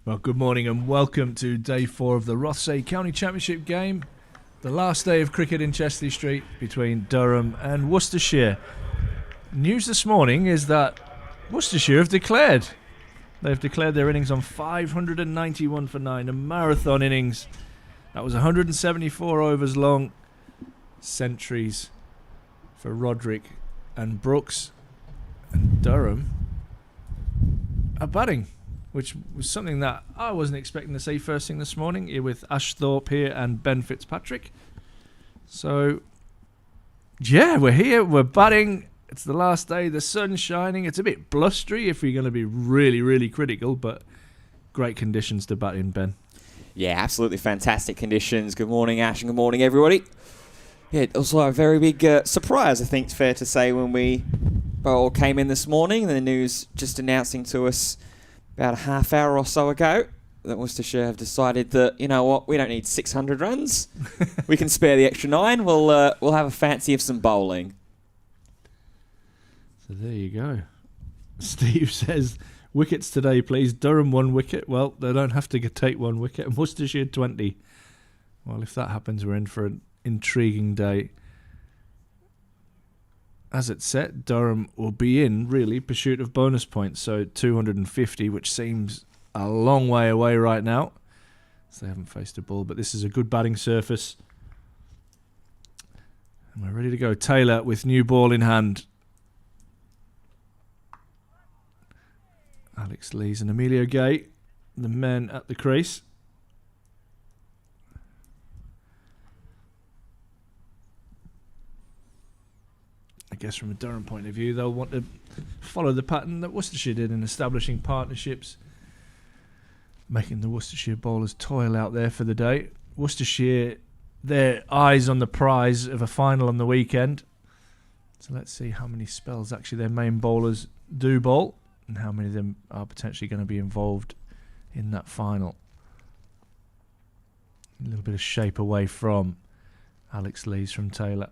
Well, good morning and welcome to day 4 of the Rothesay County Championship game. The last day of cricket in Chesley Street between Durham and Worcestershire. News this morning is that Worcestershire have declared. They've declared their innings on 591 for 9, a marathon innings. That was 174 overs long. Centuries for Roderick and Brooks. And Durham are batting, which was something that I wasn't expecting to see first thing this morning, here with Ashthorpe here and Ben Fitzpatrick. So, yeah, we're here, we're batting. It's the last day, the sun's shining. It's a bit blustery if we're going to be really, really critical, but great conditions to bat in, Ben. Yeah, absolutely fantastic conditions. Good morning, Ash, and good morning, everybody. Yeah, also a very big surprise, I think it's fair to say, when we all came in this morning. The news just announcing to us about a half hour or so ago that Worcestershire have decided that, you know what, we don't need 600 runs. We can spare the extra 9. We'll have a fancy of some bowling. So there you go. Steve says, wickets today, please. Durham 1 wicket. Well, they don't have to take 1 wicket. And Worcestershire 20. Well, if that happens, we're in for an intriguing day. As it's set, Durham will be in, really, pursuit of bonus points. So 250, which seems a long way away right now. So they haven't faced a ball, but this is a good batting surface. And we're ready to go. Taylor with new ball in hand. Alex Lees and Emilio Gay, the men at the crease. I guess from a Durham point of view, they'll want to follow the pattern that Worcestershire did in establishing partnerships, making the Worcestershire bowlers toil out there for the day. Worcestershire, their eyes on the prize of a final on the weekend. So let's see how many spells actually their main bowlers do bowl, and how many of them are potentially going to be involved in that final. A little bit of shape away from Alex Lees from Taylor.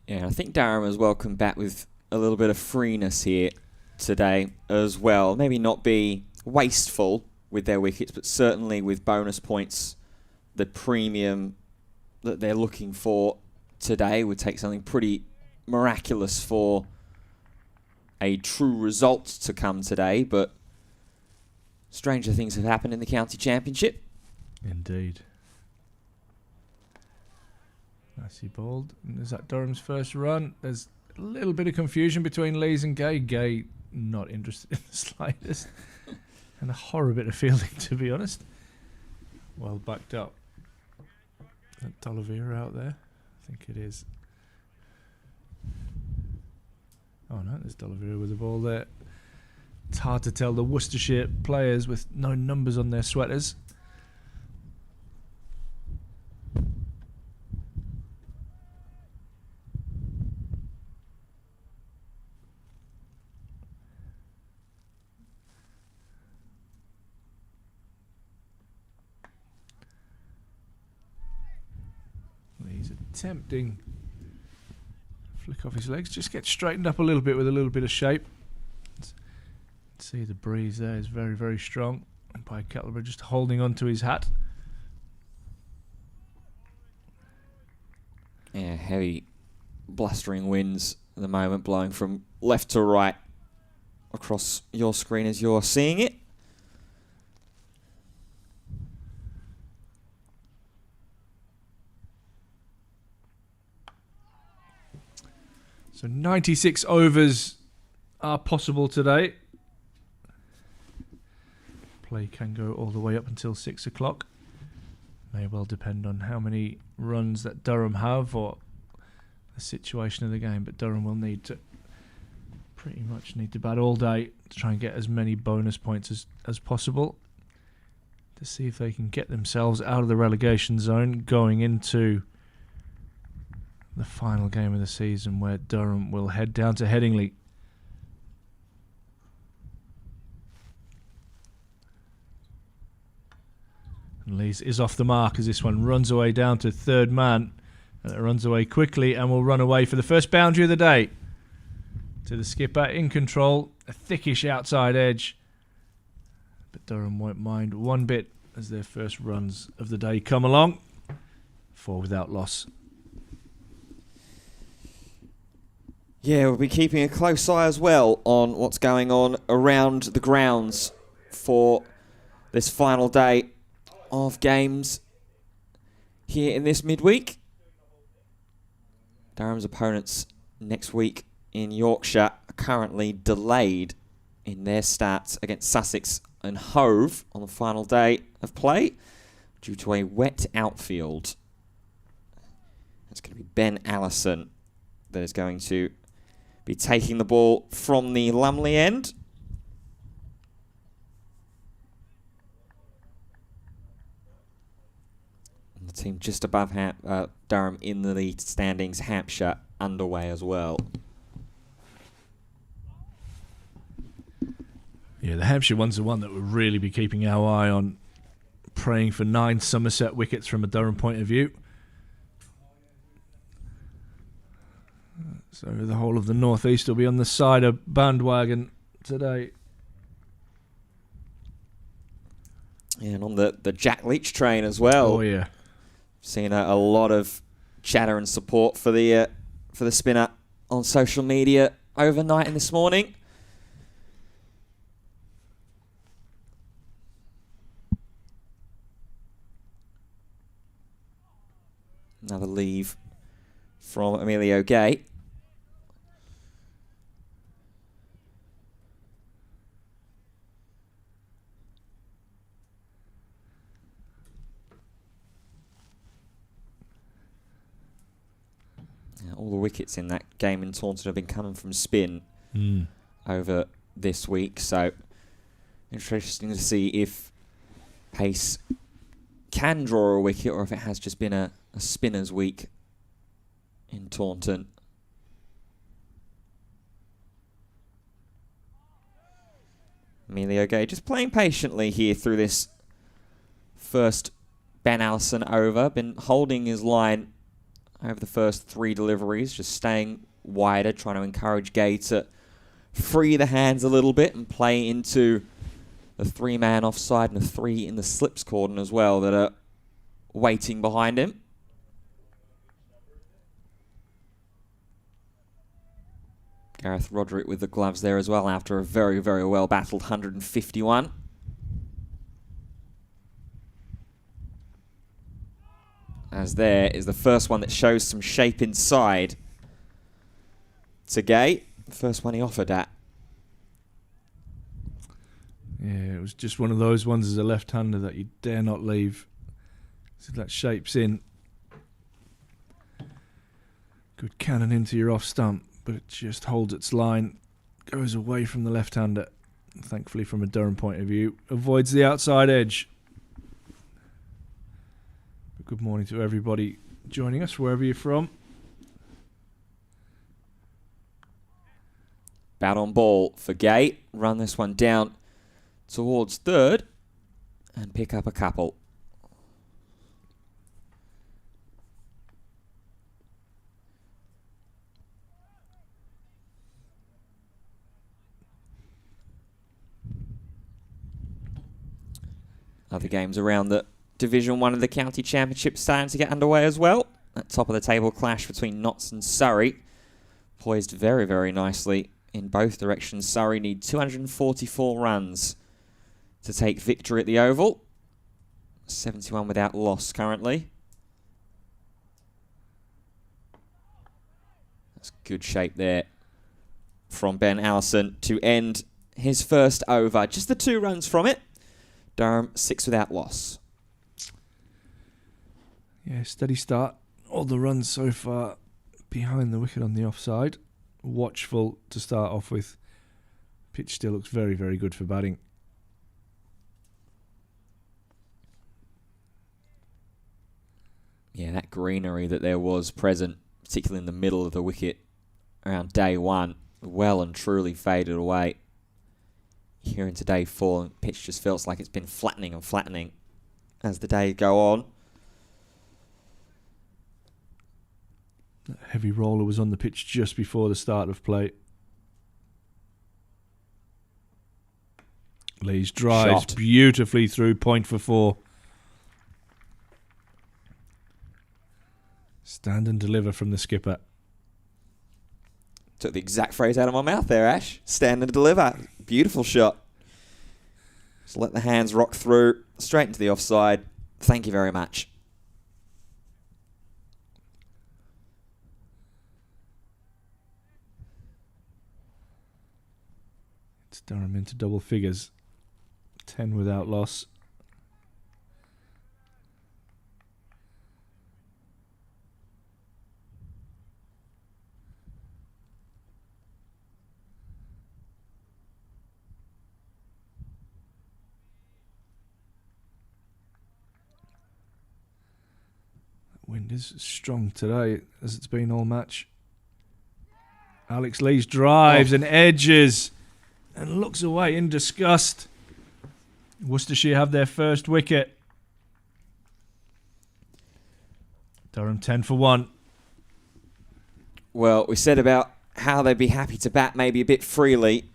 Yeah, I think Durham has welcome back with a little bit of freeness here today as well. Maybe not be wasteful with their wickets, but certainly with bonus points, the premium that they're looking for today would take something pretty miraculous for a true result to come today, but stranger things have happened in the county championship. Indeed. Nicely bowled. And is that Durham's first run? There's a little bit of confusion between Lees and Gay. Gay not interested in the slightest. And a horror bit of fielding, to be honest. Well backed up. Is that D'Oliveira out there? I think it is. Oh no, there's D'Oliveira with the ball there. It's hard to tell the Worcestershire players with no numbers on their sweaters. He's attempting flick off his legs, just get straightened up a little bit with a little bit of shape. See the breeze there is very, very strong. And by Kettlebury just holding on to his hat. Yeah, heavy blustering winds at the moment, blowing from left to right across your screen as you're seeing it. So 96 overs are possible today. Play can go all the way up until 6 o'clock. May well depend on how many runs that Durham have or the situation of the game, but Durham will need to pretty much bat all day to try and get as many bonus points as possible to see if they can get themselves out of the relegation zone going into the final game of the season, where Durham will head down to Headingley. And Lees is off the mark as this one runs away down to third man. And it runs away quickly and will run away for the first boundary of the day. to the skipper, in control, a thickish outside edge. But Durham won't mind one bit as their first runs of the day come along. 4 without loss. Yeah, we'll be keeping a close eye as well on what's going on around the grounds for this final day of games here in this midweek. Durham's opponents next week in Yorkshire are currently delayed in their starts against Sussex and Hove on the final day of play due to a wet outfield. It's going to be Ben Allison that is going to be taking the ball from the Lumley end. And the team just above Durham in the lead standings, Hampshire underway as well. Yeah, the Hampshire one's the one that we'll really be keeping our eye on, praying for 9 Somerset wickets from a Durham point of view. So the whole of the northeast will be on the side of bandwagon today. And on the Jack Leach train as well. Oh yeah, seen a lot of chatter and support for the spinner on social media overnight and this morning. Another leave from Emilio Gay. All the wickets in that game in Taunton have been coming from spin over this week. So interesting to see if pace can draw a wicket or if it has just been a spinner's week in Taunton. Emilio Gay just playing patiently here through this first Ben Allison over. Been holding his line over the first 3 deliveries, just staying wider, trying to encourage Gay to free the hands a little bit and play into the 3-man offside and the 3 in the slips cordon as well that are waiting behind him. Gareth Roderick with the gloves there as well after a very, very well battled 151. As there is the first one that shows some shape inside to Gay. The first one he offered at. yeah, it was just one of those ones as a left-hander that you dare not leave. So that shapes in. Good cannon into your off stump, but it just holds its line, goes away from the left-hander. Thankfully, from a Durham point of view, avoids the outside edge. Good morning to everybody joining us, wherever you're from. Bat on ball for Gay. Run this one down towards third and pick up a couple. Other games around the Division 1 of the County Championship starting to get underway as well. That top of the table clash between Notts and Surrey. Poised very, very nicely in both directions. Surrey need 244 runs to take victory at the Oval. 71 without loss currently. That's good shape there from Ben Allison to end his first over. Just the 2 runs from it. Durham 6 without loss. Yeah, steady start. All the runs so far behind the wicket on the offside. Watchful to start off with. Pitch still looks very, very good for batting. Yeah, that greenery that there was present, particularly in the middle of the wicket around day 1, well and truly faded away. Here into day 4, the pitch just feels like it's been flattening and flattening as the days go on. That heavy roller was on the pitch just before the start of play. Lee's drives Shot. beautifully through, point for 4. Stand and deliver from the skipper. Took the exact phrase out of my mouth there, Ash. Stand and deliver. Beautiful shot. Just let the hands rock through, straight into the offside. Thank you very much. It's Durham into double figures. 10 without loss. Wind is strong today, as it's been all match. Alex Lees drives and edges and looks away in disgust. Worcestershire have their first wicket. Durham 10 for 1. Well, we said about how they'd be happy to bat maybe a bit freely,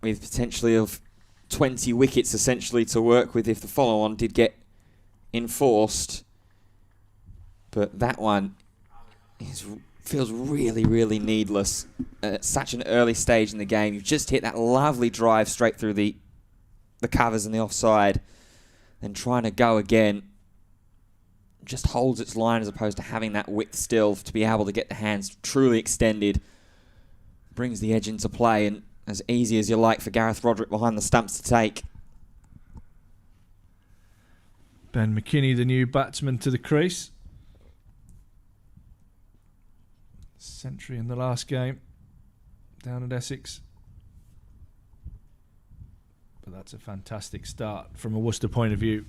with potentially of 20 wickets essentially to work with if the follow-on did get enforced. But that one feels really, really needless at such an early stage in the game. You've just hit that lovely drive straight through the covers and the offside, and trying to go again just holds its line as opposed to having that width still to be able to get the hands truly extended. Brings the edge into play, and as easy as you like for Gareth Roderick behind the stumps to take. Ben McKinney, the new batsman, to the crease. Century in the last game down at Essex. But that's a fantastic start from a Worcester point of view.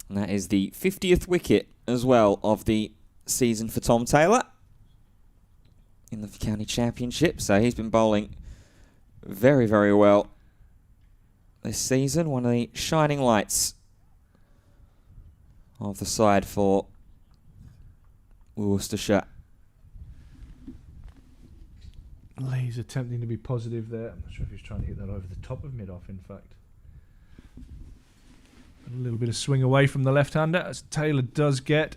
And that is the 50th wicket as well of the season for Tom Taylor in the County Championship. So he's been bowling very, very well this season. One of the shining lights of the side for Worcestershire. Lee's attempting to be positive there. I'm not sure if he's trying to hit that over the top of mid-off, in fact. A little bit of swing away from the left-hander, as Taylor does get.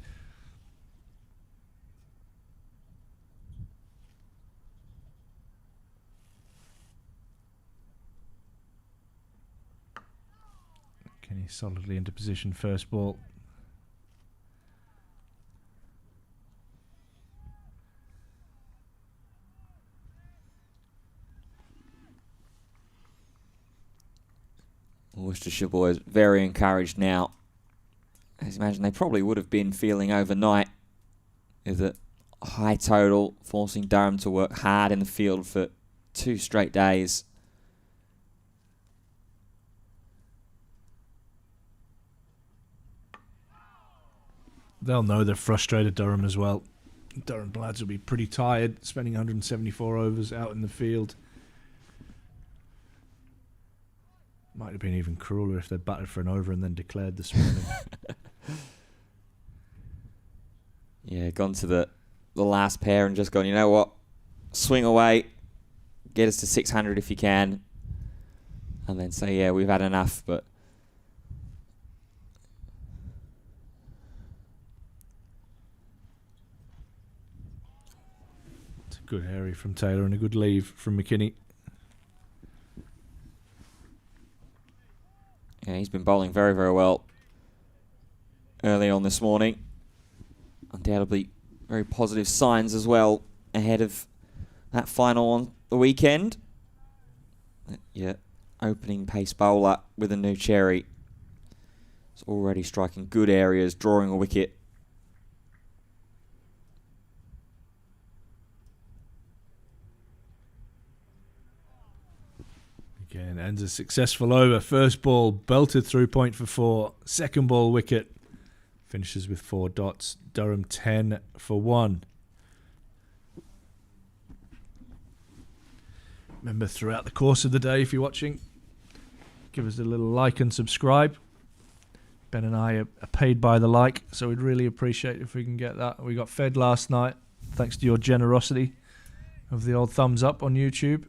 Kenny solidly into position, first ball. Worcestershire boys very encouraged now. As you imagine, they probably would have been feeling overnight with a high total, forcing Durham to work hard in the field for 2 straight days. They'll know they're frustrated, Durham, as well. Durham lads will be pretty tired, spending 174 overs out in the field. Might have been even crueler if they'd batted for an over and then declared this morning. Yeah, gone to the last pair and just gone, you know what, swing away, get us to 600 if you can, and then say, yeah, we've had enough. But it's a good area from Taylor and a good leave from McKinney. yeah, he's been bowling very, very well early on this morning. Undoubtedly very positive signs as well ahead of that final on the weekend. Yeah, opening pace bowler with a new cherry. It's already striking good areas, drawing a wicket. Again, ends a successful over. First ball belted through, point for 4. Second ball wicket. Finishes with 4 dots. Durham 10 for 1. Remember, throughout the course of the day, if you're watching, give us a little like and subscribe. Ben and I are paid by the like, so we'd really appreciate if we can get that. We got fed last night, thanks to your generosity of the old thumbs up on YouTube.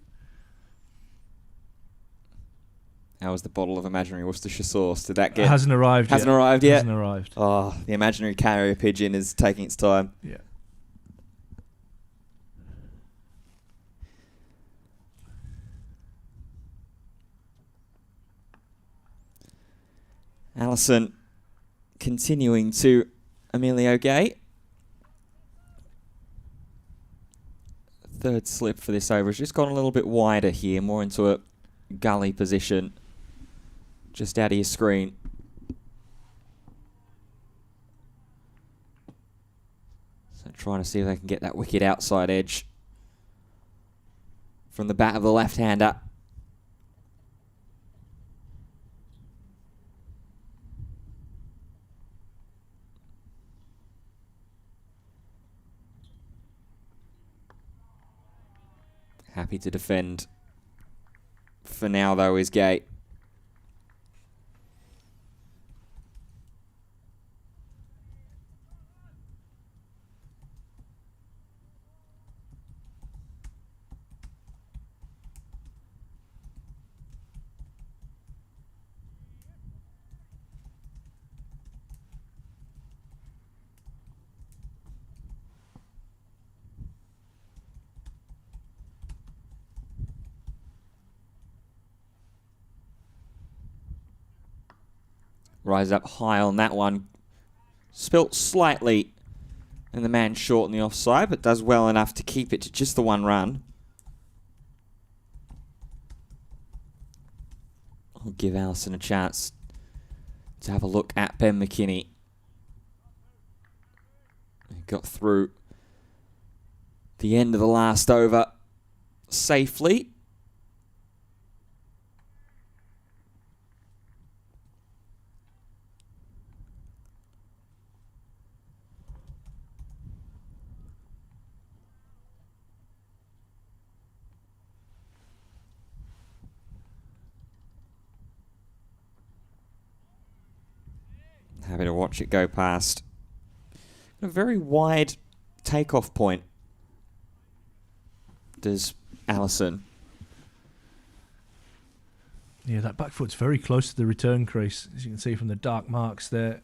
How was the bottle of imaginary Worcestershire sauce? Did that get... Hasn't arrived yet. Hasn't arrived yet? Hasn't arrived. Oh, the imaginary carrier pigeon is taking its time. Yeah. Allison continuing to Emilio Gay. Third slip for this over. It's just gone a little bit wider here, more into a gully position. Just out of your screen. So trying to see if they can get that wicket outside edge from the bat of the left-hander. Happy to defend for now, though, is Gay. Rise up high on that one. Spilt slightly, and the man short on the offside, but does well enough to keep it to just the one run. I'll give Allison a chance to have a look at Ben McKinney. He got through the end of the last over safely. Happy to watch it go past. A very wide takeoff point does Allison. Yeah, that back foot's very close to the return crease, as you can see from the dark marks there.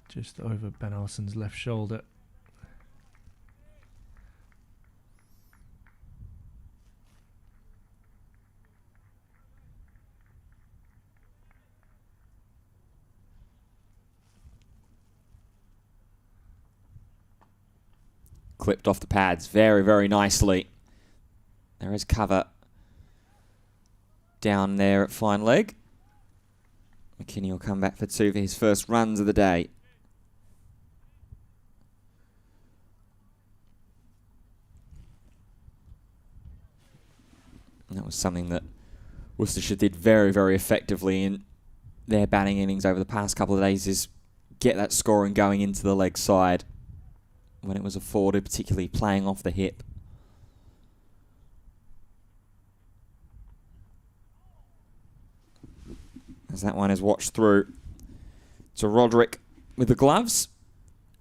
Just over Ben Allison's left shoulder. Clipped off the pads very, very nicely. There is cover down there at fine leg. McKinney will come back for two for his first runs of the day. And that was something that Worcestershire did very, very effectively in their batting innings over the past couple of days, is get that scoring going into the leg side when it was afforded, particularly playing off the hip. As that one is watched through to Roderick with the gloves,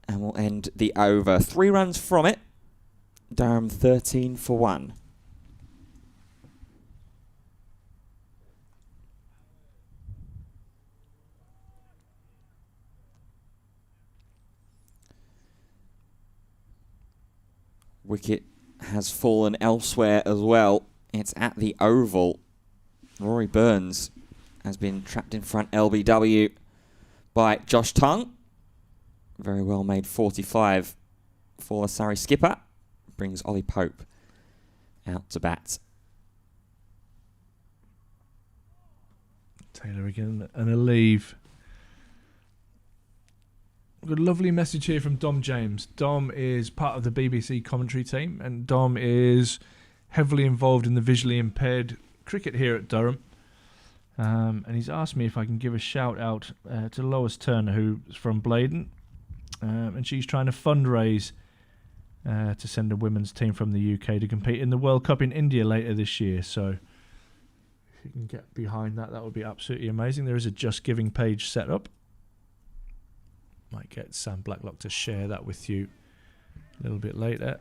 and we'll end the over. 3 runs from it. Durham 13 for 1. Wicket has fallen elsewhere as well. It's at the Oval. Rory Burns has been trapped in front LBW by Josh Tongue. Very well made 45 for the Surrey skipper. Brings Ollie Pope out to bat. Taylor again and a leave. We've got a lovely message here from Dom James. Dom is part of the BBC commentary team, and Dom is heavily involved in the visually impaired cricket here at Durham. And he's asked me if I can give a shout out to Lois Turner, who's from Blaydon. And she's trying to fundraise to send a women's team from the UK to compete in the World Cup in India later this year. So you can get behind that, that would be absolutely amazing. There is a Just Giving page set up. Might get Sam Blacklock to share that with you a little bit later.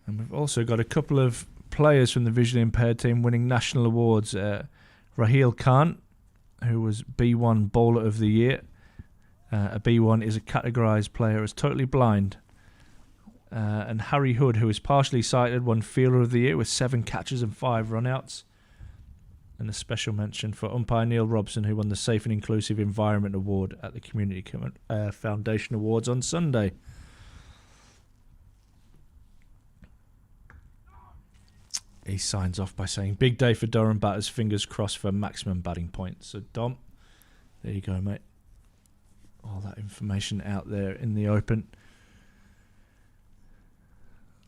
And we've also got a couple of players from the visually impaired team winning national awards. Raheel Khan, who was B1 Bowler of the Year. A B1 is a categorised player as totally blind. And Harry Hood, who is partially sighted, won Fielder of the Year with 7 catches and 5 run-outs. And a special mention for umpire Neil Robson, who won the Safe and Inclusive Environment Award at the Community Foundation Awards on Sunday. He signs off by saying, big day for Durham batters, fingers crossed for maximum batting points. So, Dom, there you go, mate. All that information out there in the open.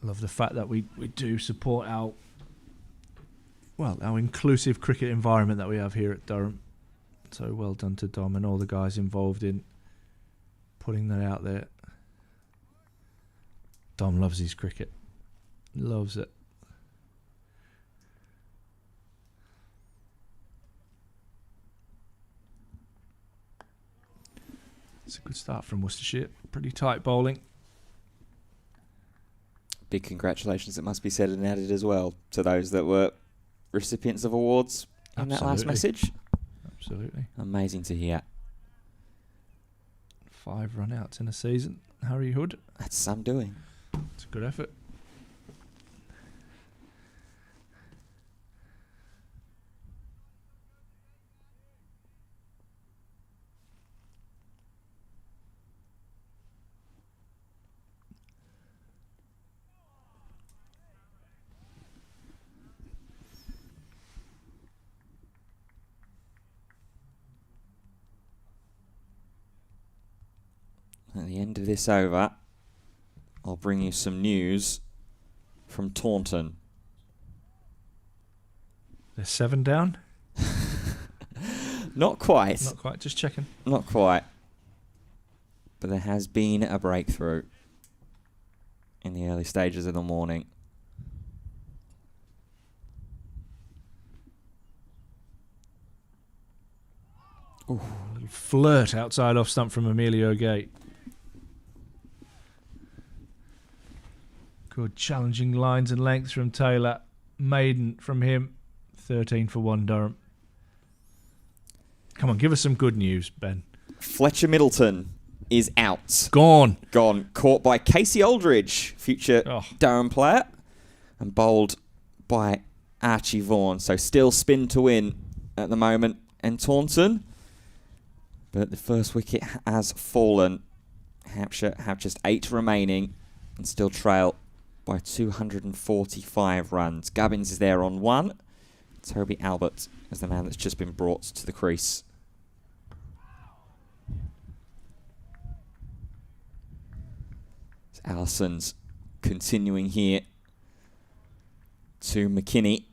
Love the fact that we do support our inclusive cricket environment that we have here at Durham. So well done to Dom and all the guys involved in putting that out there. Dom loves his cricket. Loves it. It's a good start from Worcestershire. Pretty tight bowling. Big congratulations, it must be said and added as well, to those that were recipients of awards in that last message. Absolutely. Amazing to hear. 5 run-outs in a season. Harry Hood. That's some doing. It's a good effort. At the end of this over, I'll bring you some news from Taunton. They're 7 down? Not quite. Not quite, just checking. Not quite. But there has been a breakthrough in the early stages of the morning. Ooh, a little flirt outside off stump from Emilio Gate. Good challenging lines and lengths from Taylor. Maiden from him. 13 for 1 Durham. Come on, give us some good news, Ben. Fletcher Middleton is out. Gone. Caught by Casey Aldridge, future Durham player, and bowled by Archie Vaughan. So still spin to win at the moment. And Taunton, but the first wicket has fallen. Hampshire have just 8 remaining and still trail by 245 runs. Gubbins is there on 1. Toby Albert is the man that's just been brought to the crease. Allison's continuing here to McKinney.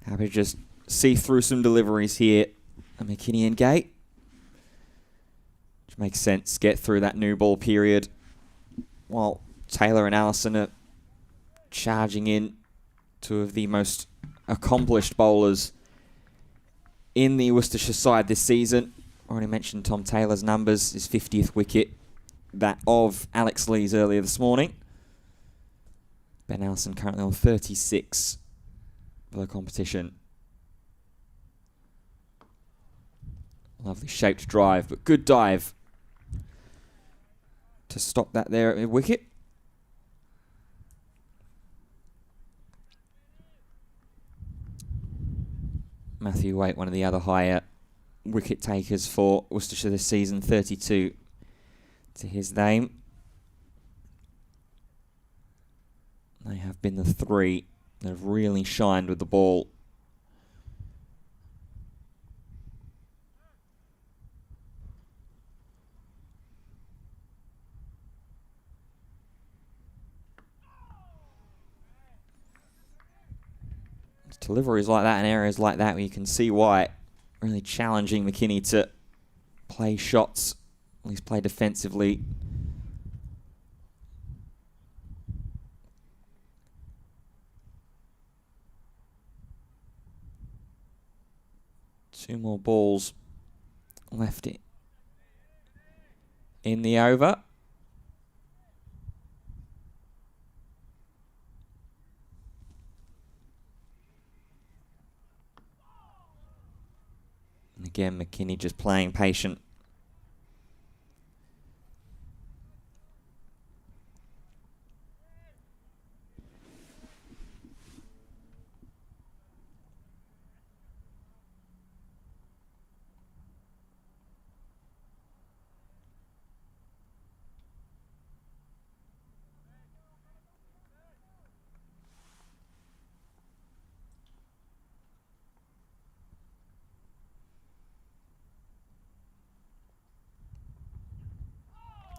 Happy to just see through some deliveries here at McKinney and Gate. Which makes sense. Get through that new ball period while Taylor and Allison are charging in, 2 of the most accomplished bowlers in the Worcestershire side this season. Already mentioned Tom Taylor's numbers, his 50th wicket, that of Alex Lee's earlier this morning. Ben Allison currently on 36 for the competition. Lovely shaped drive, but good dive to stop that there at wicket. Matthew Waite, one of the other higher wicket takers for Worcestershire this season, 32 to his name. They have been the three that have really shined with the ball. Deliveries like that in areas like that where you can see why, really challenging McKinney to play shots, at least play defensively. Two more balls left in the over. And again, McKinney just playing patient.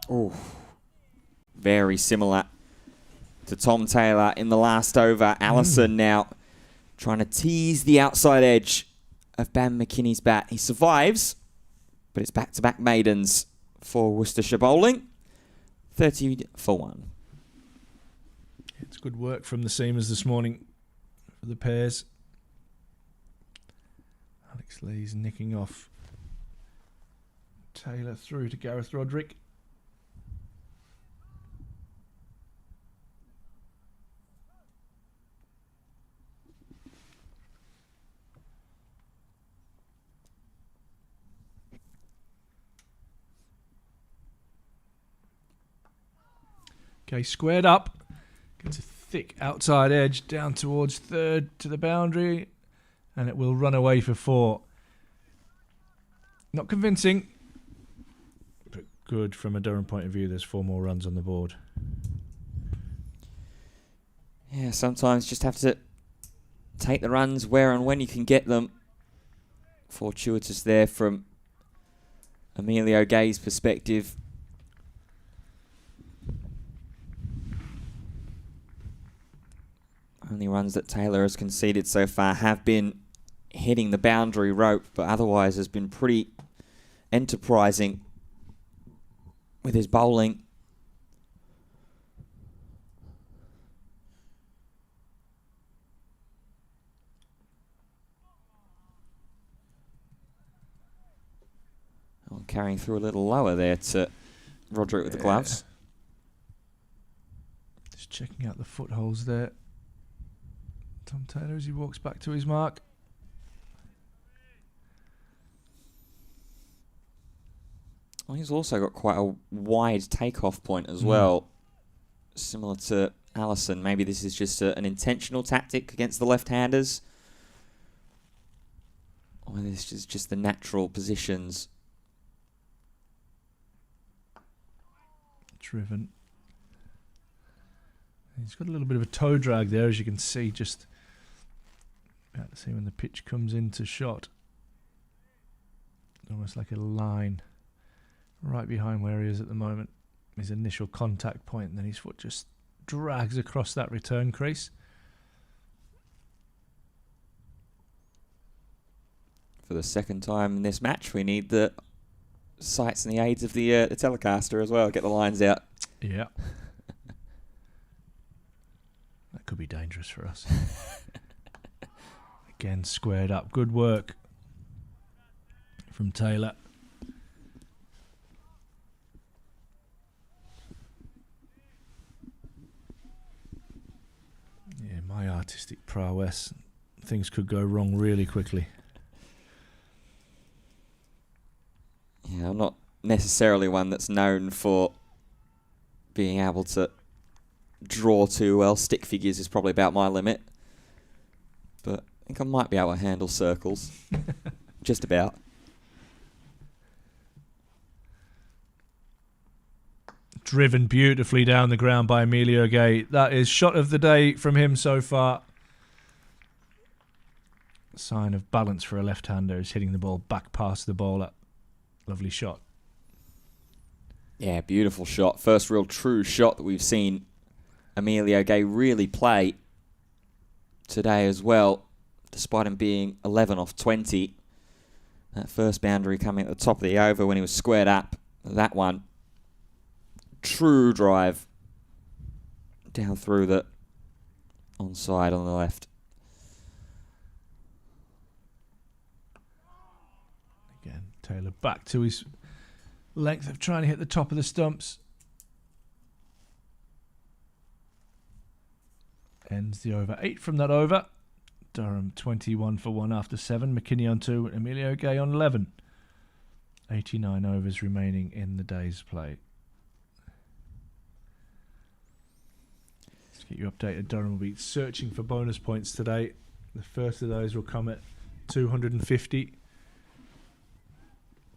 Oh, very similar to Tom Taylor in the last over. Allison now trying to tease the outside edge of Ben McKinney's bat. He survives, but it's back-to-back maidens for Worcestershire bowling. 30 for 1. It's good work from the seamers this morning for the pairs. Alex Lee's nicking off Taylor through to Gareth Roderick. Okay, squared up. Gets a thick outside edge down towards third to the boundary. And it will run away for 4. Not convincing, but good from a Durham point of view. There's 4 more runs on the board. Yeah, sometimes just have to take the runs where and when you can get them. Fortuitous there from Emilio Gay's perspective. Only runs that Taylor has conceded so far have been hitting the boundary rope, but otherwise has been pretty enterprising with his bowling. Oh, carrying through a little lower there to Roderick with the gloves. Just checking out the footholes there. Tom Taylor as he walks back to his mark. Well, he's also got quite a wide takeoff point as well, similar to Allison. Maybe this is just an intentional tactic against the left-handers. Or this is just the natural positions. Driven. He's got a little bit of a toe drag there, as you can see, just about to see when the pitch comes into shot. Almost like a line right behind where he is at the moment. His initial contact point, and then his foot just drags across that return crease. For the second time in this match, we need the sights and the aids of the telecaster as well. Get the lines out. Yeah. That could be dangerous for us. Again, squared up. Good work from Taylor. Yeah, my artistic prowess. Things could go wrong really quickly. Yeah, I'm not necessarily one that's known for being able to draw too well. Stick figures is probably about my limit. But I think I might be able to handle circles. Just about. driven beautifully down the ground by Emilio Gay. That is shot of the day from him so far. Sign of balance for a left-hander is hitting the ball back past the bowler. Lovely shot. Yeah, beautiful shot. First real true shot that we've seen Emilio Gay really play today as well, despite him being 11 off 20. That first boundary coming at the top of the over when he was squared up. That one, true drive down through the onside on the left. Again, Taylor back to his length of trying to hit the top of the stumps. Ends the over. 8 from that over. Durham 21 for 1 after 7. McKinney on 2. Emilio Gay on 11. 89 overs remaining in the day's play. Let's get you updated. Durham will be searching for bonus points today. The first of those will come at 250.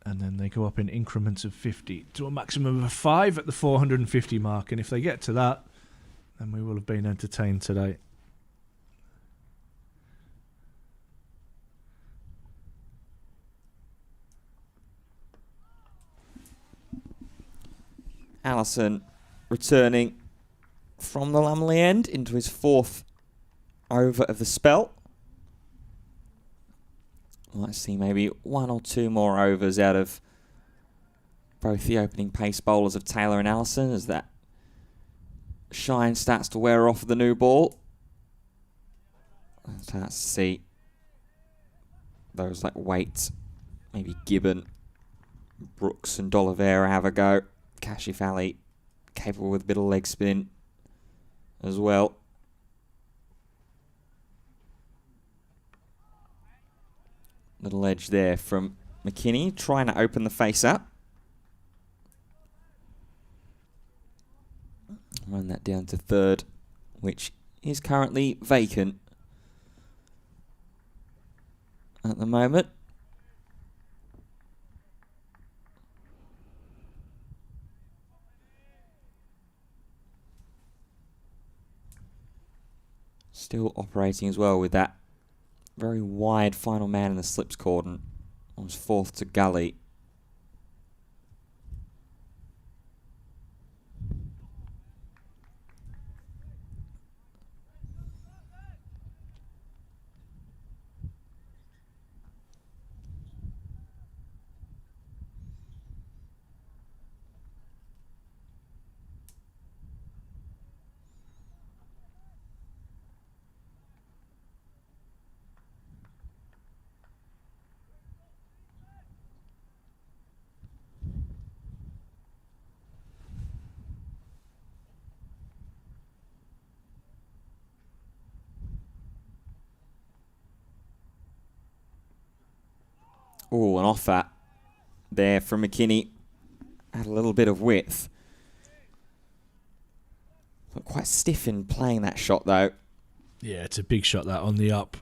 And then they go up in increments of 50 to a maximum of 5 at the 450 mark. And if they get to that, then we will have been entertained today. Allison returning from the Lumley end into his 4th over of the spell. Let's see maybe 1 or 2 more overs out of both the opening pace bowlers of Taylor and Allison as that shine starts to wear off the new ball. Let's see those like Waite, maybe Gibbon, Brooks and D'Oliveira have a go. Kashif Ali capable with a bit of leg spin as well. Little edge there from McKinney, trying to open the face up. Run that down to 3rd, which is currently vacant at the moment. Still operating as well with that very wide final man in the slips cordon on his 4th to gully. Oh, an offer there from McKinney. Had a little bit of width. But quite stiff in playing that shot, though. Yeah, it's a big shot, that, on the up.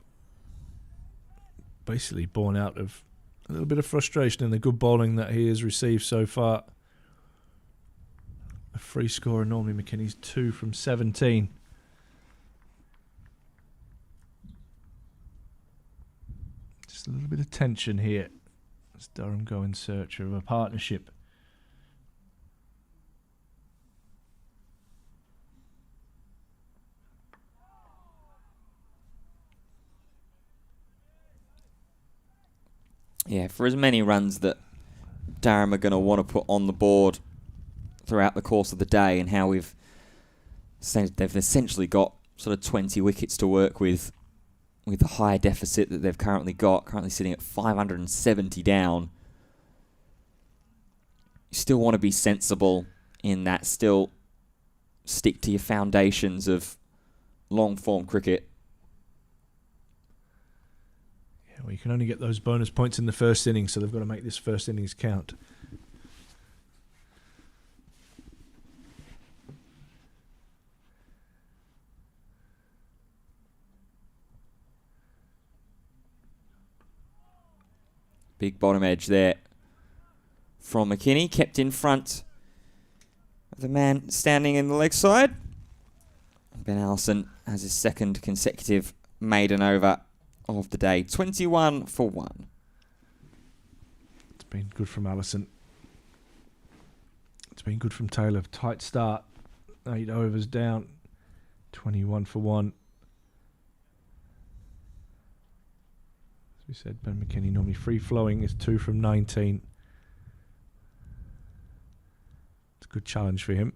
Basically born out of a little bit of frustration in the good bowling that he has received so far. A free scorer, normally McKinney's 2 from 17. Just a little bit of tension here as Durham go in search of a partnership. Yeah, for as many runs that Durham are going to want to put on the board throughout the course of the day, and how they've essentially got sort of 20 wickets to work with the high deficit that they've currently got, currently sitting at 570 down. You still want to be sensible in that, still stick to your foundations of long-form cricket. Yeah, well, you can only get those bonus points in the first innings, so they've got to make this first innings count. Big bottom edge there from McKinney. Kept in front the man standing in the leg side. Ben Allison has his second consecutive maiden over of the day. 21 for 1. It's been good from Allison. It's been good from Taylor. Tight start. 8 overs down. 21 for 1. As we said, Ben McKinney normally free-flowing is 2 from 19. It's a good challenge for him.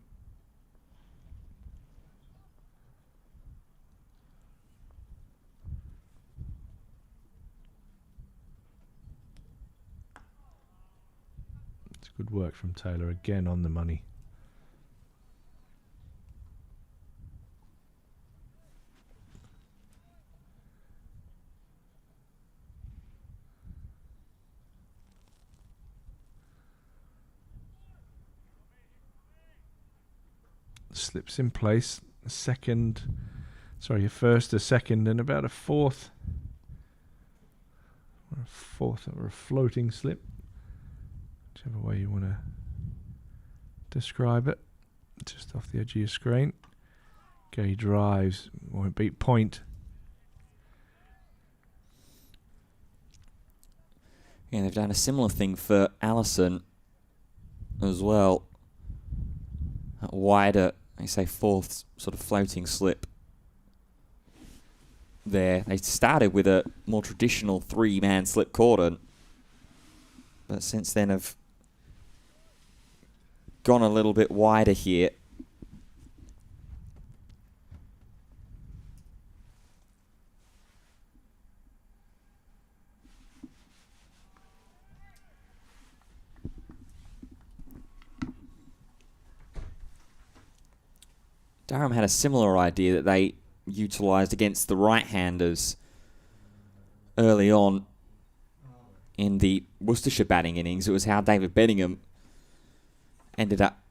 It's good work from Taylor again on the money. Slips in place. A first, a second, and about a fourth. Or a floating slip. Whichever way you want to describe it. Just off the edge of your screen. Gay drives. Won't beat point. Yeah, they've done a similar thing for Allison as well. That wider, they say fourth sort of floating slip there. They started with a more traditional 3-man slip cordon, but since then have gone a little bit wider here. Durham had a similar idea that they utilised against the right-handers early on in the Worcestershire batting innings. It was how David Bedingham ended up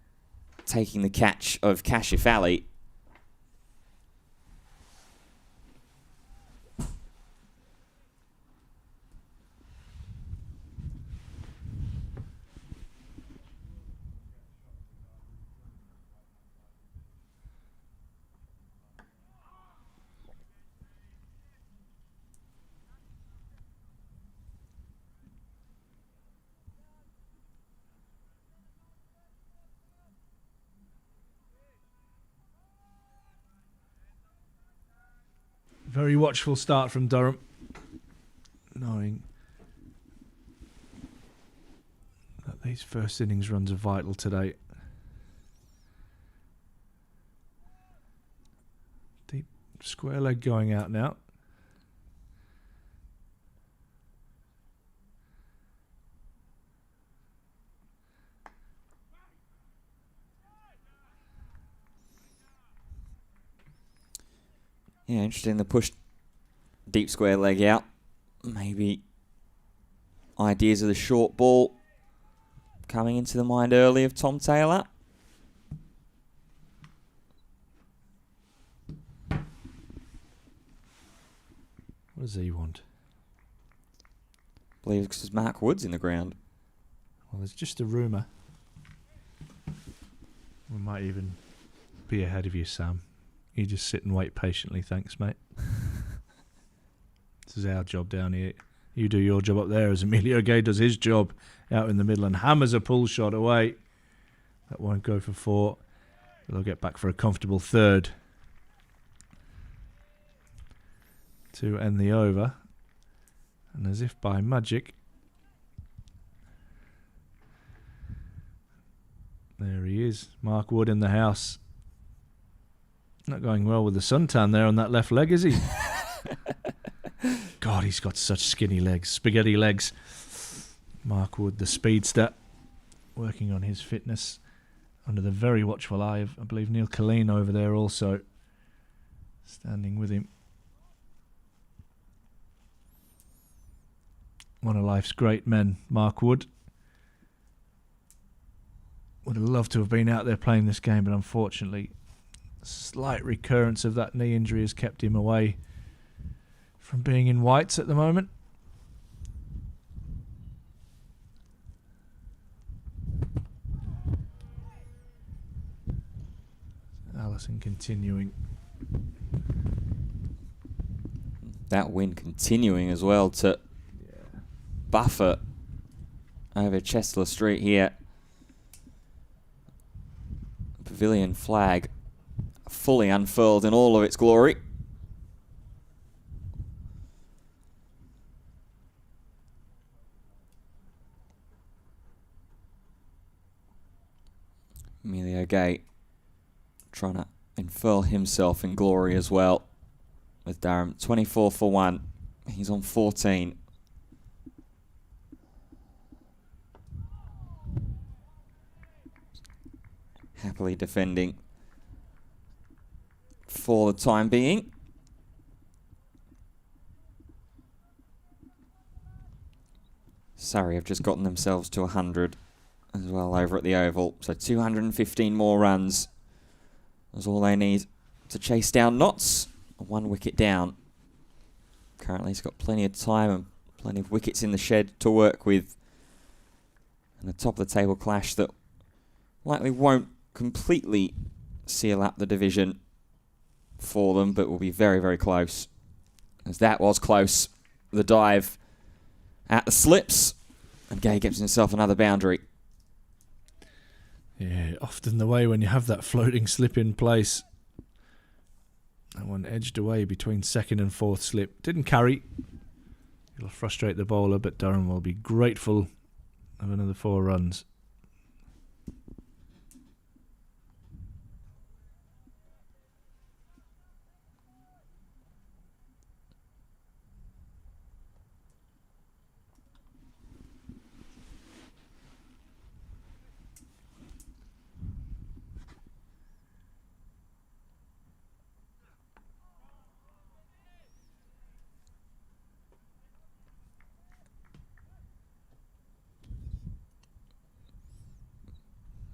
taking the catch of Kashif Ali. Very watchful start from Durham, knowing that these first innings runs are vital today. Deep square leg going out now. Yeah, interesting. The push deep square leg out. Maybe ideas of the short ball coming into the mind early of Tom Taylor. What does he want? I believe it's because Mark Wood's in the ground. Well, there's just a rumour. We might even be ahead of you, Sam. You just sit and wait patiently, thanks, mate. This is our job down here. You do your job up there as Emilio Gay does his job out in the middle and hammers a pull shot away. That won't go for 4. They'll get back for a comfortable third to end the over. And as if by magic, there he is, Mark Wood in the house. Not going well with the suntan there on that left leg, is he? God, he's got such skinny legs, spaghetti legs. Mark Wood, the speedster, working on his fitness under the very watchful eye of, I believe, Neil Colleen over there also, standing with him. One of life's great men, Mark Wood. Would have loved to have been out there playing this game, but unfortunately, slight recurrence of that knee injury has kept him away from being in whites at the moment. Allison continuing. That wind continuing as well to buffer over Chester Street here. Pavilion flag fully unfurled in all of its glory. Emilio Gay trying to unfurl himself in glory as well with Durham. 24 for 1. He's on 14. Happily defending for the time being. Surrey have just gotten themselves to 100 as well over at the Oval. So 215 more runs is all they need to chase down Notts. 1 wicket down. Currently he's got plenty of time and plenty of wickets in the shed to work with. And a top of the table clash that likely won't completely seal up the division for them, but will be very, very close. As that was close. The dive at the slips, and Gay gives himself another boundary. Yeah, often the way when you have that floating slip in place. That one edged away between second and fourth slip. Didn't carry. It'll frustrate the bowler, but Durham will be grateful of another 4 runs.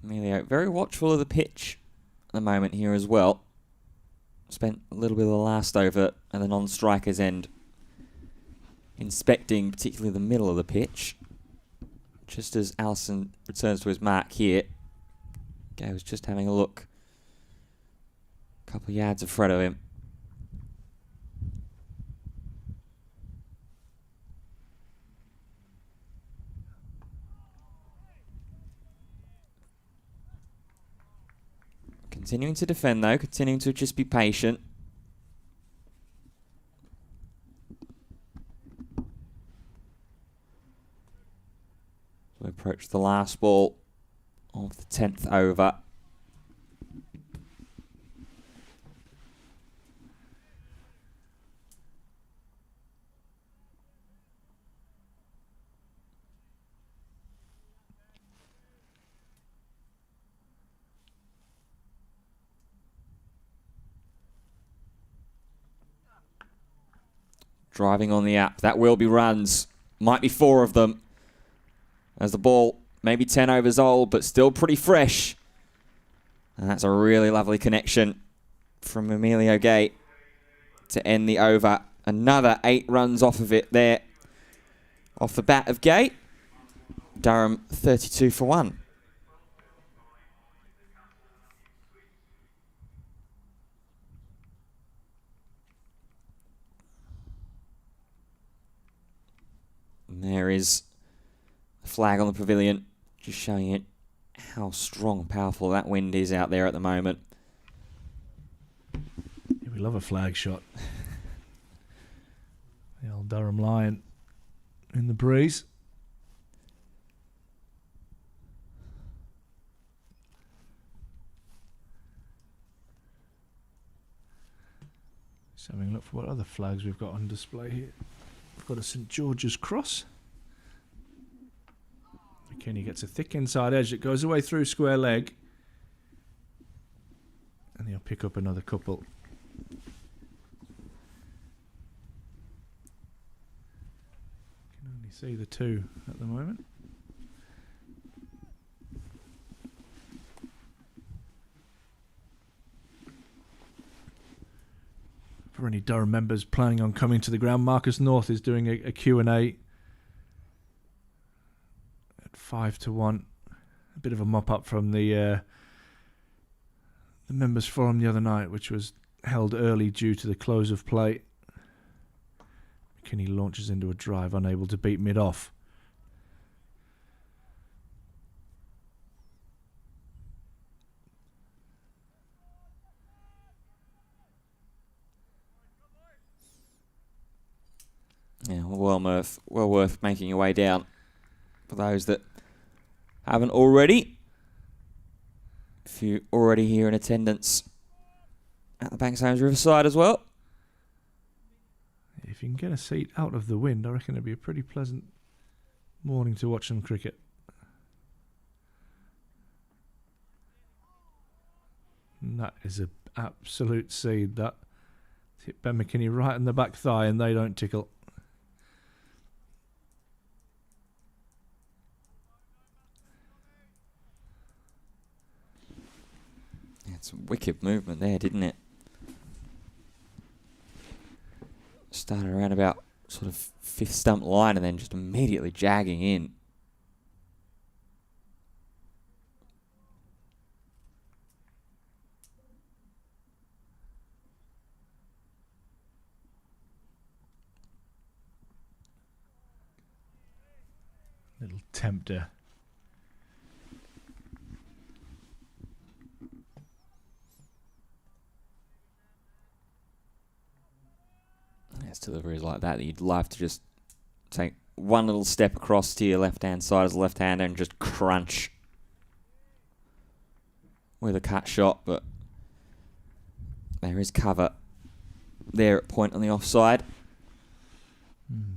Emilio very watchful of the pitch at the moment here as well. Spent a little bit of the last over at the non-striker's end inspecting particularly the middle of the pitch. Just as Allison returns to his mark here, Gay was just having a look a couple of yards in front of him. Continuing to defend though, continuing to just be patient. We approach the last ball of the 10th over. Driving on the up. That will be runs. Might be 4 of them. As the ball, maybe 10 overs old, but still pretty fresh. And that's a really lovely connection from Emilio Gay to end the over. Another 8 runs off of it there. Off the bat of Gay. Durham 32 for 1. And there is a flag on the pavilion, just showing it how strong and powerful that wind is out there at the moment. Yeah, we love a flag shot. The old Durham Lion in the breeze. Just having a look for what other flags we've got on display here. We've got a St George's Cross. Kenny gets a thick inside edge that goes away through square leg. And he'll pick up another couple. Can only see the 2 at the moment. For any Durham members planning on coming to the ground, Marcus North is doing a Q&A at 5 to 1. A bit of a mop up from the the members' forum the other night, which was held early due to the close of play. McKinney launches into a drive, unable to beat mid-off. Yeah, well worth making your way down for those that haven't already. If you're already here in attendance at the Banks Homes Riverside as well. If you can get a seat out of the wind, I reckon it'd be a pretty pleasant morning to watch some cricket. And that is an absolute seed. That hit Ben McKinney right in the back thigh, and they don't tickle. It's wicked movement there, didn't it? Started around about sort of fifth stump line and then just immediately jagging in. Little tempter. It's deliveries like that you'd love to just take one little step across to your left-hand side as a left-hander and just crunch with a cut shot, but there is cover there at point on the offside.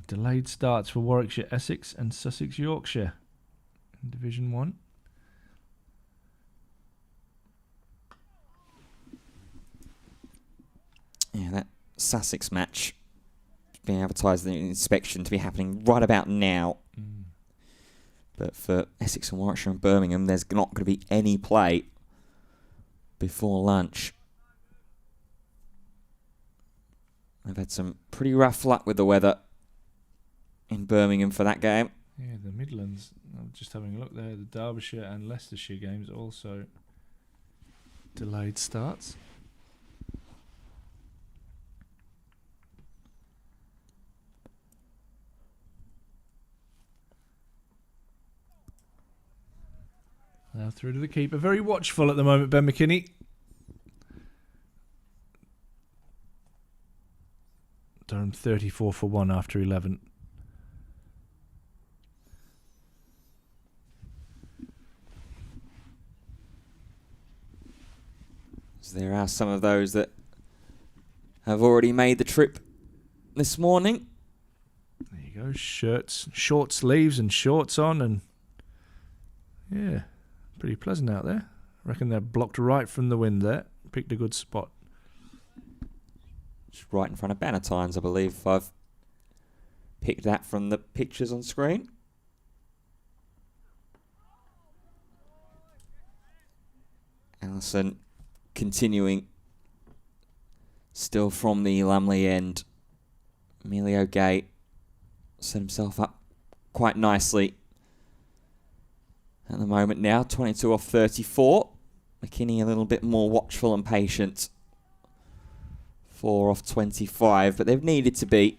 Delayed starts for Warwickshire, Essex and Sussex, Yorkshire in Division 1. Yeah, that Sussex match being advertised in the inspection to be happening right about now. But for Essex and Warwickshire and Birmingham, there's not going to be any play before lunch. They've had some pretty rough luck with the weather in Birmingham for that game. Yeah, the Midlands, I'm just having a look there, the Derbyshire and Leicestershire games also delayed starts. Now through to the keeper. Very watchful at the moment, Ben McKinney. Durham 34 for 1 after 11. So there are some of those that have already made the trip this morning. There you go. Shirts, short sleeves and shorts on, and yeah. Pretty pleasant out there. I reckon they're blocked right from the wind there. Picked a good spot. Just right in front of Bannatynes, I believe. I've picked that from the pictures on screen. Allison continuing still from the Lumley end. Emilio Gay set himself up quite nicely at the moment now, 22 off 34. McKinney a little bit more watchful and patient. 4 off 25, but they've needed to beat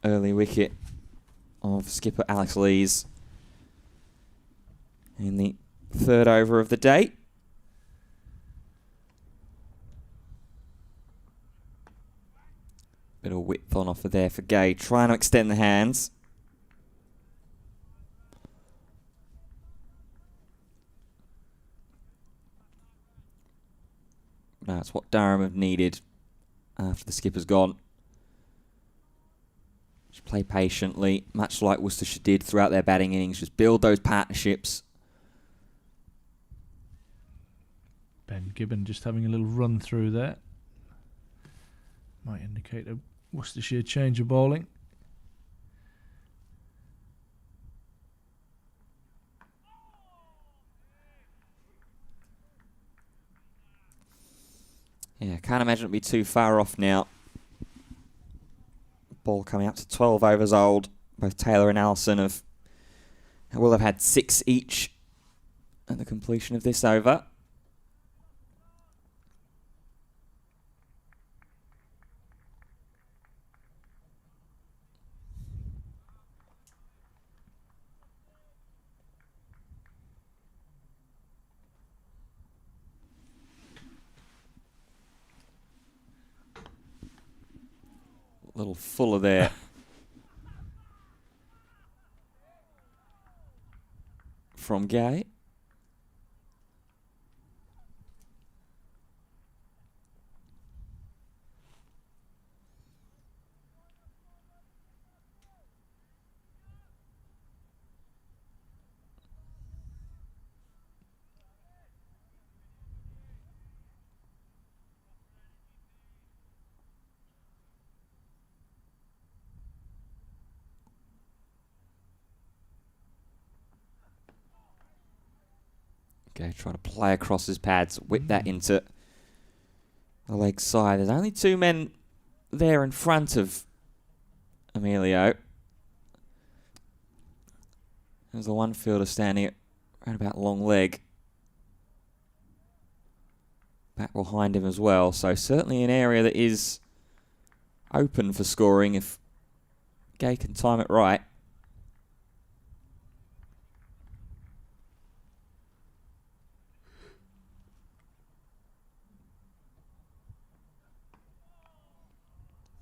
early wicket of skipper Alex Lees in the third over of the day. Bit of width on offer there for Gay, trying to extend the hands. That's what Durham have needed after the skipper's gone. Just play patiently, much like Worcestershire did throughout their batting innings. Just build those partnerships. Ben Gibbon just having a little run through there. Might indicate a Worcestershire change of bowling. Yeah, can't imagine it'll be too far off now. Ball coming up to 12 overs old. Both Taylor and Allison will have had 6 each at the completion of this over. little fuller there. From Gay. Okay, try to play across his pads, whip that into the leg side. There's only two men there in front of Emilio. There's the one fielder standing right about long leg. Back behind him as well. So certainly an area that is open for scoring if Gay can time it right.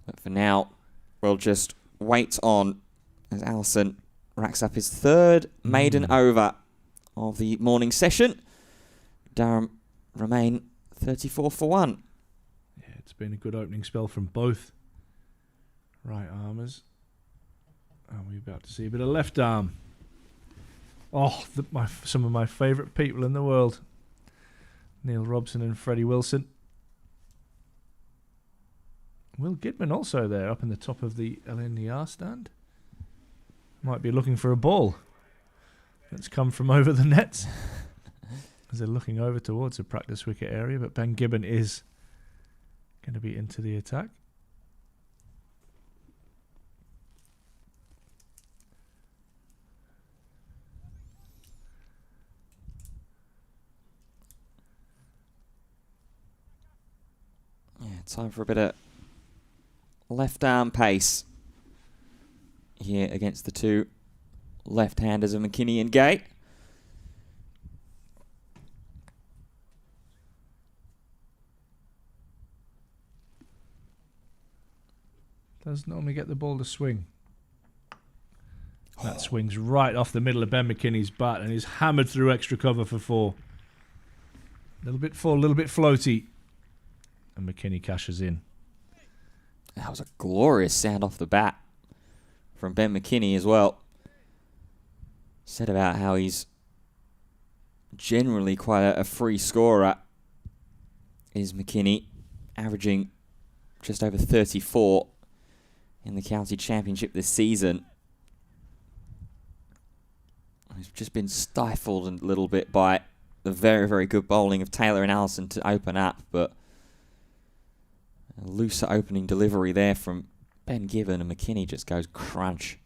But for now, we'll just wait on as Allison racks up his third maiden over of the morning session. Durham remain 34 for 1. Yeah, it's been a good opening spell from both right armers. And we're about to see a bit of left arm. Oh, some of my favourite people in the world. Neil Robson and Freddie Wilson. Will Gidman also there up in the top of the LNER stand. Might be looking for a ball that's come from over the nets. As they're looking over towards the practice wicket area, but Ben Gibbon is going to be into the attack. Yeah, time for a bit of left arm pace here against the two left-handers of McKinney and Gay. Does normally get the ball to swing. That swings right off the middle of Ben McKinney's bat and is hammered through extra cover for 4. A little bit full, a little bit floaty. And McKinney cashes in. That was a glorious sound off the bat from Ben McKinney as well. Said about how he's generally quite a free scorer, is McKinney, averaging just over 34 in the county championship this season. He's just been stifled a little bit by the very, very good bowling of Taylor and Allison to open up, but a looser opening delivery there from Ben Gibbon, and McKinney just goes crunch.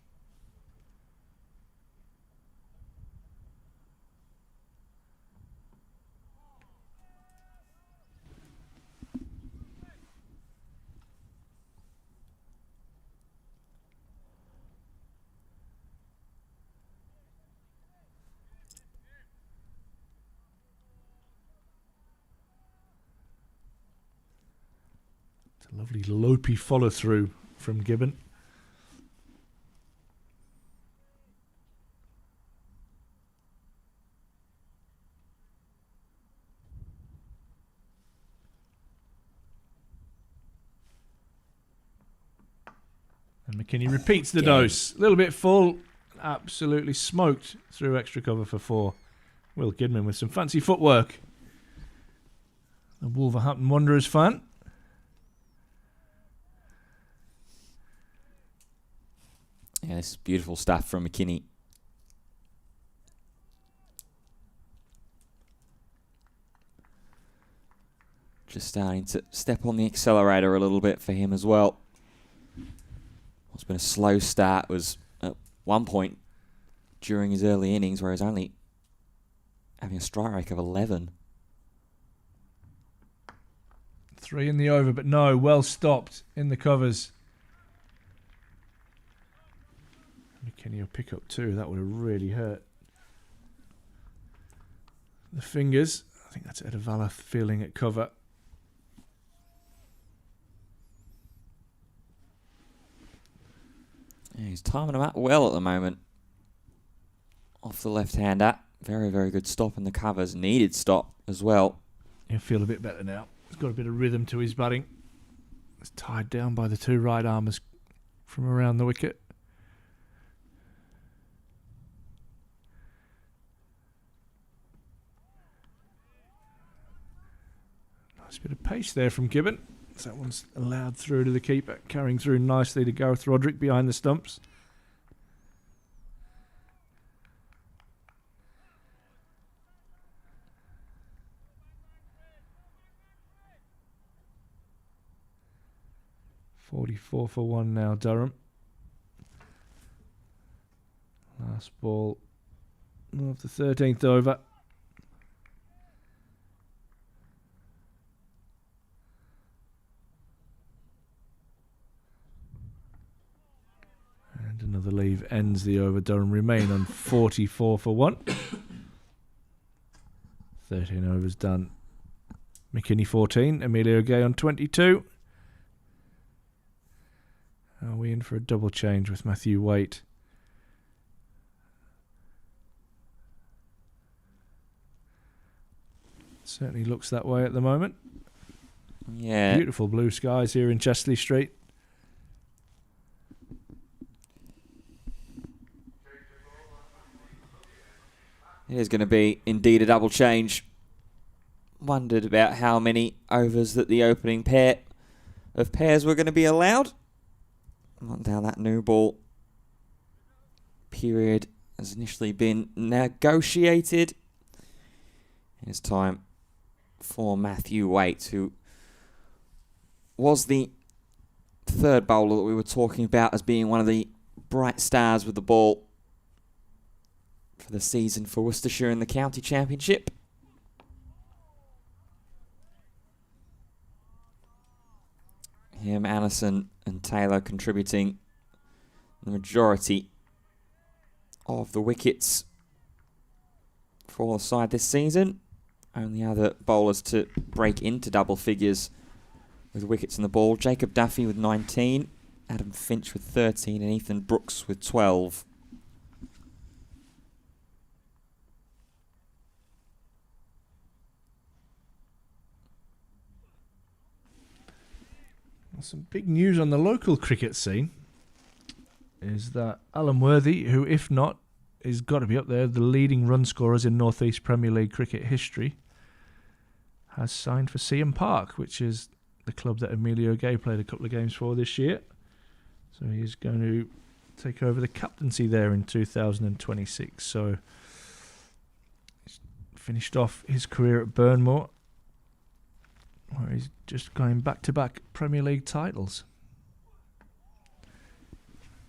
A lovely lopey follow through from Gibbon. And McKinney repeats the dose. A little bit full. Absolutely smoked through extra cover for 4. Will Gidman with some fancy footwork. The Wolverhampton Wanderers fan. Yeah, this is beautiful stuff from McKinney. Just starting to step on the accelerator a little bit for him as well. What's been a slow start was at one point during his early innings where he's only having a strike rate of 11. 3 in the over, but no, well stopped in the covers. McKinney will pick up 2. That would have really hurt the fingers. I think that's Edavala feeling at cover. Yeah, he's timing them out well at the moment. Off the left-hander. Very, very good stop in the covers. Needed stop as well. He'll feel a bit better now. He's got a bit of rhythm to his batting. He's tied down by the two right armers from around the wicket. Nice bit of pace there from Gibbon. So that one's allowed through to the keeper. Carrying through nicely to Gareth Roderick behind the stumps. .44 for 1 now, Durham. Last ball of the 13th over. And another leave ends the over. Durham remain on 44 for 1. 13 overs done. McKinney 14, Emilio Gay on 22. Are we in for a double change with Matthew Waite? Certainly looks that way at the moment. Yeah. Beautiful blue skies here in Chesley Street. It is going to be indeed a double change. Wondered about how many overs that the opening pair of pairs were going to be allowed. Now that new ball period has initially been negotiated. It's time for Matthew Waite, who was the third bowler that we were talking about as being one of the bright stars with the ball for the season for Worcestershire in the County Championship. Him, Anderson and Taylor contributing the majority of the wickets for the side this season. Only other bowlers to break into double figures with wickets in the ball. Jacob Duffy with 19, Adam Finch with 13 and Ethan Brooks with 12. Some big news on the local cricket scene is that Alan Worthy, who if not, is got to be up there, the leading run scorers in North East Premier League cricket history, has signed for CM Park, which is the club that Emilio Gay played a couple of games for this year. So he's going to take over the captaincy there in 2026. So he's finished off his career at Burnmore, where he's just going back-to-back Premier League titles.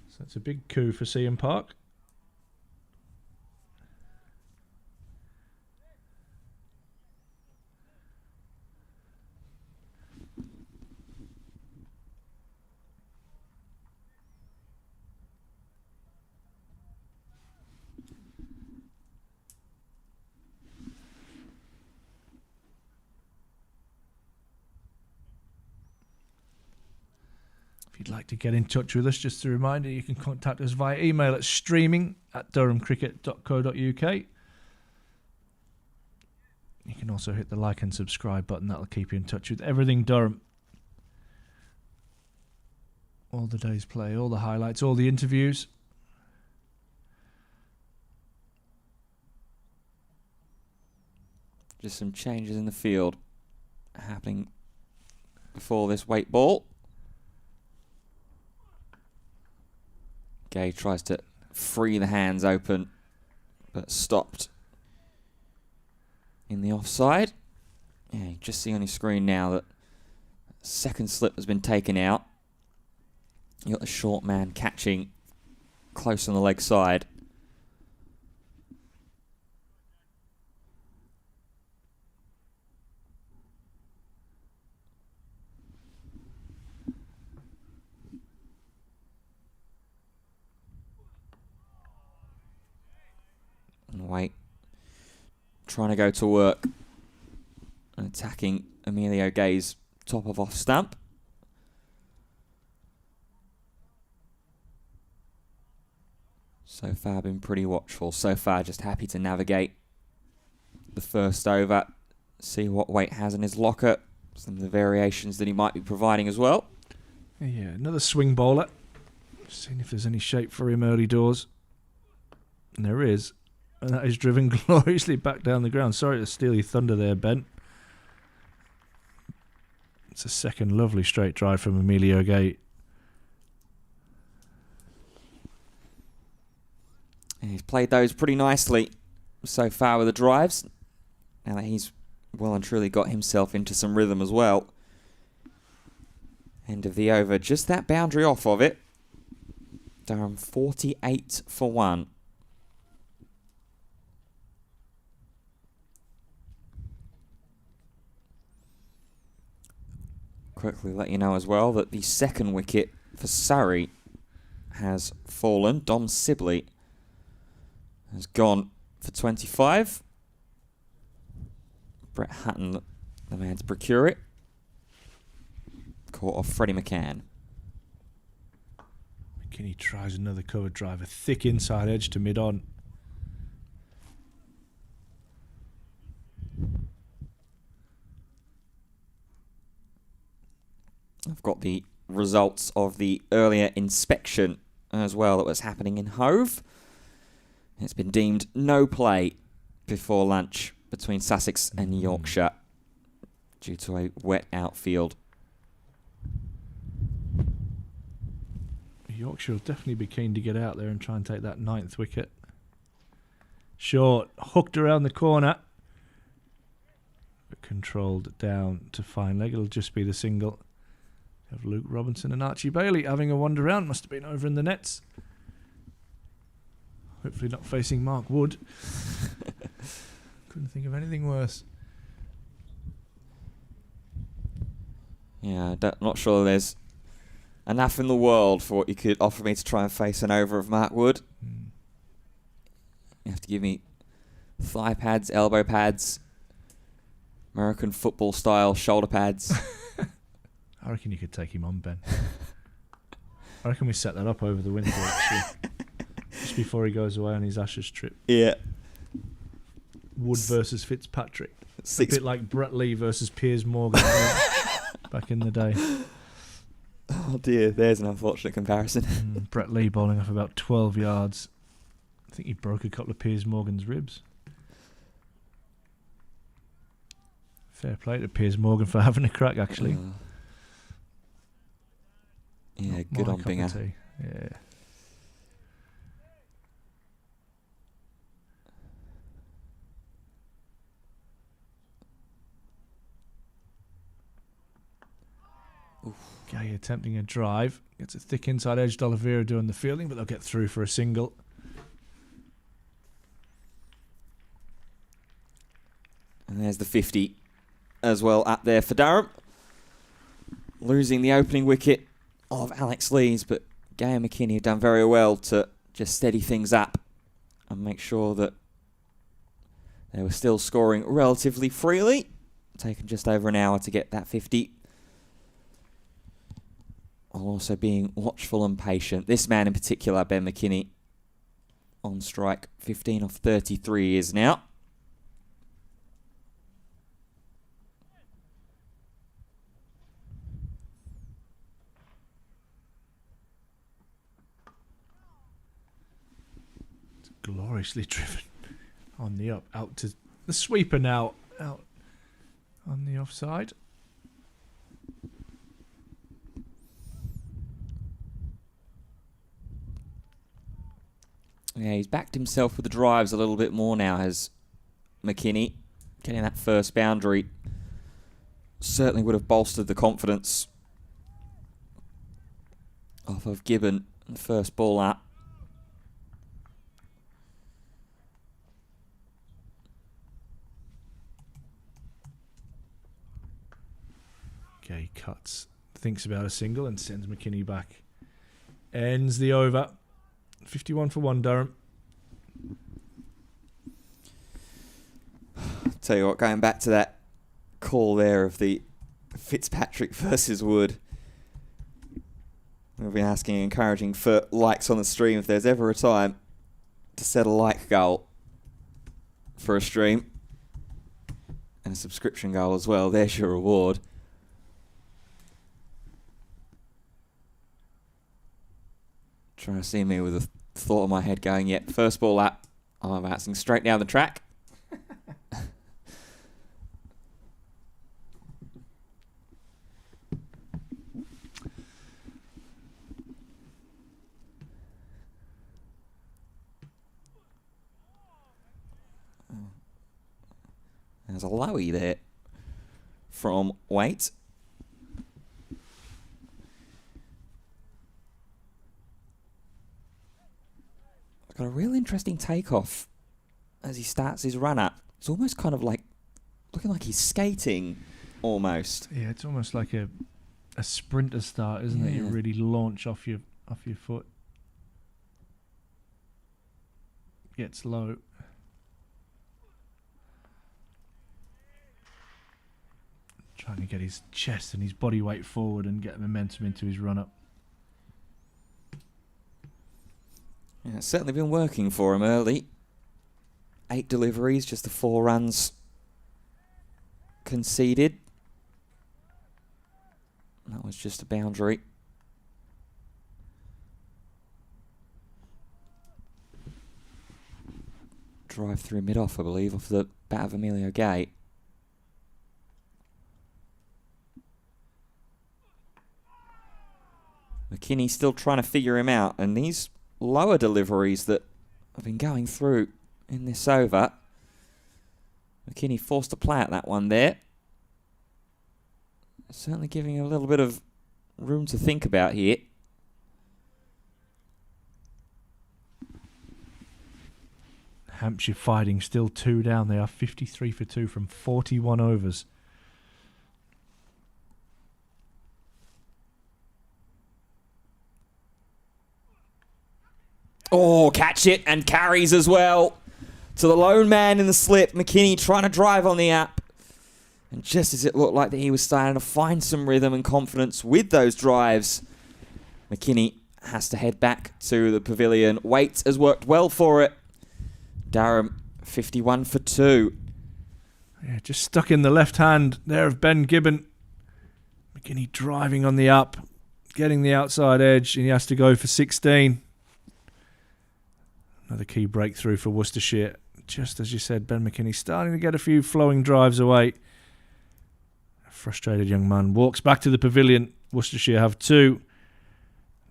So it's a big coup for CM Park. If you'd like to get in touch with us, just a reminder, you can contact us via email at streaming@durhamcricket.co.uk. You can also hit the like and subscribe button. That'll keep you in touch with everything Durham. All the day's play, all the highlights, all the interviews. Just some changes in the field happening before this weight ball. Gay tries to free the hands open, but stopped in the offside. Yeah, you just see on your screen now that second slip has been taken out. You got the short man catching close on the leg side. Wait, trying to go to work and attacking Emilio Gay's top of off stump. So far been pretty watchful. So far just happy to navigate the first over. See what Waite has in his locker. Some of the variations that he might be providing as well. Yeah, another swing bowler. Seeing if there's any shape for him early doors. And there is. And that is driven gloriously back down the ground. Sorry to steal your thunder there, Ben. It's a second lovely straight drive from Emilio Gate. And he's played those pretty nicely so far with the drives. Now that he's well and truly got himself into some rhythm as well. End of the over. Just that boundary off of it. Durham 48 for 1. Quickly let you know as well that the second wicket for Surrey has fallen. Dom Sibley has gone for 25. Brett Hutton, the man to procure it. Caught off Freddie McCann. McKinney tries another cover drive. A thick inside edge to mid-on. I've got the results of the earlier inspection as well that was happening in Hove. It's been deemed no play before lunch between Sussex and Yorkshire due to a wet outfield. Yorkshire will definitely be keen to get out there and try and take that 9th wicket. Short, hooked around the corner. But controlled down to fine leg. It'll just be the single. Have Luke Robinson and Archie Bailey having a wander around. Must have been over in the nets. Hopefully not facing Mark Wood. Couldn't think of anything worse. Yeah, not sure there's enough in the world for what you could offer me to try and face an over of Mark Wood. You have to give me thigh pads, elbow pads, American football style shoulder pads. I reckon you could take him on, Ben. I reckon we set that up over the winter, actually. Just before he goes away on his Ashes trip. Yeah. Wood versus Fitzpatrick. A bit like Brett Lee versus Piers Morgan back in the day. Oh dear, there's an unfortunate comparison. Brett Lee bowling off about 12 yards. I think he broke a couple of Piers Morgan's ribs. Fair play to Piers Morgan for having a crack, actually. Yeah, Not good my on cup of Binger. tea. Yeah. Gay attempting a drive. Gets a thick inside edge. D'Oliveira doing the fielding, but they'll get through for a single. And there's the 50 as well up there for Durham. Losing the opening wicket of Alex Lees, but Gay and McKinney have done very well to just steady things up and make sure that they were still scoring relatively freely. Taken just over an hour to get that 50. While also being watchful and patient. This man in particular, Ben McKinney, on strike 15 off 33 is now. It's gloriously driven on the up. Out to the sweeper now. Out on the offside. Yeah, he's backed himself with the drives a little bit more now, has McKinney. Getting that first boundary certainly would have bolstered the confidence off of Gibbon. The first ball up. Gay cuts, thinks about a single and sends McKinney back. Ends the over. 51 for 1, Durham. Tell you what, going back to that call there of the Fitzpatrick versus Wood, we've been asking and encouraging for likes on the stream if there's ever a time to set a like goal for a stream. And a subscription goal as well. There's your reward. Trying to see me with a thought in my head going, yep, first ball up. I'm bouncing straight down the track. There's a lowie there from Waite. Got a real interesting takeoff as he starts his run up. It's almost kind of like looking like he's skating almost. Yeah, it's almost like a sprinter start, isn't it? You really launch off your foot. Gets low. Trying to get his chest and his body weight forward and get momentum into his run up. Yeah, it's certainly been working for him early. 8 deliveries, just the 4 runs conceded. That was just a boundary. Drive through mid-off, I believe, off the bat of Emilio Gay. McKinney still trying to figure him out, and these lower deliveries that have been going through in this over. McKinney forced to play at that one there. Certainly giving him a little bit of room to think about here. Hampshire fighting still 2 down. They are 53 for 2 from 41 overs. Oh, catch it and carries as well. To the lone man in the slip. McKinney trying to drive on the up. And just as it looked like that he was starting to find some rhythm and confidence with those drives, McKinney has to head back to the pavilion. Waite has worked well for it. Durham, 51 for 2. Yeah, just stuck in the left hand there of Ben Gibbon. McKinney driving on the up, getting the outside edge, and he has to go for 16. Another key breakthrough for Worcestershire. Just as you said, Ben McKinney starting to get a few flowing drives away. A frustrated young man walks back to the pavilion. Worcestershire have 2.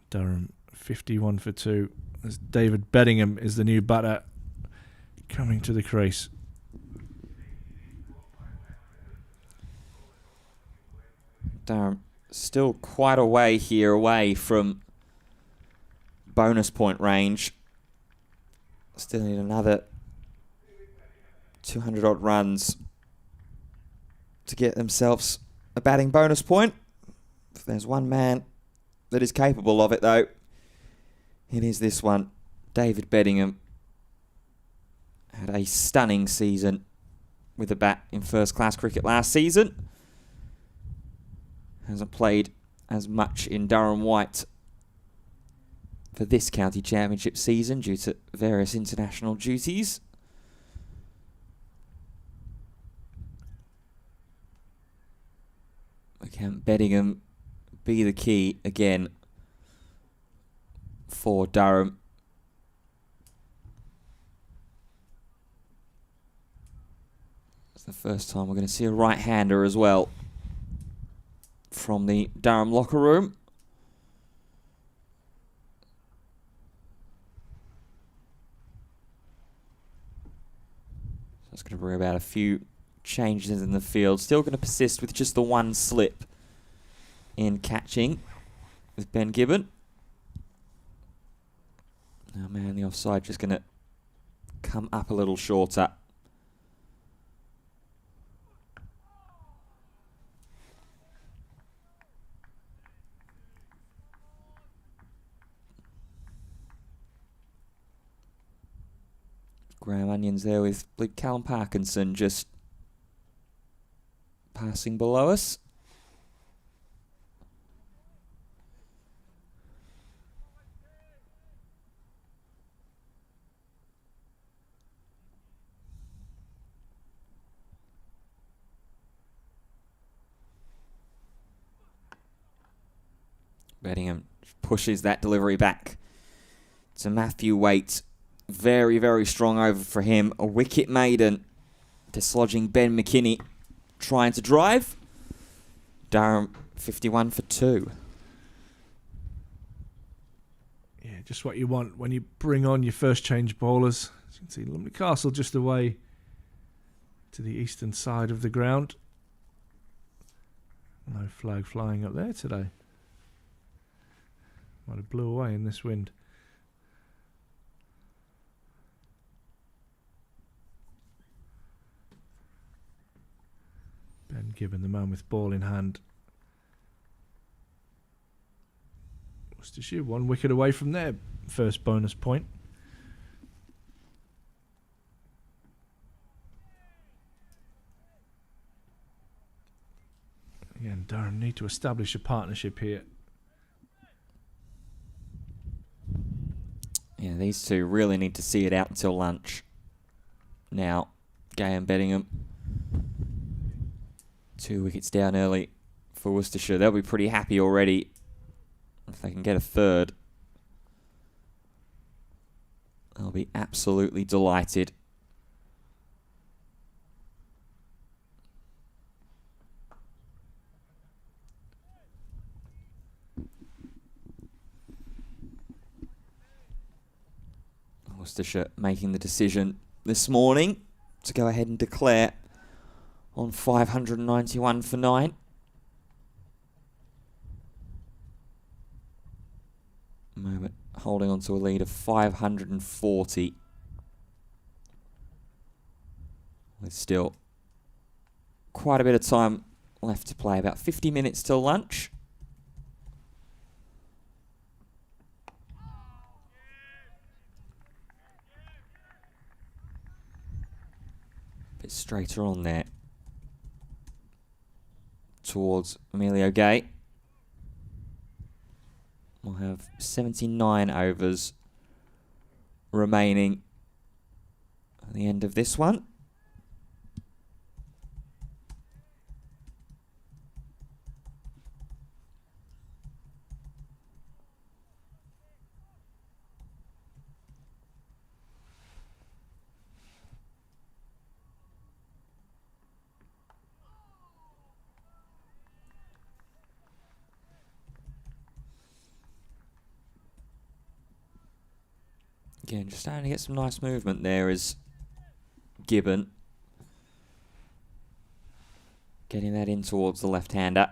Durham 51 for 2. As David Beddingham is the new batter coming to the crease. Durham still quite a way here away from bonus point range. Still need another 200 odd runs to get themselves a batting bonus point. If there's one man that is capable of it, though, it is this one. David Beddingham had a stunning season with the bat in first-class cricket last season. Hasn't played as much in Durham White for this county championship season due to various international duties. Can Beddingham be the key again for Durham? It's the first time we're going to see a right-hander as well from the Durham locker room. So it's going to bring about a few changes in the field. Still going to persist with just the one slip in catching with Ben Gibbon. Now, man, the offside just going to come up a little shorter. Graham Onions there with Callum Parkinson just passing below us. Bedingham pushes that delivery back to Matthew Waite. Very, very strong over for him. A wicket maiden, dislodging Ben McKinney, trying to drive. Durham 51 for 2. Yeah, just what you want when you bring on your first change bowlers. As you can see, Lumley Castle just away to the eastern side of the ground. No flag flying up there today. Might have blew away in this wind. Ben Gibbon, the man with ball in hand. Worcestershire 1 wicket away from their first bonus point. Again, Durham need to establish a partnership here. Yeah, these two really need to see it out until lunch. Now, Gay and Bedingham. 2 wickets down early for Worcestershire. They'll be pretty happy already if they can get a third. They'll be absolutely delighted. Worcestershire making the decision this morning to go ahead and declare on 591 for 9. Moment holding on to a lead of 540. With still quite a bit of time left to play. About 50 minutes till lunch. Bit straighter on there towards Emilio Gay. We'll have 79 overs remaining at the end of this one. Again, just starting to get some nice movement there is Gibbon. Getting that in towards the left-hander.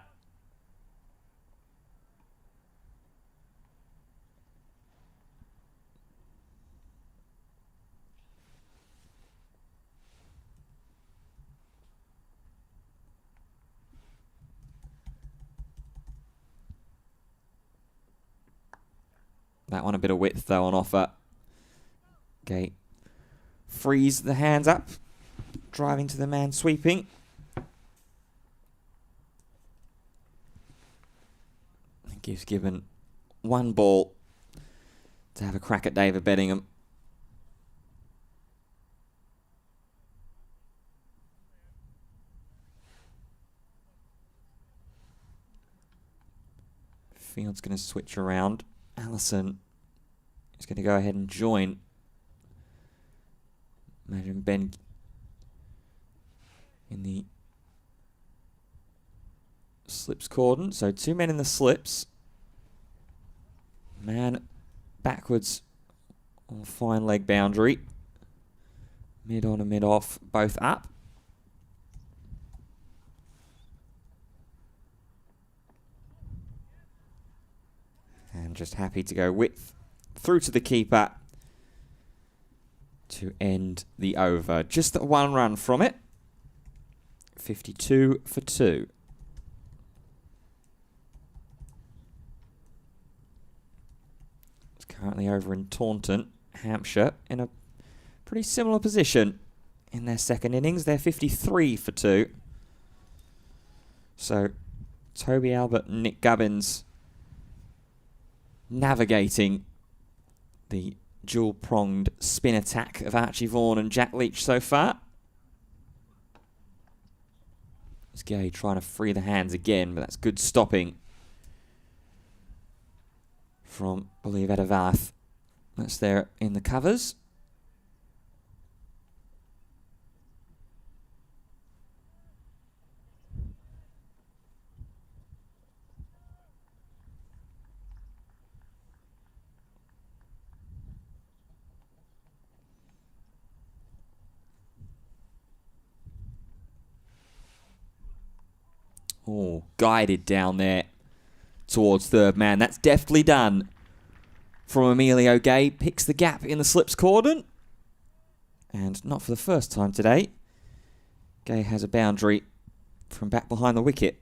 That one a bit of width though on offer. Okay, frees the hands up, driving to the man sweeping. It gives Gibbon 1 ball to have a crack at David Bedingham. Field's going to switch around. Allison is going to go ahead and join. Imagine Ben in the slips cordon. So 2 men in the slips. Man backwards on fine leg boundary. Mid on and mid off, both up. And just happy to go width through to the keeper to end the over. Just the 1 run from it. 52 for 2. It's currently over in Taunton, Hampshire, in a pretty similar position in their second innings. They're 53 for 2. So Toby Albert and Nick Gubbins navigating the dual-pronged spin attack of Archie Vaughan and Jack Leach so far. It's Gay trying to free the hands again, but that's good stopping from, I believe, Edavath. That's there in the covers. Oh, guided down there towards third man. That's deftly done from Emilio Gay. Picks the gap in the slips cordon. And not for the first time today. Gay has a boundary from back behind the wicket.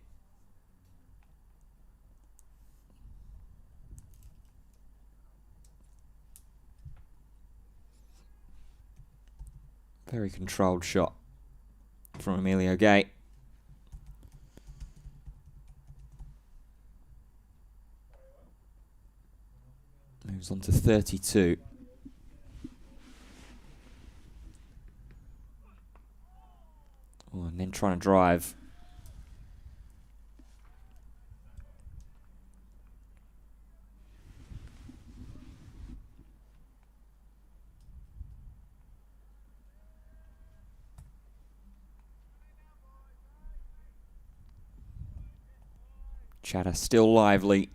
Very controlled shot from Emilio Gay. Moves on to 32. Oh, and then trying to drive. Chatter still lively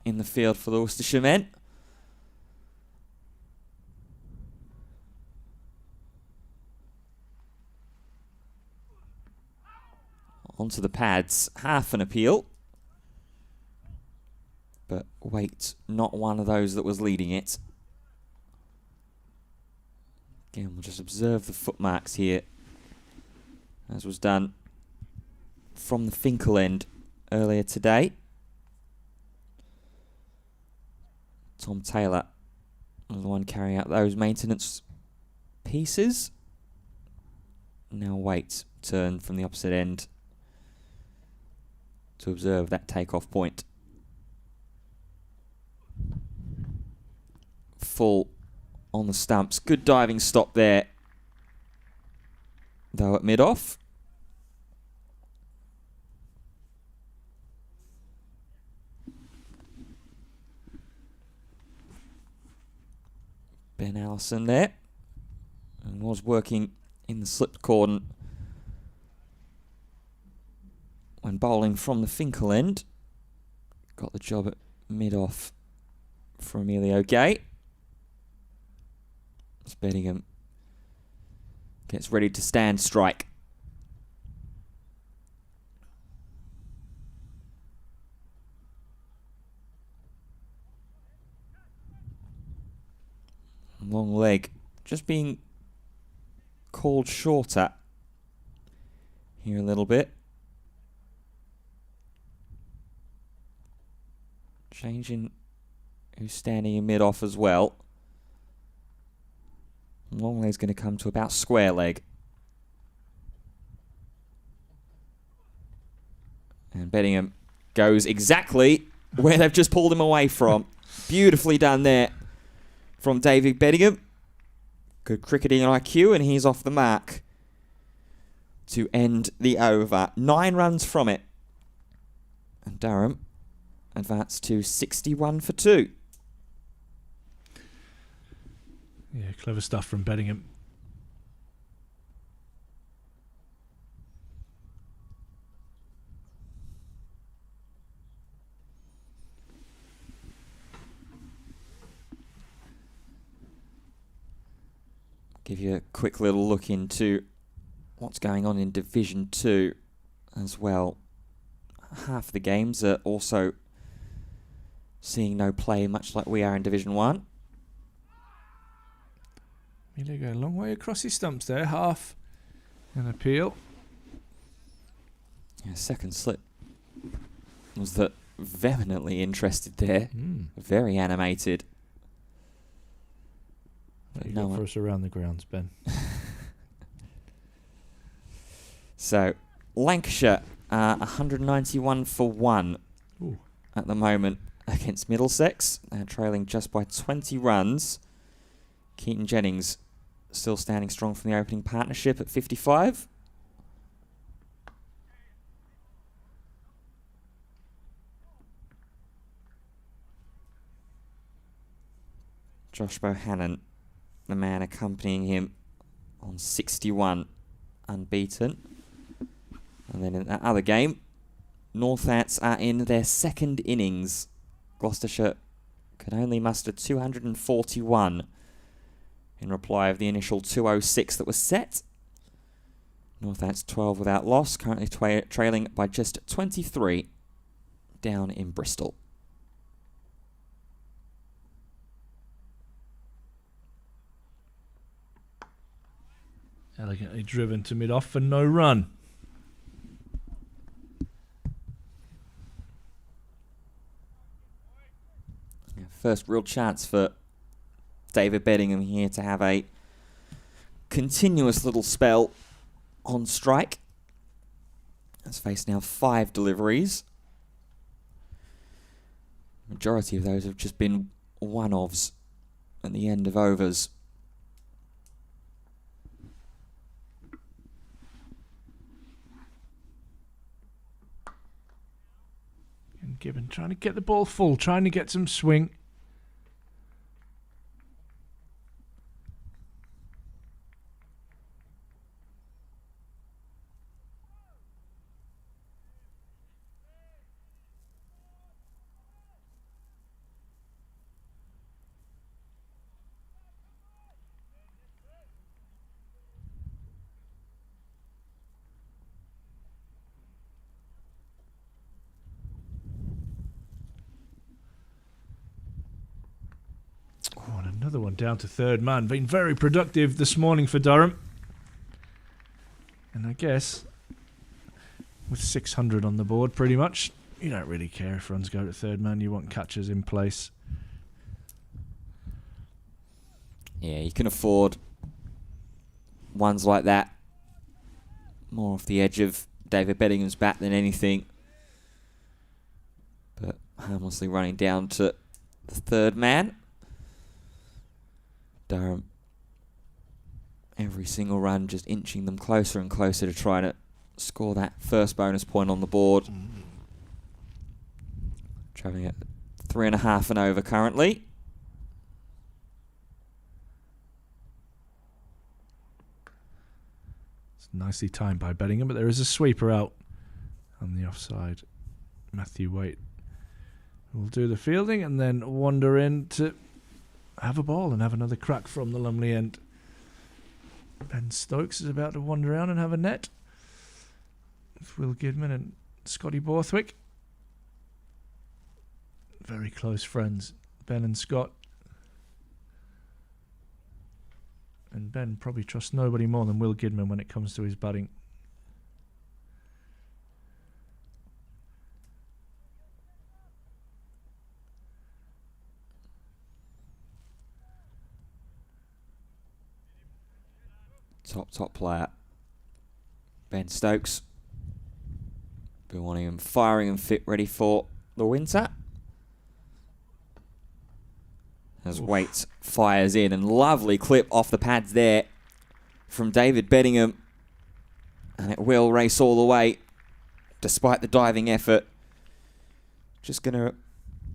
in the field for the Worcestershire men. Onto the pads, half an appeal. But Waite, not one of those that was leading it. Again, we'll just observe the footmarks here, as was done from the Finkel end earlier today. Tom Taylor was the one carrying out those maintenance pieces. Now Waite turn from the opposite end to observe that takeoff point. Full on the stumps. Good diving stop there, though at mid-off. Ben Allison there, and was working in the slipped cordon when bowling from the Finkel end. Got the job at mid-off for Emilio Gay. As Bedingham gets ready to stand strike. Long leg just being called shorter here a little bit. Changing who's standing in mid-off as well. Long leg's going to come to about square leg. And Bedingham goes exactly where they've just pulled him away from. Beautifully done there from David Bedingham. Good cricketing IQ, and he's off the mark to end the over. 9 runs from it. And Durham advanced to 61 for 2. Yeah, clever stuff from Bedingham. Give you a quick little look into what's going on in Division 2 as well. Half of the games are also seeing no play, much like we are in Division 1. Emilio going a long way across his stumps there. Half an appeal. Yeah, second slip was that vehemently interested there. Very animated. What you got for us around the grounds, Ben? So, Lancashire 191 for 1 at the moment against Middlesex. They're trailing just by 20 runs. Keaton Jennings still standing strong from the opening partnership at 55. Josh Bohannon, the man accompanying him on 61, unbeaten. And then in that other game, Northants are in their second innings. Gloucestershire could only muster 241 in reply of the initial 206 that was set. Northants 12 without loss, currently trailing by just 23 down in Bristol. Elegantly driven to mid-off for no run. First real chance for David Beddingham here to have a continuous little spell on strike. Has faced now 5 deliveries. Majority of those have just been one-offs at the end of overs. And Gibbon trying to get the ball full, trying to get some swing. Another one down to third man. Been very productive this morning for Durham. And I guess with 600 on the board pretty much, you don't really care if runs go to third man. You want catchers in place. Yeah, you can afford ones like that. More off the edge of David Beddingham's bat than anything. But harmlessly running down to the third man. Durham, every single run just inching them closer and closer to try to score that first bonus point on the board. Travelling at 3.5 and over currently. It's nicely timed by Beddingham, but there is a sweeper out on the offside. Matthew Waite will do the fielding and then wander in to have a ball and have another crack from the Lumley end. Ben Stokes is about to wander around and have a net with Will Gidman and Scotty Borthwick. Very close friends, Ben and Scott. And Ben probably trusts nobody more than Will Gidman when it comes to his batting. Top player. Ben Stokes. Been wanting him firing and fit ready for the winter. As Waite fires in, and lovely clip off the pads there from David Beddingham. And it will race all the way despite the diving effort. Just going to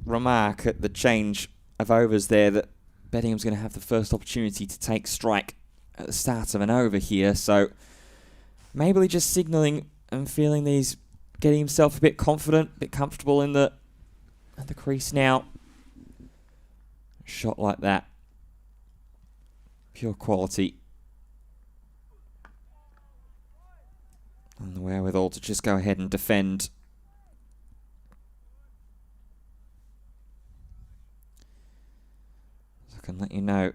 remark at the change of overs there that Beddingham's going to have the first opportunity to take strike at the start of an over here, so maybe just signalling and feeling that he's getting himself a bit confident, a bit comfortable in the crease now. A shot like that, pure quality, and the wherewithal to just go ahead and defend. So I can let you know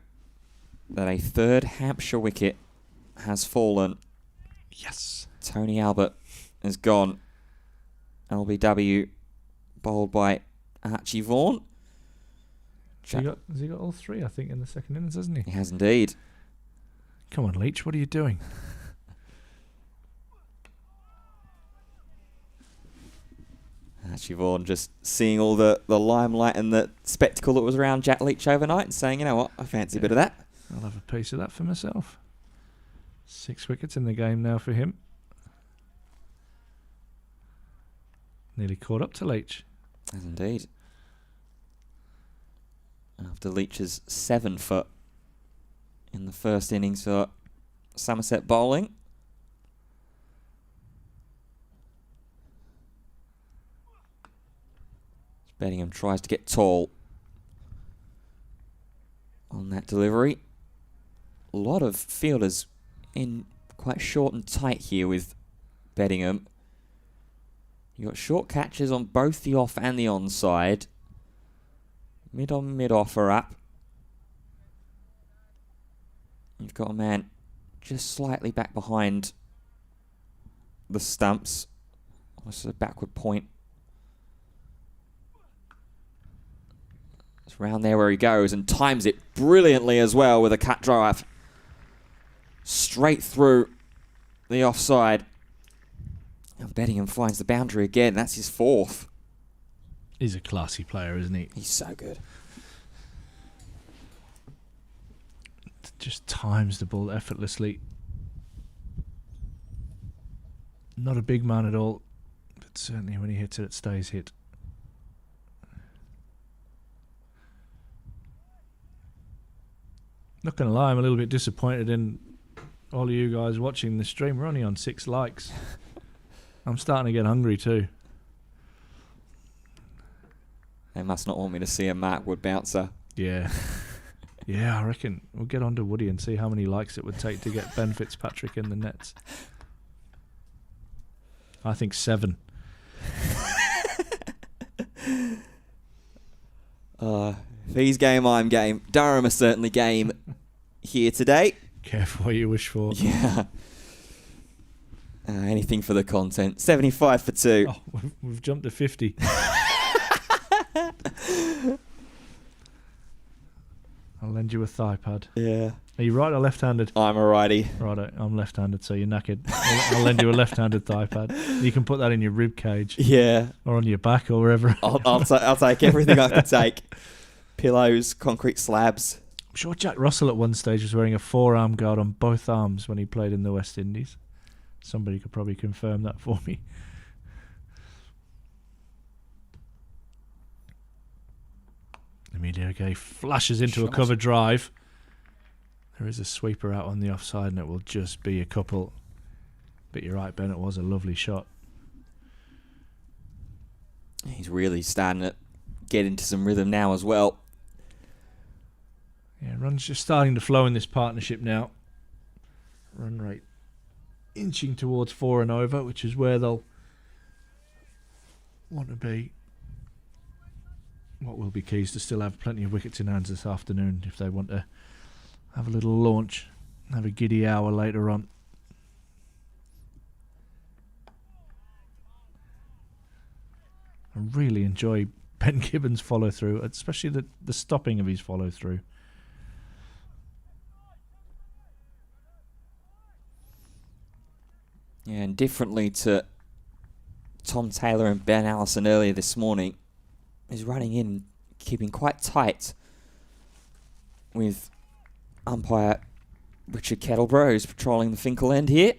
that a third Hampshire wicket has fallen. Yes. Tony Albert is gone. LBW bowled by Archie Vaughan. Has he got all 3, I think, in the second innings, hasn't he? He has indeed. Come on, Leach, what are you doing? Archie Vaughan just seeing all the limelight and the spectacle that was around Jack Leach overnight and saying, you know what, I fancy a bit of that. I'll have a piece of that for myself. 6 wickets in the game now for him. Nearly caught up to Leach. As indeed. after Leach's 7 foot in the first innings for Somerset bowling. Bedingham tries to get tall on that delivery. A lot of fielders in quite short and tight here with Bedingham. You've got short catches on both the off and the onside. Mid on, mid off are up. You've got a man just slightly back behind the stumps. What's the backward point? It's round there where he goes and times it brilliantly as well with a cut drive. Straight through the offside. And Bedingham finds the boundary again. That's his 4th. He's a classy player, isn't he? He's so good. Just times the ball effortlessly. Not a big man at all, but certainly when he hits it, it stays hit. Not going to lie, I'm a little bit disappointed in all of you guys watching the stream. We're only on 6 likes. I'm starting to get hungry too. They must not want me to see a Mark Wood bouncer. Yeah. Yeah, I reckon we'll get on to Woody and see how many likes it would take to get Ben Fitzpatrick in the nets. I think 7. If he's game, I'm game. Durham is certainly game here today. Careful what you wish for. Yeah. Anything for the content. 75 for 2. Oh, we've jumped to 50. I'll lend you a thigh pad. Yeah. Are you right or left-handed? I'm a righty. Right, I'm left-handed, so you're knackered. I'll lend you a left-handed thigh pad. You can put that in your rib cage. Yeah. Or on your back or wherever. I'll take everything I can take. Pillows, concrete slabs. I'm sure Jack Russell at one stage was wearing a forearm guard on both arms when he played in the West Indies. Somebody could probably confirm that for me. Emilio Gay flashes into a cover drive. There is a sweeper out on the offside and it will just be a couple. But you're right, Ben, it was a lovely shot. He's really starting to get into some rhythm now as well. Yeah, runs just starting to flow in this partnership now. Run rate inching towards 4 and over, which is where they'll want to be. What will be key is to still have plenty of wickets in hands this afternoon if they want to have a little launch, have a giddy hour later on. I really enjoy Ben Gibbons' follow through, especially the stopping of his follow through. Yeah, and differently to Tom Taylor and Ben Allison earlier this morning, he's running in, keeping quite tight with umpire Richard Kettleborough, who's patrolling the Finkel end here.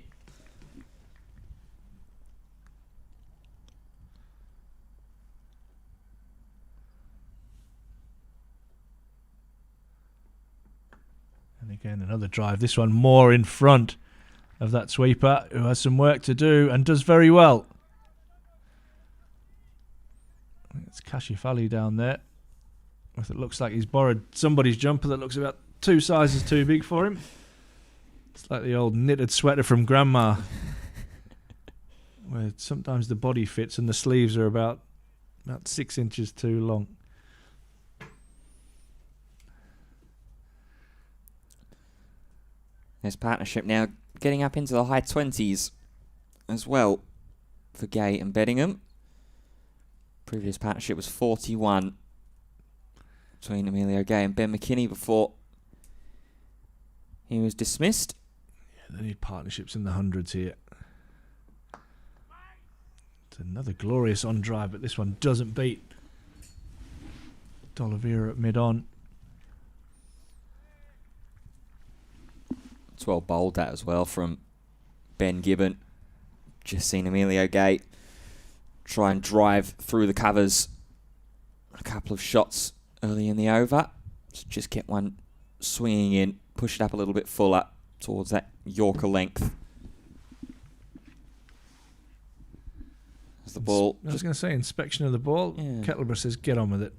And again, another drive. This one more in front of that sweeper, who has some work to do and does very well. I think it's Kashif Ali down there. It looks like he's borrowed somebody's jumper that looks about 2 sizes too big for him. It's like the old knitted sweater from Grandma, where sometimes the body fits and the sleeves are about 6 inches too long. This partnership now getting up into the high 20s as well for Gay and Bedingham. Previous partnership was 41 between Emilio Gay and Ben McKinney before he was dismissed. Yeah, they need partnerships in the hundreds here. It's another glorious on drive, but this one doesn't beat D'Oliveira at mid-on. It's well bowled that as well from Ben Gibbon. Just seen Emilio Gay try and drive through the covers. A couple of shots early in the over. So just get one swinging in, push it up a little bit fuller towards that Yorker length. As the ball... I was going to say, inspection of the ball. Yeah. Kettleborough says, get on with it.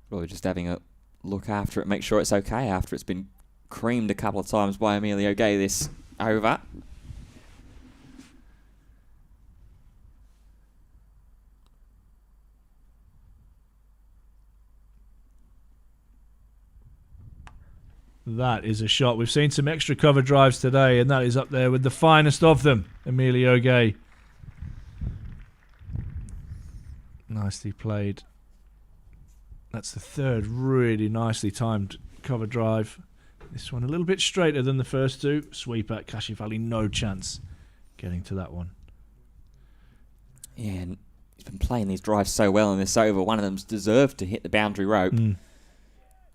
Probably just having a look after it, make sure it's okay after it's been creamed a couple of times by Emilio Gay this over. That is a shot. We've seen some extra cover drives today, and that is up there with the finest of them, Emilio Gay. Nicely played. That's the third really nicely timed cover drive. This one a little bit straighter than the first two. Sweep at Kashif, no chance getting to that one. Yeah, and he's been playing these drives so well in this over. One of them's deserved to hit the boundary rope.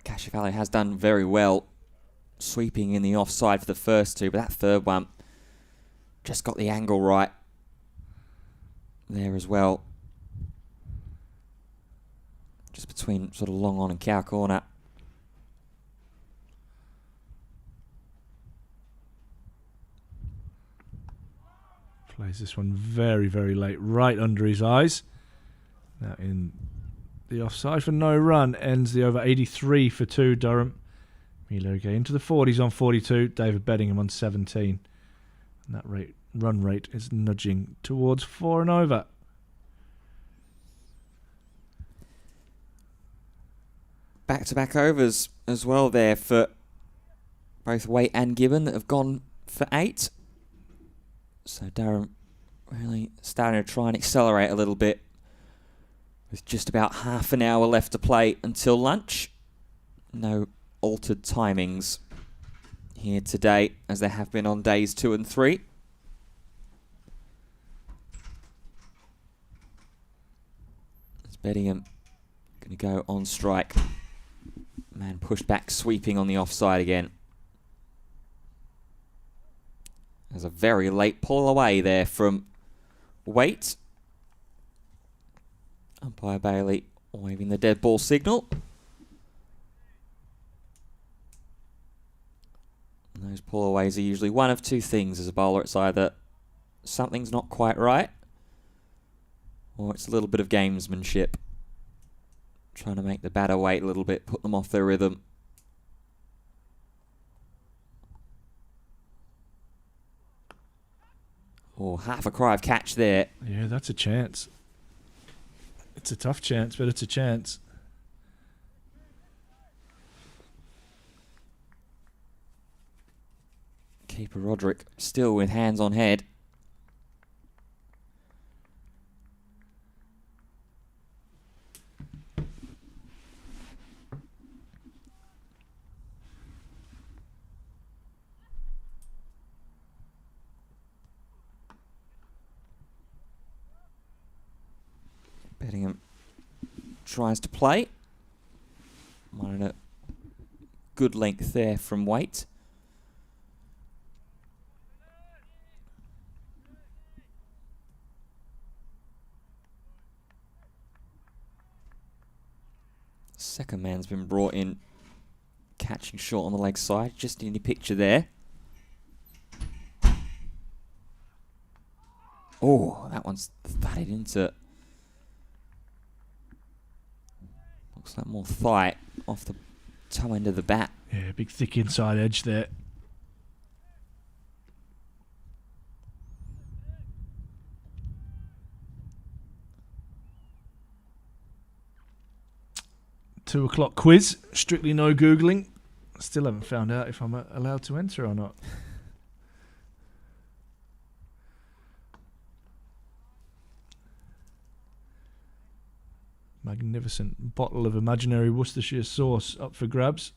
Kashif has done very well sweeping in the offside for the first two, but that third one just got the angle right there as well. Just between sort of long on and cow corner. Plays this one very, very late, right under his eyes. Now in the offside for no run, ends the over 83 for 2, Durham. Emilio Gay into the 40s on 42, David Beddingham on 17. And that run rate is nudging towards 4 and over. Back-to-back overs as well there for both Waite and Gibbon that have gone for 8. So Durham really starting to try and accelerate a little bit with just about half an hour left to play until lunch. No altered timings here today as there have been on days 2 and 3. It's Beddingham going to go on strike. Man pushed back, sweeping on the offside again. There's a very late pull away there from Waite. Umpire Bailey waving the dead ball signal. And those pull aways are usually one of two things as a bowler. It's either something's not quite right, or it's a little bit of gamesmanship. Trying to make the batter wait a little bit, put them off their rhythm. Oh, half a cry of catch there. Yeah, that's a chance. It's a tough chance, but it's a chance. Keeper Roderick still with hands on head. Beddingham tries to play. Wanted a good length there from Waite. Second man's been brought in, catching short on the leg side, just in your picture there. Oh, that one's thudded into... Looks like more thigh off the toe end of the bat. Yeah, big thick inside edge there. Two o'clock quiz. Strictly no Googling. Still haven't found out if I'm allowed to enter or not. Magnificent bottle of imaginary Worcestershire sauce up for grabs.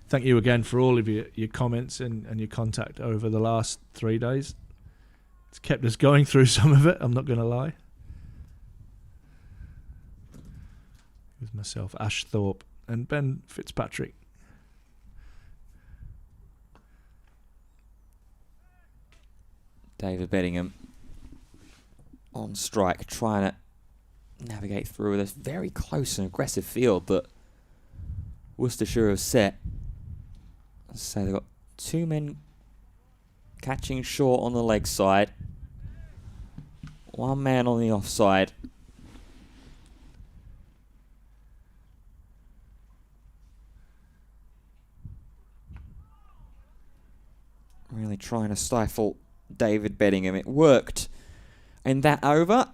Thank you again for all of your comments and your contact over the last 3 days. It's kept us going through some of it, I'm not going to lie. With myself, Ash Thorpe, and Ben Fitzpatrick. David Beddingham on strike, trying to navigate through this very close and aggressive field that Worcestershire have set. So they've got two men catching short on the leg side, one man on the offside. Really trying to stifle David Beddingham. It worked in that over,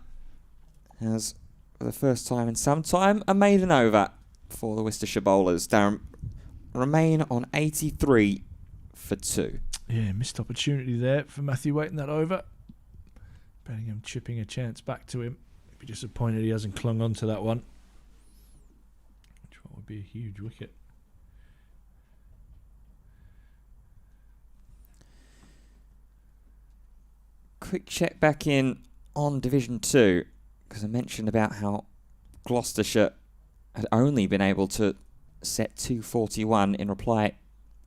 as for the first time in some time, a maiden over for the Worcestershire bowlers. Durham remain on 83 for 2. Yeah, missed opportunity there for Matthew Waiting that over. Beddingham chipping a chance back to him. Be disappointed he hasn't clung on to that one, which would be a huge wicket. Quick check back in on Division 2, because I mentioned about how Gloucestershire had only been able to set 241 in reply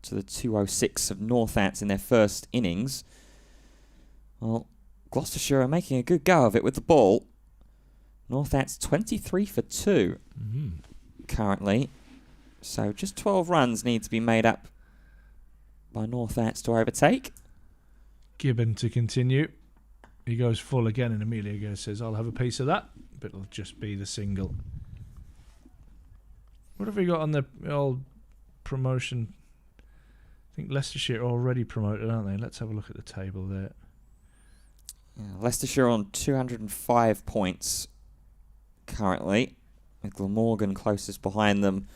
to the 206 of Northants in their first innings. Well, Gloucestershire are making a good go of it with the ball. Northants 23 for 2 currently. So just 12 runs need to be made up by Northants to overtake. Gibbon to continue. He goes full again, and Amelia says, I'll have a piece of that, but it'll just be the single. What have we got on the old promotion? I think Leicestershire are already promoted, aren't they? Let's have a look at the table there. Yeah, Leicestershire on 205 points currently, with Glamorgan closest behind them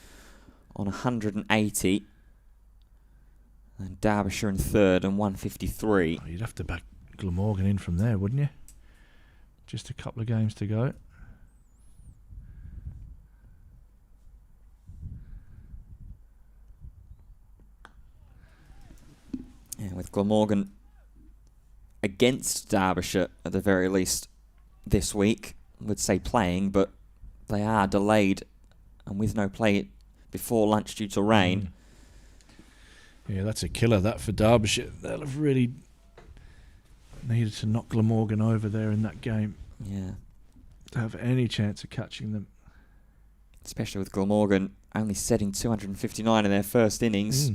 on 180. And Derbyshire in third on 153. Oh, you'd have to back Glamorgan in from there, wouldn't you? Just a couple of games to go. Yeah, with Glamorgan against Derbyshire at the very least this week, I would say playing, but they are delayed and with no play before lunch due to rain. Yeah, that's a killer, that, for Derbyshire. They'll have really needed to knock Glamorgan over there in that game. Yeah. To have any chance of catching them. Especially with Glamorgan only setting 259 in their first innings.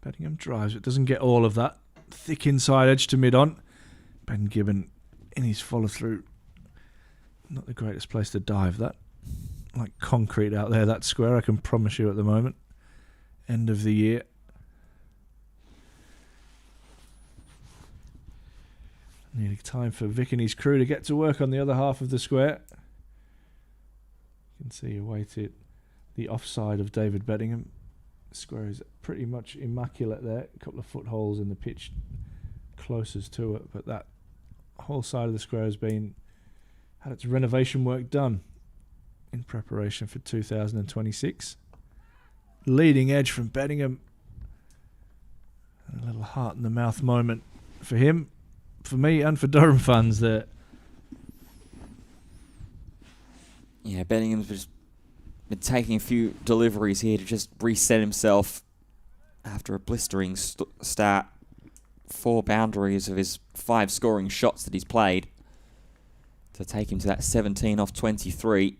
Beddingham drives, it doesn't get all of that. Thick inside edge to mid-on. Ben Gibbon in his follow-through. Not the greatest place to dive that. Like concrete out there, that square, I can promise you at the moment. End of the year. Nearly time for Vic and his crew to get to work on the other half of the square. You can see away to the offside of David Beddingham. The square is pretty much immaculate there. A couple of footholes in the pitch closest to it, but that whole side of the square has had its renovation work done in preparation for 2026. Leading edge from Beddingham. And a little heart in the mouth moment for him, for me, and for Durham fans there. Yeah, Beddingham's just been taking a few deliveries here to just reset himself after a blistering start. 4 boundaries of his 5 scoring shots that he's played to take him to that 17 off 23.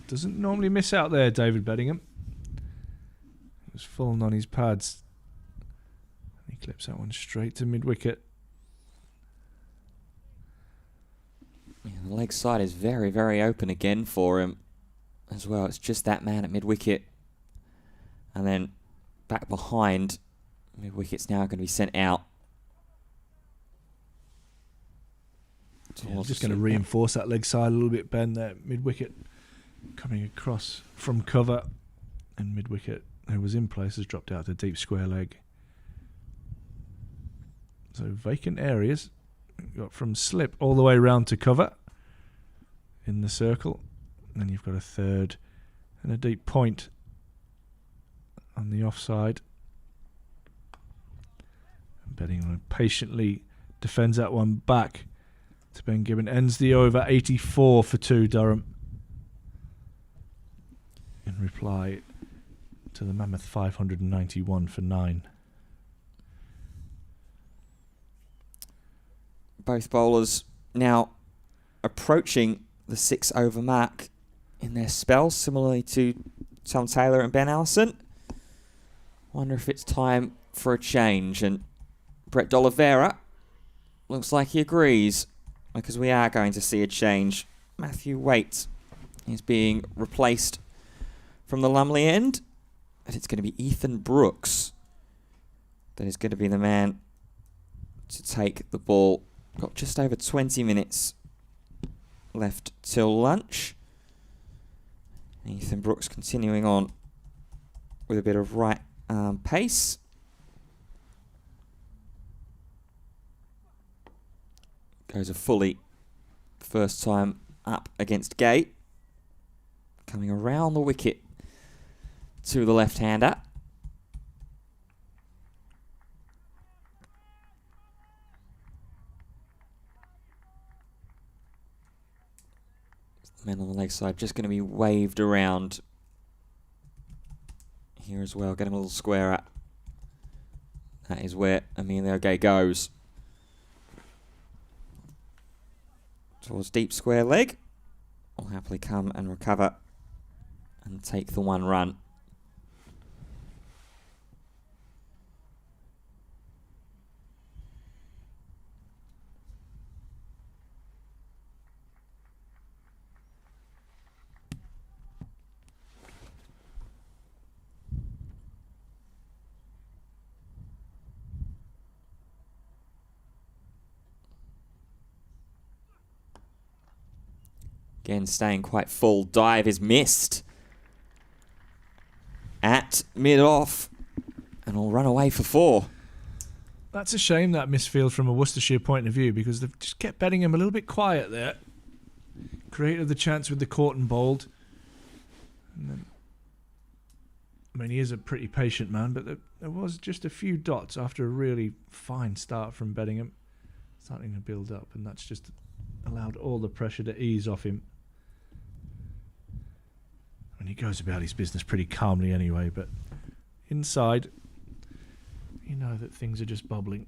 Doesn't normally miss out there, David Beddingham. He was falling on his pads. He clips that one straight to mid-wicket. Yeah, the leg side is very, very open again for him as well. It's just that man at mid-wicket. And then back behind, mid-wicket's now going to be sent out. Yeah, just going to reinforce that leg side a little bit, Ben, there. Mid-wicket coming across from cover. And mid-wicket, who was in place, has dropped out to deep square leg. So vacant areas. Got from slip all the way round to cover in the circle. And then you've got a third and a deep point on the offside. Beddingham patiently defends that one back to Ben Gibbon. Ends the over 84 for 2, Durham. In reply to the Mammoth 591 for 9. Both bowlers now approaching the 6 over mark in their spells, similarly to Tom Taylor and Ben Allison. Wonder if it's time for a change. And Brett D'Oliveira looks like he agrees, because we are going to see a change. Matthew Waite is being replaced from the Lumley end, and it's going to be Ethan Brooks that is going to be the man to take the ball. Got just over 20 minutes left till lunch. Ethan Brooks continuing on with a bit of right arm pace. Goes a fully first time up against Gate. Coming around the wicket to the left-hander. The men on the leg side just going to be waved around here as well. Get him a little square up. That is where Emilio Gay goes. Towards deep square leg. Will happily come and recover and take the 1 run. Again, staying quite full. Dive is missed at mid-off, and will run away for 4. That's a shame, that misfield from a Worcestershire point of view, because they've just kept Beddingham a little bit quiet there. Created the chance with the caught and bowled. And then, I mean, he is a pretty patient man, but there was just a few dots after a really fine start from Beddingham. Starting to build up, and that's just allowed all the pressure to ease off him. And he goes about his business pretty calmly anyway, but inside, you know that things are just bubbling.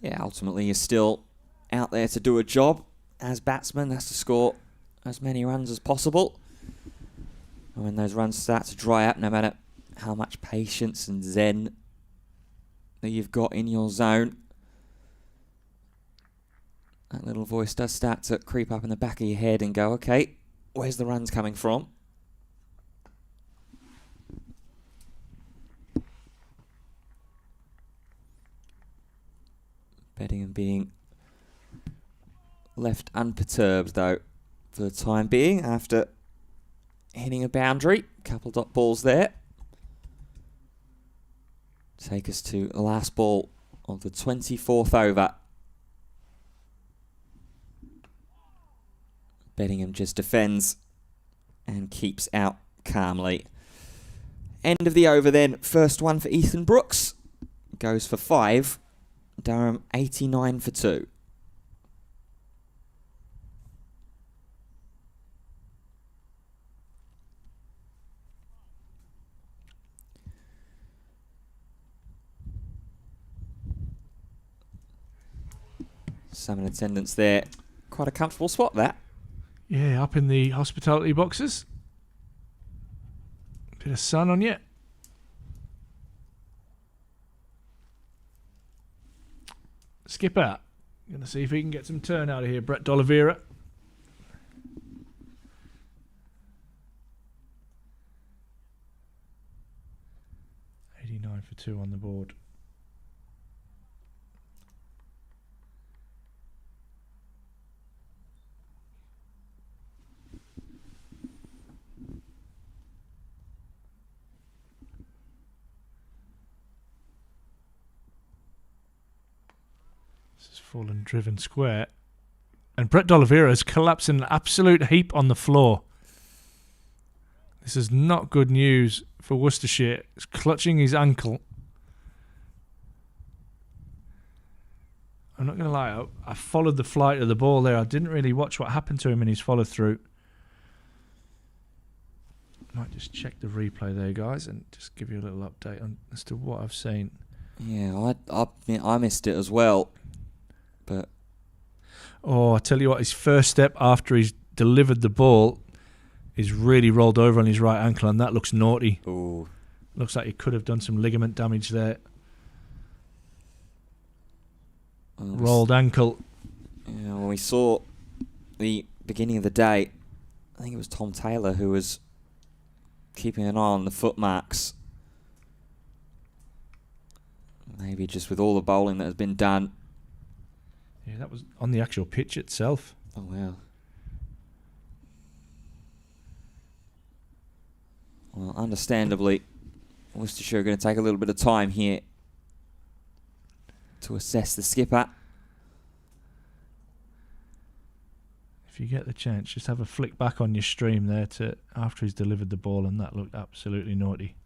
Yeah, ultimately you're still out there to do a job as batsman. That's to score as many runs as possible. And when those runs start to dry up, no matter how much patience and zen that you've got in your zone, that little voice does start to creep up in the back of your head and go, okay, where's the runs coming from? Beddingham being left unperturbed, though, for the time being, after hitting a boundary. Couple dot balls there. Take us to the last ball of the 24th over. Beddingham just defends and keeps out calmly. End of the over then. First one for Ethan Brooks. Goes for 5. Durham 89 for 2. Some in attendance there. Quite a comfortable spot, that. Yeah, up in the hospitality boxes. Bit of sun on you. Skip out. Going to see if he can get some turn out of here. Brett D'Oliveira. For 2 on the board. This is fallen driven square. And Brett D'Oliveira has collapsed in an absolute heap on the floor. This is not good news for Worcestershire. He's clutching his ankle. I'm not going to lie, I followed the flight of the ball there. I didn't really watch what happened to him in his follow-through. Might just check the replay there, guys, and just give you a little update on as to what I've seen. Yeah, I missed it as well. But I tell you what, his first step after he's delivered the ball is really rolled over on his right ankle, and that looks naughty. Ooh. Looks like he could have done some ligament damage there. Rolled ankle. Yeah, when we saw the beginning of the day, I think it was Tom Taylor who was keeping an eye on the footmarks. Maybe just with all the bowling that has been done. Yeah, that was on the actual pitch itself. Oh, wow. Well, understandably, Worcestershire are going to take a little bit of time here to assess the skipper. If you get the chance, just have a flick back on your stream there to after he's delivered the ball, and that looked absolutely naughty.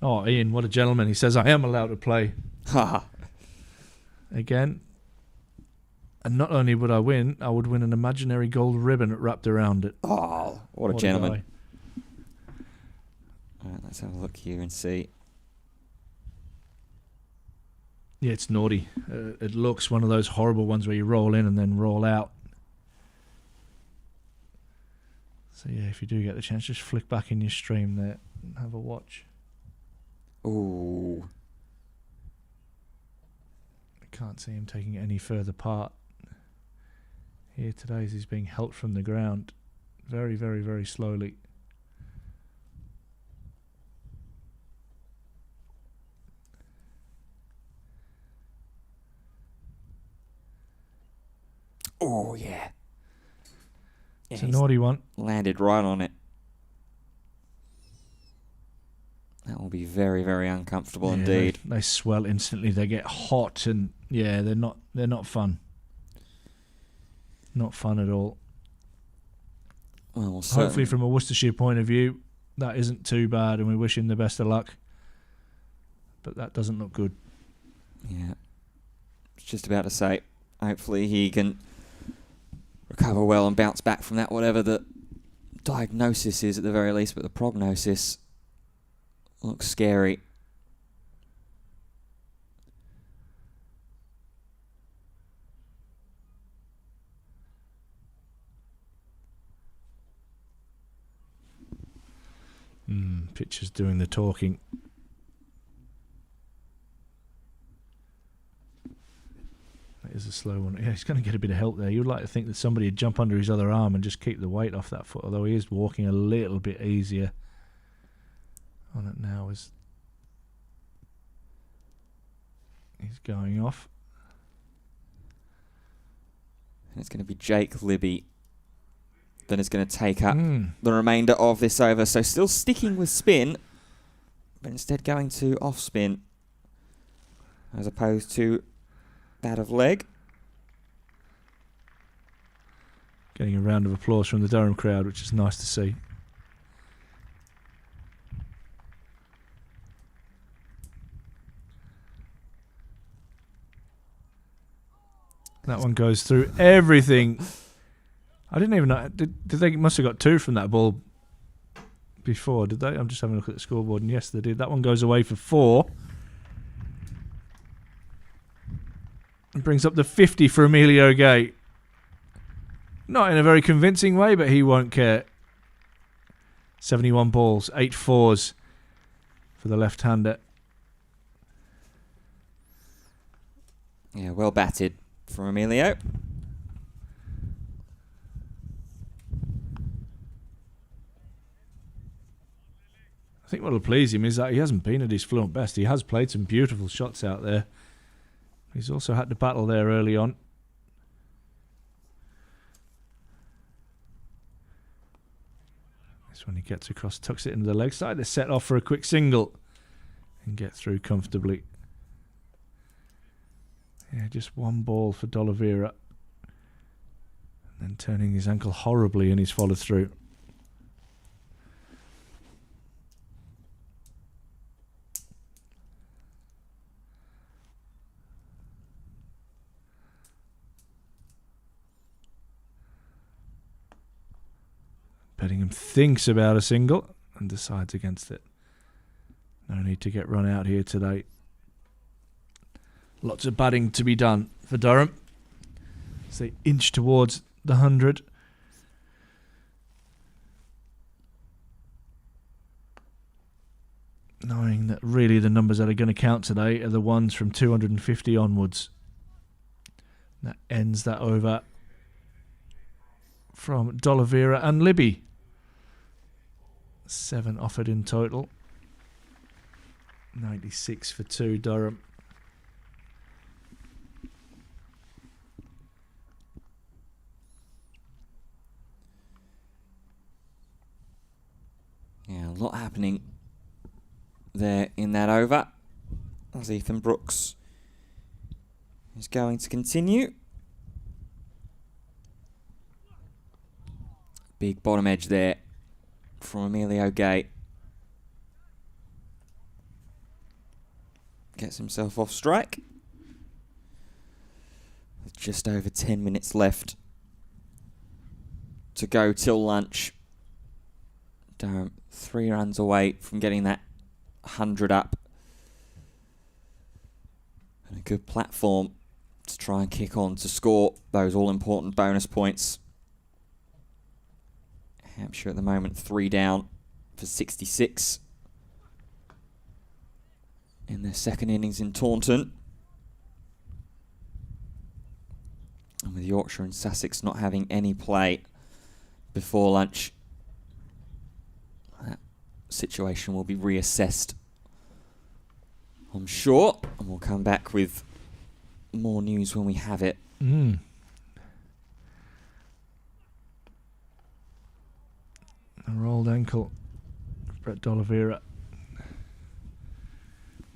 Oh, Ian, what a gentleman. He says, I am allowed to play. Again. And not only would I win, I would win an imaginary gold ribbon wrapped around it. Oh, what a gentleman. All right, let's have a look here and see. Yeah, it's naughty. It looks one of those horrible ones where you roll in and then roll out. So, yeah, if you do get the chance, just flick back in your stream there and have a watch. Ooh. I can't see him taking it any further part. Here today as he's being helped from the ground very, very, very slowly. Oh, yeah. It's a naughty one. Landed right on it. That will be very, very uncomfortable indeed. They swell instantly. They get hot, and yeah, they're not fun. Not fun at all. Well, hopefully, from a Worcestershire point of view, that isn't too bad, and we wish him the best of luck. But that doesn't look good. Yeah. I was just about to say, hopefully he can recover well and bounce back from that, whatever the diagnosis is at the very least, but the prognosis looks scary. Pitcher's doing the talking. That is a slow one. Yeah, he's going to get a bit of help there. You'd like to think that somebody would jump under his other arm and just keep the weight off that foot, although he is walking a little bit easier on it now as he's going off. And it's going to be Jake Libby that is going to take up the remainder of this over. So still sticking with spin, but instead going to off spin as opposed to that of leg. Getting a round of applause from the Durham crowd, which is nice to see. That one goes through everything. I didn't even know. Did they must have got two from that ball before, did they? I'm just having a look at the scoreboard, and yes, they did. That one goes away for 4. And brings up the 50 for Emilio Gay. Not in a very convincing way, but he won't care. 71 balls, 8 fours for the left-hander. Yeah, well batted from Emilio. I think what will please him is that he hasn't been at his fluent best. He has played some beautiful shots out there. He's also had to battle there early on. This one he gets across, tucks it into the leg side to set off for a quick single and get through comfortably. Yeah, just one ball for D'Oliveira. And then turning his ankle horribly in his follow through. Bellingham thinks about a single and decides against it. No need to get run out here today. Lots of batting to be done for Durham as they inch towards the 100. Knowing that really the numbers that are going to count today are the ones from 250 onwards. That ends that over from D'Oliveira and Libby. 7 offered in total. 96 for 2, Durham. Yeah, a lot happening there in that over as Ethan Brooks is going to continue. Big bottom edge there from Emilio Gay. Gets himself off strike. With just over 10 minutes left to go till lunch. Durham 3 runs away from getting that 100 up. And a good platform to try and kick on to score those all-important bonus points. Hampshire at the moment 3 down for 66 in their second innings in Taunton. And with Yorkshire and Sussex not having any play before lunch, that situation will be reassessed, I'm sure. And we'll come back with more news when we have it. A rolled ankle, Brett D'Oliveira.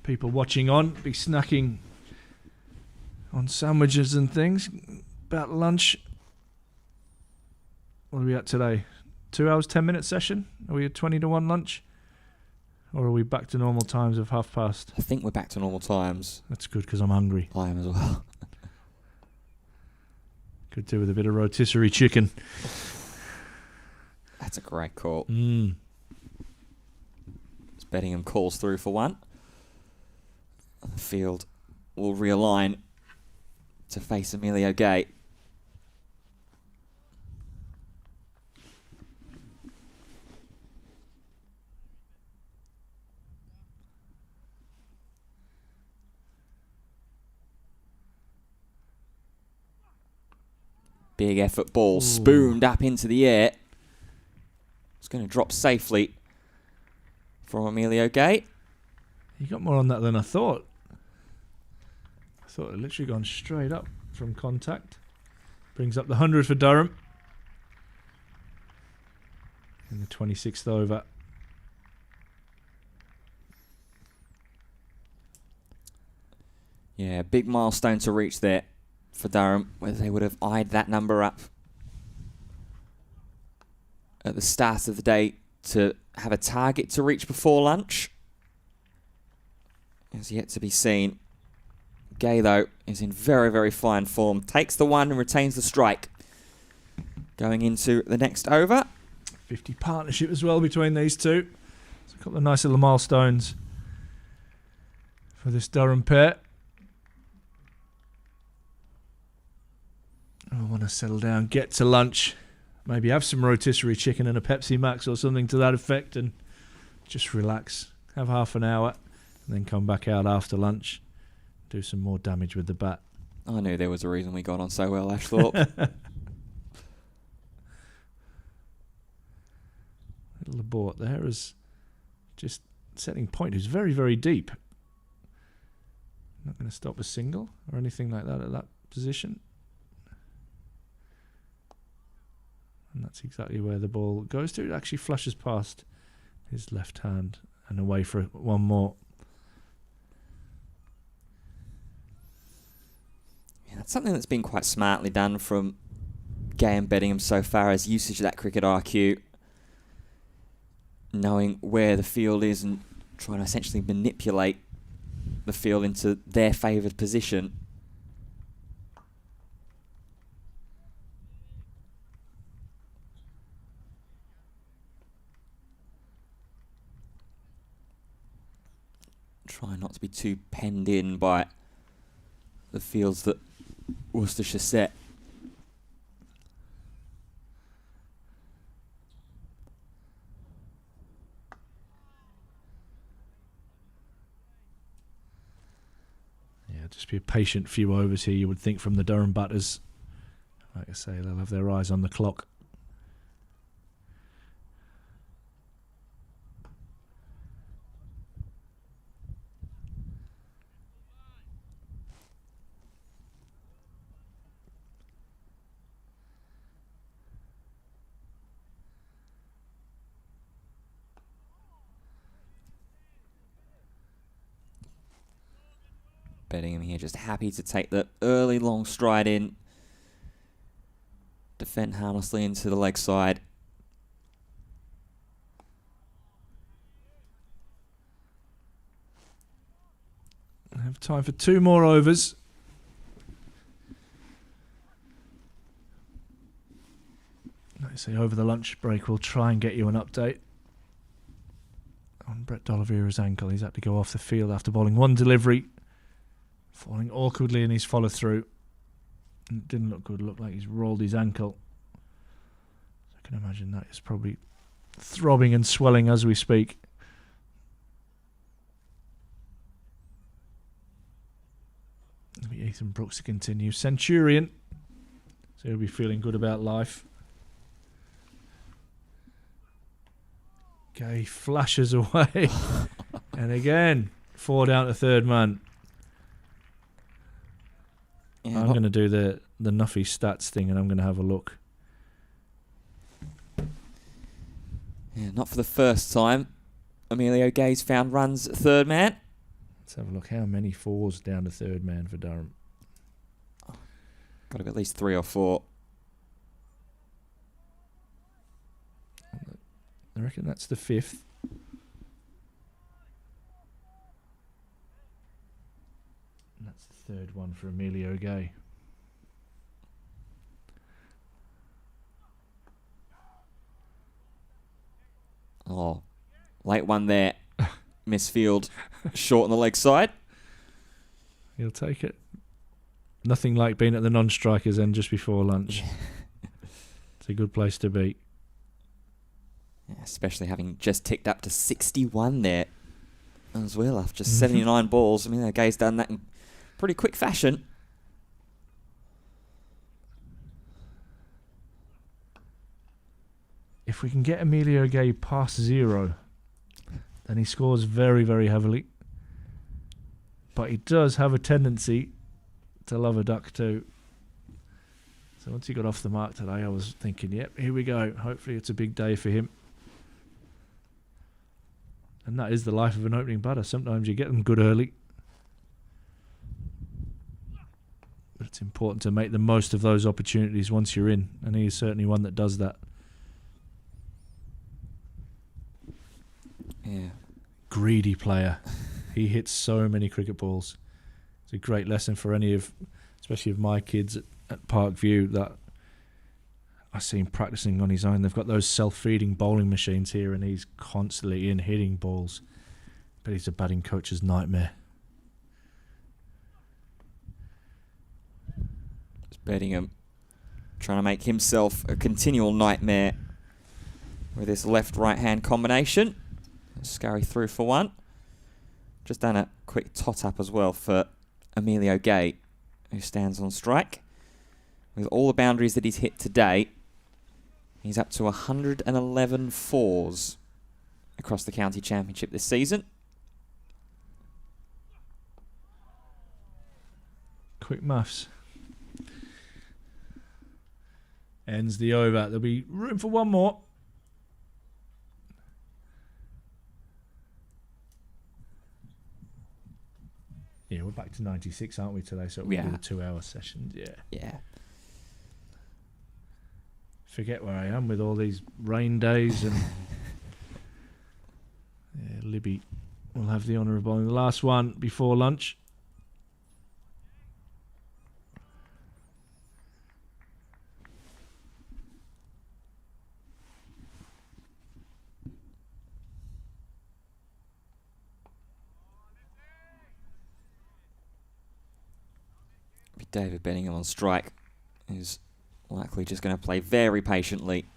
People watching on, be snacking on sandwiches and things. About lunch. What are we at today? 2 hours, 10 minute session? Are we at 20 to 1 lunch? Or are we back to normal times of past? I think we're back to normal times. That's good because I'm hungry. I am as well. Could do with a bit of rotisserie chicken. That's a great call. Mm. As Bettingham calls through for 1. The field will realign to face Emilio Gay. Big effort ball, spooned up into the air. It's going to drop safely from Emilio Gay. You got more on that than I thought. I thought it literally gone straight up from contact. Brings up the 100 for Durham. In the 26th over. Yeah, big milestone to reach there for Durham, where they would have eyed that number up at the start of the day to have a target to reach before lunch. Is yet to be seen. Gay, though, is in very, very fine form. Takes the 1 and retains the strike. Going into the next over. 50 partnership as well between these two. So a couple of nice little milestones for this Durham pair. I want to settle down, get to lunch, maybe have some rotisserie chicken and a Pepsi Max or something to that effect, and just relax, have half an hour, and then come back out after lunch, do some more damage with the bat. I knew there was a reason we got on so well, Ashthorpe. Little abort there is just setting point, who's very, very deep. Not going to stop a single or anything like that at that position. And that's exactly where the ball goes to. It actually flushes past his left hand and away for one more. That's something that's been quite smartly done from Gay and Beddingham so far, as usage of that cricket IQ, knowing where the field is and trying to essentially manipulate the field into their favoured position. Try not to be too penned in by the fields that Worcestershire set. Yeah, just be a patient few overs here, you would think, from the Durham batters. Like I say, they'll have their eyes on the clock. Beddingham here just happy to take the early long stride in. Defend harmlessly into the leg side. I have time for 2 more overs. Like I say, over the lunch break, we'll try and get you an update on Brett D'Oliveira's ankle. He's had to go off the field after bowling 1 delivery, falling awkwardly in his follow-through. It didn't look good. It looked like he's rolled his ankle. So I can imagine that is probably throbbing and swelling as we speak. It'll be Ethan Brooks to continue. Centurion. So he'll be feeling good about life. Gay flashes away. And again, 4 down to third man. Yeah, I'm going to do the Nuffy stats thing, and I'm going to have a look. Yeah, not for the first time. Emilio Gay's found runs at third man. Let's have a look. How many 4s down to third man for Durham? Got to be at least 3 or 4. I reckon that's the 5th. And that's the 3rd one for Emilio Gay. Oh, late one there. Misfield, short on the leg side. He'll take it. Nothing like being at the non-strikers end just before lunch. It's a good place to be. Yeah, especially having just ticked up to 61 there as well after just 79 balls. I mean, the Gay's done that in pretty quick fashion. If we can get Emilio Gay past 0, then he scores very, very heavily. But he does have a tendency to love a duck too. So once he got off the mark today, I was thinking, yep, here we go. Hopefully it's a big day for him. And that is the life of an opening batter. Sometimes you get them good early. But it's important to make the most of those opportunities once you're in. And he is certainly one that does that. Yeah. Greedy player. He hits so many cricket balls. It's a great lesson for any of, especially of my kids at Parkview, that I see him practicing on his own. They've got those self-feeding bowling machines here, and he's constantly in hitting balls. But he's a batting coach's nightmare. It's Beddingham trying to make himself a continual nightmare with this left-right-hand combination. Scurry through for 1. Just done a quick tot-up as well for Emilio Gay, who stands on strike. With all the boundaries that he's hit today, he's up to 111 4s across the county championship this season. Quick maths. Ends the over. There'll be room for 1 more. Yeah, we're back to 96, aren't we, today? So we'll do 2-hour sessions, Yeah. Forget where I am with all these rain days and... yeah, Libby will have the honour of bowling the last one before lunch. David Benningham on strike, who's likely just going to play very patiently.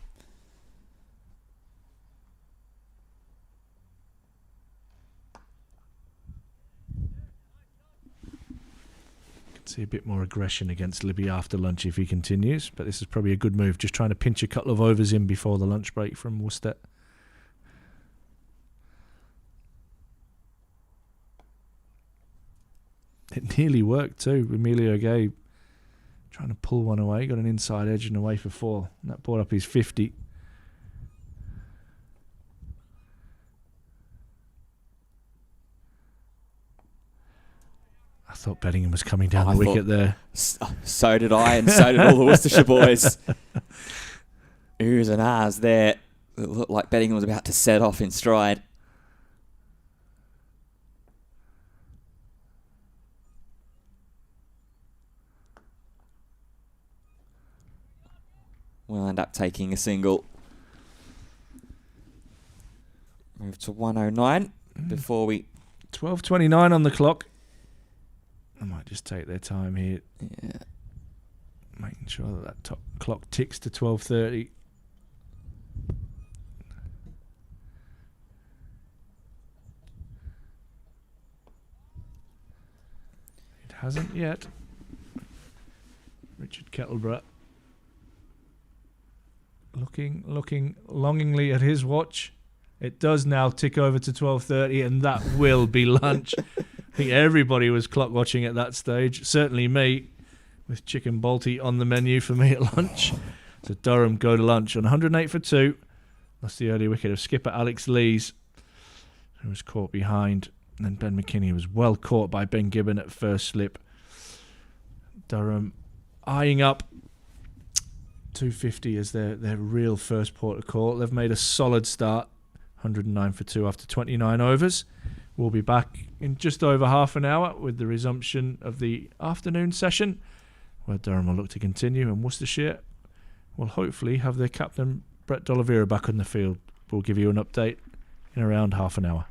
Can see a bit more aggression against Libby after lunch if he continues, but this is probably a good move, just trying to pinch a couple of overs in before the lunch break from Worcester. It nearly worked too. Emilio Gay trying to pull one away, got an inside edge and away for 4. And that brought up his 50. I thought Benningham was coming down the wicket there. So did I, and so did all the Worcestershire boys. Oohs and ahs there. It looked like Benningham was about to set off in stride. We'll end up taking a single. Move to 109 before we... 12:29 on the clock. I might just take their time here. Yeah. Making sure that that top clock ticks to 12:30. It hasn't yet. Richard Kettleborough looking longingly at his watch. It does now tick over to 12:30, and that will be lunch. I think everybody was clock watching at that stage. Certainly me, with chicken balti on the menu for me at lunch. So Durham go to lunch on 108 for 2. That's the early wicket of skipper Alex Lees, who was caught behind. And then Ben McKinney was well caught by Ben Gibbon at first slip. Durham eyeing up 250 as their real first port of call. They've made a solid start, 109 for 2 after 29 overs. We'll be back in just over half an hour with the resumption of the afternoon session, where Durham will look to continue, and Worcestershire will hopefully have their captain Brett D'Oliveira back on the field. We'll give you an update in around half an hour.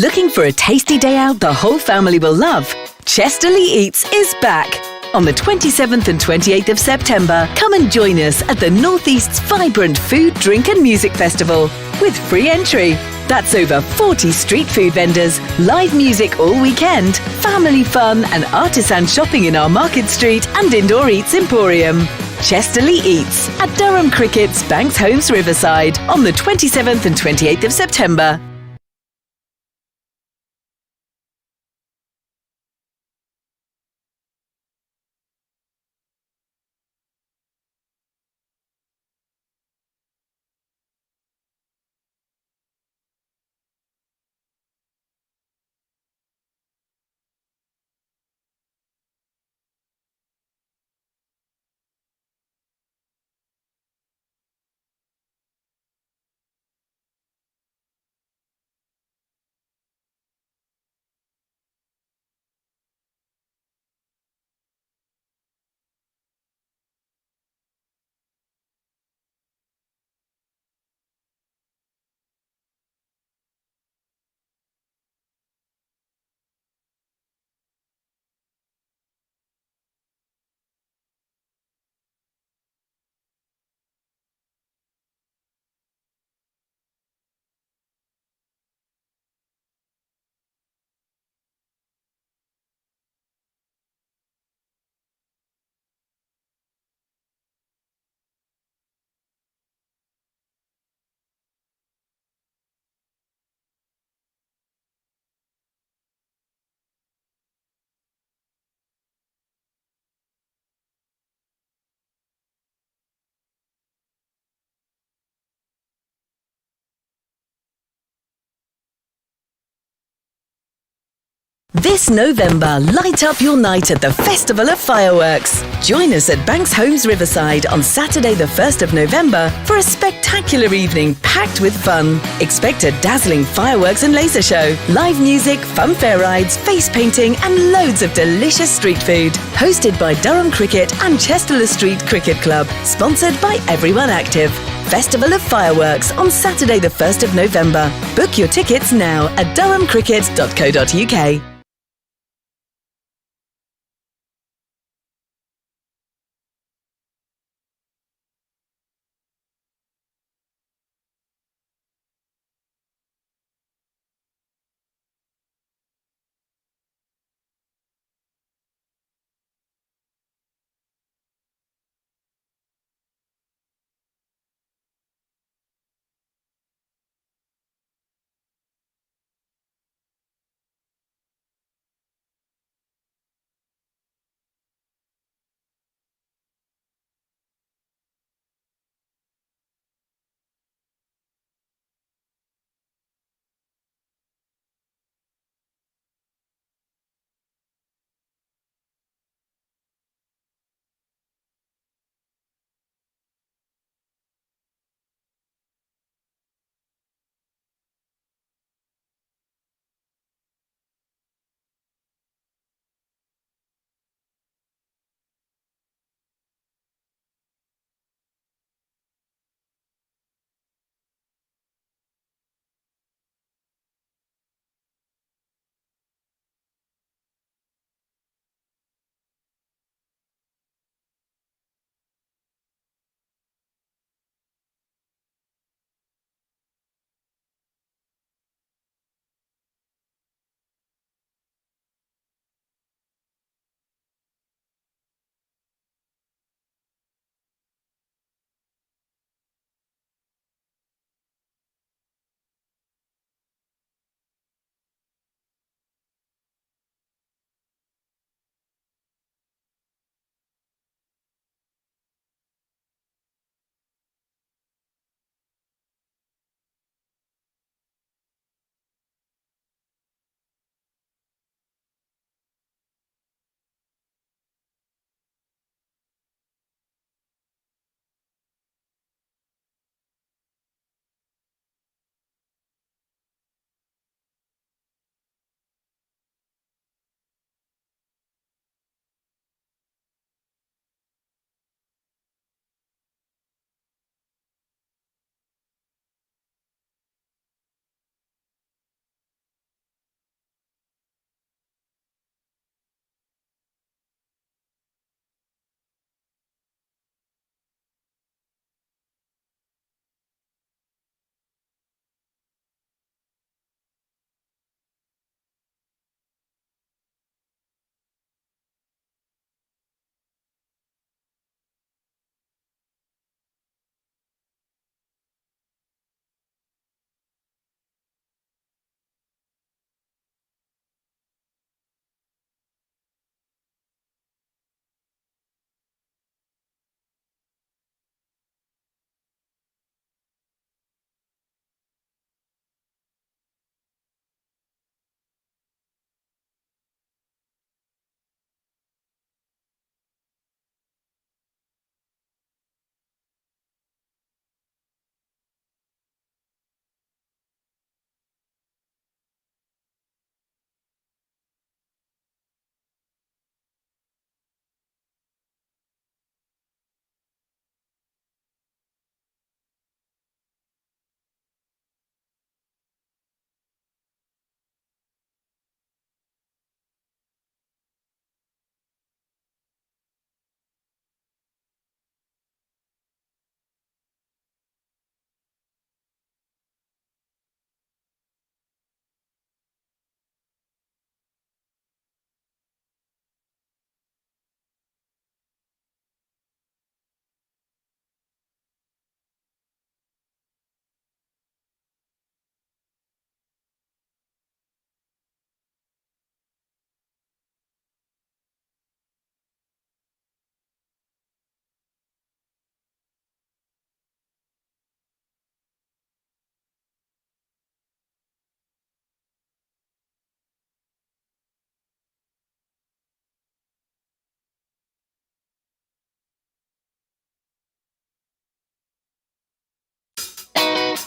Looking for a tasty day out the whole family will love? Chesterley Eats is back. On the 27th and 28th of September, come and join us at the Northeast's vibrant food, drink and music festival with free entry. That's over 40 street food vendors, live music all weekend, family fun and artisan shopping in our Market Street and Indoor Eats Emporium. Chesterley Eats at Durham Cricket's Banks Homes Riverside on the 27th and 28th of September. This November, light up your night at the Festival of Fireworks. Join us at Banks Homes Riverside on Saturday the 1st of November for a spectacular evening packed with fun. Expect a dazzling fireworks and laser show, live music, funfair rides, face painting and loads of delicious street food. Hosted by Durham Cricket and Chesterley Street Cricket Club. Sponsored by Everyone Active. Festival of Fireworks on Saturday the 1st of November. Book your tickets now at durhamcricket.co.uk.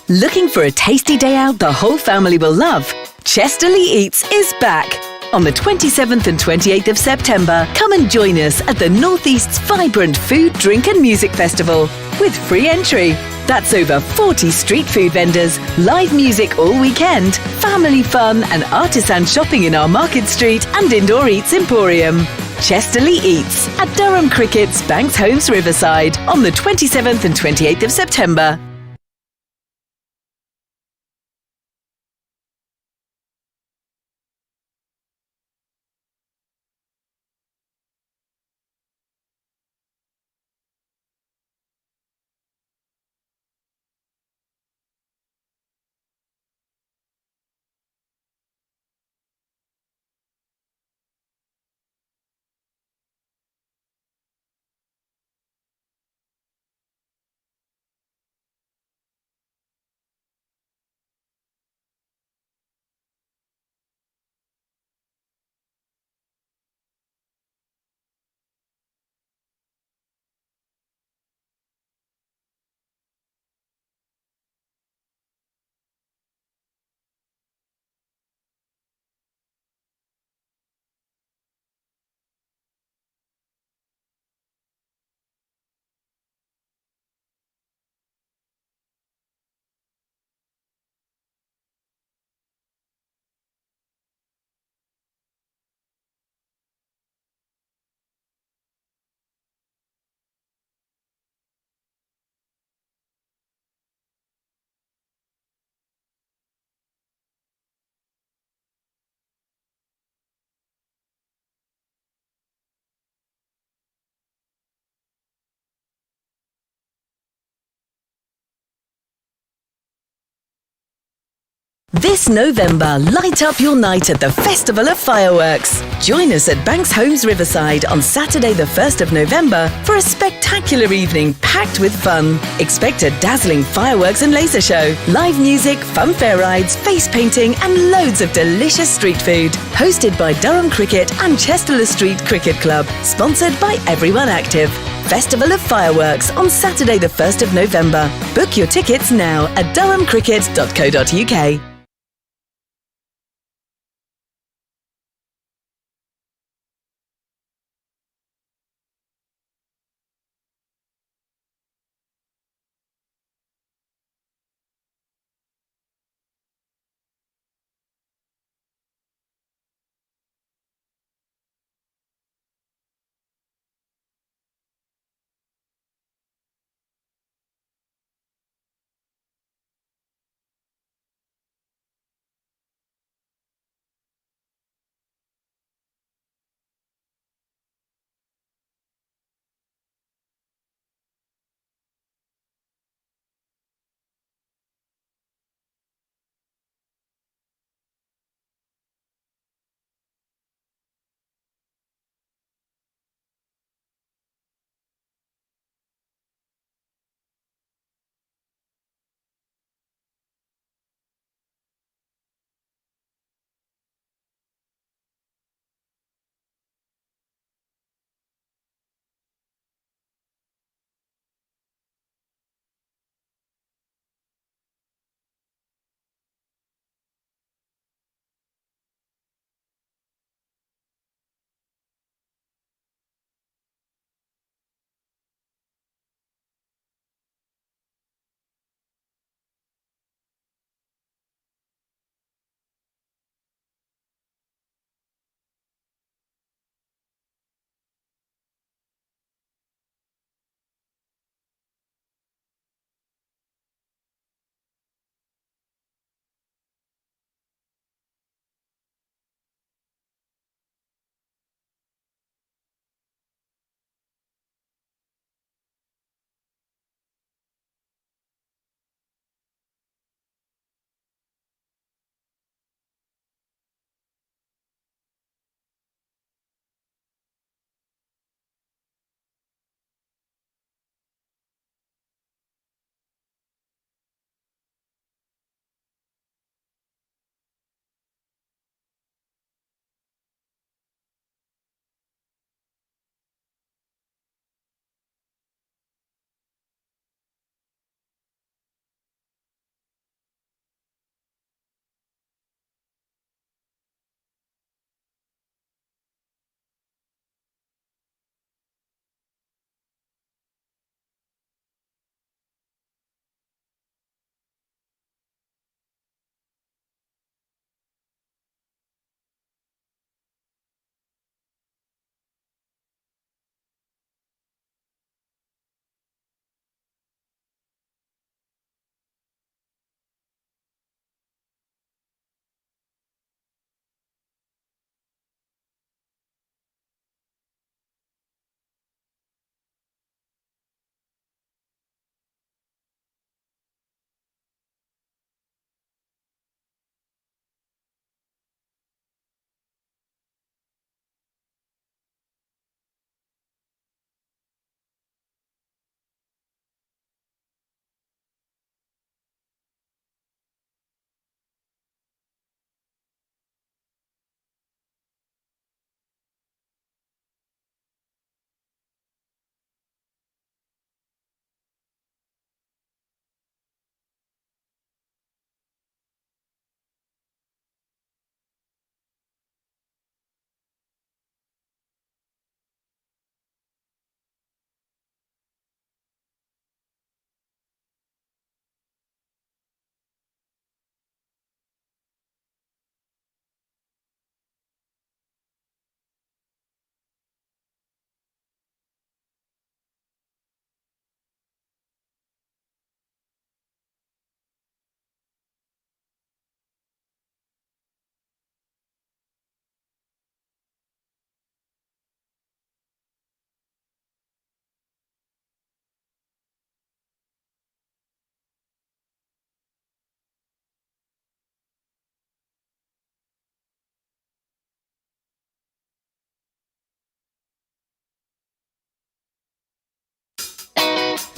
Looking for a tasty day out the whole family will love? Chesterley Eats is back. On the 27th and 28th of September, come and join us at the Northeast's vibrant food, drink and music festival with free entry. That's over 40 street food vendors, live music all weekend, family fun and artisan shopping in our Market Street and Indoor Eats Emporium. Chesterley Eats at Durham Cricket's Banks Homes Riverside on the 27th and 28th of September. This November, light up your night at the Festival of Fireworks. Join us at Banks Homes Riverside on Saturday the 1st of November for a spectacular evening packed with fun. Expect a dazzling fireworks and laser show, live music, funfair rides, face painting and loads of delicious street food. Hosted by Durham Cricket and Chesterley Street Cricket Club. Sponsored by Everyone Active. Festival of Fireworks on Saturday the 1st of November. Book your tickets now at durhamcricket.co.uk.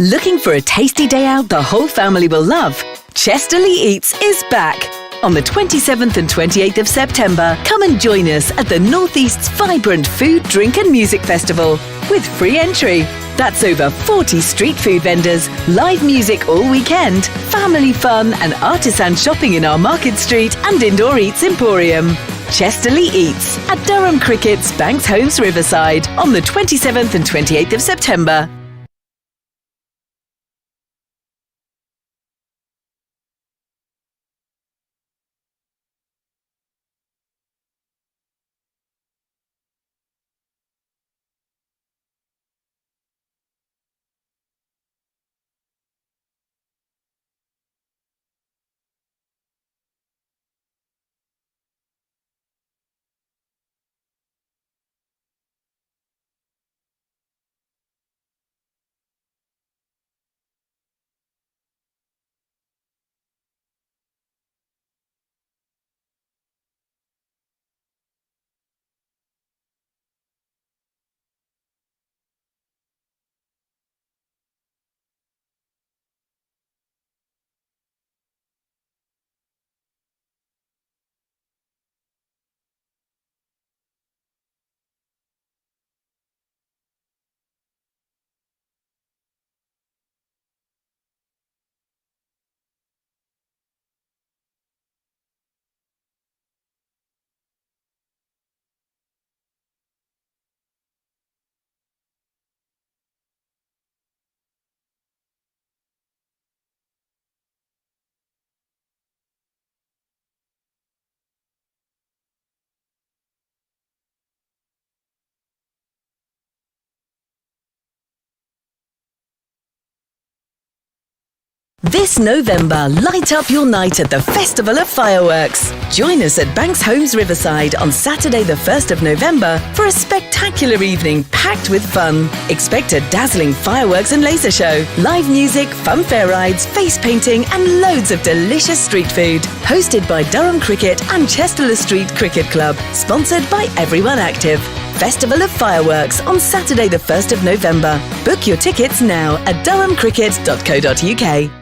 Looking for a tasty day out the whole family will love? Chesterley Eats is back. On the 27th and 28th of September, come and join us at the Northeast's vibrant food, drink and music festival with free entry. That's over 40 street food vendors, live music all weekend, family fun and artisan shopping in our Market Street and Indoor Eats Emporium. Chesterley Eats at Durham Cricket's Banks Homes Riverside on the 27th and 28th of September. This November, light up your night at the Festival of Fireworks. Join us at Banks Homes Riverside on Saturday the 1st of November for a spectacular evening packed with fun. Expect a dazzling fireworks and laser show, live music, funfair rides, face painting and loads of delicious street food. Hosted by Durham Cricket and Chesterley Street Cricket Club. Sponsored by Everyone Active. Festival of Fireworks on Saturday the 1st of November. Book your tickets now at durhamcricket.co.uk.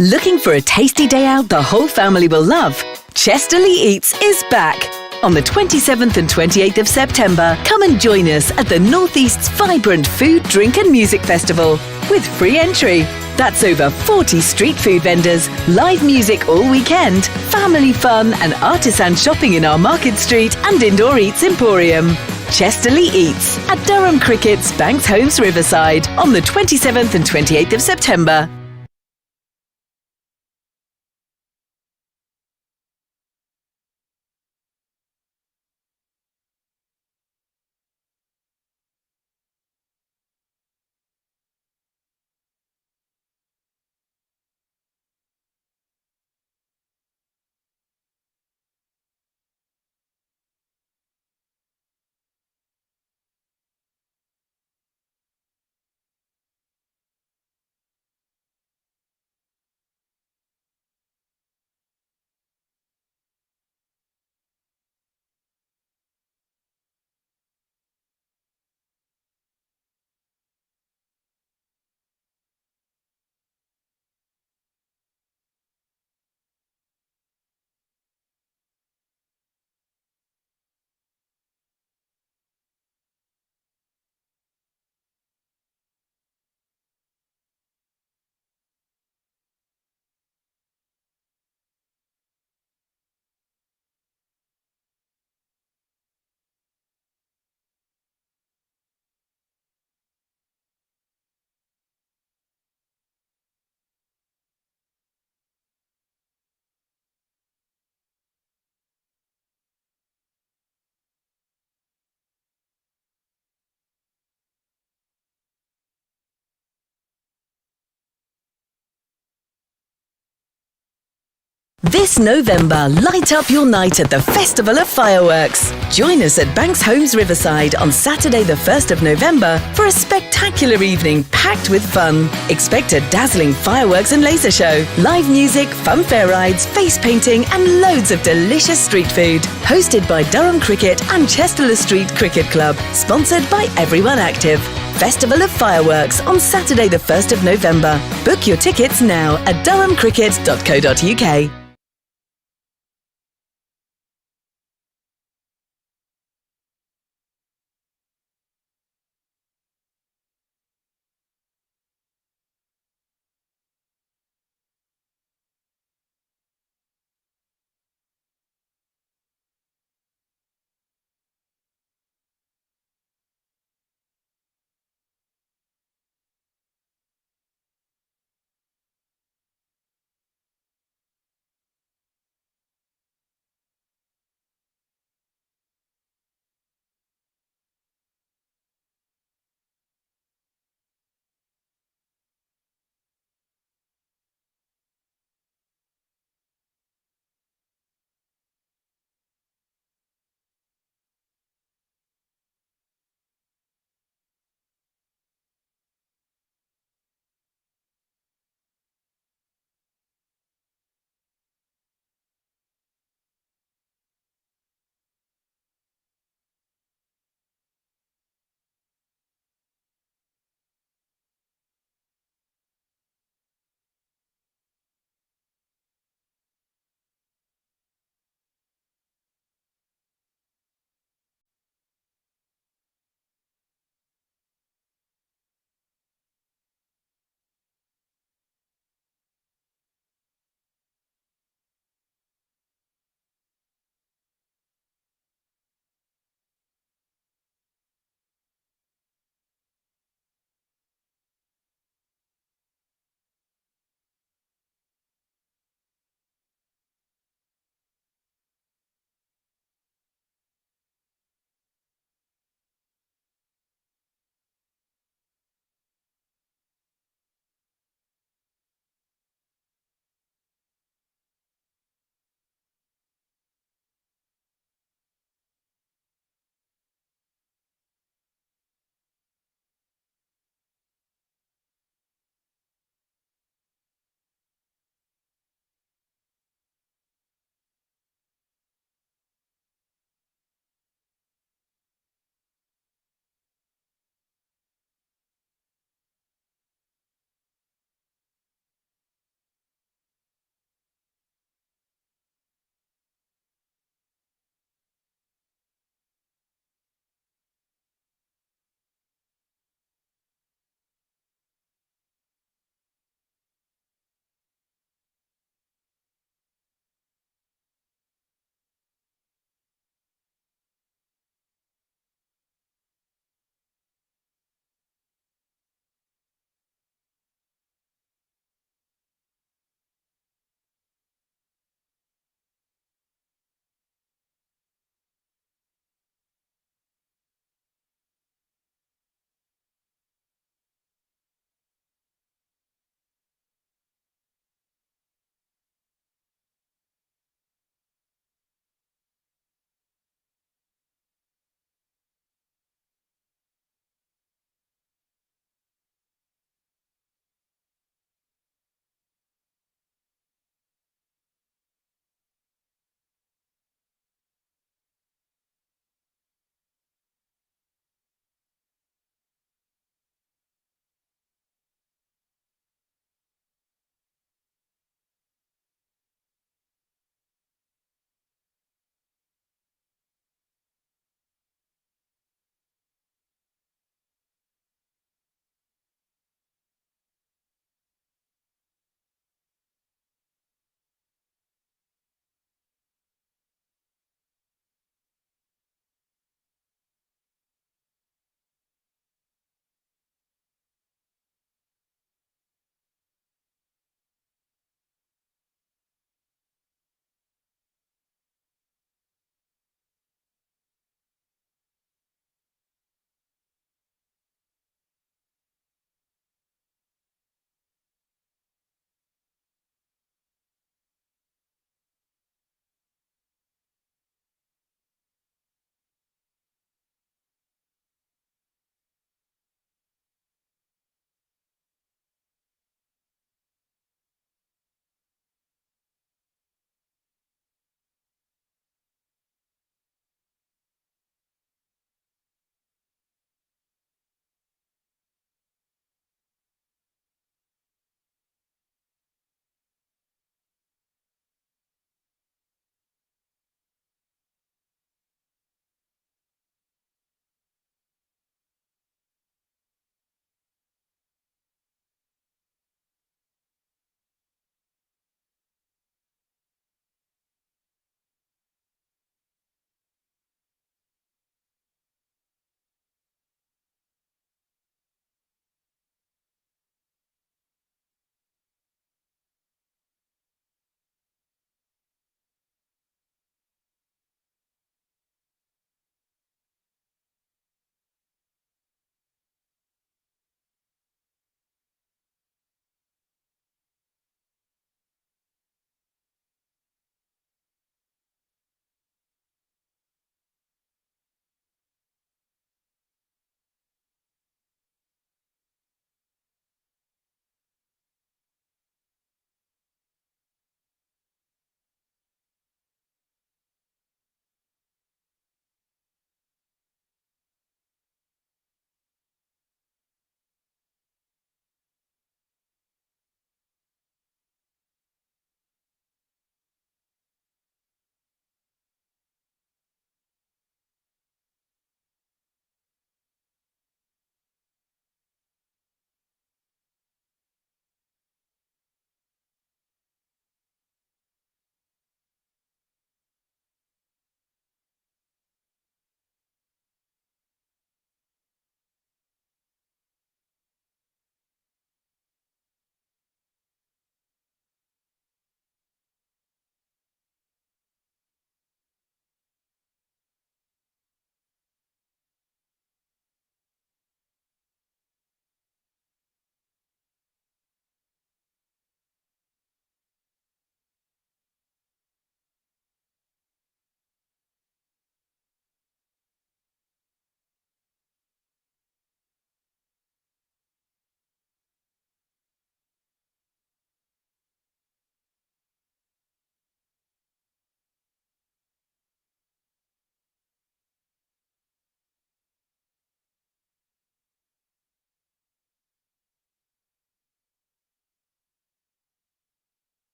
Looking for a tasty day out the whole family will love? Chesterley Eats is back. On the 27th and 28th of September, come and join us at the Northeast's vibrant food, drink and music festival with free entry. That's over 40 street food vendors, live music all weekend, family fun and artisan shopping in our Market Street and Indoor Eats Emporium. Chesterley Eats at Durham Cricket's Banks Homes Riverside on the 27th and 28th of September. This November, light up your night at the Festival of Fireworks. Join us at Banks Homes Riverside on Saturday the 1st of November for a spectacular evening packed with fun. Expect a dazzling fireworks and laser show, live music, funfair rides, face painting and loads of delicious street food. Hosted by Durham Cricket and Chester Street Cricket Club. Sponsored by Everyone Active. Festival of Fireworks on Saturday the 1st of November. Book your tickets now at durhamcricket.co.uk.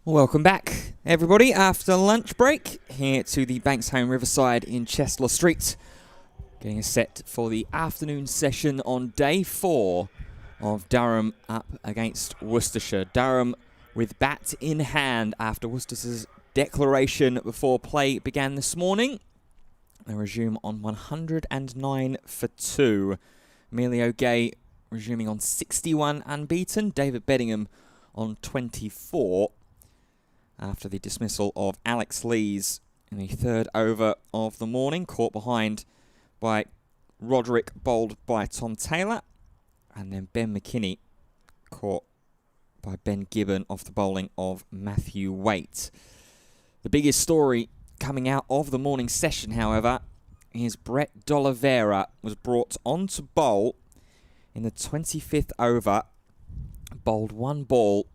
Welcome back, everybody, after lunch break here to the Banks Homes Riverside in Chester Street. Getting us set for the afternoon session on day 4 of Durham up against Worcestershire. Durham with bat in hand after Worcestershire's declaration before play began this morning. They resume on 109 for 2. Emilio Gay resuming on 61 unbeaten. David Beddingham on 24. After the dismissal of Alex Lees in the 3rd over of the morning, caught behind by Roderick, bowled by Tom Taylor, and then Ben McKinney caught by Ben Gibbon off the bowling of Matthew Waite. The biggest story coming out of the morning session, however, is Brett D'Oliveira was brought on to bowl in the 25th over, bowled 1 ball,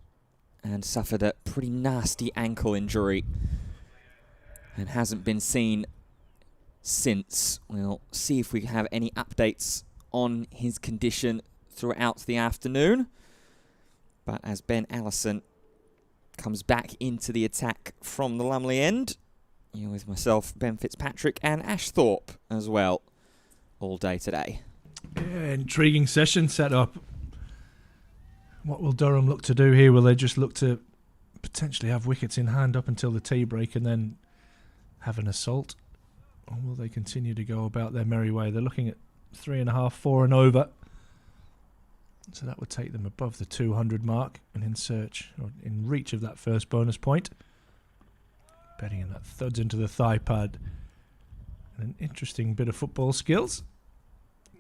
and suffered a pretty nasty ankle injury and hasn't been seen since. We'll see if we have any updates on his condition throughout the afternoon. But as Ben Allison comes back into the attack from the Lumley end, you're with myself, Ben Fitzpatrick, and Ash Thorpe as well all day today. Yeah, intriguing session set up. What will Durham look to do here? Will they just look to potentially have wickets in hand up until the tea break and then have an assault? Or will they continue to go about their merry way? They're looking at 3.5, 4 and over. So that would take them above the 200 mark and in reach of that first bonus point. Betting in that thuds into the thigh pad. And an interesting bit of football skills.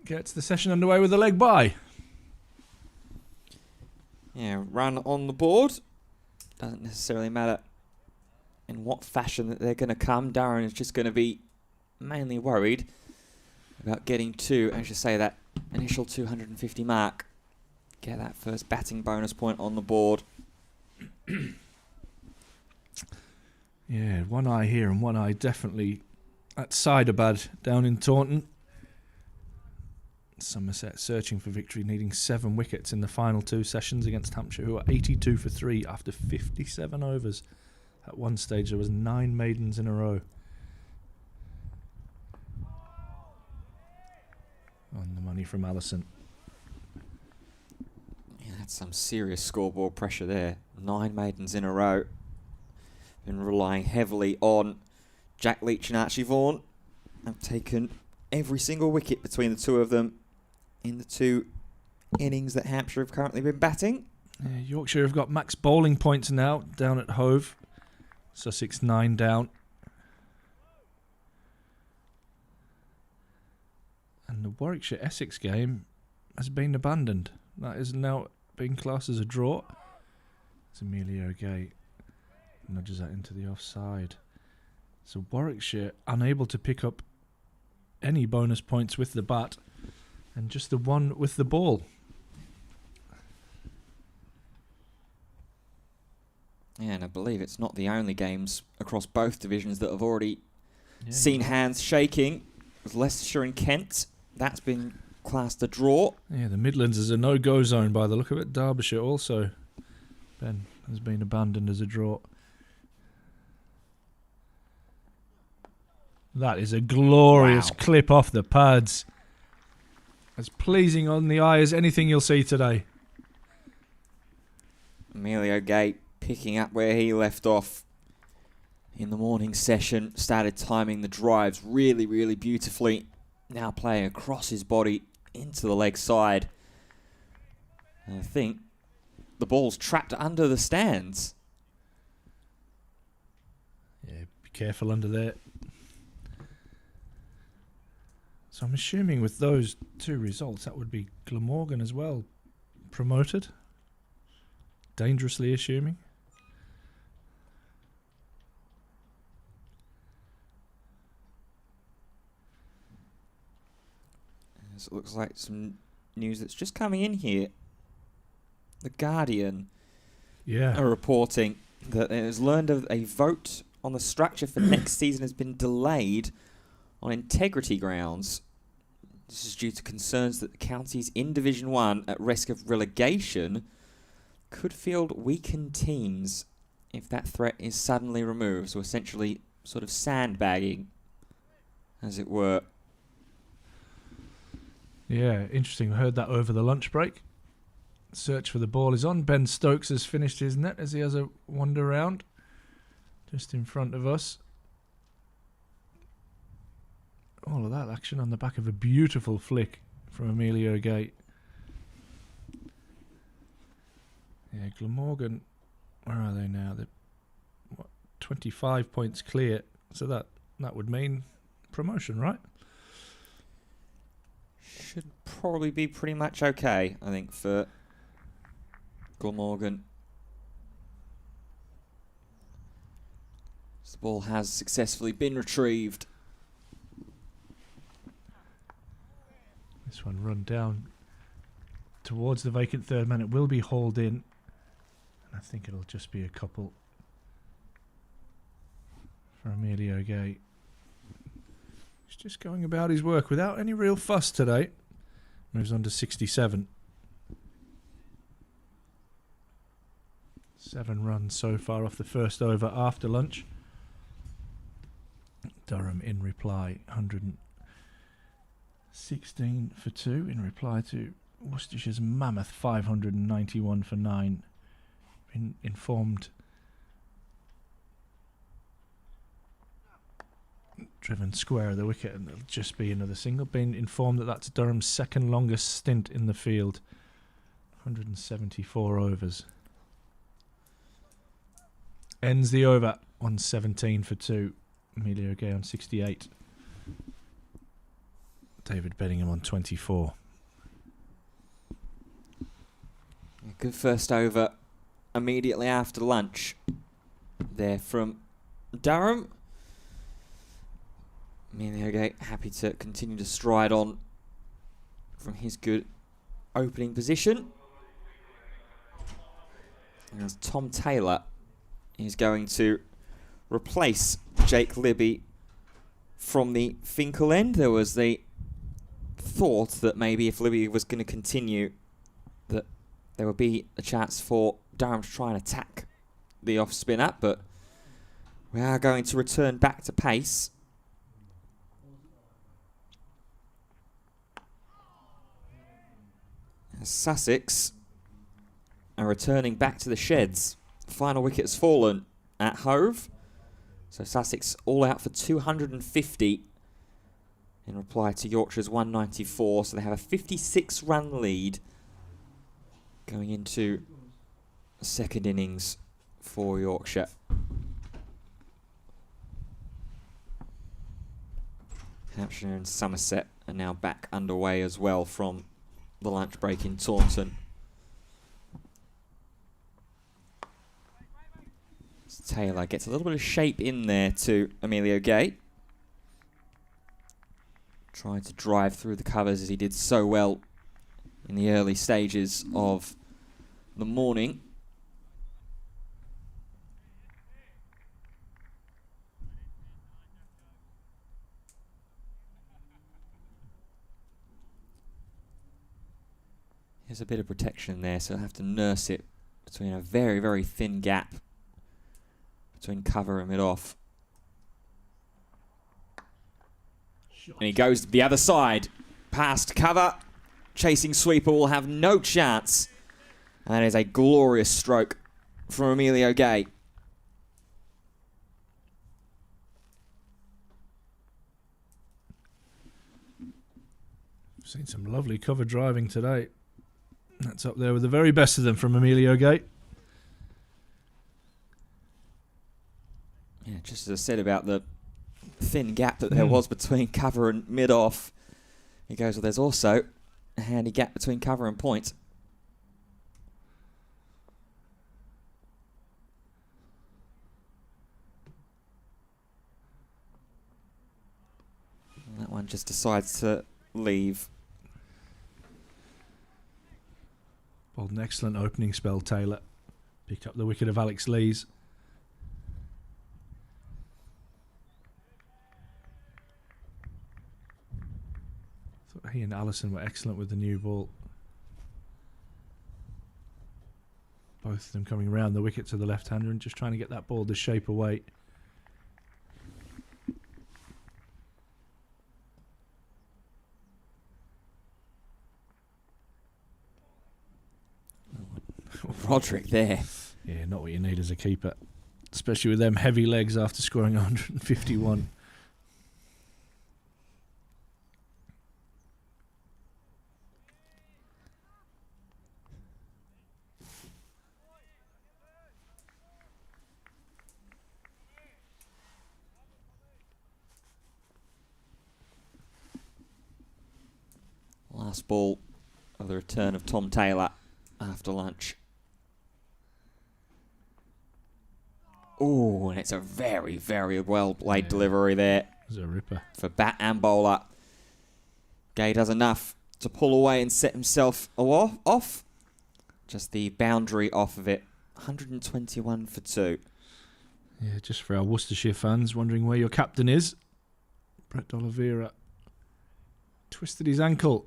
Gets the session underway with a leg bye. Yeah, run on the board. Doesn't necessarily matter in what fashion that they're going to come. Durham is just going to be mainly worried about getting to, as you say, that initial 250 mark. Get that first batting bonus point on the board. Yeah, one eye here and one eye definitely at Siderbad down in Taunton. Somerset searching for victory, needing 7 wickets in the final 2 sessions against Hampshire, who are 82 for 3 after 57 overs. At one stage, there was 9 maidens in a row. On the money from Allison. Yeah, that's some serious scoreboard pressure there. 9 maidens in a row. Been relying heavily on Jack Leach and Archie Vaughan. Have taken every single wicket between the two of them in the 2 innings that Hampshire have currently been batting. Yeah, Yorkshire have got max bowling points now down at Hove. Sussex 9 down. And the Warwickshire-Essex game has been abandoned. That is now being classed as a draw. It's Emilio Gay nudges that into the offside. So Warwickshire unable to pick up any bonus points with the bat, and just the one with the ball. Yeah, and I believe it's not the only games across both divisions that have already seen hands shaking. With Leicestershire and Kent, that's been classed a draw. Yeah, the Midlands is a no-go zone by the look of it. Derbyshire also, Ben, has been abandoned as a draw. That is a glorious clip off the pads. As pleasing on the eye as anything you'll see today. Emilio Gay picking up where he left off in the morning session. Started timing the drives really, really beautifully. Now playing across his body into the leg side. And I think the ball's trapped under the stands. Yeah, be careful under there. So I'm assuming with those 2 results, that would be Glamorgan as well promoted. Dangerously assuming. As it looks like some news that's just coming in here. The Guardian are reporting that it has learned of a vote on the structure for next season has been delayed on integrity grounds. This is due to concerns that the counties in Division 1 at risk of relegation could field weakened teams if that threat is suddenly removed. So essentially sort of sandbagging, as it were. Yeah, interesting. We heard that over the lunch break. Search for the ball is on. Ben Stokes has finished his net as he has a wander round just in front of us. All of that action on the back of a beautiful flick from Emilio Gate. Yeah, Glamorgan, where are they now? They're 25 points clear, so that would mean promotion, right? Should probably be pretty much okay, I think, for Glamorgan. The ball has successfully been retrieved. This one run down towards the vacant third man. It will be hauled in, and I think it'll just be a couple for Emilio Gay. He's just going about his work without any real fuss today. Moves on to 67. 7 runs so far off the first over after lunch. Durham in reply, 116 for 2 in reply to Worcestershire's mammoth 591 for 9. Been informed, driven square of the wicket, and it'll just be another single. Been informed that that's Durham's second longest stint in the field, 174 overs. Ends the over on 17 for 2. Emilio Gay on 68. David Bedingham on 24. Good first over immediately after lunch there from Durham. Emilio Gay happy to continue to stride on from his good opening position. As Tom Taylor is going to replace Jake Libby from the Finkel end. There was the thought that maybe if Libby was going to continue, that there would be a chance for Durham to try and attack the off spinner, but we are going to return back to pace. As Sussex are returning back to the sheds. Final wicket has fallen at Hove. So Sussex all out for 250 in reply to Yorkshire's 194. So they have a 56-run lead going into the second innings for Yorkshire. Hampshire and Somerset are now back underway as well from the lunch break in Taunton. Taylor gets a little bit of shape in there to Emilio Gay. Trying to drive through the covers as he did so well in the early stages of the morning. There's a bit of protection there, so he'll have to nurse it between a very, very thin gap between cover and mid-off. And he goes to the other side, past cover. Chasing sweeper will have no chance. And that is a glorious stroke from Emilio Gay. Seen some lovely cover driving today. That's up there with the very best of them from Emilio Gay. Yeah, just as I said about the thin gap that there was between cover and mid-off. He goes, well, there's also a handy gap between cover and point. And that one just decides to leave. Bowled an excellent opening spell, Taylor. Picked up the wicket of Alex Lees. Thought he and Allison were excellent with the new ball. Both of them coming round the wicket to the left-hander and just trying to get that ball the shape away. Roderick there. Yeah, not what you need as a keeper, especially with them heavy legs after scoring 151. Last ball of the return of Tom Taylor after lunch. Oh, and it's a very, very well played delivery there. It's a ripper. For bat and bowler. Gay does enough to pull away and set himself off. Just the boundary off of it. 121 for 2. Yeah, just for our Worcestershire fans wondering where your captain is. Brett D'Oliveira twisted his ankle.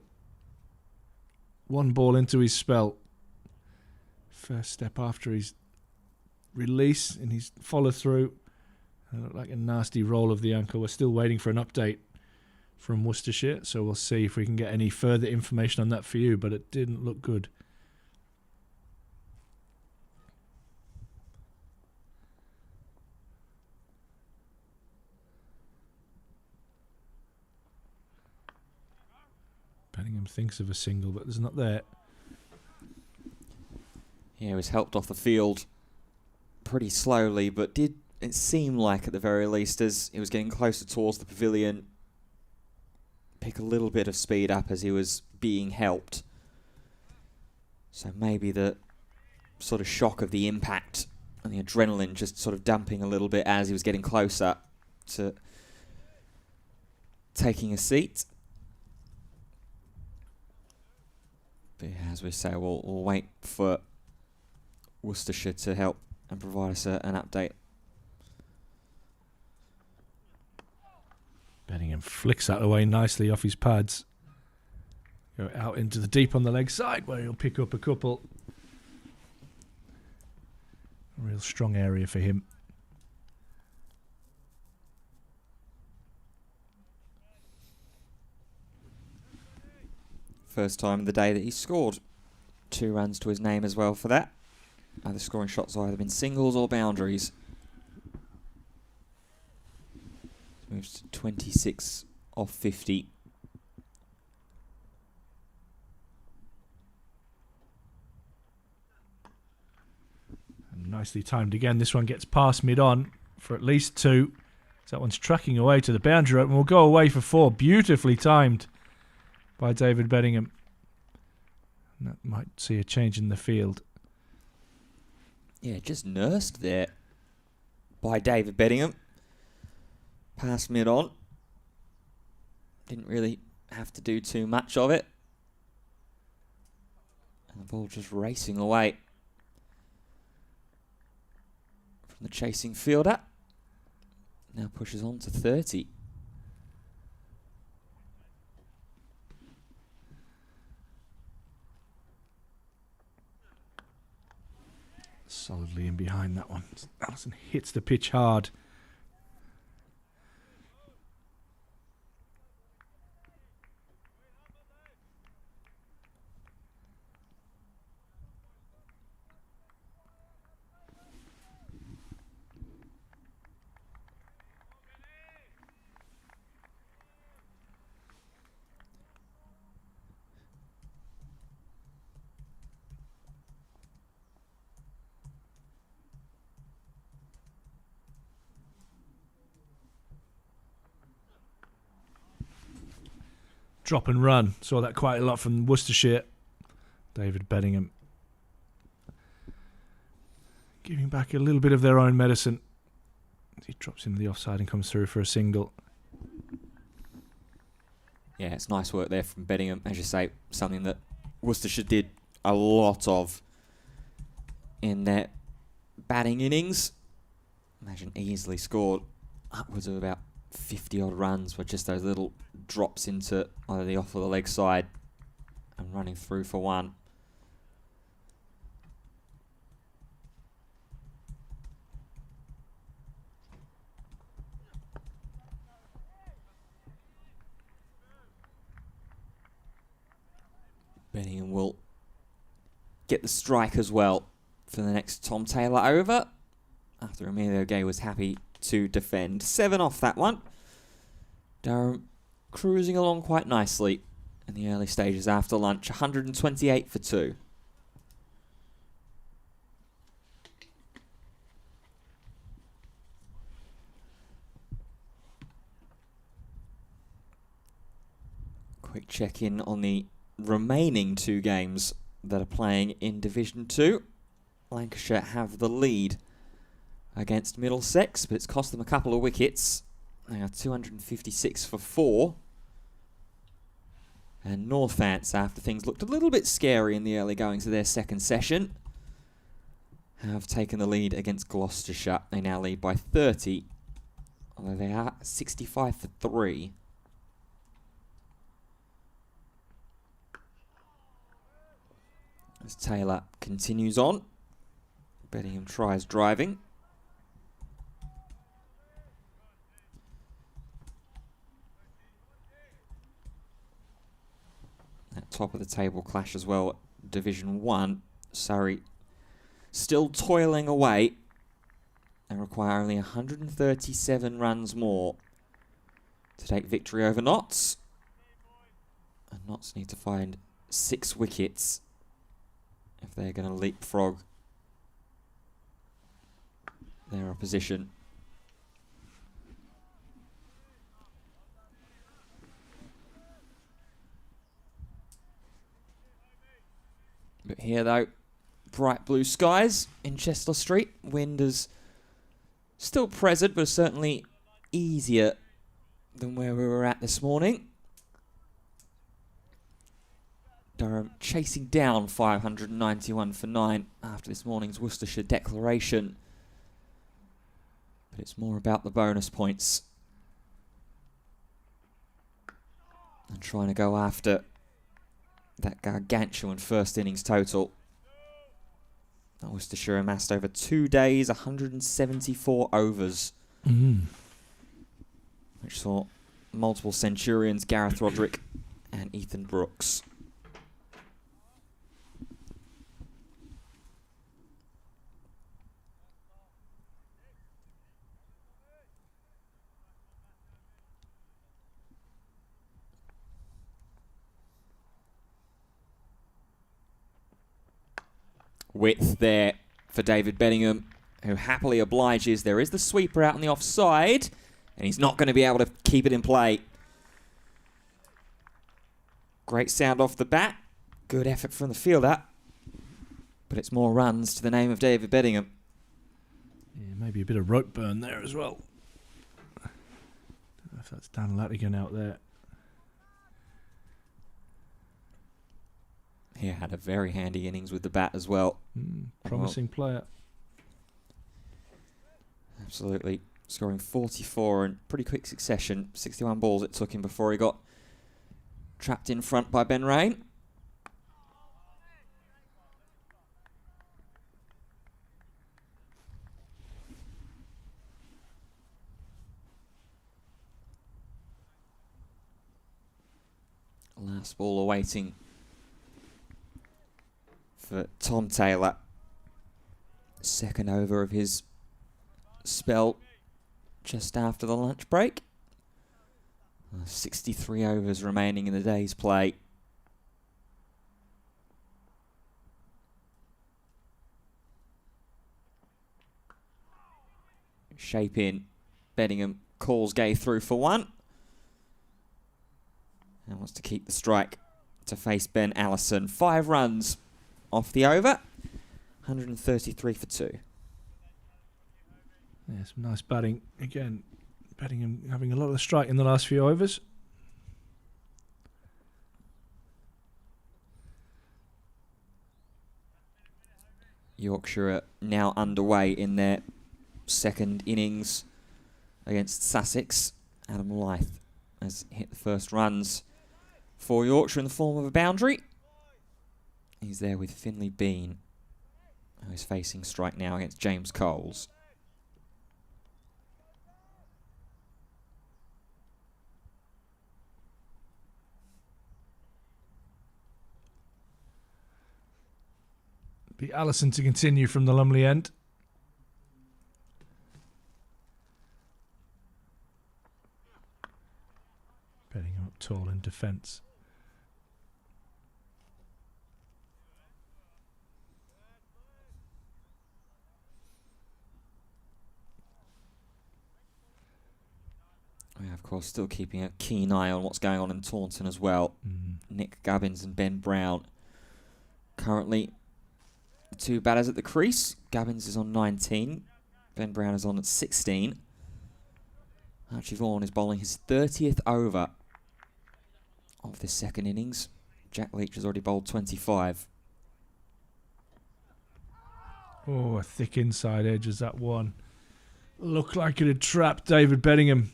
One ball into his spell. First step after his release and his follow through. It looked like a nasty roll of the ankle. We're still waiting for an update from Worcestershire, so we'll see if we can get any further information on that for you, but it didn't look good. Bellingham thinks of a single, but there's not there. Yeah, he was helped off the field pretty slowly, but did it seem like at the very least as he was getting closer towards the pavilion, pick a little bit of speed up as he was being helped. So maybe the sort of shock of the impact and the adrenaline just sort of dumping a little bit as he was getting closer to taking a seat. But as we say, we'll wait for Worcestershire to help and provide us an update. Bellingham flicks that away nicely off his pads. Go out into the deep on the leg side where he'll pick up a couple. A real strong area for him. First time of the day that he scored. 2 runs to his name as well for that. Other scoring shots have either been singles or boundaries. Moves to 26 off 50. And nicely timed again. This one gets past mid-on for at least 2. So that one's tracking away to the boundary rope and will go away for 4. Beautifully timed by David Bellingham. And that might see a change in the field. Yeah, just nursed there by David Bellingham. Past mid-on. Didn't really have to do too much of it. And the ball just racing away from the chasing fielder. Now pushes on to 30. Solidly in behind that one. Allison hits the pitch hard. Drop and run. Saw that quite a lot from Worcestershire. David Bellingham giving back a little bit of their own medicine. He drops into the offside and comes through for a single. Yeah, it's nice work there from Bellingham. As you say, something that Worcestershire did a lot of in their batting innings. Imagine easily scored upwards of about 50 odd runs with just those little drops into either the off or the leg side and running through for 1. Bellingham will get the strike as well for the next Tom Taylor over, after Emilio Gay was happy to defend. 7 off that one. Durham cruising along quite nicely in the early stages after lunch. 128 for 2. Quick check-in on the remaining 2 games that are playing in Division 2. Lancashire have the lead against Middlesex, but it's cost them a couple of wickets. They are 256 for 4. And Northants, after things looked a little bit scary in the early goings of their second session, have taken the lead against Gloucestershire. They now lead by 30, although they are 65 for 3. As Taylor continues on, Bellingham tries driving. That top of the table clash as well, Division 1. Surrey still toiling away and require only 137 runs more to take victory over Notts. And Notts need to find 6 wickets if they're going to leapfrog their opposition. But here though, bright blue skies in Chester Street. Wind is still present, but certainly easier than where we were at this morning. Durham chasing down 591 for 9 after this morning's Worcestershire declaration. But it's more about the bonus points and trying to go after that gargantuan first innings total. Worcestershire amassed over 2 days, 174 overs. Which saw multiple centurions, Gareth Roderick and Ethan Brooks. Width there for David Bellingham, who happily obliges. There is the sweeper out on the offside, and he's not going to be able to keep it in play. Great sound off the bat. Good effort from the fielder. But it's more runs to the name of David Bellingham. Yeah, maybe a bit of rope burn there as well. Don't know if that's Dan Latigan out there. He had a very handy innings with the bat as well. Promising player. Absolutely. Scoring 44 in pretty quick succession. 61 balls it took him before he got trapped in front by Ben Rain. Last ball awaiting for Tom Taylor. Second over of his spell just after the lunch break. 63 overs remaining in the day's play. Shape in. Bellingham calls Gay through for 1. And wants to keep the strike to face Ben Allison. 5 runs off the over. 133 for 2. Yeah, some nice batting. Again, Bellingham having a lot of the strike in the last few overs. Yorkshire are now underway in their second innings against Sussex. Adam Lyth has hit the first runs for Yorkshire in the form of a boundary. He's there with Finley Bean, who is facing strike now against James Coles. Be Allison to continue from the Lumley end. Beddingham up tall in defence. We are, of course, still keeping a keen eye on what's going on in Taunton as well. Nick Gubbins and Ben Brown. Currently, the two batters at the crease. Gubbins is on 19. Ben Brown is on at 16. Archie Vaughan is bowling his 30th over of this second innings. Jack Leach has already bowled 25. Oh, a thick inside edge as that one. Looked like it had trapped David Beddingham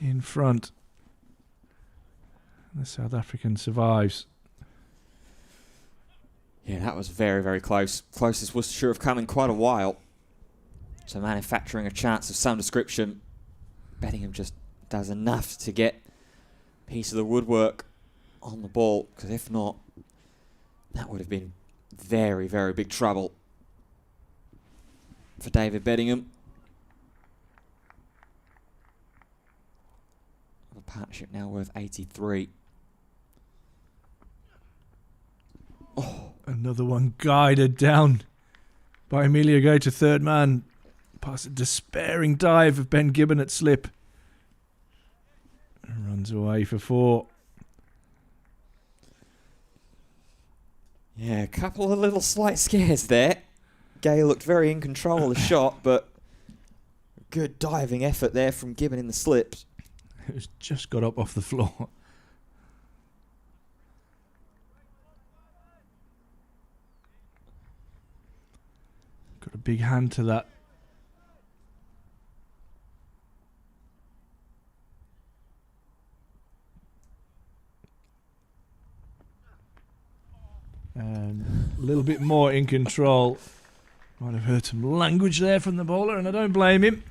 in front. The South African survives. Yeah, that was very, very close. Closest Worcestershire have come in quite a while. So manufacturing a chance of some description. Beddingham just does enough to get a piece of the woodwork on the ball, because if not, that would have been very, very big trouble for David Beddingham. A partnership now worth 83. Oh, another one guided down by Emilio Gay to third man. Past a despairing dive of Ben Gibbon at slip. And runs away for 4. Yeah, a couple of little slight scares there. Gay looked very in control of the shot, but good diving effort there from Gibbon in the slips. It was just got up off the floor. Got a big hand to that. And a little bit more in control. Might have heard some language there from the bowler, and I don't blame him.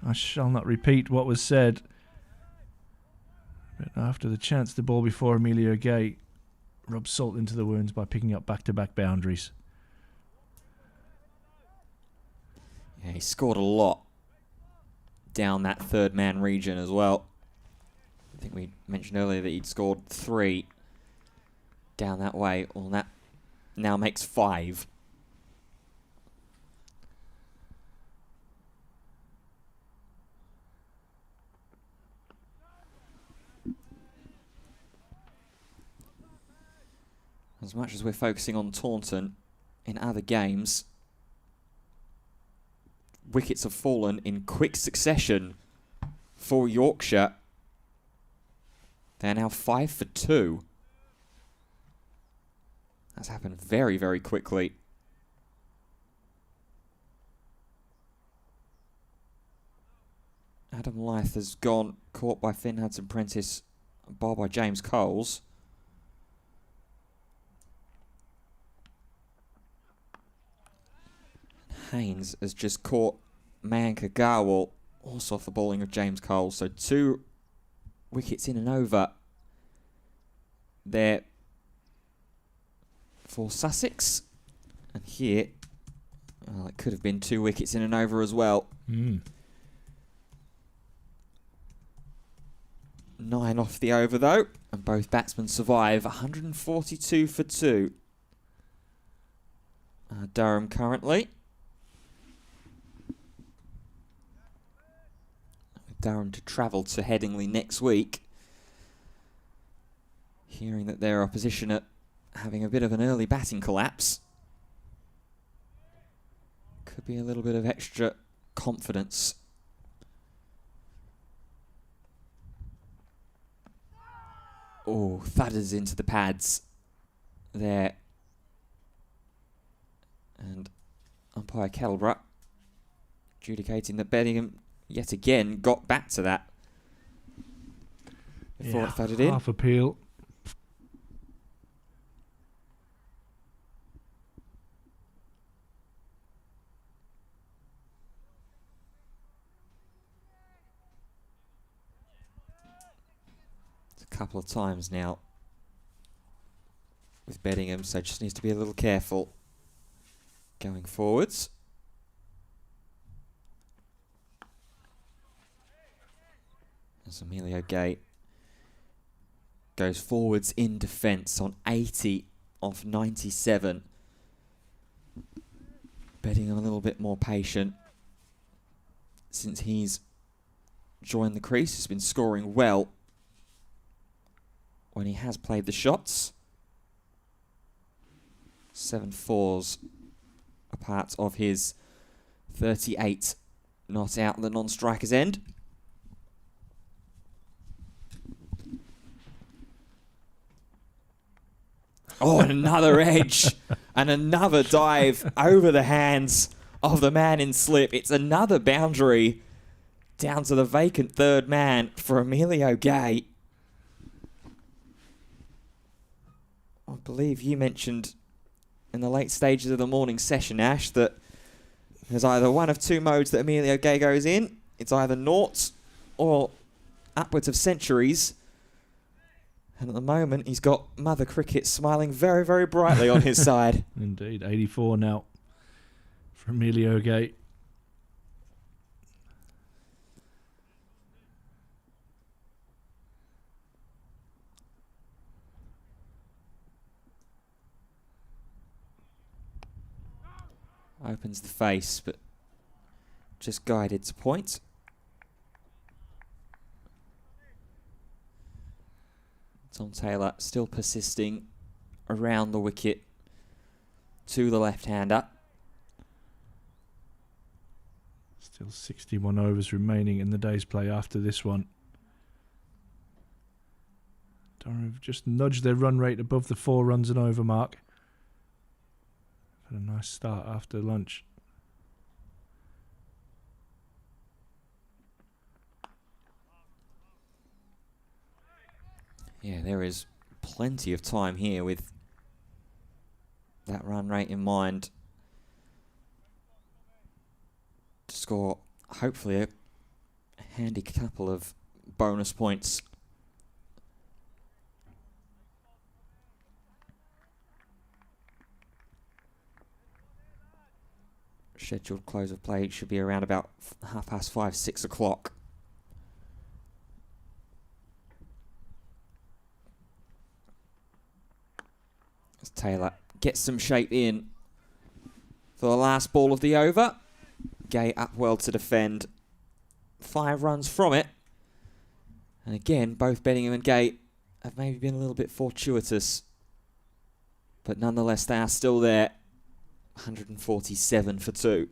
I shall not repeat what was said. But after the chance to bowl before Emilio Gay rubbed salt into the wounds by picking up back-to-back boundaries. Yeah, he scored a lot down that third man region as well. I think we mentioned earlier that he'd scored 3 down that way. Well, that now makes 5. As much as we're focusing on Taunton in other games, wickets have fallen in quick succession for Yorkshire. They're now 5 for 2. That's happened very, very quickly. Adam Lyth has gone, caught by Finn Hudson-Prentice, bowled by James Coles. Haynes has just caught Mayank Agarwal, also off the bowling of James Cole. So 2 wickets in and over there for Sussex. And here, well, it could have been 2 wickets in and over as well. 9 off the over though, and both batsmen survive. 142 for 2. Durham currently. Durham to travel to Headingley next week. Hearing that their opposition are having a bit of an early batting collapse. Could be a little bit of extra confidence. Oh, thudders into the pads there. And umpire Kettleborough adjudicating that Beddingham yet again got back to that before it thudded in. Half appeal. It's a couple of times now with Beddingham, so just needs to be a little careful. going forwards. As Emilio Gay goes forwards in defence on 80 off 97. Betting him a little bit more patient since he's joined the crease. He's been scoring well when he has played the shots. 7 fours a part of his 38 not out the non-striker's end. Oh, and another edge and another dive over the hands of the man in slip. It's another boundary down to the vacant third man for Emilio Gay. I believe you mentioned in the late stages of the morning session, Ash, that there's either one of two modes that Emilio Gay goes in. It's either noughts or upwards of centuries. And at the moment, he's got Mother Cricket smiling very, very brightly on his side. Indeed, 84 now for Emilio Gay. Opens the face, but just guided to point. Tom Taylor still persisting around the wicket to the left-hander. Still 61 overs remaining in the day's play after this one. Durham have just nudged their run rate above the 4 runs and over mark. Had a nice start after lunch. Yeah, there is plenty of time here with that run rate in mind to score hopefully a handy couple of bonus points. Scheduled close of play should be around about 5:30, 6 o'clock. As Taylor gets some shape in for the last ball of the over. Gay up well to defend. 5 runs from it. And again, both Bedingham and Gay have maybe been a little bit fortuitous. But nonetheless, they are still there. 147 for 2.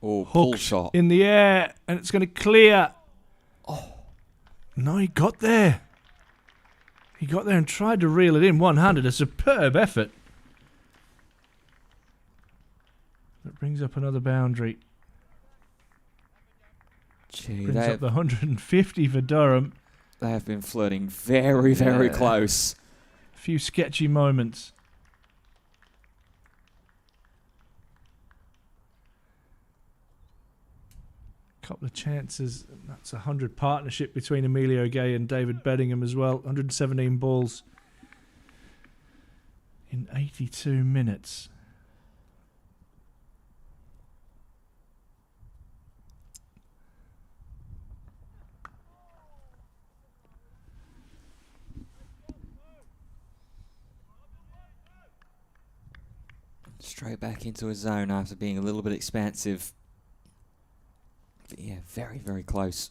Oh, pull shot. In the air, and it's going to clear. Oh. No, he got there. He got there and tried to reel it in one-handed. A superb effort. That brings up another boundary. Gee, Brings up the 150 for Durham. They have been flirting very, very close. A few sketchy moments. Couple of chances. That's a 100 partnership between Emilio Gay and David Bedingham as well. 117 balls in 82 minutes. Straight back into a zone after being a little bit expansive. But yeah, very, very close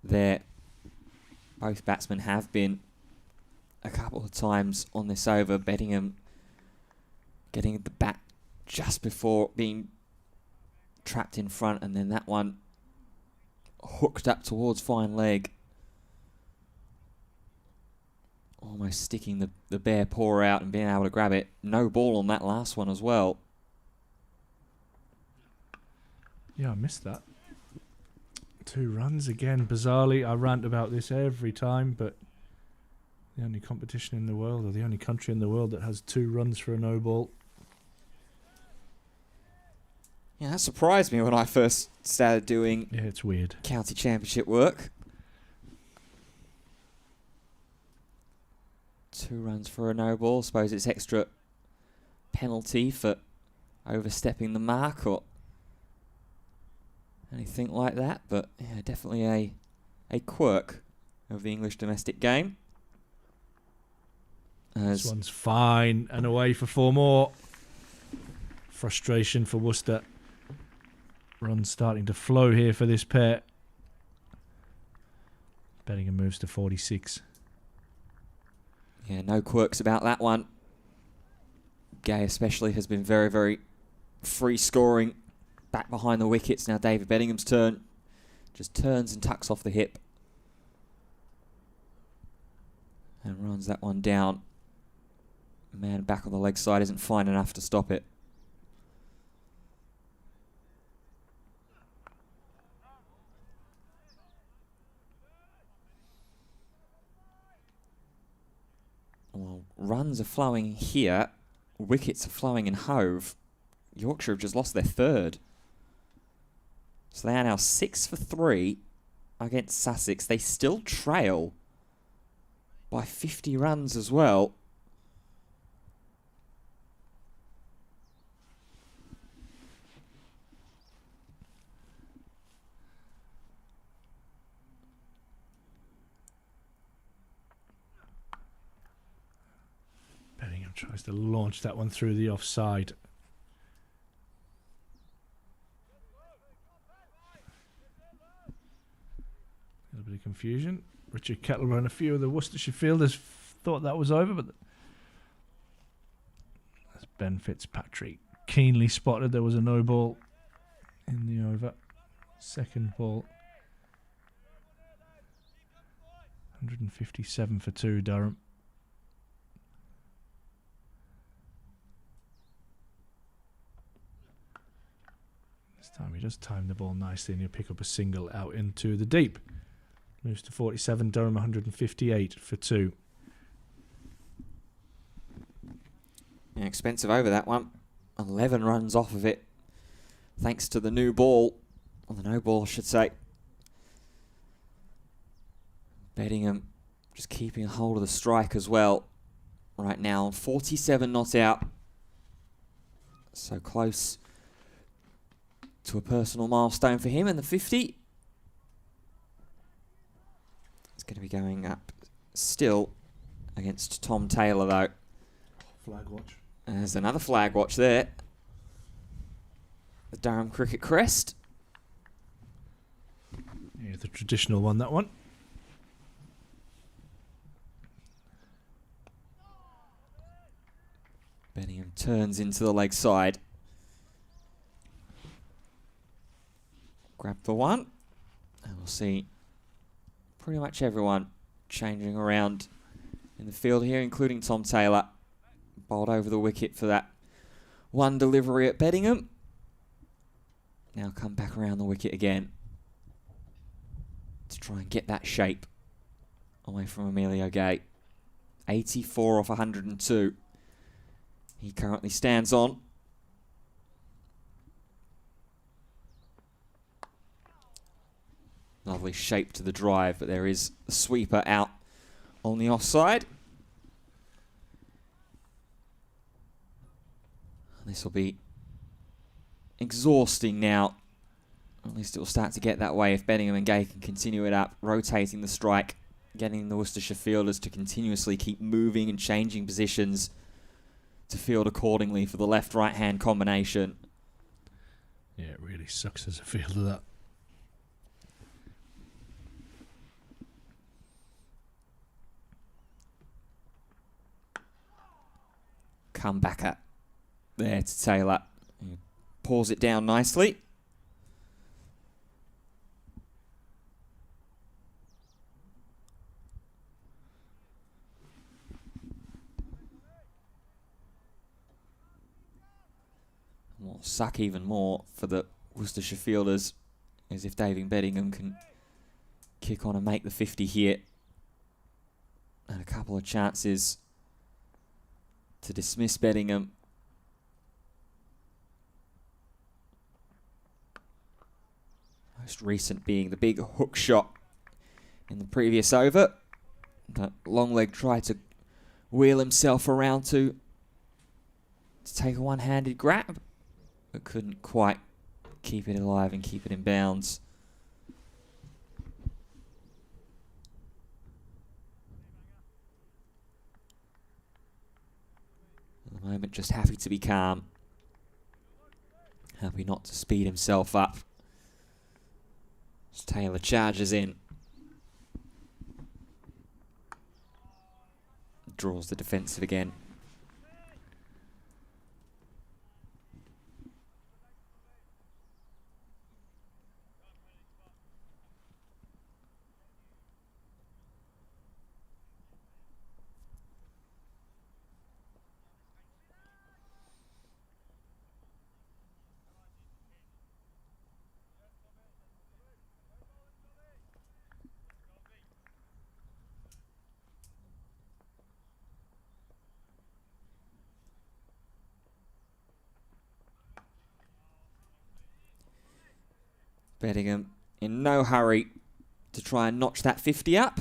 there. Both batsmen have been a couple of times on this over. Bedingham getting the bat just before being trapped in front, and then that one hooked up towards fine leg on almost sticking the bare paw out and being able to grab it. No ball on that last one as well. Yeah, I missed that. 2 runs again. Bizarrely, I rant about this every time, but the only competition in the world, or the only country in the world that has 2 runs for a no ball. Yeah, that surprised me when I first started doing It's weird. county championship work. 2 runs for a no ball. Suppose it's extra penalty for overstepping the mark or anything like that. But yeah, definitely a quirk of the English domestic game. This one's fine and away for 4 more. Frustration for Worcester. Runs starting to flow here for this pair. Bettingham moves to 46. Yeah, no quirks about that one. Gay especially has been very, very free scoring back behind the wickets. Now David Bettingham's turn. Just turns and tucks off the hip. And runs that one down. Man back on the leg side isn't fine enough to stop it. Well, runs are flowing here. Wickets are flowing in Hove. Yorkshire have just lost their 3rd. So they are now 6 for 3 against Sussex. They still trail by 50 runs as well. Bettingham tries to launch that one through the offside. A little bit of confusion. Richard Kettleborough and a few of the Worcestershire fielders thought that was over, but as Ben Fitzpatrick keenly spotted, there was a no ball in the over. Second ball. 157 for 2, Durham. This time he does time the ball nicely and he'll pick up a single out into the deep. Moves to 47, Durham 158 for 2. Yeah, expensive over that one. 11 runs off of it, thanks to the new ball. Or the no ball, I should say. Bettingham just keeping a hold of the strike as well. Right now, 47 not out. So close to a personal milestone for him in the 50. It's going to be going up still against Tom Taylor, though. Flag watch. There's another flag watch there. The Durham cricket crest. Yeah, the traditional one, that one. Bettingham turns into the leg side. Grab the one. And we'll see pretty much everyone changing around in the field here, including Tom Taylor. Bowled over the wicket for that one delivery at Bettingham. Now come back around the wicket again to try and get that shape away from Emilio Gay. 84 off 102. He currently stands on. Lovely shape to the drive, but there is a sweeper out on the offside. This will be exhausting now. At least it will start to get that way if Bettingham and Gay can continue it up, rotating the strike, getting the Worcestershire fielders to continuously keep moving and changing positions to field accordingly for the left-right hand combination. Yeah, it really sucks as a fielder, that. Come back at there to Taylor. He paws it down nicely. will suck even more for the Worcestershire fielders, as if David Beddingham can kick on and make the 50 here. And a couple of chances to dismiss Beddingham. Most recent being the big hook shot in the previous over that Longleg tried to wheel himself around to take a one-handed grab, but couldn't quite keep it alive and keep it in bounds. At the moment, just happy to be calm. Happy not to speed himself up. As Taylor charges in. Draws the defensive again. Beddingham in no hurry to try and notch that 50 up.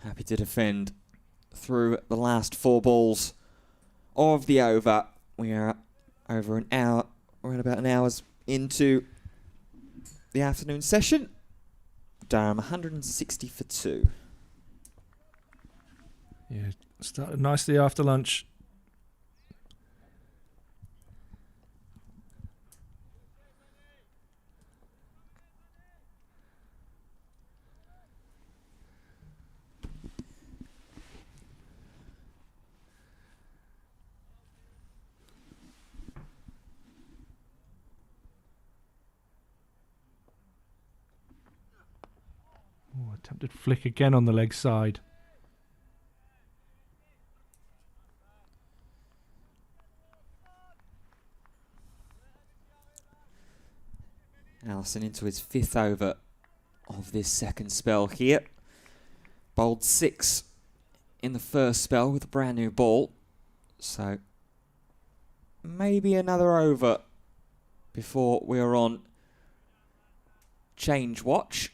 Happy to defend through the last 4 balls of the over. We are over an hour, we're at about an hour's into the afternoon session. Durham 160 for 2. Yeah, started nicely after lunch. Attempted flick again on the leg side. Allison into his 5th over of this second spell here. Bowled 6 in the first spell with a brand new ball. So maybe another over before we're on change watch.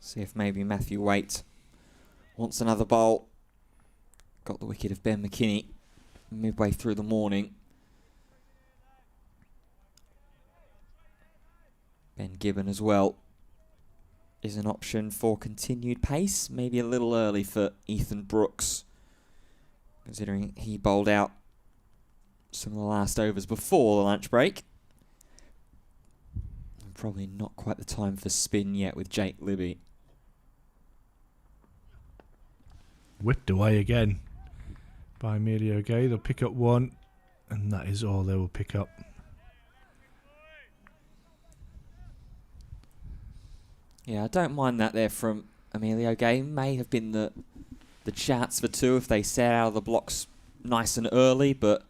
See if maybe Matthew Waite wants another bowl. Got the wicket of Ben McKinney midway through the morning. Ben Gibbon as well is an option for continued pace. Maybe a little early for Ethan Brooks, considering he bowled out some of the last overs before the lunch break. And probably not quite the time for spin yet with Jake Libby. Whipped away again by Emilio Gay. They'll pick up 1, and that is all they will pick up. Yeah, I don't mind that there from Emilio Gay. May have been the chance for 2 if they set out of the blocks nice and early, but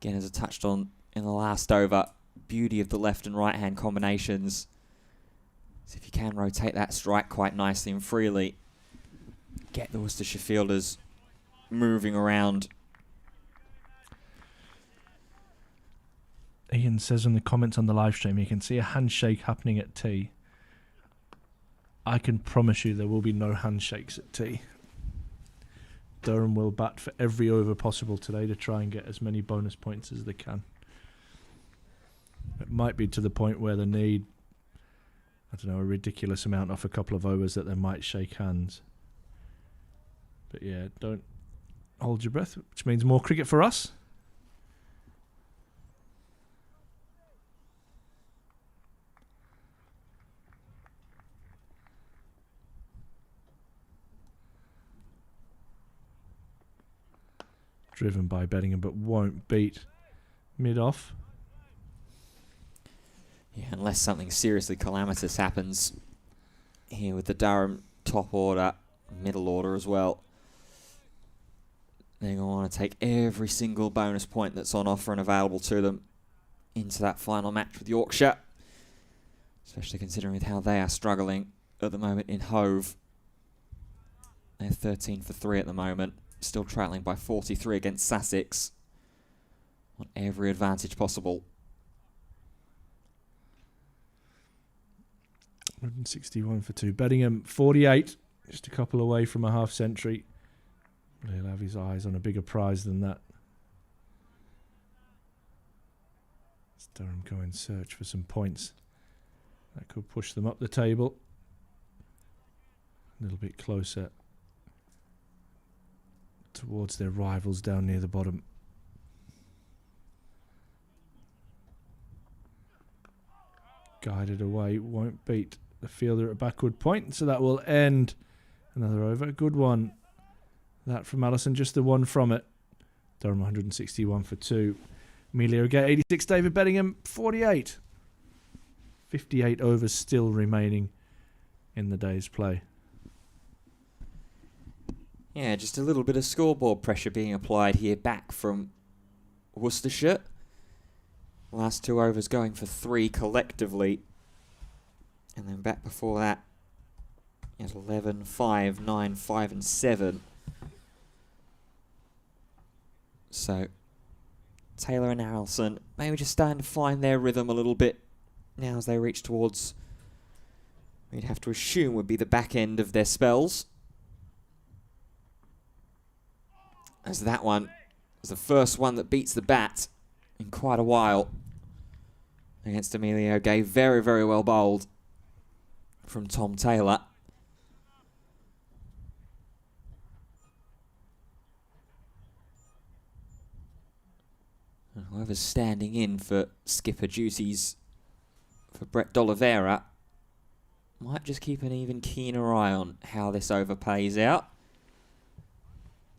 again, as I touched on in the last over, beauty of the left and right hand combinations. So if you can rotate that strike quite nicely and freely, get the Worcestershire fielders moving around. Ian says in the comments on the live stream, you can see a handshake happening at tea. I can promise you there will be no handshakes at tea. Durham will bat for every over possible today to try and get as many bonus points as they can. It might be to the point where they need, I don't know, a ridiculous amount off a couple of overs that they might shake hands. But yeah, don't hold your breath, which means more cricket for us. Driven by Beddingham, but won't beat mid-off. Yeah, unless something seriously calamitous happens here with the Durham top order, middle order as well. They're going to want to take every single bonus point that's on offer and available to them into that final match with Yorkshire. Especially considering with how they are struggling at the moment in Hove. They're 13 for 3 at the moment, still trailing by 43 against Sussex. On every advantage possible. 161 for 2. Beddingham 48, just a couple away from a half century. He'll have his eyes on a bigger prize than that. Let's Durham go in search for some points. That could push them up the table. A little bit closer towards their rivals down near the bottom. Guided away, won't beat the fielder at a backward point, so that will end another over. A good one. That from Allison, just the one from it. Durham 161 for 2. Emilio Gay 86, David Beddingham 48. 58 overs still remaining in the day's play. Yeah, just a little bit of scoreboard pressure being applied here back from Worcestershire. Last 2 overs going for 3 collectively. And then back before that at 11, 5, 9, 5 and 7. So Taylor and Harrelson maybe just starting to find their rhythm a little bit now as they reach towards, we'd have to assume would be the back end of their spells. As that one is the first one that beats the bat in quite a while against Emilio Gay. Very, very well bowled from Tom Taylor. And whoever's standing in for skipper duties for Brett D'Oliveira might just keep an even keener eye on how this over plays out.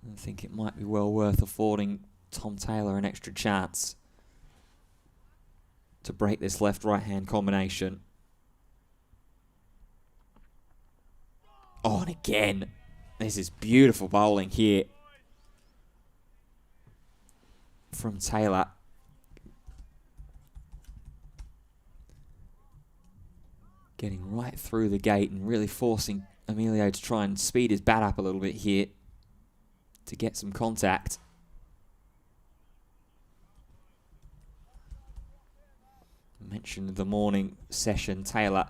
I think it might be well worth affording Tom Taylor an extra chance to break this left-right-hand combination. Oh, and again, this is beautiful bowling here from Taylor. Getting right through the gate and really forcing Emilio to try and speed his bat up a little bit here to get some contact. I mentioned the morning session, Taylor,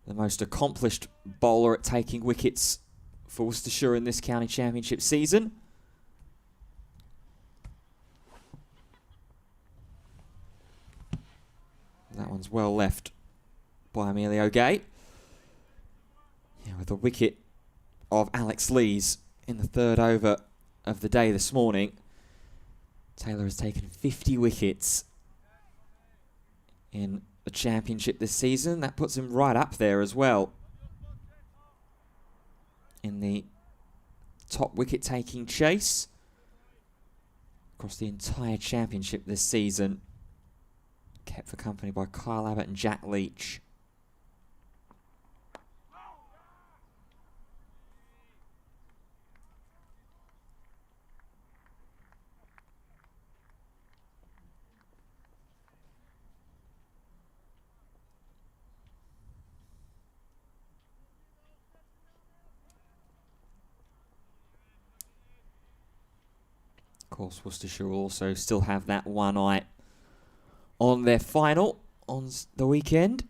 the most accomplished bowler at taking wickets for Worcestershire in this county championship season. That one's well left by Emilio Gay. Yeah, with a wicket of Alex Lees in the 3rd over of the day this morning. Taylor has taken 50 wickets in the championship this season. That puts him right up there as well in the top wicket-taking chase across the entire championship this season. Kept for company by Kyle Abbott and Jack Leach. Of course, Worcestershire will also still have that one eye on their final on the weekend.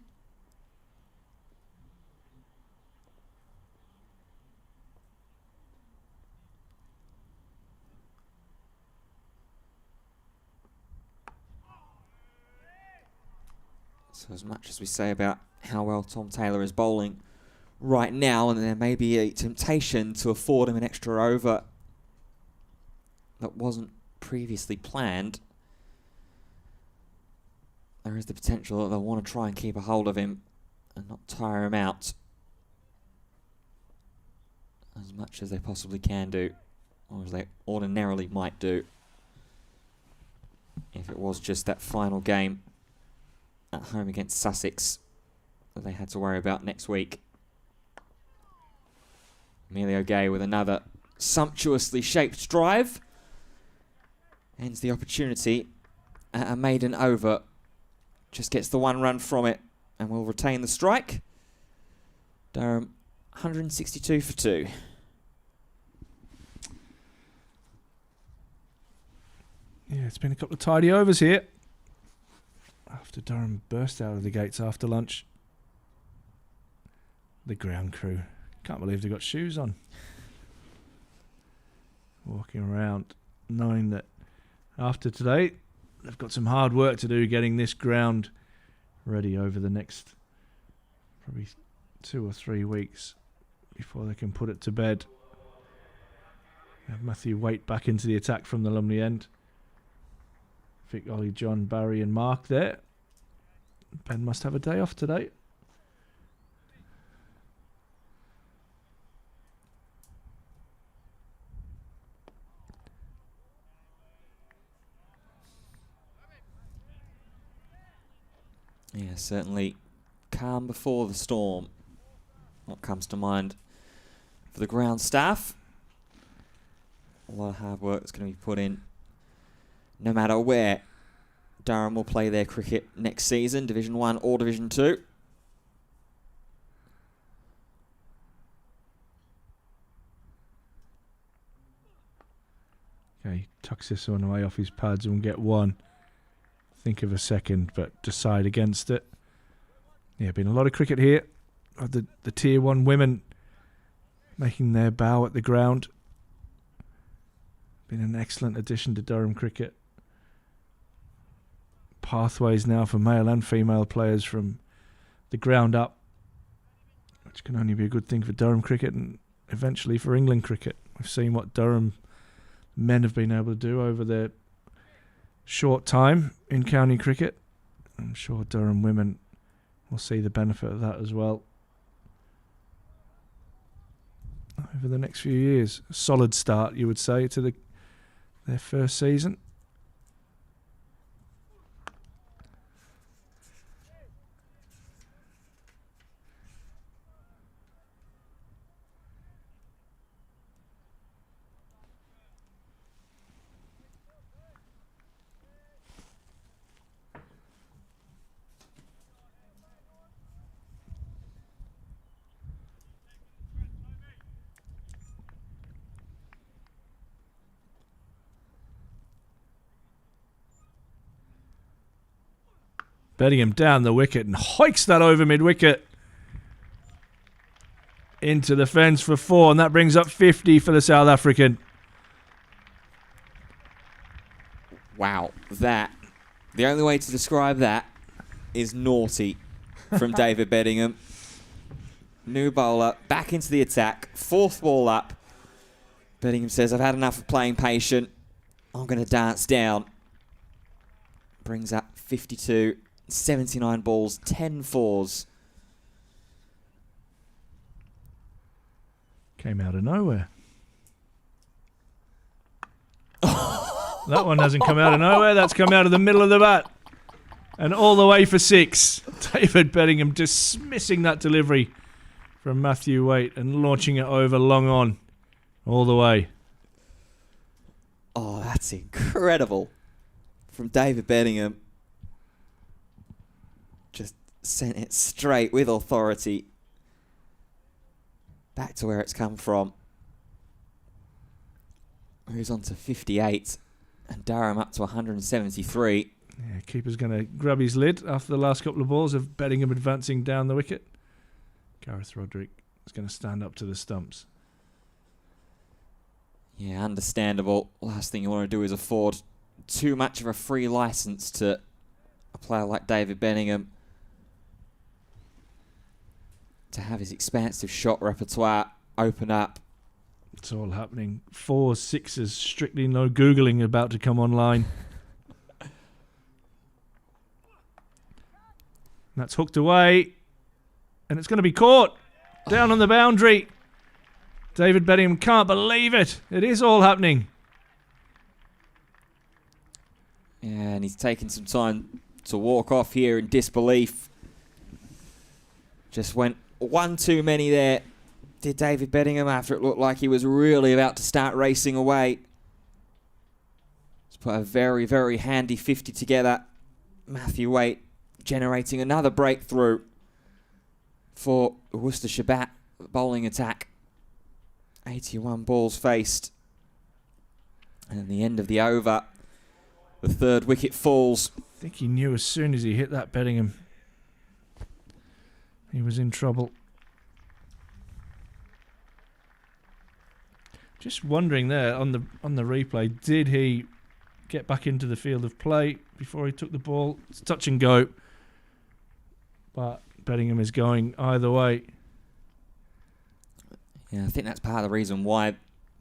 So as much as we say about how well Tom Taylor is bowling right now, and there may be a temptation to afford him an extra over that wasn't previously planned, there is the potential that they'll want to try and keep a hold of him and not tire him out as much as they possibly can do, or as they ordinarily might do if it was just that final game at home against Sussex that they had to worry about next week. Emilio Gay with another sumptuously shaped drive. Ends the opportunity at a maiden over. Just gets the 1 run from it and will retain the strike. Durham 162 for 2. Yeah, it's been a couple of tidy overs here. After Durham burst out of the gates after lunch. The ground crew. Can't believe they got shoes on. Walking around knowing that after today, they've got some hard work to do getting this ground ready over the next probably 2 or 3 weeks before they can put it to bed. Have Matthew Waite back into the attack from the Lumley end. Vic, Ollie, John, Barry and Mark there. Ben must have a day off today. Yeah, certainly calm before the storm. What comes to mind for the ground staff? A lot of hard work that's going to be put in no matter where Durham will play their cricket next season, Division 1 or Division 2. Okay, tucks this one away off his pads and will get one. Think of a second, but decide against it. Yeah, been a lot of cricket here. The Tier 1 women making their bow at the ground. Been an excellent addition to Durham cricket. Pathways now for male and female players from the ground up, which can only be a good thing for Durham cricket and eventually for England cricket. We've seen what Durham men have been able to do over their short time in county cricket. I'm sure Durham women will see the benefit of that as well over the next few years. A solid start, you would say, to their first season. Bedingham down the wicket and hikes that over mid-wicket. Into the fence for 4, and that brings up 50 for the South African. Wow, that. The only way to describe that is naughty from David Bedingham. New bowler, back into the attack, 4th ball up. Bedingham says, I've had enough of playing patient. I'm going to dance down. Brings up 52. 79 balls, 10 fours. Came out of nowhere. That one hasn't come out of nowhere. That's come out of the middle of the bat. And all the way for 6. David Bedingham dismissing that delivery from Matthew Waite and launching it over long on. All the way. Oh, that's incredible. From David Bedingham. Just sent it straight with authority back to where it's come from. Moves on to 58 and Durham up to 173. Yeah, keeper's going to grab his lid after the last couple of balls of Bedingham advancing down the wicket. Gareth Roderick is going to stand up to the stumps. Yeah, understandable. Last thing you want to do is afford too much of a free license to a player like David Bedingham to have his expansive shot repertoire open up. It's all happening. 4s, 6s, strictly no Googling about to come online. That's hooked away. And it's going to be caught. Down on the boundary. David Bedingham can't believe it. It is all happening. Yeah, and he's taken some time to walk off here in disbelief. Just went one too many there, did David Beddingham, after it looked like he was really about to start racing away. Let's put a very, very handy 50 together. Matthew Waite generating another breakthrough for Worcestershire bat bowling attack. 81 balls faced. And at the end of the over, the third wicket falls. I think he knew as soon as he hit that Beddingham, he was in trouble. Just wondering there on the replay, did he get back into the field of play before he took the ball? It's touch and go, but Beddingham is going either way. Yeah, I think that's part of the reason why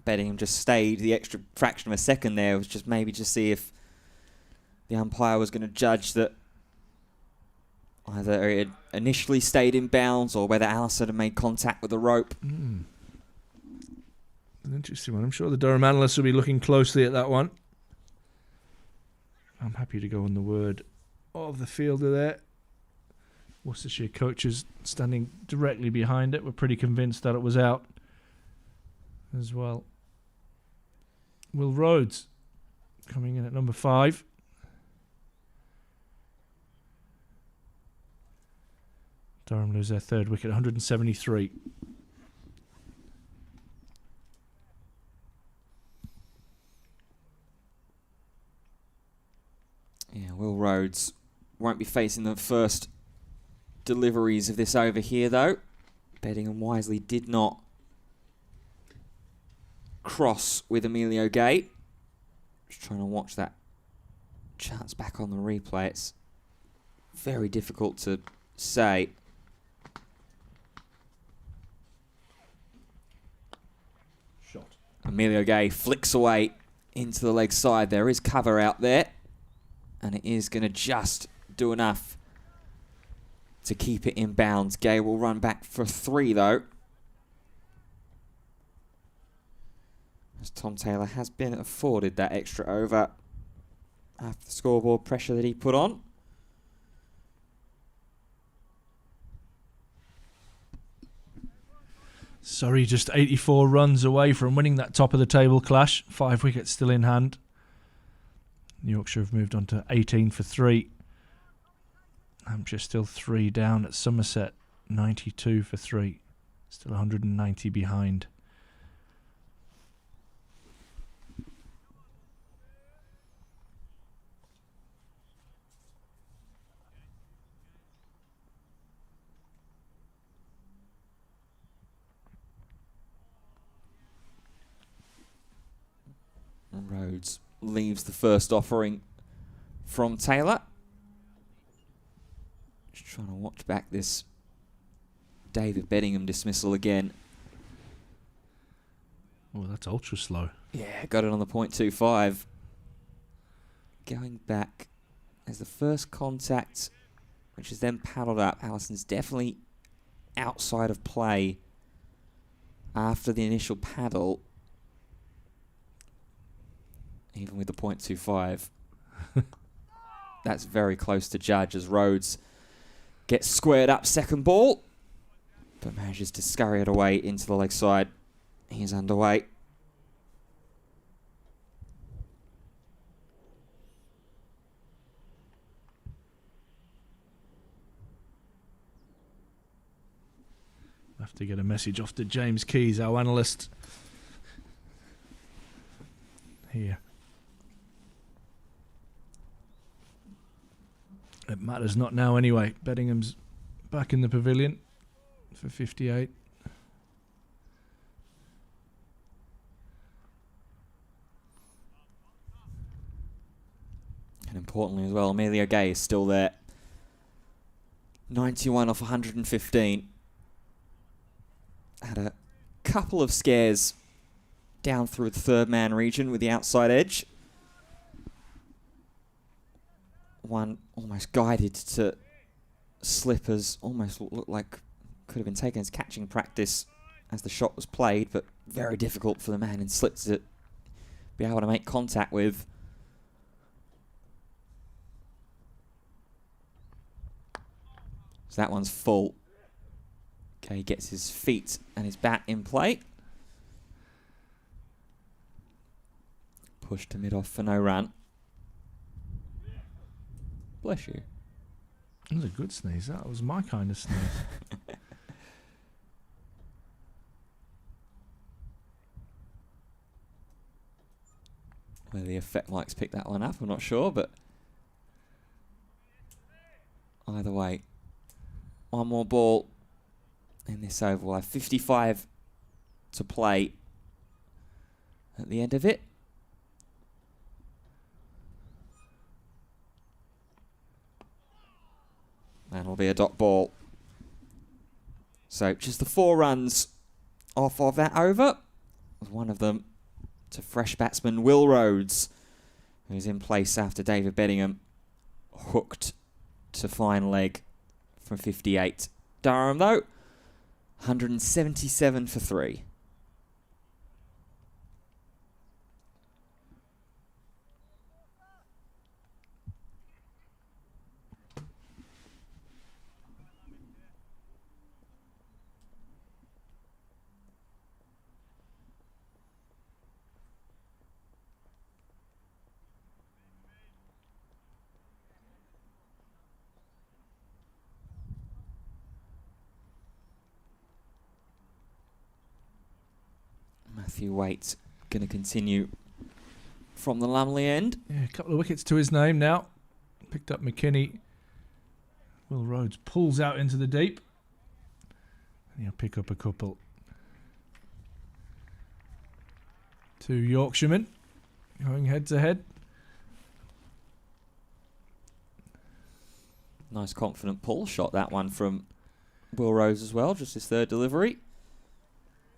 Beddingham just stayed the extra fraction of a second there, was just maybe to see if the umpire was going to judge that either it had initially stayed in bounds or whether Allison had made contact with the rope. An interesting one. I'm sure the Durham analysts will be looking closely at that one. I'm happy to go on the word of the fielder there. Worcestershire coaches standing directly behind it were pretty convinced that it was out as well. Will Rhodes coming in at number 5. Durham lose their third wicket, 173. Yeah, Will Rhodes won't be facing the first deliveries of this over here, though. Beddingham wisely did not cross with Emilio Gay. Just trying to watch that chance back on the replay. It's very difficult to say. Shot. Emilio Gay flicks away into the leg side. There is cover out there, and it is going to just do enough to keep it in bounds. Gay will run back for 3, though, as Tom Taylor has been afforded that extra over after the scoreboard pressure that he put on. Surrey just 84 runs away from winning that top of the table clash. 5 wickets still in hand. Yorkshire have moved on to 18 for 3. Hampshire still 3 down at Somerset, 92 for 3. Still 190 behind. Rhodes leaves the first offering from Taylor. Just trying to watch back this David Beddingham dismissal again. Oh, that's ultra slow. Yeah, got it on the .25. Going back as the first contact, which is then paddled up. Allison's definitely outside of play after the initial paddle, even with the .25. That's very close to judge as Rhodes gets squared up second ball, but manages to scurry it away into the leg side. He's underway. Have to get a message off to James Keys, our analyst. Here. It matters not now anyway. Beddingham's back in the pavilion for 58. And importantly as well, Emilio Gay is still there. 91 off 115. Had a couple of scares down through the third man region with the outside edge. One almost guided to slip, as almost looked like could have been taken as catching practice as the shot was played, but very difficult for the man in slip to be able to make contact with. So that one's full. Okay, he gets his feet and his bat in play. Push to mid-off for no run. Bless you. That was a good sneeze. That was my kind of sneeze. Whether the effect Mike's picked that one up, I'm not sure, but either way, one more ball in this over. We'll have 55 to play at the end of it. And it'll be a dot ball. So just the 4 runs off of that over. One of them to fresh batsman Will Rhodes, who's in place after David Bedingham hooked to fine leg from 58. Durham, though, 177 for 3. Matthew Waite going to continue from the Lumley end. Yeah, a couple of wickets to his name now. Picked up McKinney. Will Rhodes pulls out into the deep. And he'll pick up a couple. 2 Yorkshiremen going head to head. Nice confident pull shot, that one from Will Rhodes as well, just his 3rd delivery.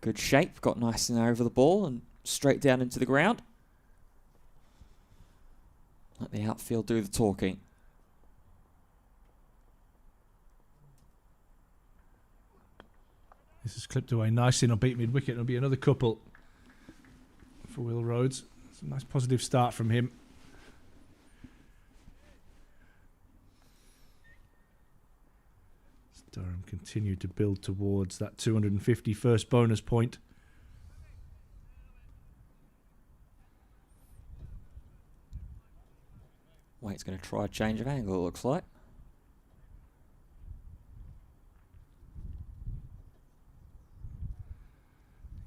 Good shape, got nice and over the ball and straight down into the ground. Let the outfield do the talking. This is clipped away nicely and will beat mid-wicket. It'll be another couple for Will Rhodes. It's a nice positive start from him. Durham continued to build towards that 251st bonus point. Waite's going to try a change of angle, it looks like.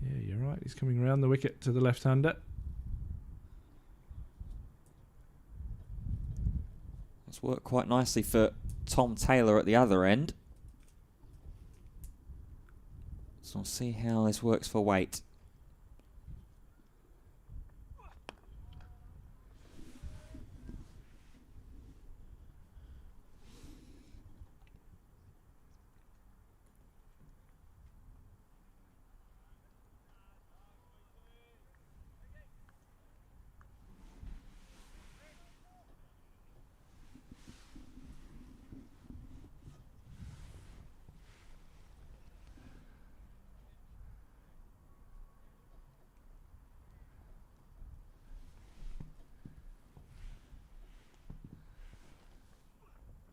Yeah, you're right. He's coming around the wicket to the left-hander. It's worked quite nicely for Tom Taylor at the other end. So we'll see how this works for Waite.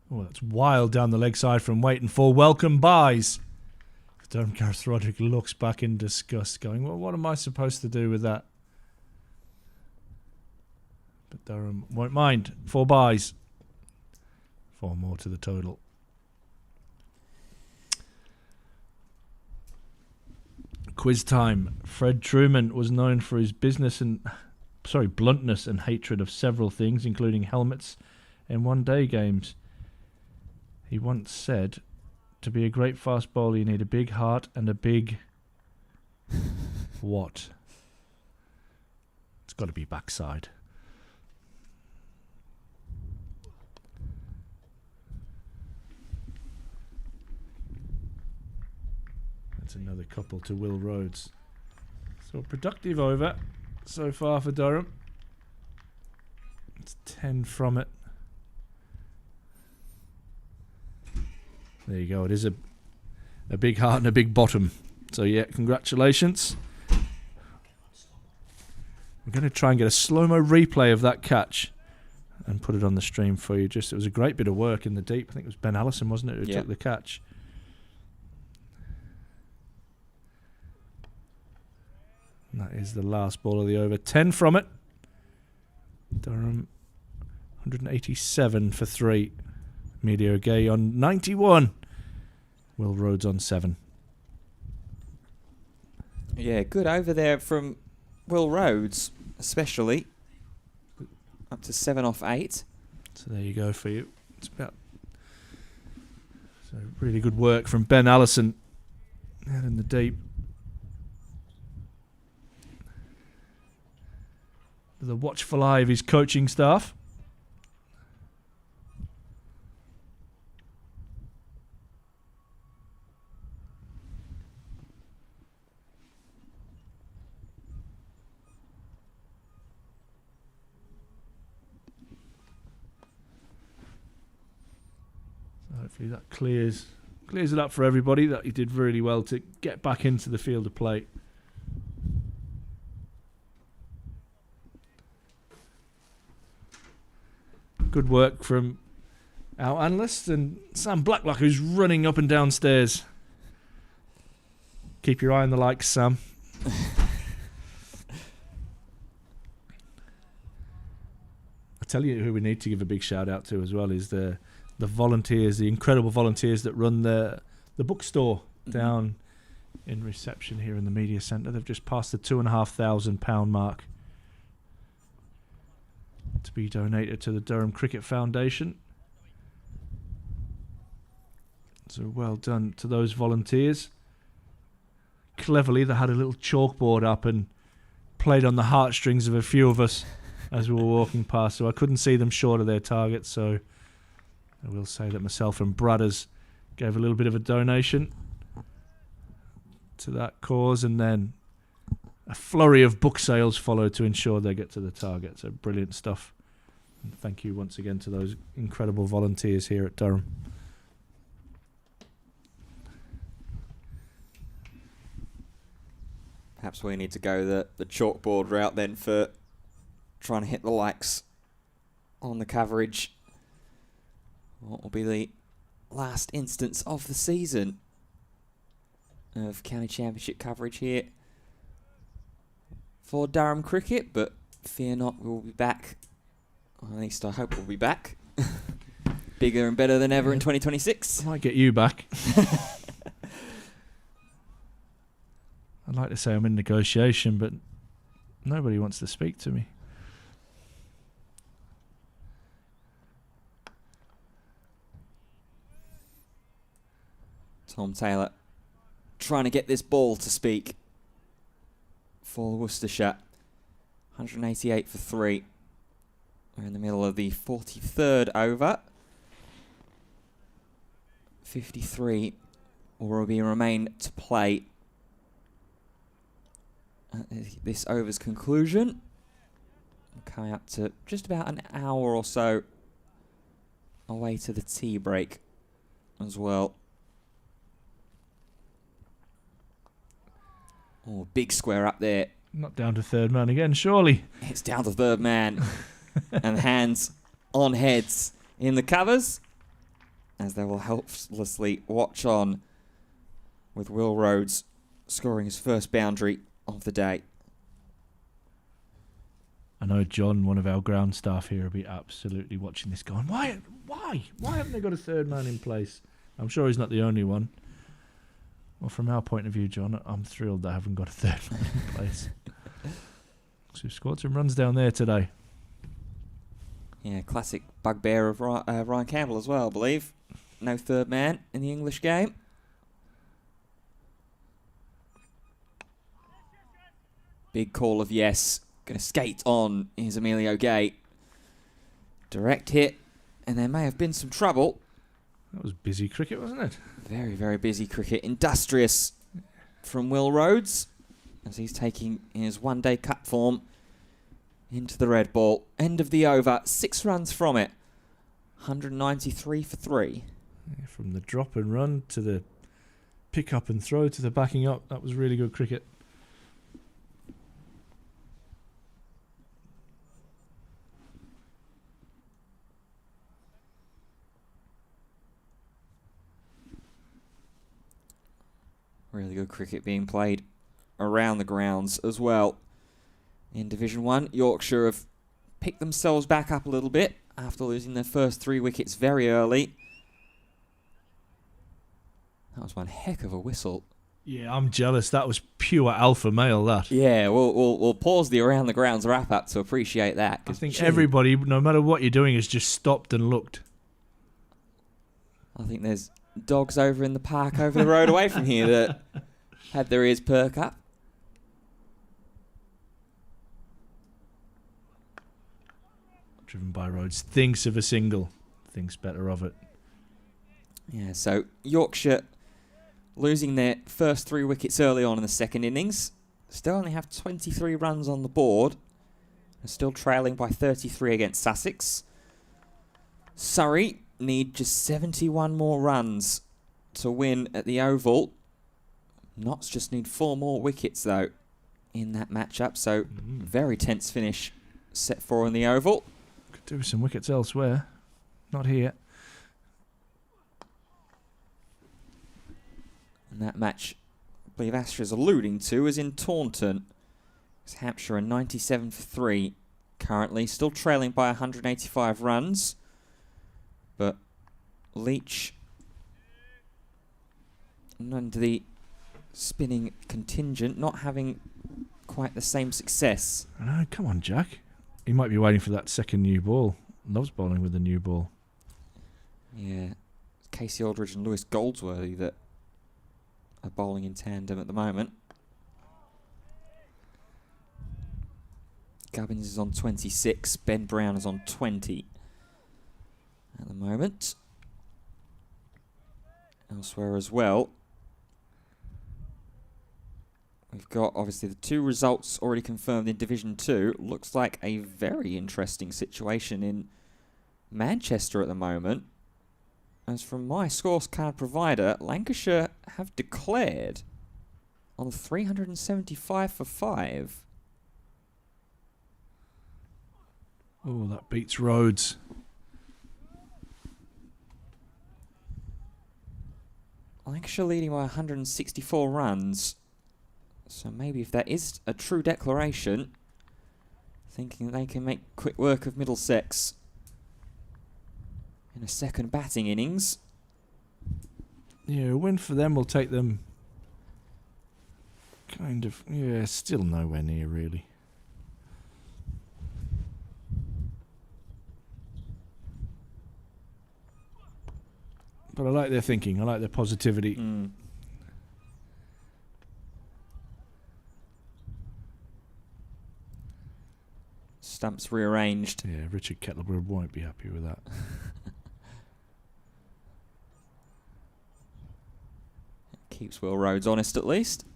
Oh, that's wild down the leg side from Waite and 4 welcome buys. Durham Gareth Roderick looks back in disgust, going, well, what am I supposed to do with that? But Durham won't mind. 4 buys. 4 more to the total. Quiz time. Fred Truman was known for his bluntness and hatred of several things, including helmets and one-day games. He once said, to be a great fast bowler, you need a big heart and a big... what? It's got to be backside. That's another couple to Will Rhodes. So a productive over so far for Durham. It's 10 from it. There you go. It is a big heart and a big bottom. So, yeah, congratulations. I'm going to try and get a slow-mo replay of that catch. and put it on the stream for you. It was a great bit of work in the deep. I think it was Ben Allison, wasn't it, who Yeah. took the catch. And that is the last ball of the over. 10 from it. Durham 187 for 3. Medio Gay on 91. Will Rhodes on 7. Yeah, good over there from Will Rhodes, especially. Up to 7 off 8. So there you go for you. It's about really good work from Ben Allison out in the deep. The watchful eye of his coaching staff. Hopefully that clears it up for everybody, that he did really well to get back into the field of play. Good work from our analyst and Sam Blacklock, who's running up and downstairs. Keep your eye on the likes, Sam. I tell you who we need to give a big shout out to as well is the volunteers, the incredible volunteers that run the bookstore down in reception here in the media centre. They've just passed the £2,500 mark to be donated to the Durham Cricket Foundation. So well done to those volunteers. Cleverly, they had a little chalkboard up and played on the heartstrings of a few of us as we were walking past, so I couldn't see them short of their target. So I will say that myself and Bradders gave a little bit of a donation to that cause, and then a flurry of book sales followed to ensure they get to the target. So brilliant stuff. And thank you once again to those incredible volunteers here at Durham. Perhaps we need to go the chalkboard route then for trying to hit the likes on the coverage. What will be the last instance of the season of County Championship coverage here for Durham Cricket, but fear not, we'll be back. Or at least I hope we'll be back. Bigger and better than ever in 2026. I might get you back. I'd like to say I'm in negotiation, but nobody wants to speak to me. Tom Taylor trying to get this ball to speak for Worcestershire. 188 for 3. We're in the middle of the 43rd over. 53 will remain to play at this over's conclusion. Coming up to just about an hour or so away to the tea break as well. Oh, big square up there. Not down to third man again, surely. It's down to third man. And hands on heads in the covers, as they will helplessly watch on with Will Rhodes scoring his first boundary of the day. I know John, one of our ground staff here, will be absolutely watching this going, why haven't they got a third man in place? I'm sure he's not the only one. Well, from our point of view, John, I'm thrilled they haven't got a third man in place. So we've scored some runs down there today. Yeah, classic bugbear of Ryan Campbell as well, I believe. No third man in the English game. Big call of yes. Going to skate on is Emilio Gay. Direct hit, and there may have been some trouble. That was busy cricket, wasn't it? Very, very busy cricket. Industrious from Will Rhodes as he's taking his one-day cup form into the red ball. End of the over. 6 runs from it. 193 for 3. Yeah, from the drop and run to the pick up and throw to the backing up. That was really good cricket. Really good cricket being played around the grounds as well. In Division 1, Yorkshire have picked themselves back up a little bit after losing their first 3 wickets very early. That was one heck of a whistle. Yeah, I'm jealous. That was pure alpha male, that. Yeah, we'll pause the around the grounds wrap up to appreciate that. I think everybody, no matter what you're doing, has just stopped and looked. I think there's dogs over in the park over the road away from here that had their ears perk up. Driven by Rhodes, thinks of a single, thinks better of it. Yeah, so Yorkshire losing their first 3 wickets early on in the second innings. Still only have 23 runs on the board. And still trailing by 33 against Sussex. Surrey need just 71 more runs to win at the Oval. Notts just need 4 more wickets, though, in that matchup. So, very tense finish set for in the Oval. Could do with some wickets elsewhere. Not here. And that match, I believe Astra's alluding to, is in Taunton. It's Hampshire are 97 for 3 currently, still trailing by 185 runs. But Leach and the spinning contingent not having quite the same success. I know, come on, Jack. He might be waiting for that second new ball. Loves bowling with the new ball. Yeah, Casey Aldridge and Lewis Goldsworthy that are bowling in tandem at the moment. Gubbins is on 26, Ben Brown is on 20 at the moment. Elsewhere as well, we've got obviously the 2 results already confirmed in Division 2. Looks like a very interesting situation in Manchester at the moment. As from my scorecard provider, Lancashire have declared on 375 for 5. Oh, that beats Rhodes. Lancashire leading by 164 runs. So maybe if that is a true declaration, thinking they can make quick work of Middlesex in a second batting innings. Yeah, a win for them will take them kind of, yeah, still nowhere near really. But I like their thinking. I like their positivity. Stumps rearranged. Yeah, Richard Kettleborough won't be happy with that. Keeps Will Rhodes honest at least.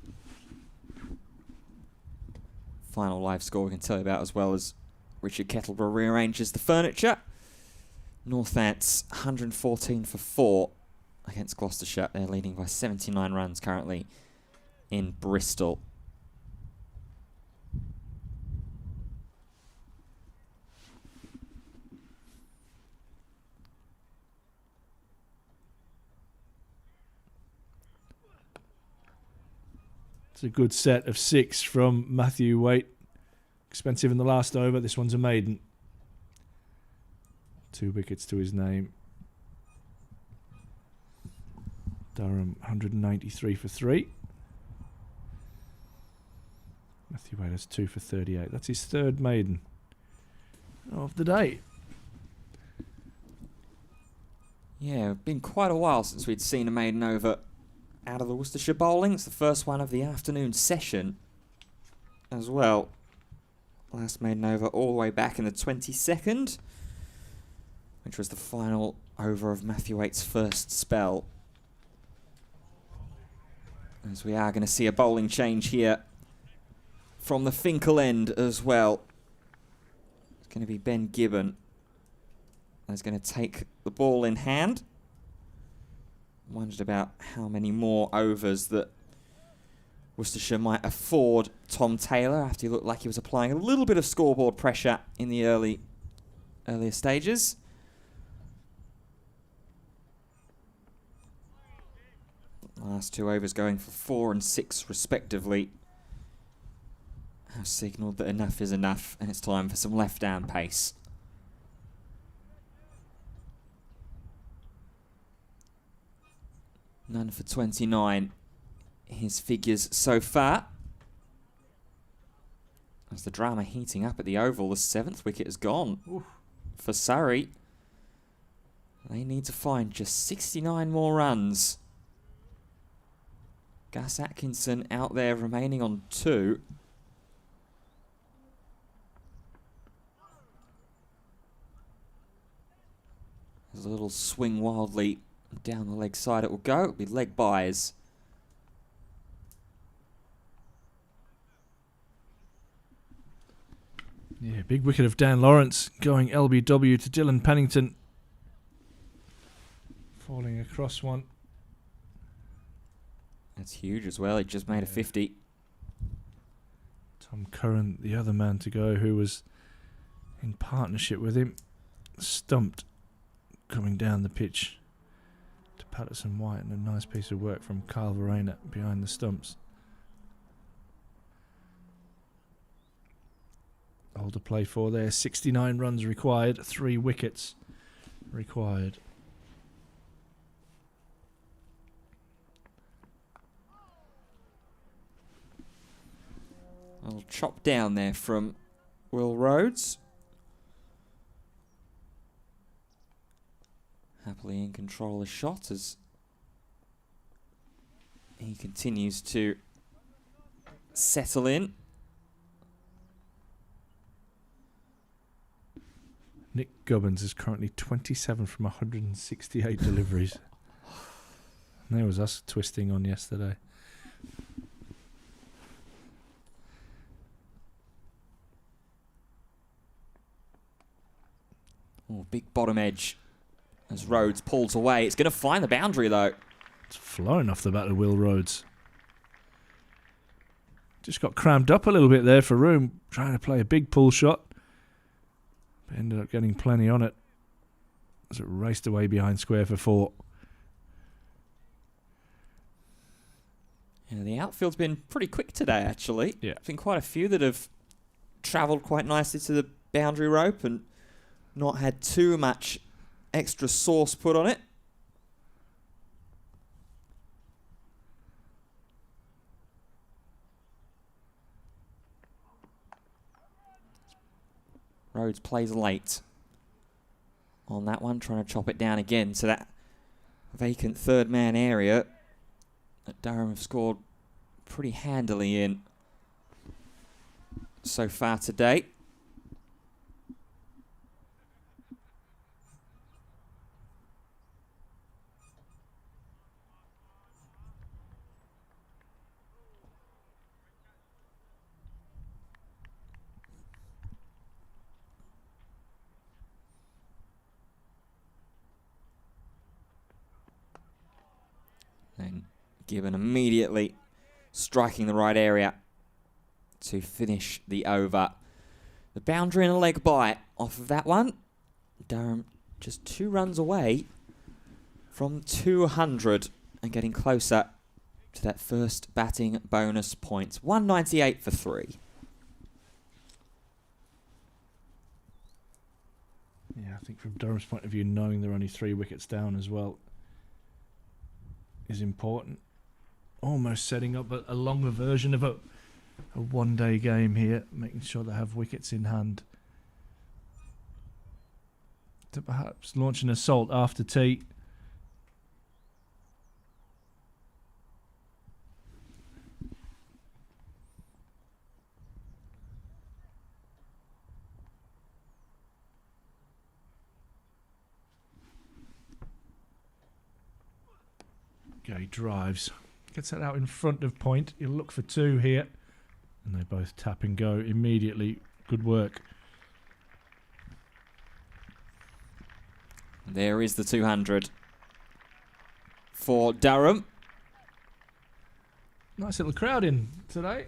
Final live score we can tell you about as well as Richard Kettleborough rearranges the furniture. Northants 114 for 4 against Gloucestershire. They're leading by 79 runs currently in Bristol. It's a good set of 6 from Matthew Waite. Expensive in the last over. This one's a maiden. 2 wickets to his name. Durham 193 for 3. Matthew Waite has 2 for 38. That's his 3rd maiden of the day. Yeah, been quite a while since we'd seen a maiden over out of the Worcestershire bowling. It's the first one of the afternoon session as well. Last maiden over all the way back in the 22nd, which was the final over of Matthew Waite's first spell. As we are going to see a bowling change here from the Finkel end as well. It's going to be Ben Gibbon. He's going to take the ball in hand. Wondered about how many more overs that Worcestershire might afford Tom Taylor after he looked like he was applying a little bit of scoreboard pressure in the earlier stages. Last 2 overs going for 4 and 6 respectively. Have signalled that enough is enough and it's time for some left-hand pace. None for 29. His figures so far. As the drama heating up at the Oval, the 7th wicket is gone. Oof. For Surrey. They need to find just 69 more runs. Gus Atkinson out there remaining on 2. There's a little swing wildly down the leg side. It will go. It'll be leg byes. Yeah, big wicket of Dan Lawrence going LBW to Dylan Pennington. Falling across one. That's huge as well. He just made a 50. Tom Curran, the other man to go, who was in partnership with him, stumped coming down the pitch to Patterson White, and a nice piece of work from Kyle Verena behind the stumps. All to play for there. 69 runs required, 3 wickets required. A little chop down there from Will Rhodes. Happily in control of the shot as he continues to settle in. Nick Gubbins is currently 27 from 168 deliveries. And there was us twisting on yesterday. Oh, big bottom edge as Rhodes pulls away. It's going to find the boundary though. It's flown off the bat of Will Rhodes. Just got crammed up a little bit there for room, trying to play a big pull shot. But ended up getting plenty on it as it raced away behind square for 4. Yeah, the outfield's been pretty quick today actually. Yeah. There's been quite a few that have travelled quite nicely to the boundary rope and not had too much extra sauce put on it. Rhodes plays late on that one, trying to chop it down again to that vacant third man area that Durham have scored pretty handily in so far today. Then Gibbon immediately striking the right area to finish the over. The boundary and a leg bite off of that one. Durham just 2 runs away from 200 and getting closer to that first batting bonus points. 198 for 3. Yeah, I think from Durham's point of view, knowing they're only 3 wickets down as well is important. Almost setting up a longer version of a one-day game here, making sure they have wickets in hand to perhaps launch an assault after tea. Okay, drives. Gets that out in front of point. He'll look for 2 here. And they both tap and go immediately. Good work. There is the 200 for Durham. Nice little crowd in today.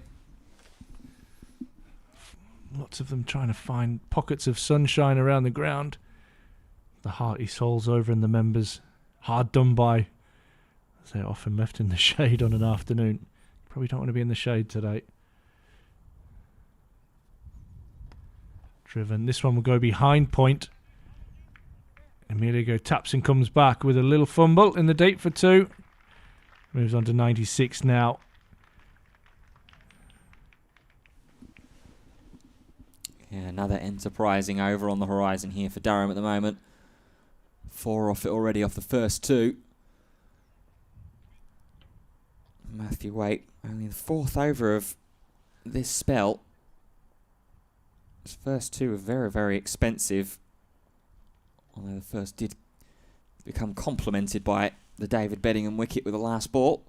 Lots of them trying to find pockets of sunshine around the ground. The hearty souls over in the members. Hard done by They're often left in the shade on an afternoon. Probably don't want to be in the shade today. Driven. This one will go behind point. Emilio taps and comes back with a little fumble in the deep for 2. Moves on to 96 now. Yeah, another enterprising over on the horizon here for Durham at the moment. 4 off it already off the first 2. Matthew Waite, only the 4th over of this spell. His first 2 were very, very expensive. Although the first did become complemented by the David Beddingham wicket with the last ball.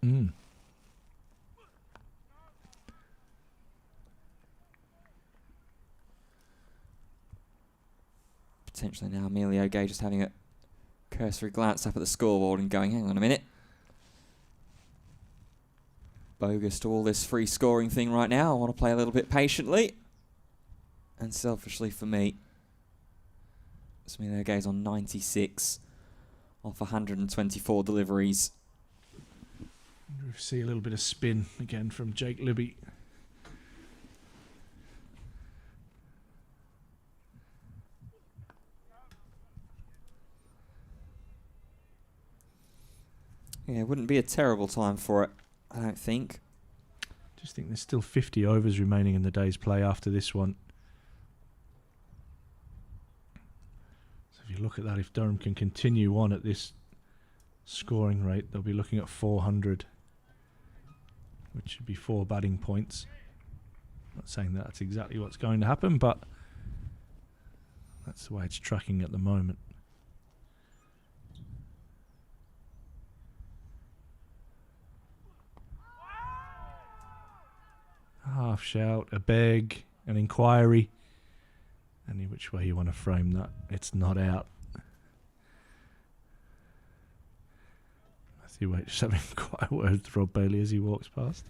Potentially now Emilio Gay just having a cursory glance up at the scoreboard and going, hang on a minute. Bogus to all this free scoring thing right now. I want to play a little bit patiently. And selfishly for me, Emilio Gay's on 96 off 124 deliveries. We see a little bit of spin again from Jake Libby. Yeah, it wouldn't be a terrible time for it, I don't think. Just think there's still 50 overs remaining in the day's play after this one. So if you look at that, if Durham can continue on at this scoring rate, they'll be looking at 400, which should be 4 batting points. Not saying that's exactly what's going to happen, but that's the way it's tracking at the moment. Half shout, a beg, an inquiry. Any which way you want to frame that, it's not out. Matthew Waite just having quite a word with Rob Bailey as he walks past.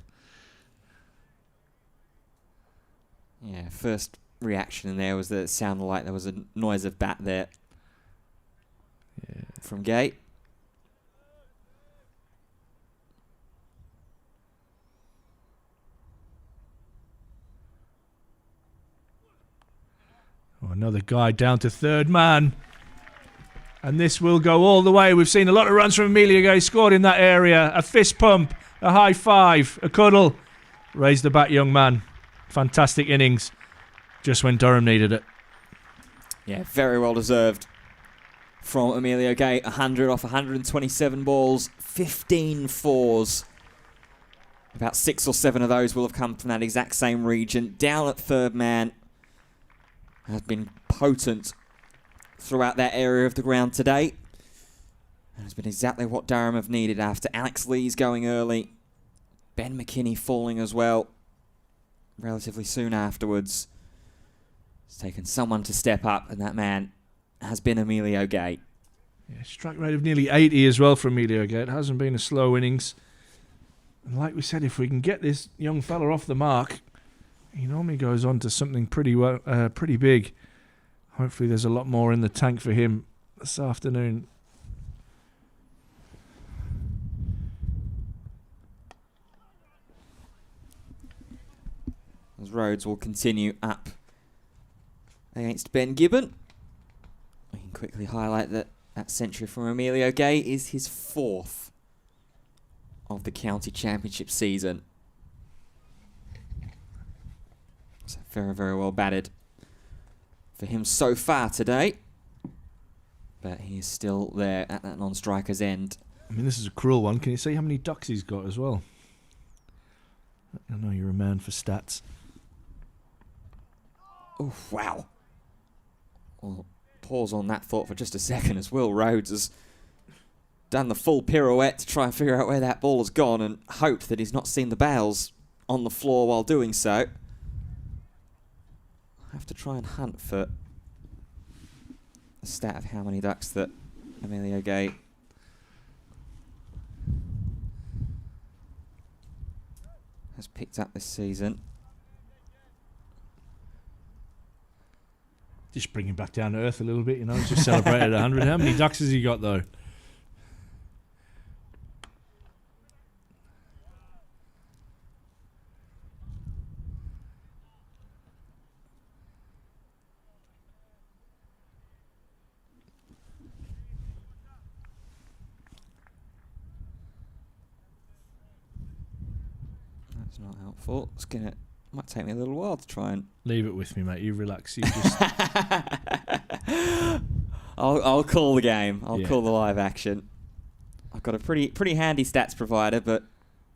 Yeah, first reaction in there was that it sounded like there was a noise of bat there. Yeah. From Gate. Oh, another guy down to third man. And this will go all the way. We've seen a lot of runs from Emilio Gay scored in that area. A fist pump, a high five, a cuddle. Raise the bat, young man. Fantastic innings. Just when Durham needed it. Yeah, very well deserved from Emilio Gay. 100 off 127 balls, 15 fours. About 6 or 7 of those will have come from that exact same region. Down at third man. Has been potent throughout that area of the ground today. And has been exactly what Durham have needed after Alex Lees going early. Ben McKinney falling as well relatively soon afterwards. It's taken someone to step up, and that man has been Emilio Gay. Yeah, strike rate of nearly 80 as well for Emilio Gay. It hasn't been a slow innings. And like we said, if we can get this young fella off the mark, he normally goes on to something pretty big. Hopefully there's a lot more in the tank for him this afternoon. As Rhodes will continue up against Ben Gibbon. We can quickly highlight that that century from Emilio Gay is his 4th of the county championship season. So very, very well batted for him so far today. But he is still there at that non-striker's end. I mean, this is a cruel one. Can you see how many ducks he's got as well? I know you're a man for stats. Oh, wow. Well, pause on that thought for just a second as Will Rhodes has done the full pirouette to try and figure out where that ball has gone and hoped that he's not seen the bails on the floor while doing so. I have to try and hunt for a stat of how many ducks that Emilio Gay has picked up this season. Just bring him back down to earth a little bit, you know. He's just celebrated 100. How many ducks has he got, though? It's not helpful. Might take me a little while to try and... Leave it with me, mate. You relax. You just... I'll call the game. I'll call the live action. I've got a pretty handy stats provider, but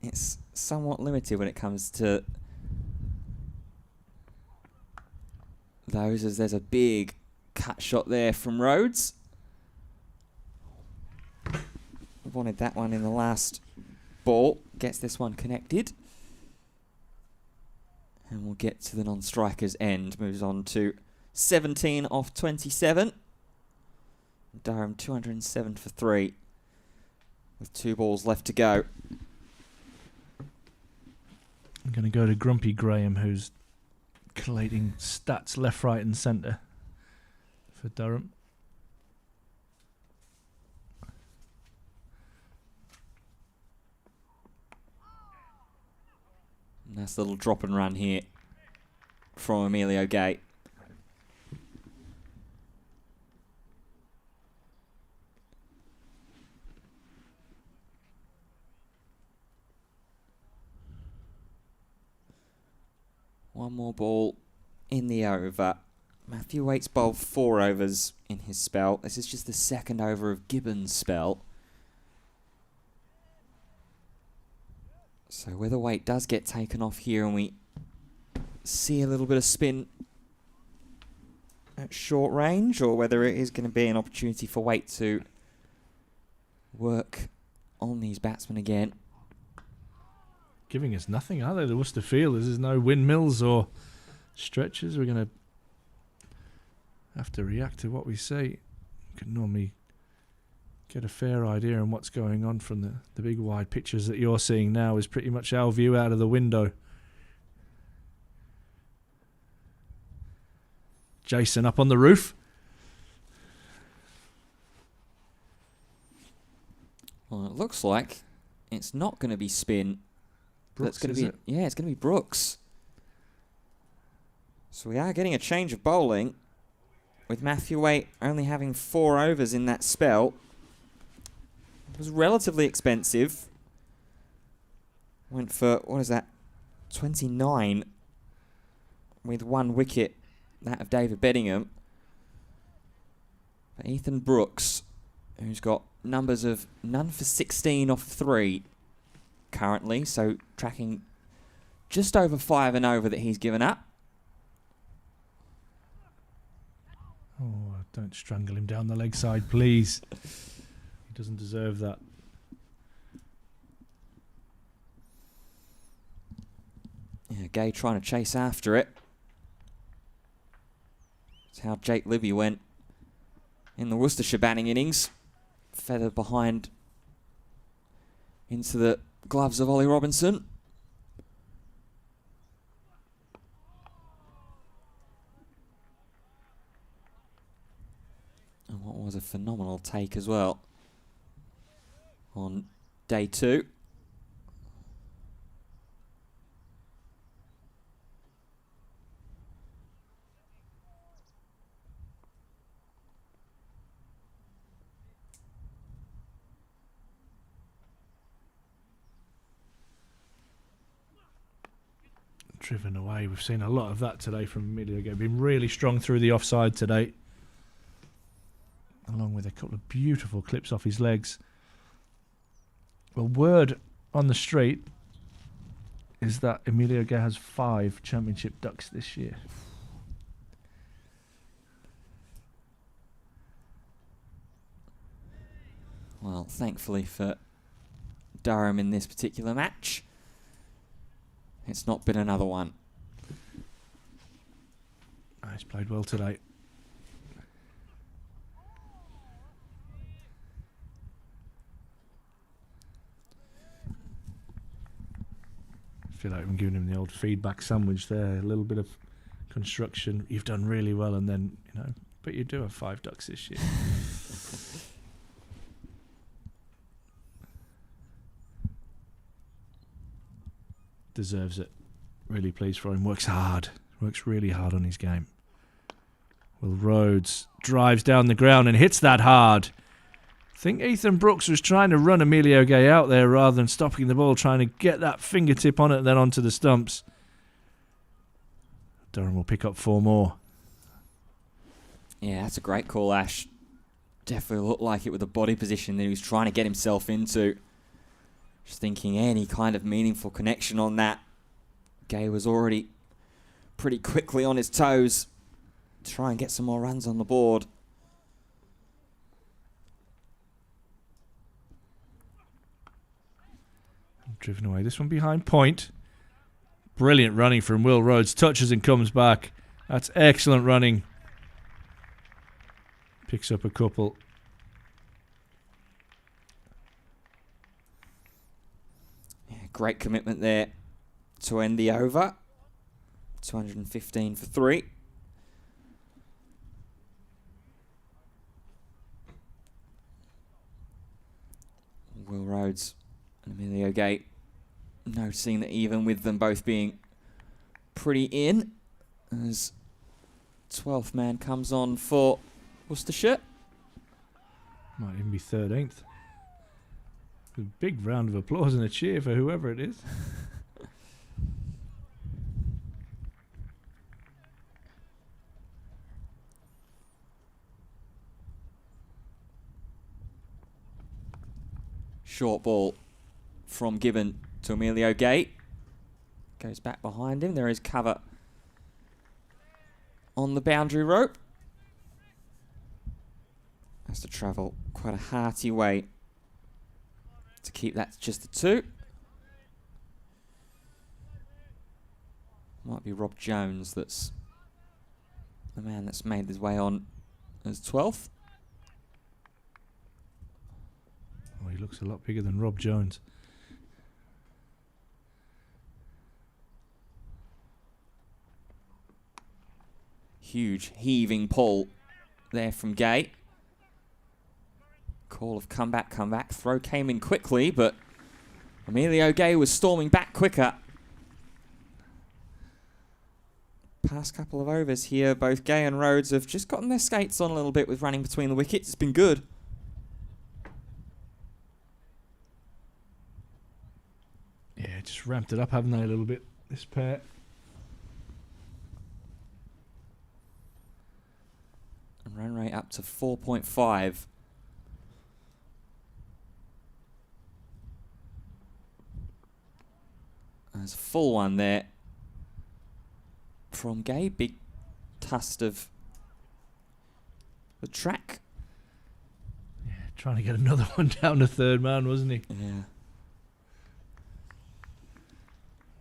it's somewhat limited when it comes to those, as there's a big cut shot there from Rhodes. Wanted that one in the last ball. Gets this one connected. And we'll get to the non-strikers end. Moves on to 17 off 27. Durham 207 for 3. With 2 balls left to go. I'm going to go to Grumpy Graham, who's collating stats left, right and centre for Durham. Nice little drop and run here from Emilio Gay. One more ball in the over. Matthew Waite's bowled 4 overs in his spell. This is just the second over of Gibbons' spell. So whether Waite does get taken off here and we see a little bit of spin at short range, or whether it is going to be an opportunity for Waite to work on these batsmen again. Giving us nothing, are they? The Worcester Fielders. There's no windmills or stretchers. We're going to have to react to what we see. You can normally get a fair idea on what's going on from the big wide pictures that you're seeing now. Is pretty much our view out of the window. Jason up on the roof. Well, it looks like it's not going to be spin. Brooks, That's going to be it's going to be Brooks. So we are getting a change of bowling, with Matthew Waite only having 4 overs in that spell. It was relatively expensive. Went for, 29 with 1 wicket, that of David Beddingham. But Ethan Brooks, who's got numbers of none for 16 off 3 currently, so tracking just over 5 and over that he's given up. Oh, don't strangle him down the leg side, please. He doesn't deserve that. Yeah, Gay trying to chase after it. That's how Jake Libby went in the Worcestershire batting innings. Feathered behind into the gloves of Ollie Robinson. And what was a phenomenal take as well on day 2. Driven away. We've seen a lot of that today from Emilio Gay. Been really strong through the offside today, along with a couple of beautiful clips off his legs. Well, word on the street is that Emilio Gay has 5 championship ducks this year. Well, thankfully for Durham in this particular match, it's not been another one. He's played well today. I feel like I'm giving him the old feedback sandwich there. A little bit of construction. You've done really well, and then, but you do have 5 ducks this year. Deserves it. Really pleased for him. Works hard. Works really hard on his game. Will Rhodes drives down the ground and hits that hard. I think Ethan Brooks was trying to run Emilio Gay out there rather than stopping the ball, trying to get that fingertip on it and then onto the stumps. Durham will pick up 4 more. Yeah, that's a great call, Ash. Definitely looked like it with the body position that he was trying to get himself into. Just thinking any kind of meaningful connection on that. Gay was already pretty quickly on his toes. Try and get some more runs on the board. Driven away. This one behind point. Brilliant running from Will Rhodes. Touches and comes back. That's excellent running. Picks up a couple. Yeah, great commitment there to end the over. 215 for 3. Will Rhodes and Emilio Gay noticing that even with them both being pretty in, as 12th man comes on for Worcestershire. Might even be 13th. A big round of applause and a cheer for whoever it is. Short ball from Gibbon to Emilio Gay. Goes back behind him. There is cover on the boundary rope. Has to travel quite a hearty way to keep that to just a 2. Might be Rob Jones that's the man that's made his way on as 12th. Oh, he looks a lot bigger than Rob Jones. Huge heaving pull there from Gay. Call of come back. Throw came in quickly, but Emilio Gay was storming back quicker. Past couple of overs here, both Gay and Rhodes have just gotten their skates on a little bit with running between the wickets. It's been good. Yeah, just ramped it up, haven't they, a little bit, this pair. And run rate up to 4.5. There's a full one there from Gay. Big tust of the track. Yeah, trying to get another one down to 3rd man, wasn't he? Yeah.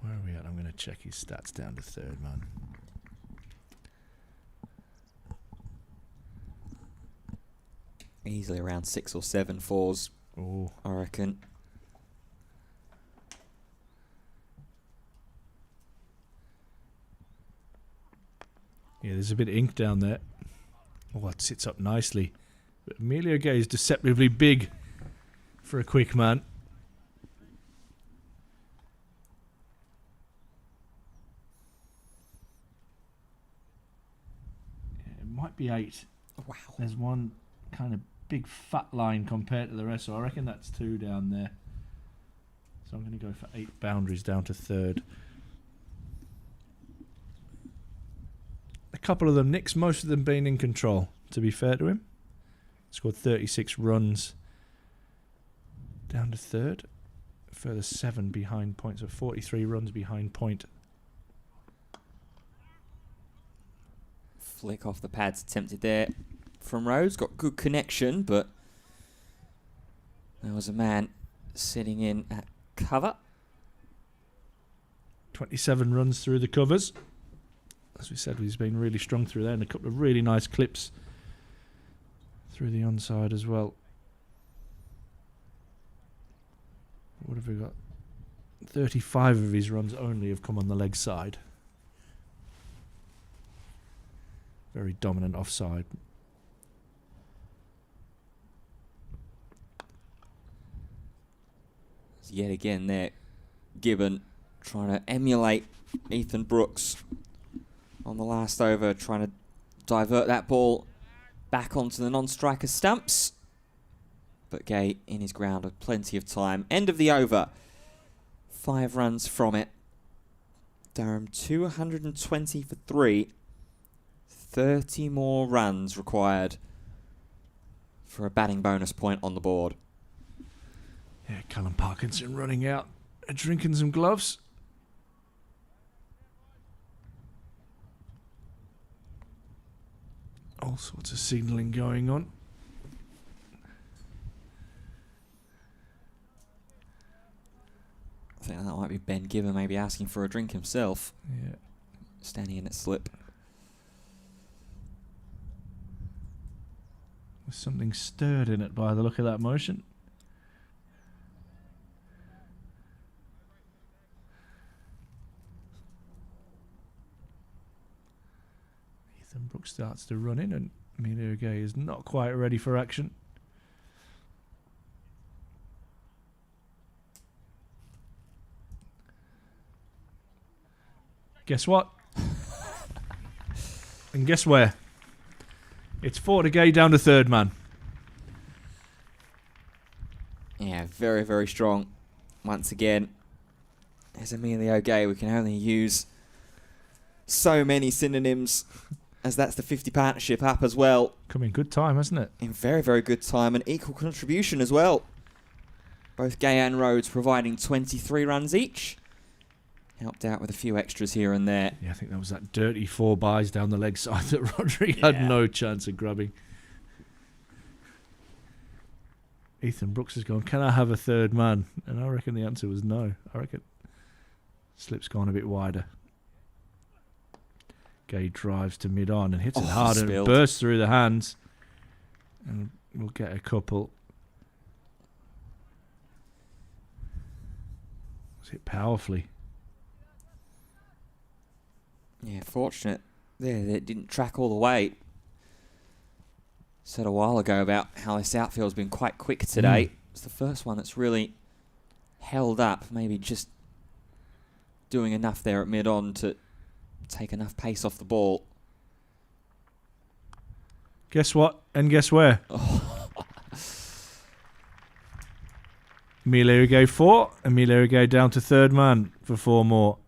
Where are we at? I'm going to check his stats down to 3rd man. Easily around 6 or 7 fours, Oh, I reckon. yeah, there's a bit of ink down there. Oh, that sits up nicely. But Emilio Gay is deceptively big for a quick man. Yeah, it might be 8. Wow. There's one kind of big fat line compared to the rest, so I reckon that's 2 down there. So I'm going to go for 8 boundaries down to 3rd. A couple of them, Nick's most of them being in control, to be fair to him. Scored 36 runs down to 3rd. Further 7 behind point, so 43 runs behind point. Flick off the pads attempted there from Rhodes. Got good connection, but there was a man sitting in at cover. 27 runs through the covers. As we said, he's been really strong through there, and a couple of really nice clips through the onside as well. What have we got? 35 of his runs only have come on the leg side. Very dominant offside. Yet again there, Gibbon trying to emulate Ethan Brooks on the last over, trying to divert that ball back onto the non-striker stumps. But Gay in his ground with plenty of time. End of the over. 5 runs from it. Durham 220 for 3. 30 more runs required for a batting bonus point on the board. Yeah, Callum Parkinson running out, drinking some gloves. All sorts of signalling going on. I think that might be Ben Gibbon maybe asking for a drink himself. Yeah. Standing in at slip. There's something stirred in it by the look of that motion. Ethan Brooks starts to run in and Emilio Gay is not quite ready for action. Guess what? And guess where? It's 4 to Gay down to third man. Yeah, very, very strong. Once again, as Emilio Gay, we can only use so many synonyms, as that's the 50 partnership up as well. Come in good time, hasn't it? In very, very good time and equal contribution as well. Both Gay and Rhodes providing 23 runs each. Helped out with a few extras here and there. Yeah, I think that was that dirty 4 byes down the leg side that Rodri had no chance of grabbing. Ethan Brooks has gone, can I have a third man? And I reckon the answer was no. I reckon slip's gone a bit wider. Gay drives to mid-on and hits it hard and it bursts through the hands. And we'll get a couple. Was it powerfully? Yeah, fortunate there that it didn't track all the way. Said a while ago about how this outfield's been quite quick today. It's the first one that's really held up, maybe just doing enough there at mid-on to take enough pace off the ball. Guess what? And guess where? Emilio Gay 4. Emilio Gay down to third man for 4 more.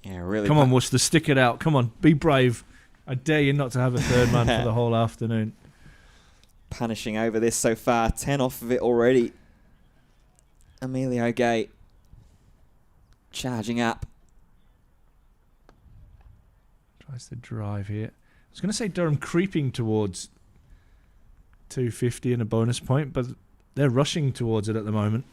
Yeah, really. Come on, Worcester, stick it out. Come on, be brave. I dare you not to have a third man for the whole afternoon. Punishing over this so far. 10 off of it already. Emilio Gay charging up. Tries to drive here. I was going to say Durham creeping towards 250 and a bonus point, but they're rushing towards it at the moment.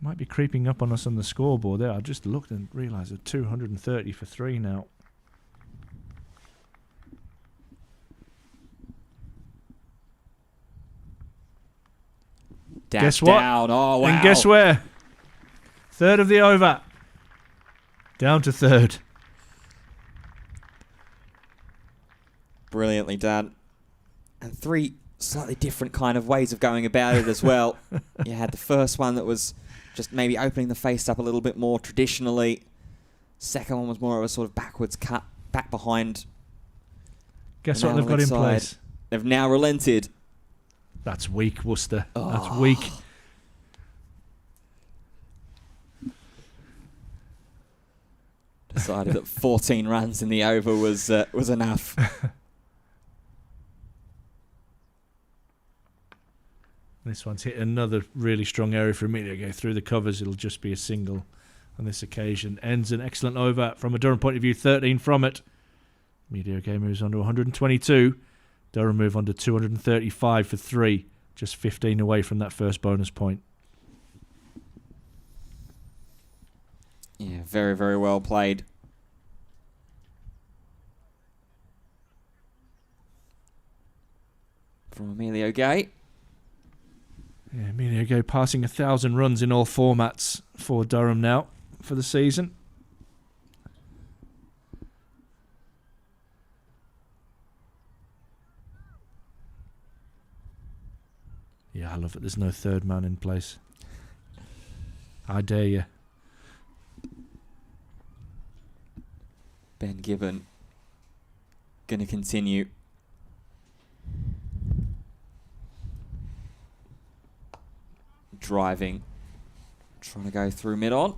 Might be creeping up on us on the scoreboard there. I just looked and realised they're 230 for 3 now. Guess what? Down. Oh, wow. And guess where? Third of the over. Down to third. Brilliantly done. And 3 slightly different kind of ways of going about it as well. You had the first one that was just maybe opening the face up a little bit more traditionally. Second one was more of a sort of backwards cut, back behind. Guess what they've got in place? They've now relented. That's weak, Worcester. That's weak. Decided that 14 runs in the over was enough. This one's hit another really strong area for Emilio. Go through the covers. It'll just be a single on this occasion. Ends an excellent over from a Durham point of view. 13 from it. Emilio Gay moves on to 122. Durham move on to 235 for 3. Just 15 away from that first bonus point. Yeah, very, very well played. From Emilio Gay. Yeah, Emilio Gay passing 1,000 runs in all formats for Durham now for the season. Yeah, I love that there's no third man in place. I dare you. Ben Gibbon going to continue. Driving. Trying to go through mid-on.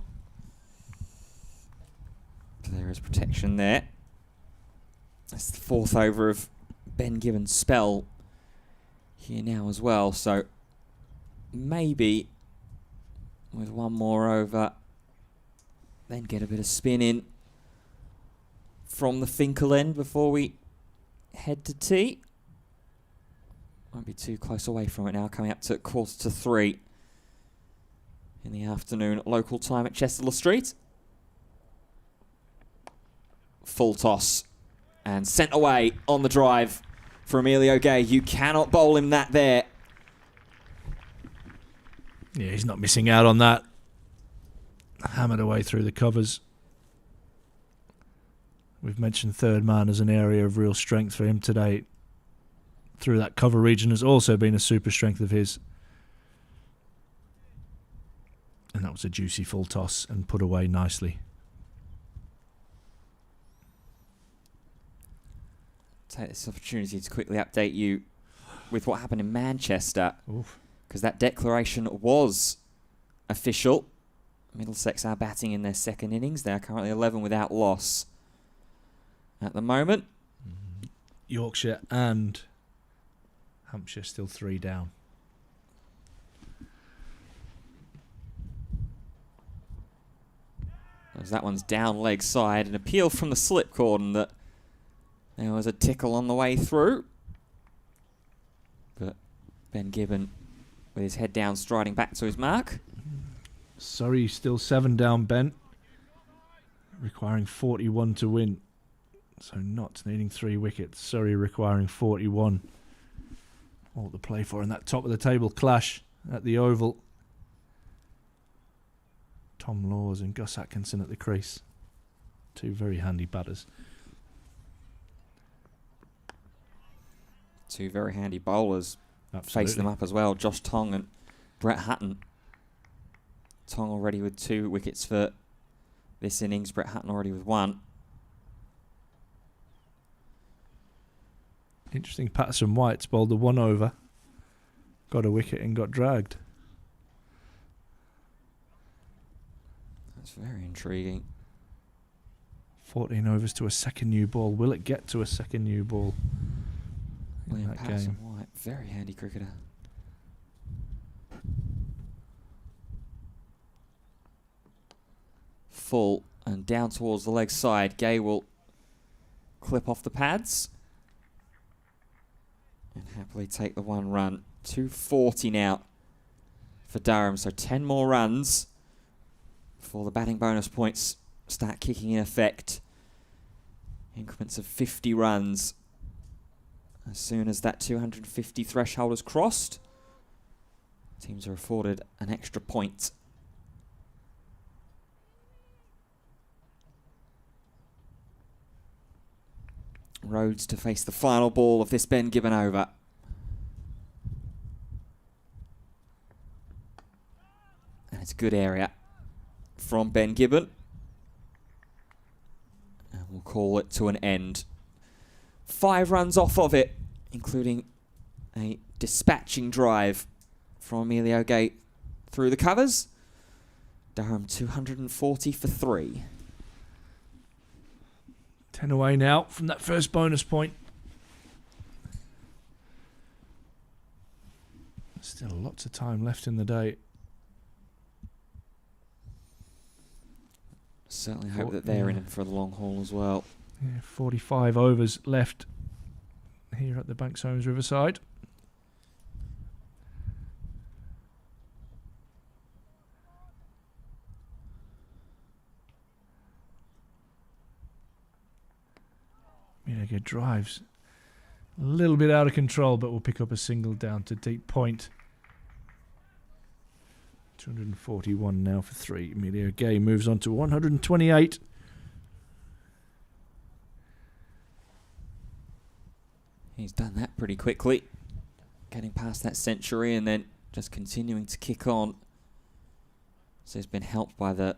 There is protection there. That's the fourth over of Ben Gibbon's spell here now as well. So maybe with one more over, then get a bit of spin in from the Finkel end before we head to tea. Won't be too close away from it now, coming up to 2:45 in the afternoon local time at Chesterlow Street. Full toss and sent away on the drive for Emilio Gay. You cannot bowl him that there. Yeah, he's not missing out on that. Hammered away through the covers. We've mentioned third man as an area of real strength for him today. Through that cover region has also been a super strength of his. And that was a juicy full toss and put away nicely. Take this opportunity to quickly update you with what happened in Manchester, because that declaration was official. Middlesex are batting in their second innings. They are currently 11 without loss at the moment. Yorkshire and Hampshire still 3 down. As that one's down leg side, an appeal from the slip cordon that there was a tickle on the way through. But Ben Gibbon, with his head down, striding back to his mark. Surrey still 7 down, Ben. Requiring 41 to win. So Notts needing 3 wickets. Surrey requiring 41. All to play for in that top of the table clash at the Oval. Tom Laws and Gus Atkinson at the crease. 2 very handy batters. 2 very handy bowlers. Absolutely. Face them up as well. Josh Tong and Brett Hutton. Tong already with 2 wickets for this innings. Brett Hutton already with 1. Interesting, Patterson White's bowled the 1 over. Got a wicket and got dragged. That's very intriguing. 14 overs to a second new ball. Will it get to a second new ball in William that Patterson game? White, very handy cricketer. Full and down towards the leg side. Gay will clip off the pads and happily take the 1 run. 240 now for Durham, so 10 more runs before the batting bonus points start kicking in effect. Increments of 50 runs. As soon as that 250 threshold is crossed, teams are afforded an extra point. Rhodes to face the final ball of this Ben Gibbon over. And it's a good area from Ben Gibbon. And we'll call it to an end. 5 runs off of it, including a dispatching drive from Emilio Gay through the covers. Durham 240 for 3. 10 away now from that first bonus point. Still lots of time left in the day. Certainly hope that they're in for the long haul as well. Yeah, 45 overs left here at the Banks Homes Riverside. Yeah, good drives. A little bit out of control, but we'll pick up a single down to deep point. 241 now for 3. Emilio Gay moves on to 128. He's done that pretty quickly. Getting past that century and then just continuing to kick on. So he's been helped by the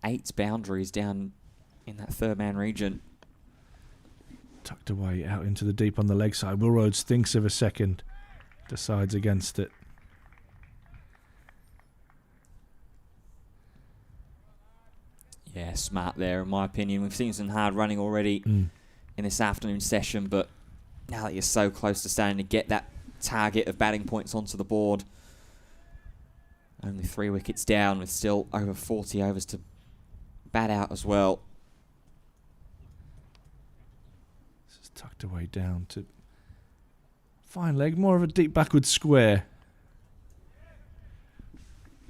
8 boundaries down in that third man region. tucked away out into the deep on the leg side. Will Rhodes thinks of a second, decides against it. Yeah, smart there, in my opinion. We've seen some hard running already in this afternoon session, but now that you're so close to starting to get that target of batting points onto the board, only 3 wickets down with still over 40 overs to bat out as well. This is tucked away down to fine leg, more of a deep backward square.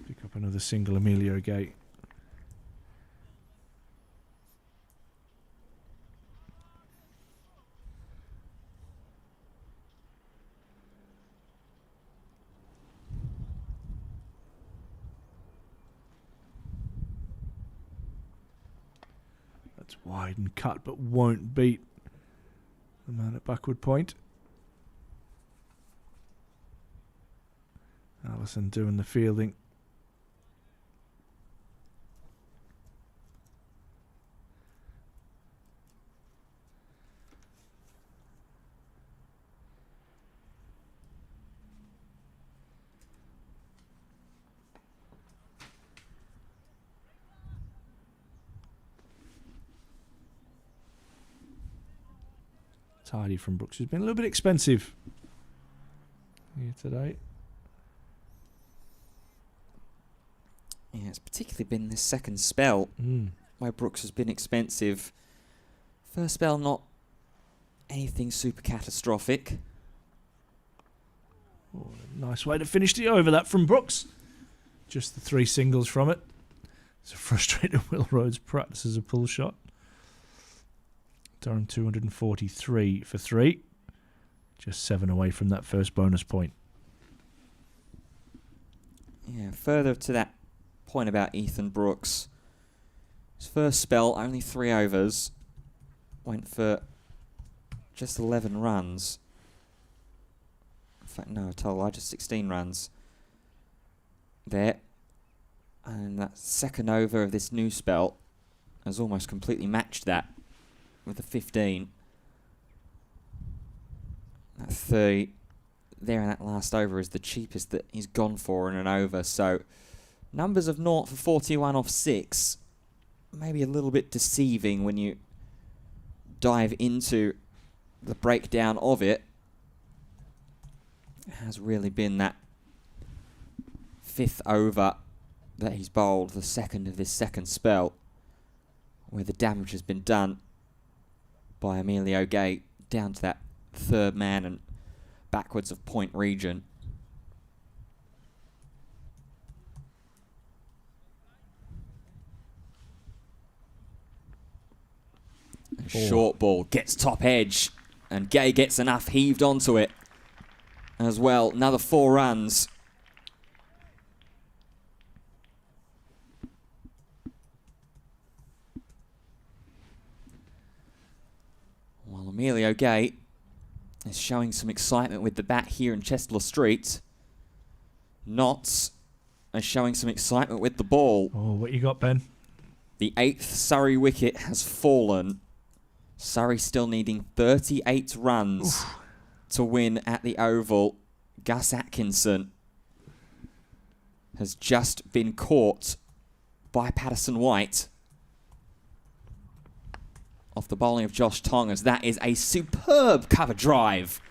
Pick up another single, Emilio Gate. Wide and cut, but won't beat the man at backward point. Allison doing the fielding. Tidy from Brooks has been a little bit expensive here today. Yeah, it's particularly been this second spell where Brooks has been expensive. First spell, not anything super catastrophic. Oh, nice way to finish the over, that from Brooks. Just the 3 singles from it. It's a frustrated Will Rhodes practices a pull shot. Durham 243 for 3. Just 7 away from that first bonus point. Yeah, further to that point about Ethan Brooks. His first spell, only 3 overs. Went for just 11 runs. In fact, no, I told you, just 16 runs. There. And that second over of this new spell has almost completely matched that with the 15. That 30 there in that last over is the cheapest that he's gone for in an over. So numbers of 0 for 41 off 6. Maybe a little bit deceiving when you dive into the breakdown of it. It has really been that 5th over that he's bowled, the second of this second spell, where the damage has been done by Emilio Gate down to that 3rd man and backwards of point region. Short ball gets top edge, and Gay gets enough heaved onto it as well. Another 4 runs. While Emilio Gay is showing some excitement with the bat here in Chester Street, Knotts is showing some excitement with the ball. Oh, what you got, Ben? The 8th Surrey wicket has fallen. Surrey still needing 38 runs to win at the Oval. Gus Atkinson has just been caught by Patterson White off the bowling of Josh Tongas. That is a superb cover drive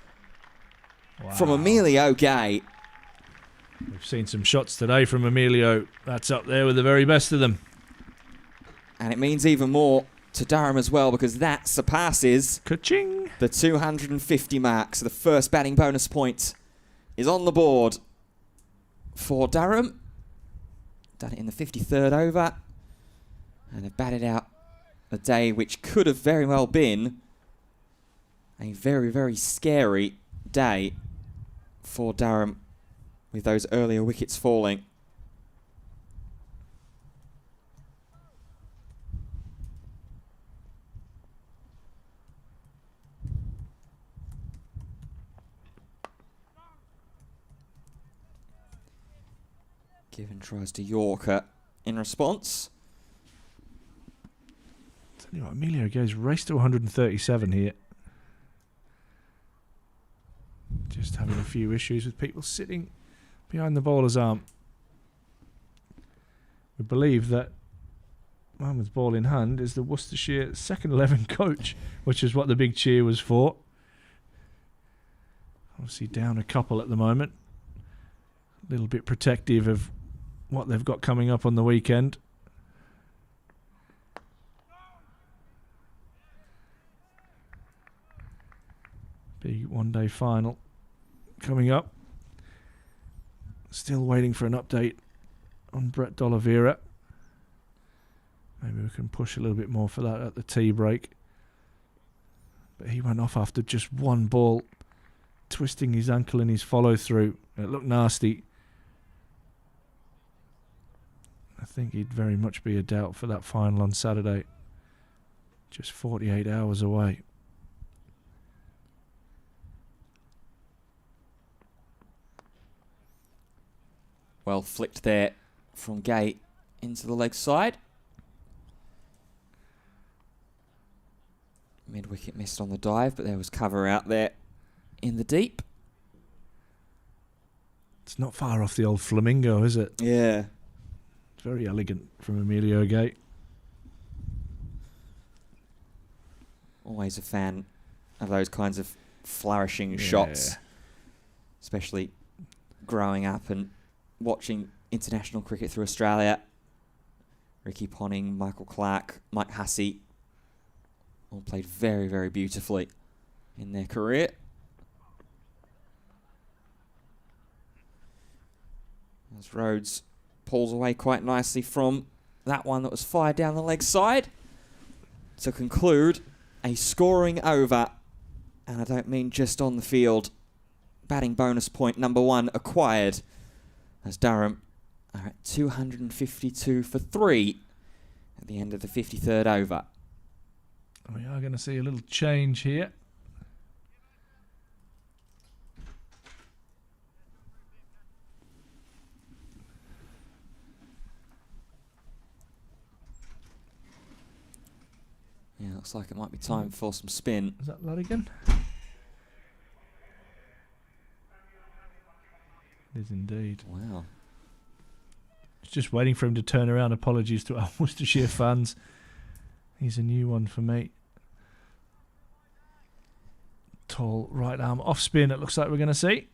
from Emilio Gay. We've seen some shots today from Emilio. That's up there with the very best of them. And it means even more to Durham as well, because that surpasses Ka-ching! The 250 mark. So the first batting bonus point is on the board for Durham. Done it in the 53rd over. And they've batted out a day which could have very well been a very, very scary day for Durham with those earlier wickets falling. Given tries to Yorker in response. Tell you what, Emilio Gay's raced to 137 here. Just having a few issues with people sitting behind the bowler's arm. We believe that man with ball in hand is the Worcestershire second 11 coach, which is what the big cheer was for. Obviously down a couple at the moment. A little bit protective of what they've got coming up on the weekend. Big one-day final coming up. Still waiting for an update on Brett D'Oliveira. Maybe we can push a little bit more for that at the tea break. But he went off after just one ball, twisting his ankle in his follow-through. It looked nasty. I think he'd very much be a doubt for that final on Saturday. Just 48 hours away. Well flicked there from Gate into the leg side. Mid-wicket missed on the dive, but there was cover out there in the deep. It's not far off the old flamingo, is it? Yeah. It's very elegant from Emilio Gate. Always a fan of those kinds of flourishing shots, especially growing up and watching international cricket through Australia. Ricky Ponting, Michael Clarke, Mike Hussey all played very, very beautifully in their career. As Rhodes pulls away quite nicely from that one that was fired down the leg side to conclude a scoring over, and I don't mean just on the field. Batting bonus point number 1 acquired as Durham are at 252 for 3 at the end of the 53rd over. We are going to see a little change here. Yeah, looks like it might be time for some spin. Is that Ladigan? It is indeed. Wow. Just waiting for him to turn around. Apologies to our Worcestershire fans. He's a new one for me. Tall right arm off spin, it looks like we're going to see.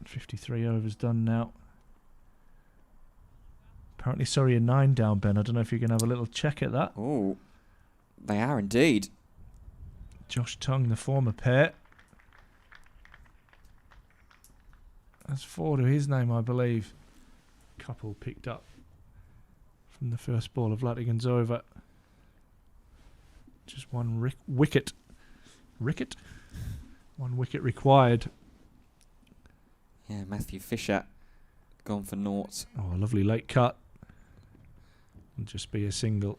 53 overs done now. Apparently, sorry, a 9 down, Ben. I don't know if you can have a little check at that. Oh, they are indeed. Josh Tongue, the former pair. That's 4 to his name, I believe. Couple picked up from the first ball of Latigan's over. Just one wicket. Ricket? 1 wicket required. Yeah, Matthew Fisher gone for naught. Oh, a lovely late cut. Will just be a single.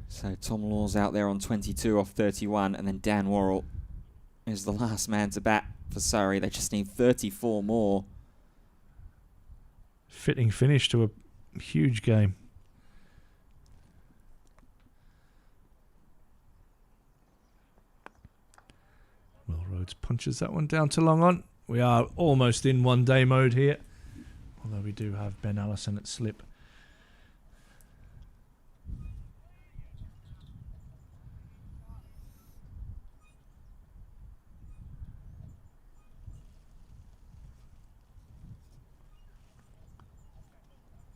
So Tom Law's out there on 22 off 31, and then Dan Worrell is the last man to bat for Surrey. They just need 34 more. Fitting finish to a huge game. Will Rhodes punches that one down to long on. We are almost in one-day mode here, although we do have Ben Allison at slip.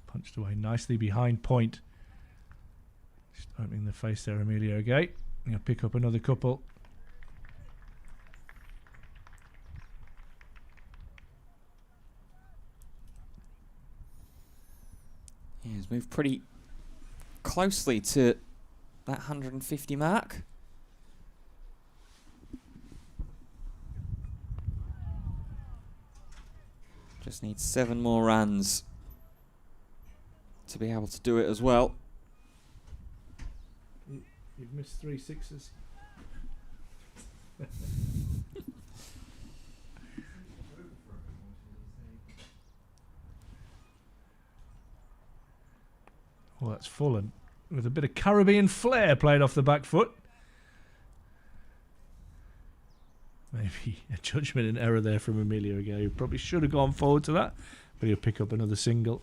Punched away nicely behind point. Just opening the face there, Emilio Gate. He'll pick up another couple. Yeah, he's moved pretty closely to that 150 mark. Just needs 7 more runs to be able to do it as well. You've missed 3 sixes. Well, that's full, and with a bit of Caribbean flair played off the back foot. Maybe a judgment and error there from Emilio again. He probably should have gone forward to that, but he'll pick up another single.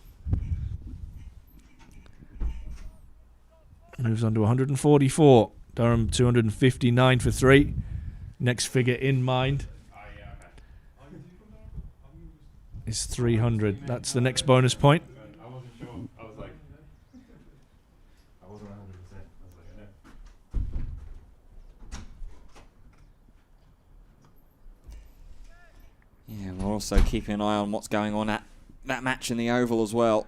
Moves on to 144. Durham 259 for 3. Next figure in mind is 300. That's the next bonus point. I wasn't sure. I was like, I wasn't 100%. I was like, Yeah, we're also keeping an eye on what's going on at that match in the Oval as well,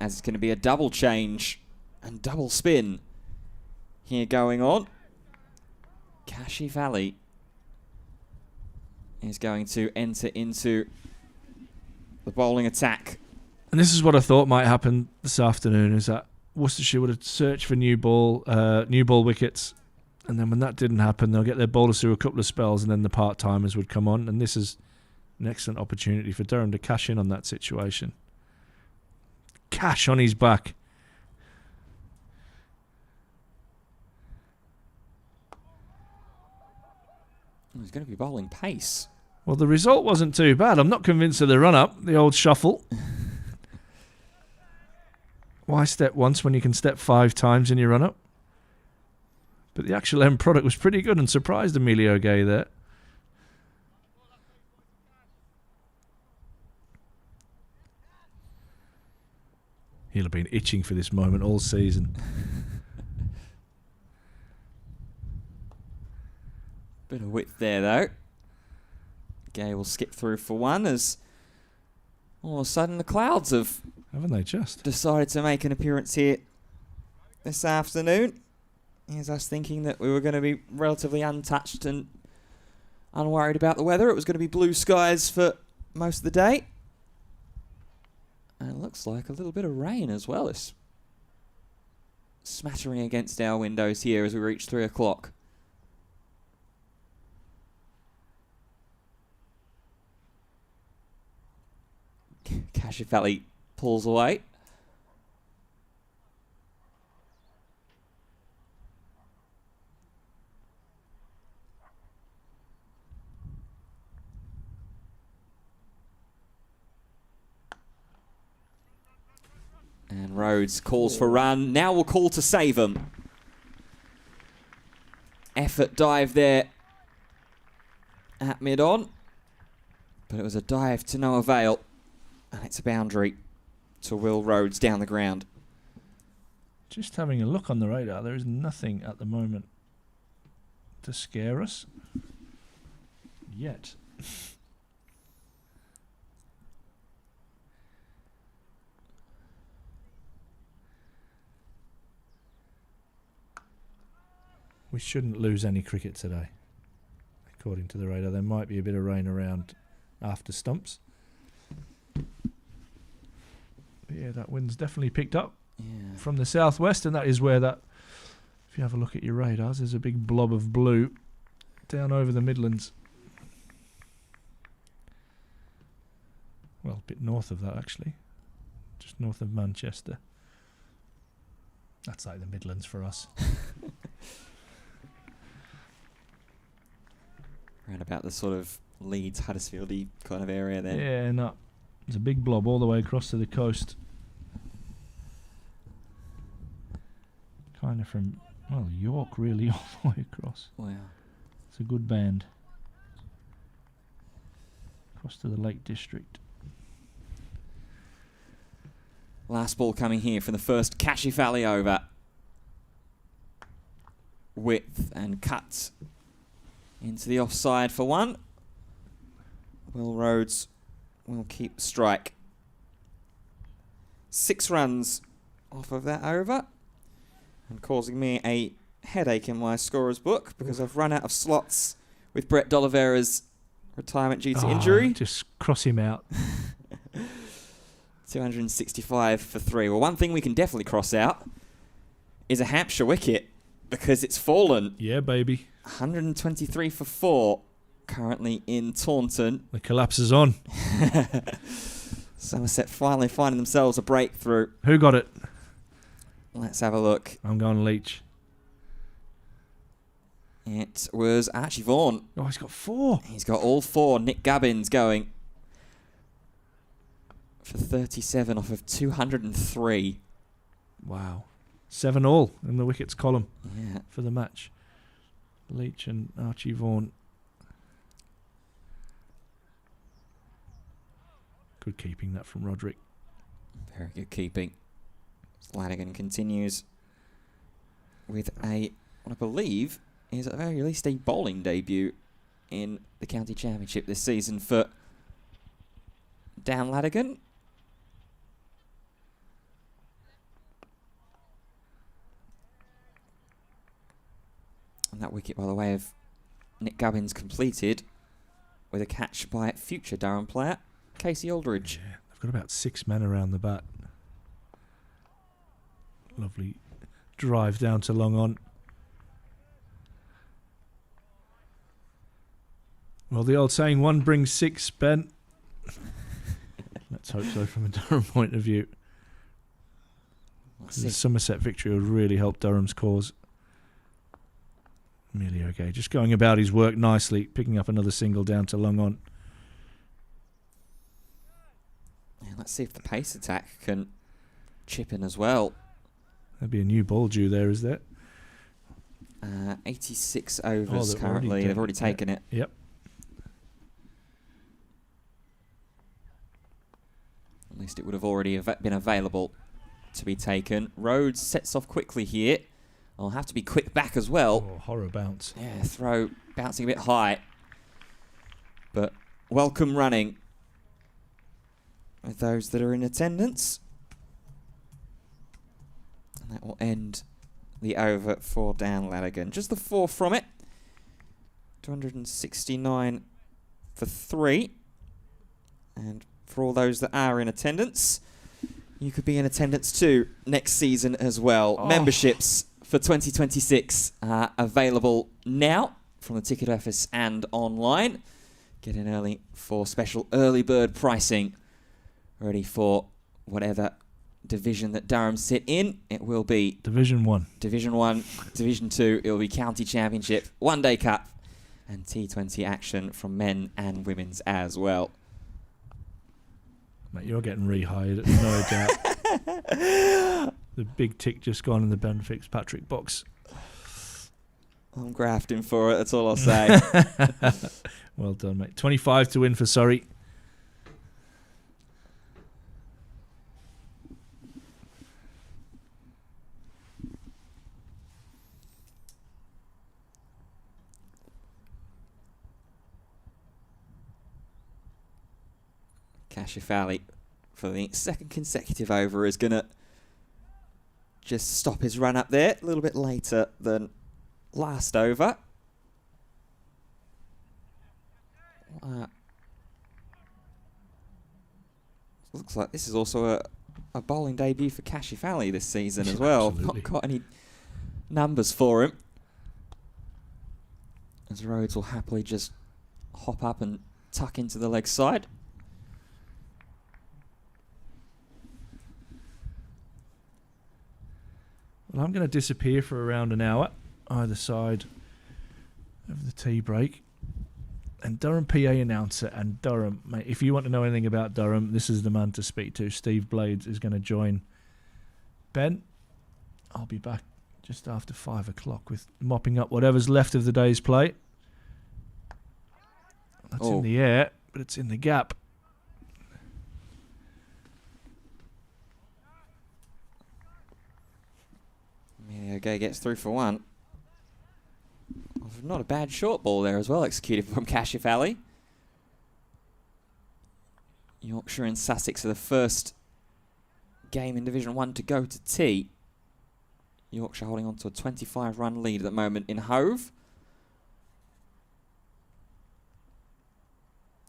as it's going to be a double change and double spin here going on. Kashi Valley is going to enter into the bowling attack. And this is what I thought might happen this afternoon, is that Worcestershire would have searched for new ball wickets, and then when that didn't happen, they'll get their bowlers through a couple of spells, and then the part-timers would come on, and this is an excellent opportunity for Durham to cash in on that situation. Cash on his back. He's going to be bowling pace. Well, the result wasn't too bad. I'm not convinced of the run-up, the old shuffle. Why step once when you can step 5 times in your run-up? But the actual end product was pretty good and surprised Emilio Gay there. He'll have been itching for this moment all season. Bit of width there, though. Gay will skip through for one as all of a sudden the Clouds have Haven't they just? decided to make an appearance here this afternoon. Here's us thinking that we were going to be relatively untouched and unworried about the weather. It was going to be blue skies for most of the day. And it looks like a little bit of rain as well. It's smattering against our windows here as we reach 3 o'clock. Kashi Valley pulls away. And Rhodes calls for run. Now we'll call to save them. Effort dive there at mid-on. But it was a dive to no avail. And it's a boundary to Will Rhodes down the ground. Just having a look on the radar, there is nothing at the moment to scare us yet. We shouldn't lose any cricket today, according to the radar. There might be a bit of rain around after stumps. But yeah, that wind's definitely picked up from the southwest, and that is where that, if you have a look at your radars, there's a big blob of blue down over the Midlands. Well, a bit north of that, actually. Just north of Manchester. That's like the Midlands for us. Around about the sort of Leeds, Huddersfield-y kind of area then. Yeah, no. There's a big blob all the way across to the coast. Kind of from, well, York really all the way across. Wow. It's a good band. Across to the Lake District. Last ball coming here from the first Kashi Valley over. Width and cut into the offside for one. Will Rhodes will keep strike. 6 runs off of that over. And causing me a headache in my scorer's book because I've run out of slots with Brett D'Olivera's retirement due to injury. Just cross him out. 265 for 3. Well, one thing we can definitely cross out is a Hampshire wicket because it's fallen. Yeah, baby. 123 for 4 currently in Taunton. The collapse is on. Somerset finally finding themselves a breakthrough. Who got it? Let's have a look. I'm going Leach. It was Archie Vaughan. Oh, he's got 4. He's got all 4. Nick Gubbins going for 37 off of 203. Wow. 7-all in the wickets column Yeah. for the match. Leach and Archie Vaughan. Good keeping that from Roderick. Very good keeping. Flanagan continues with what I believe is at the very least a bowling debut in the county championship this season for Dan Ladigan. And that wicket, by the way, of Nick Gubbins completed with a catch by future Durham player Casey Aldridge. Yeah, they've got about 6 men around the bat. Lovely drive down to long on. Well, the old saying, 1 brings 6, Ben. Let's hope so from a Durham point of view. The Somerset victory would really help Durham's cause. Emilio Gay just going about his work nicely, picking up another single down to long on. Yeah, let's see if the pace attack can chip in as well. There'd be a new ball due there, is there? 86 overs they've currently. already They've already taken it. Yep. At least it would have already been available to be taken. Rhodes sets off quickly here. I'll have to be quick back as well. Oh, horror bounce. Yeah, throw bouncing a bit high. But welcome running with those that are in attendance. And that will end the over for Dan Ladigan. Just the 4 from it. 269 for 3. And for all those that are in attendance, you could be in attendance too next season as well. Oh. Memberships for 2026 are available now from the ticket office and online. Get in early for special early bird pricing. Ready for whatever division that Durham sit in. It will be Division 1. Division 1, Division 2. It will be County Championship, One Day Cup, and T20 action from men and women's as well. Mate, you're getting rehired, no doubt. The big tick just gone in the Ben Fitzpatrick box. I'm grafting for it, that's all I'll say. Well done, mate. 25 to win for Surrey. Kashif for the second consecutive over is going to just stop his run up there a little bit later than last over. Looks like this is also a bowling debut for Kashif this season as well. Absolutely. Not got any numbers for him. As Rhodes will happily just hop up and tuck into the leg side. Well, I'm going to disappear for around an hour, either side of the tea break. And Durham PA announcer and Durham, mate, if you want to know anything about Durham, this is the man to speak to. Steve Blades is going to join Ben. I'll be back just after 5 o'clock with mopping up whatever's left of the day's play. That's in the air, but it's in the gap. Emilio Gay gets through for 1. Not a bad short ball there as well, executed from Kashif. Yorkshire and Sussex are the first game in Division 1 to go to tea. Yorkshire holding on to a 25-run lead at the moment in Hove.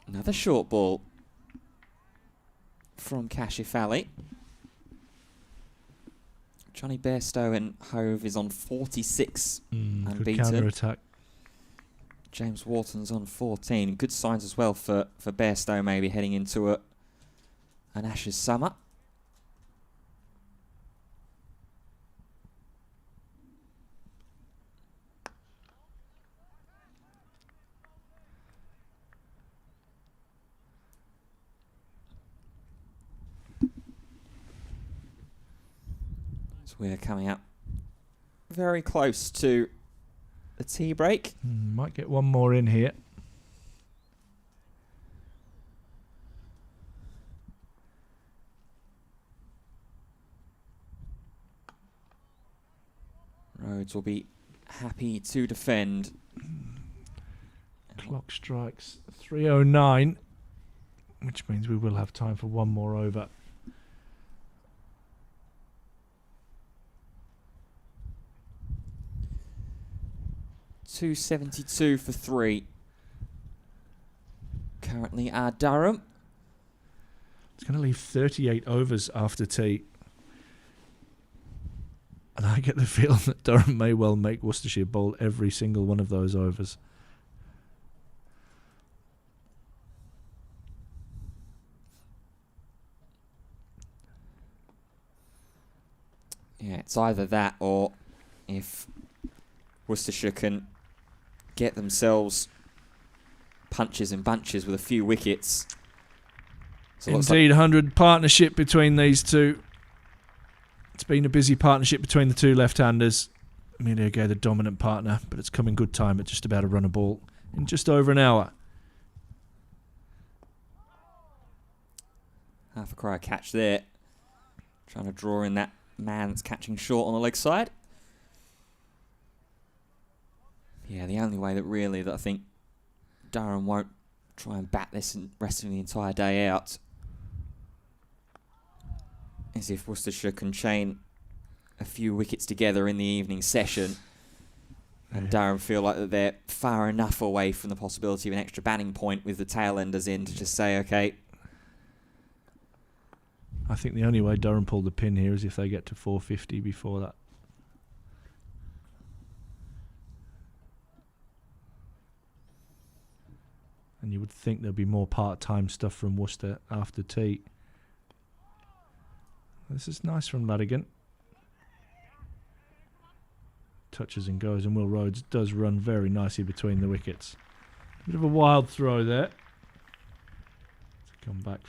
Another short ball from Kashif. Johnny Bairstow in Hove is on 46 unbeaten. Good counter-attack. James Wharton's on 14. Good signs as well for Bairstow maybe heading into an Ashes summer. So we're coming up very close to the tea break. Might get one more in here. Rhodes will be happy to defend. Clock strikes 3:09, which means we will have time for one more over. .272 for 3. Currently our Durham. It's going to leave 38 overs after tea. And I get the feeling that Durham may well make Worcestershire bowl every single one of those overs. Yeah, it's either that or if Worcestershire can get themselves punches and bunches with a few wickets. So Indeed, 100 partnership between these two. It's been a busy partnership between the two left-handers. Emilio Gay, the dominant partner, but it's come in good time at just about to run a ball in just over an hour. Half a cry catch there. Trying to draw in that man that's catching short on the leg side. Yeah, the only way that I think Durham won't try and bat this and rest of the entire day out is if Worcestershire can chain a few wickets together in the evening session and Durham feel like that they're far enough away from the possibility of an extra batting point with the tail enders in to just say, okay. I think the only way Durham pull the pin here is if they get to 450 before that. And you would think there'd be more part-time stuff from Worcester after tea. This is nice from Ladigan. Touches and goes, and Will Rhodes does run very nicely between the wickets. Bit of a wild throw there. To come back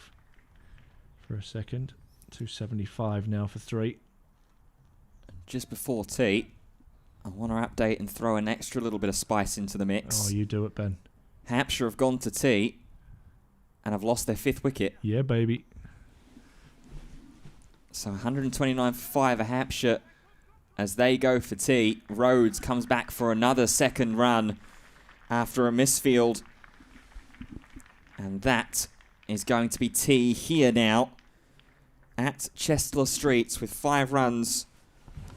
for a second. 275 now for 3. Just before tea, I want to update and throw an extra little bit of spice into the mix. Oh, you do it, Ben. Hampshire have gone to tea and have lost their 5th wicket. Yeah, baby. So 129 for 5 of Hampshire as they go for tea. Rhodes comes back for another second run after a misfield. And that is going to be tea here now at Chester Streets with 5 runs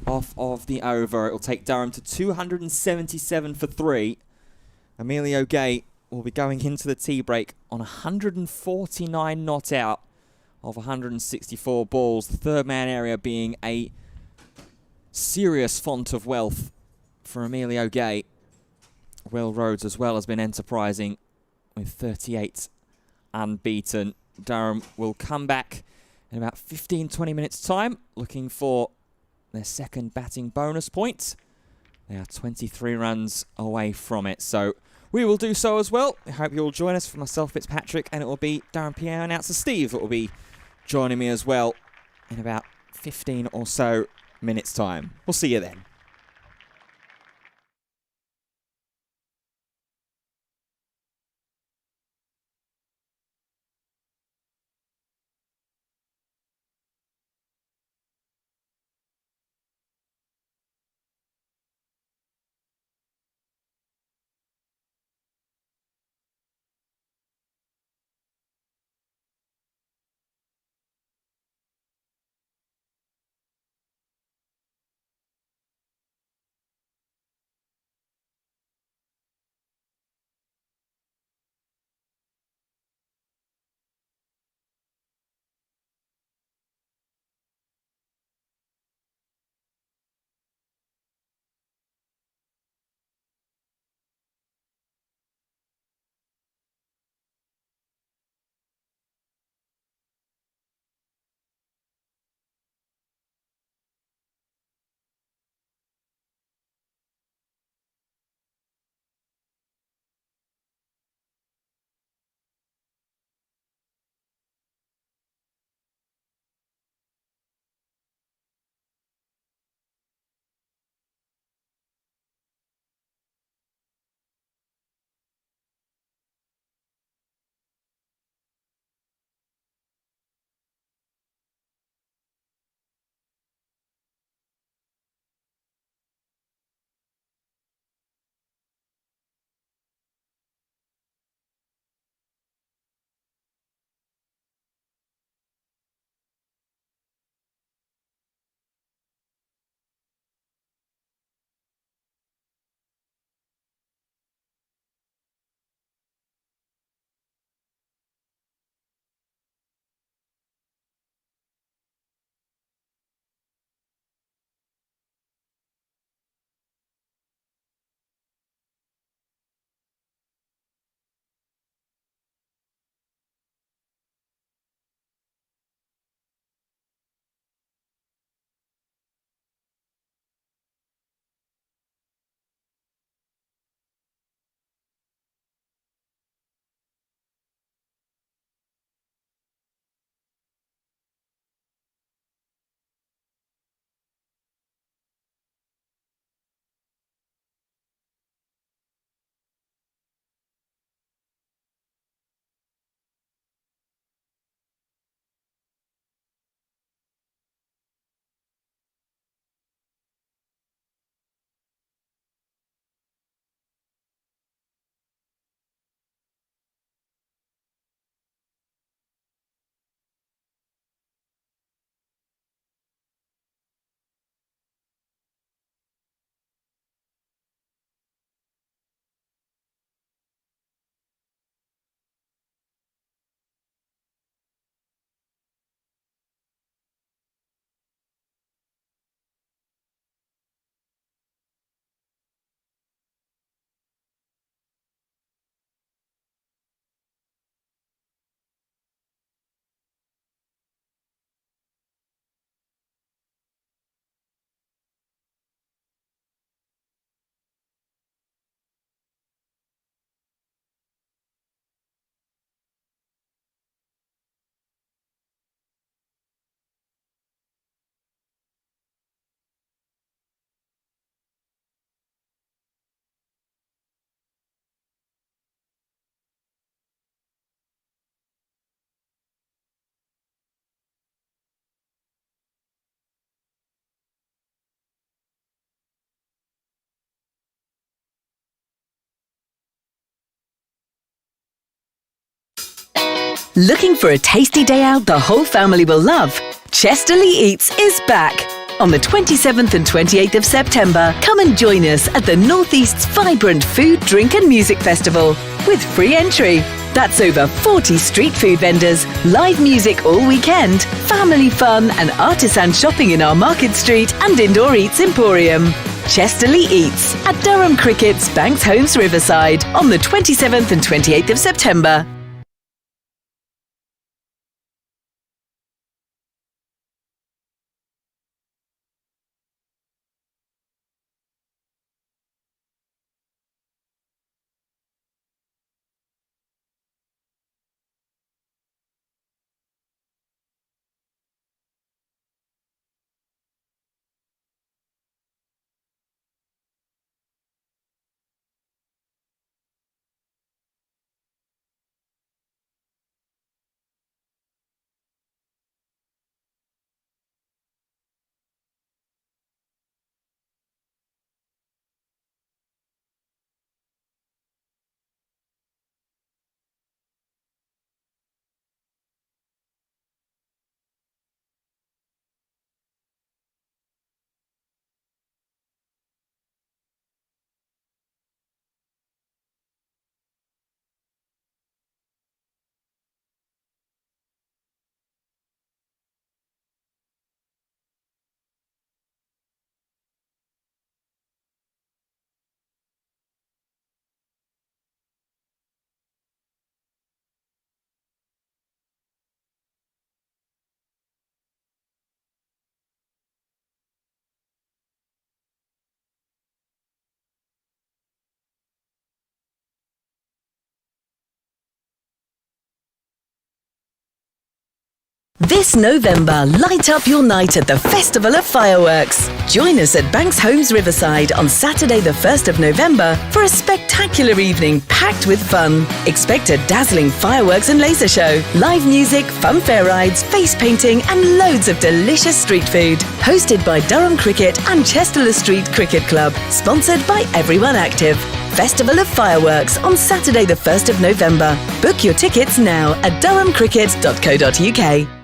off of the over. It will take Durham to 277 for 3. Emilio Gay will be going into the tea break on 149 not out of 164 balls. The third man area being a serious font of wealth for Emilio Gay. Will Rhodes as well has been enterprising with 38 unbeaten. Durham will come back in about 15-20 minutes time looking for their second batting bonus point. They are 23 runs away from it, so we will do so as well. I hope you'll join us. For myself, Fitzpatrick, and it will be Durham PA announcer Steve that will be joining me as well in about 15 or so minutes time. We'll see you then. Looking for a tasty day out the whole family will love? Chesterley Eats is back. On the 27th and 28th of September, come and join us at the Northeast's vibrant food, drink and music festival with free entry. That's over 40 street food vendors, live music all weekend, family fun and artisan shopping in our Market Street and Indoor Eats Emporium. Chesterley Eats at Durham Cricket's Banks Homes Riverside on the 27th and 28th of September. This November, light up your night at the Festival of Fireworks. Join us at Banks Homes Riverside on Saturday the 1st of November for a spectacular evening packed with fun. Expect a dazzling fireworks and laser show, live music, fun fair rides, face painting and loads of delicious street food. Hosted by Durham Cricket and Chesterley Street Cricket Club. Sponsored by Everyone Active. Festival of Fireworks on Saturday the 1st of November. Book your tickets now at durhamcricket.co.uk.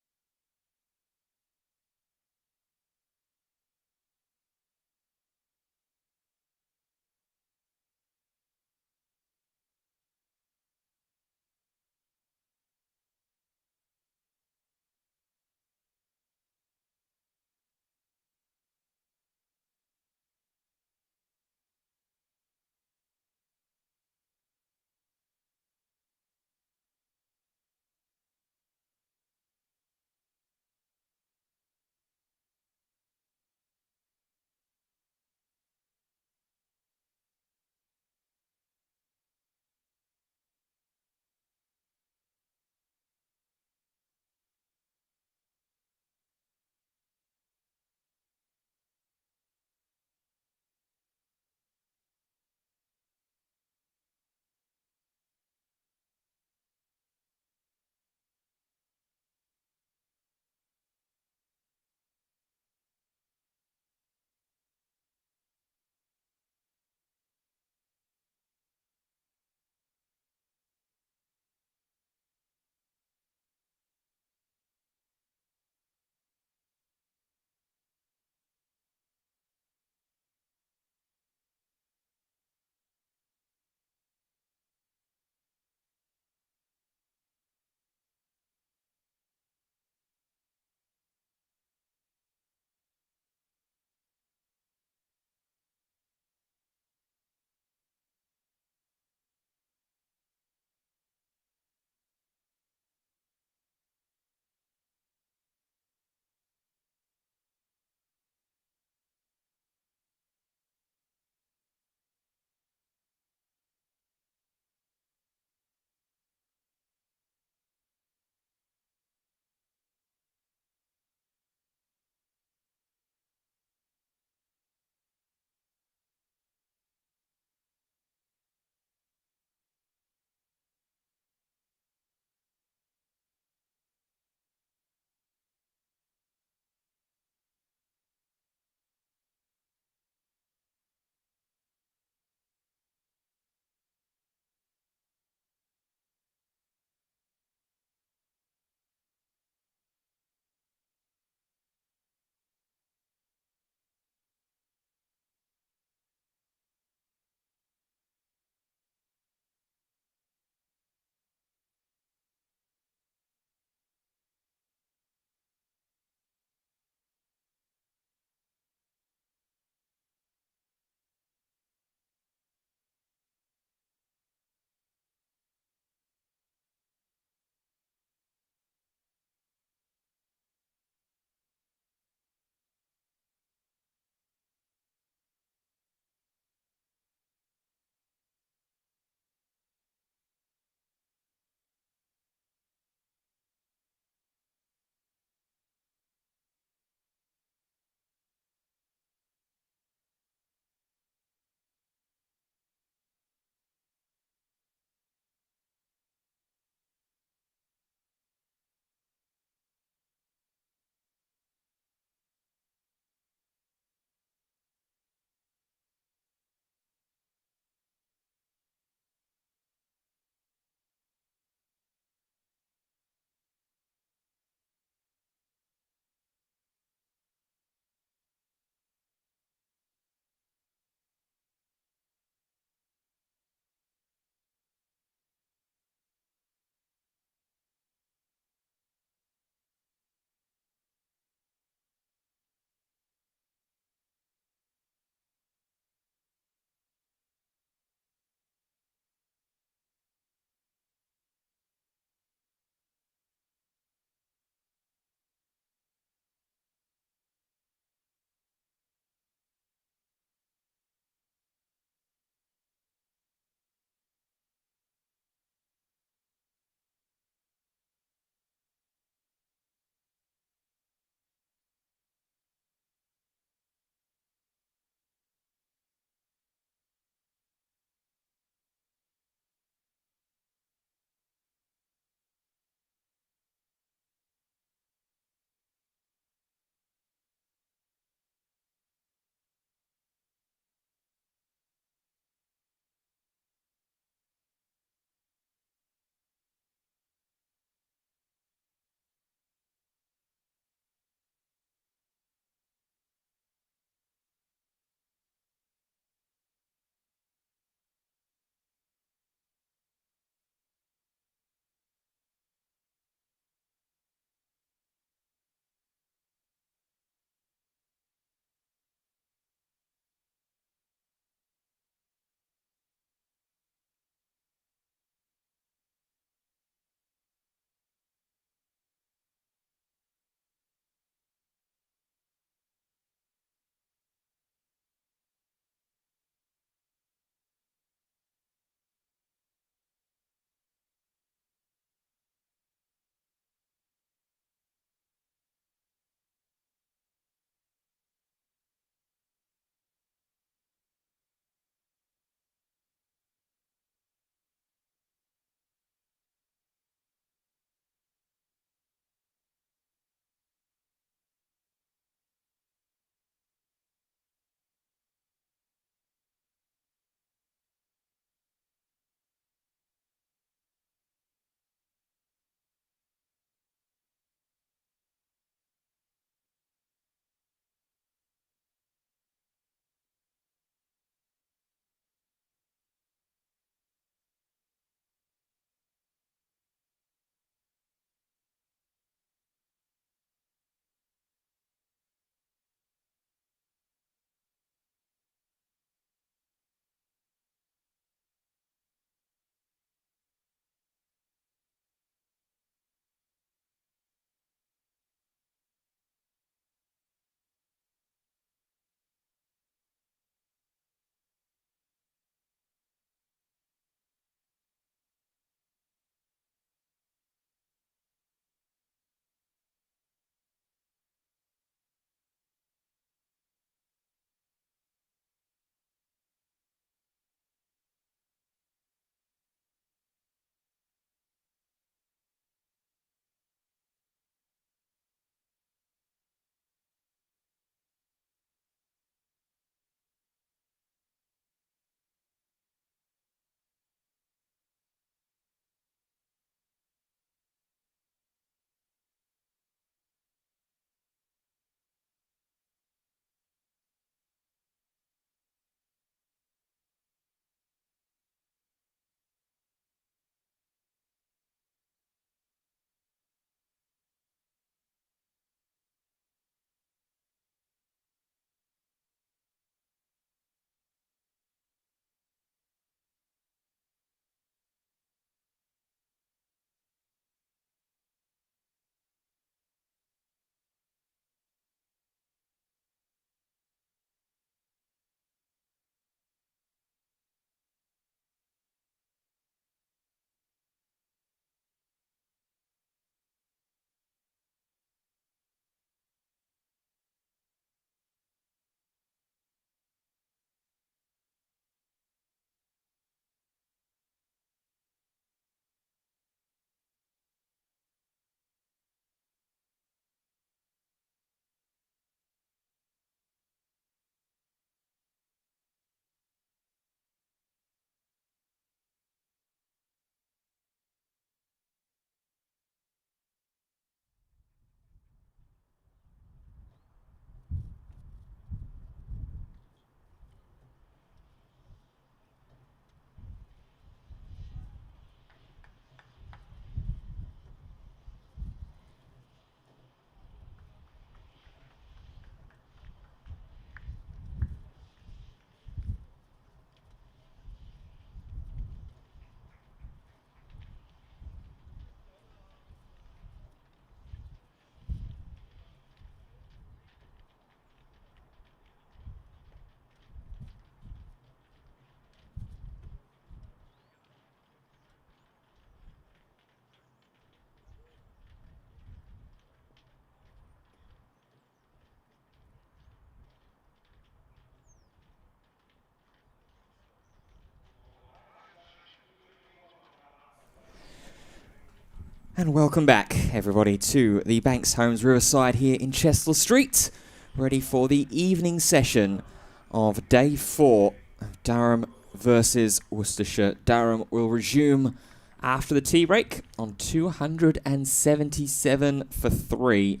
And welcome back, everybody, to the Banks Homes Riverside here in Chester Street, ready for the evening session of Day 4 of Durham versus Worcestershire. Durham will resume after the tea break on 277 for 3,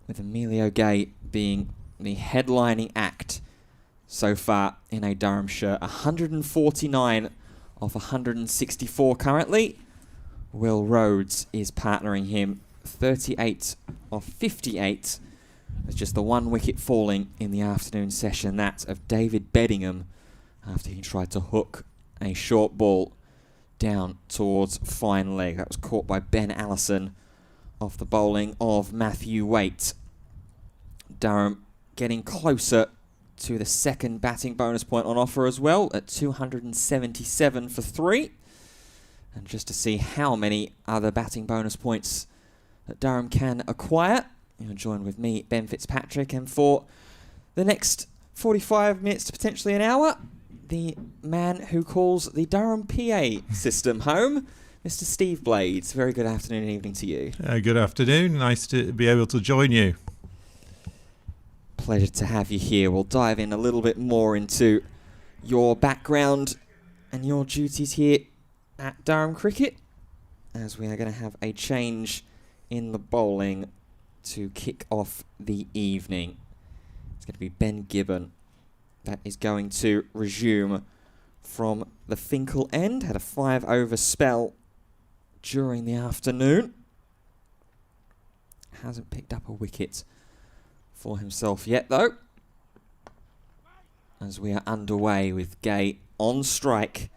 with Emilio Gay being the headlining act so far in a Durham shirt. 149 off 164 currently. Will Rhodes is partnering him 38 off 58. There's just the one wicket falling in the afternoon session, that of David Beddingham, after he tried to hook a short ball down towards fine leg. That was caught by Ben Allison off the bowling of Matthew Waite. Durham getting closer to the second batting bonus point on offer as well at 277 for 3. And just to see how many other batting bonus points that Durham can acquire, you'll join with me, Ben Fitzpatrick, and for the next 45 minutes to potentially an hour, the man who calls the Durham PA system home, Mr. Steve Blades. Very good afternoon and evening to you. Good afternoon. Nice to be able to join you. Pleasure to have you here. We'll dive in a little bit more into your background and your duties here at Durham Cricket, as we are going to have a change in the bowling to kick off the evening. It's going to be Ben Gibbon that is going to resume from the Finkel end. Had a 5-over spell during the afternoon. Hasn't picked up a wicket for himself yet, though, as we are underway with Gay on strike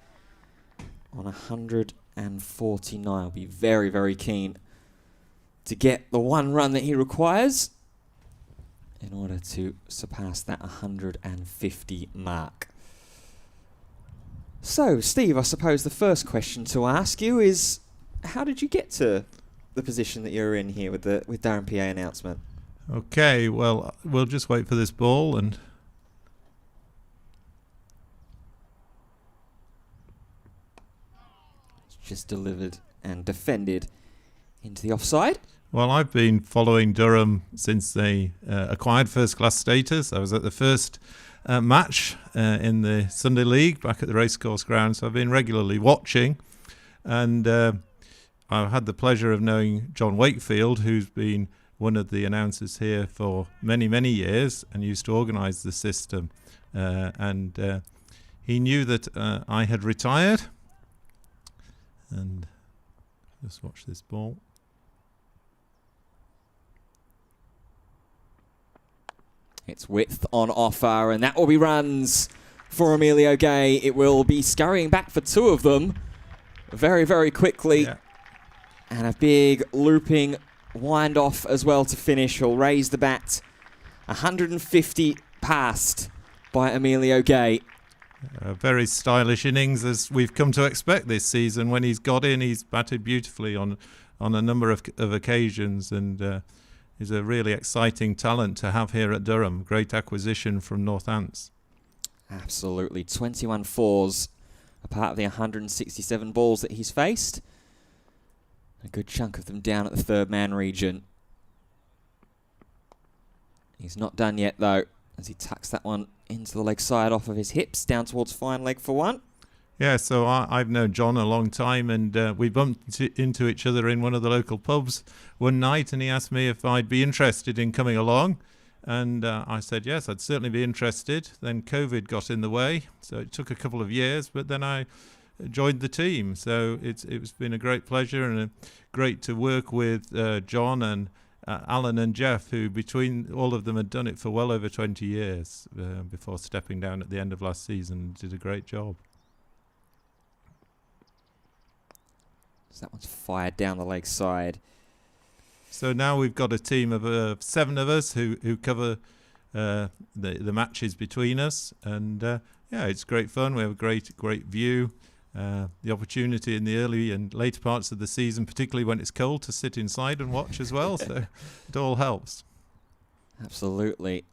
on 149. I'll be very, very keen to get the one run that he requires in order to surpass that 150 mark. So, Steve, I suppose the first question to ask you is, how did you get to the position that you're in here with Durham PA announcement? Okay, well, we'll just wait for this ball and... Just delivered and defended into the offside. Well, I've been following Durham since they acquired first-class status. I was at the first match in the Sunday League back at the racecourse ground, so I've been regularly watching. And I've had the pleasure of knowing John Wakefield, who's been one of the announcers here for many, many years and used to organise the system. And he knew that I had retired. And just watch this ball. It's width on offer, and that will be runs for Emilio Gay. It will be scurrying back for 2 of them very, very quickly. Yeah. And a big looping wind off as well to finish. He'll raise the bat. 150 passed by Emilio Gay. A very stylish innings, as we've come to expect this season. When he's got in, he's batted beautifully on a number of occasions, and is a really exciting talent to have here at Durham. Great acquisition from Northants. Absolutely. 21 fours, a part of the 167 balls that he's faced. A good chunk of them down at the third man region. He's not done yet, though, as he tucks that one into the leg side off of his hips, down towards fine leg for 1. Yeah, so I've known John a long time, and we bumped into each other in one of the local pubs one night, and he asked me if I'd be interested in coming along, and I said yes, I'd certainly be interested. Then COVID got in the way, so it took a couple of years, but then I joined the team. So it's been a great pleasure, and great to work with John and Alan and Jeff, who between all of them had done it for well over 20 years before stepping down at the end of last season. Did a great job. So that one's fired down the leg side. So now we've got a team of 7 of us who cover the matches between us, and yeah, it's great fun. We have a great view. The opportunity in the early and later parts of the season, particularly when it's cold, to sit inside and watch as well. So it all helps. Absolutely.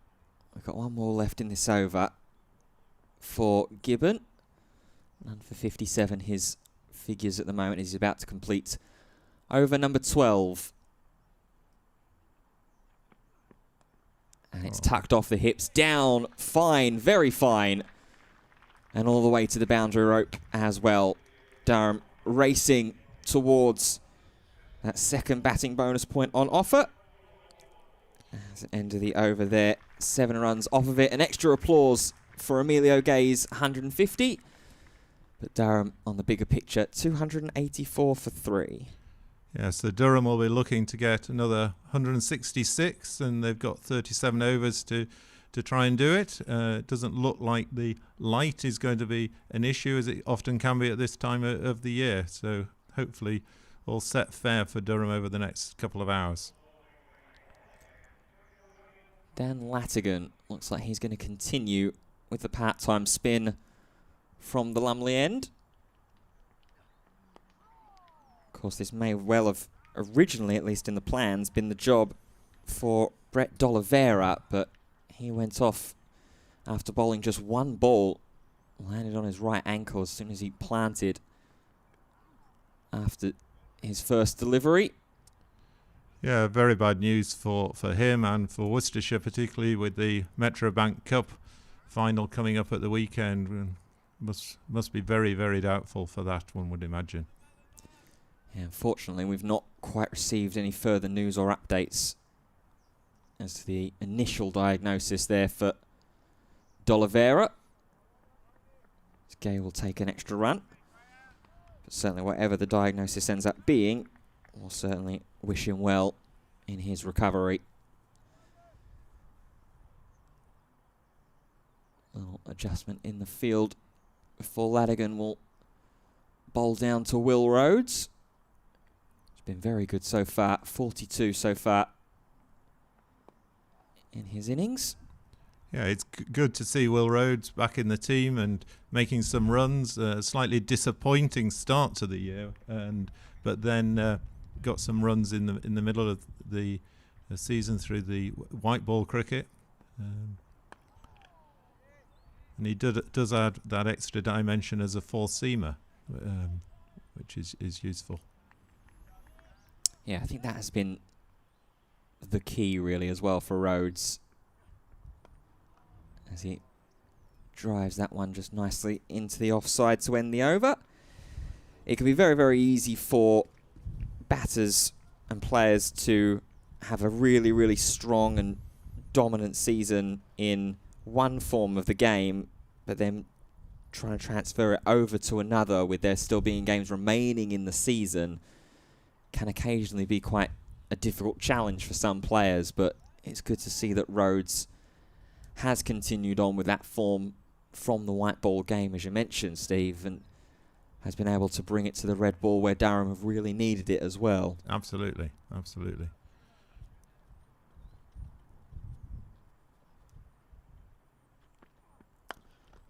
We've got one more left in this over for Gibbon. None for 57. His figures at the moment is about to complete over number 12. And it's tucked off the hips, down, fine, very fine. And all the way to the boundary rope as well. Durham racing towards that second batting bonus point on offer. As the end of the over there, 7 runs off of it. An extra applause for Emilio Gay's 150. But Durham on the bigger picture, 284 for 3. Yeah, so Durham will be looking to get another 166, and they've got 37 overs to try and do it. It doesn't look like the light is going to be an issue, as it often can be at this time of the year. So hopefully all set fair for Durham over the next couple of hours. Dan Latigan looks like he's going to continue with the part-time spin from the Lumley end. Of course, this may well have originally, at least in the plans, been the job for Brett D'Oliveira, but he went off after bowling just one ball, landed on his right ankle as soon as he planted after his first delivery. Yeah, very bad news for him and for Worcestershire, particularly with the Metro Bank Cup final coming up at the weekend. Must be very, very doubtful for that, one would imagine. Yeah, unfortunately, we've not quite received any further news or updates as to the initial diagnosis there for D'Oliveira. Gay will take an extra run. But certainly whatever the diagnosis ends up being, we'll certainly wish him well in his recovery. Little adjustment in the field before Latigan will bowl down to Will Rhodes. He's been very good so far, 42 so far in his innings. Yeah, it's good to see Will Rhodes back in the team and making some runs. Slightly disappointing start to the year, but then got some runs in the middle of the season through the white ball cricket, and he does add that extra dimension as a four-seamer, which is useful. Yeah, I think that has been the key really as well for Rhodes, as he drives that one just nicely into the offside to end the over. It can be very, very easy for batters and players to have a really, really strong and dominant season in one form of the game, but then trying to transfer it over to another with there still being games remaining in the season can occasionally be quite a difficult challenge for some players. But it's good to see that Rhodes has continued on with that form from the white ball game, as you mentioned, Steve, and has been able to bring it to the red ball where Durham have really needed it as well. Absolutely, absolutely.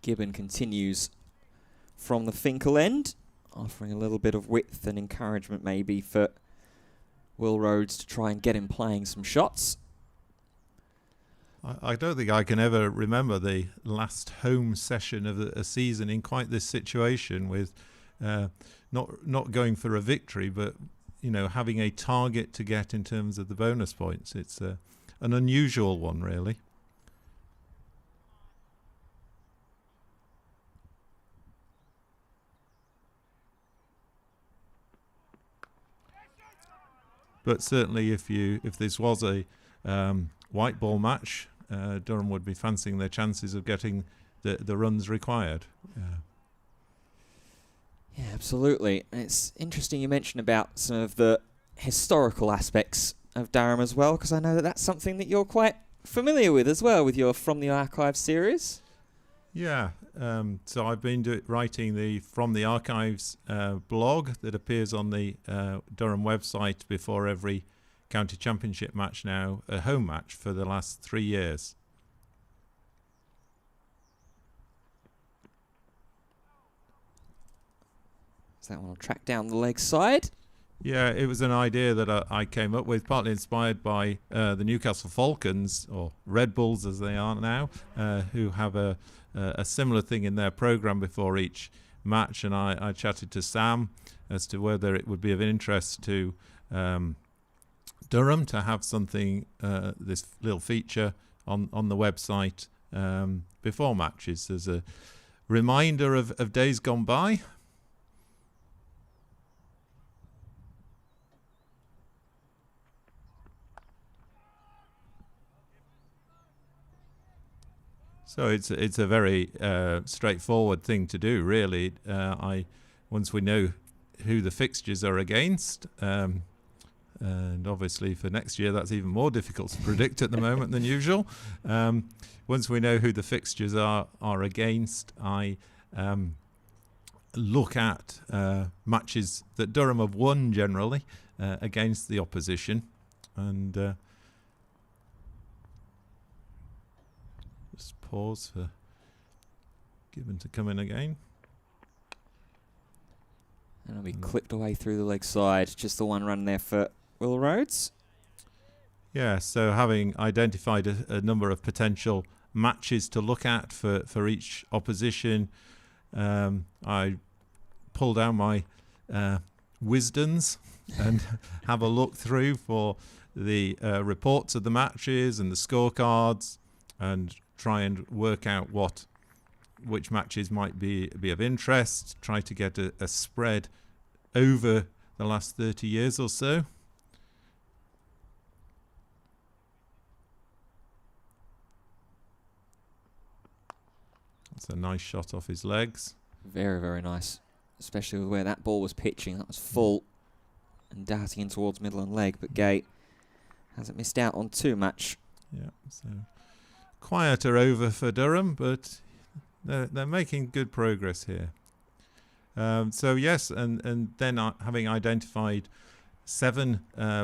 Gibbon continues from the Finkel end, offering a little bit of width and encouragement maybe for Will Rhodes to try and get him playing some shots. I don't think I can ever remember the last home session of a season in quite this situation, with not going for a victory, but having a target to get in terms of the bonus points. It's an unusual one, really. But certainly, if this was a white ball match, Durham would be fancying their chances of getting the runs required. Yeah, absolutely. And it's interesting you mentioned about some of the historical aspects of Durham as well, because I know that that's something that you're quite familiar with as well, with your From the Archives series. Yeah, so I've been writing the From the Archives blog that appears on the Durham website before every county championship match now, a home match, for the last 3 years. So that one will track down the leg side. Yeah, it was an idea that I came up with, partly inspired by the Newcastle Falcons, or Red Bulls as they are now, who have a similar thing in their programme before each match, and I chatted to Sam as to whether it would be of interest to Durham to have something, this little feature on the website before matches as a reminder of days gone by. So it's a very straightforward thing to do, really. Once we know who the fixtures are against, and obviously for next year that's even more difficult to predict at the moment than usual. Once we know who the fixtures are against, I look at matches that Durham have won generally against the opposition, and just pause for Gibbon to come in again. And it'll be clipped away through the leg side. Just the one run there for Will Rhodes. Yeah, so having identified a number of potential matches to look at for each opposition, I pull down my wisdoms and have a look through for the reports of the matches and the scorecards, and try and work out which matches might be of interest, try to get a spread over the last 30 years or so. That's a nice shot off his legs. Very, very nice. Especially with where that ball was pitching. That was full and darting in towards middle and leg. But Gay hasn't missed out on too much. Yeah, so quieter over for Durham, but they're making good progress here. So yes, and then having identified 7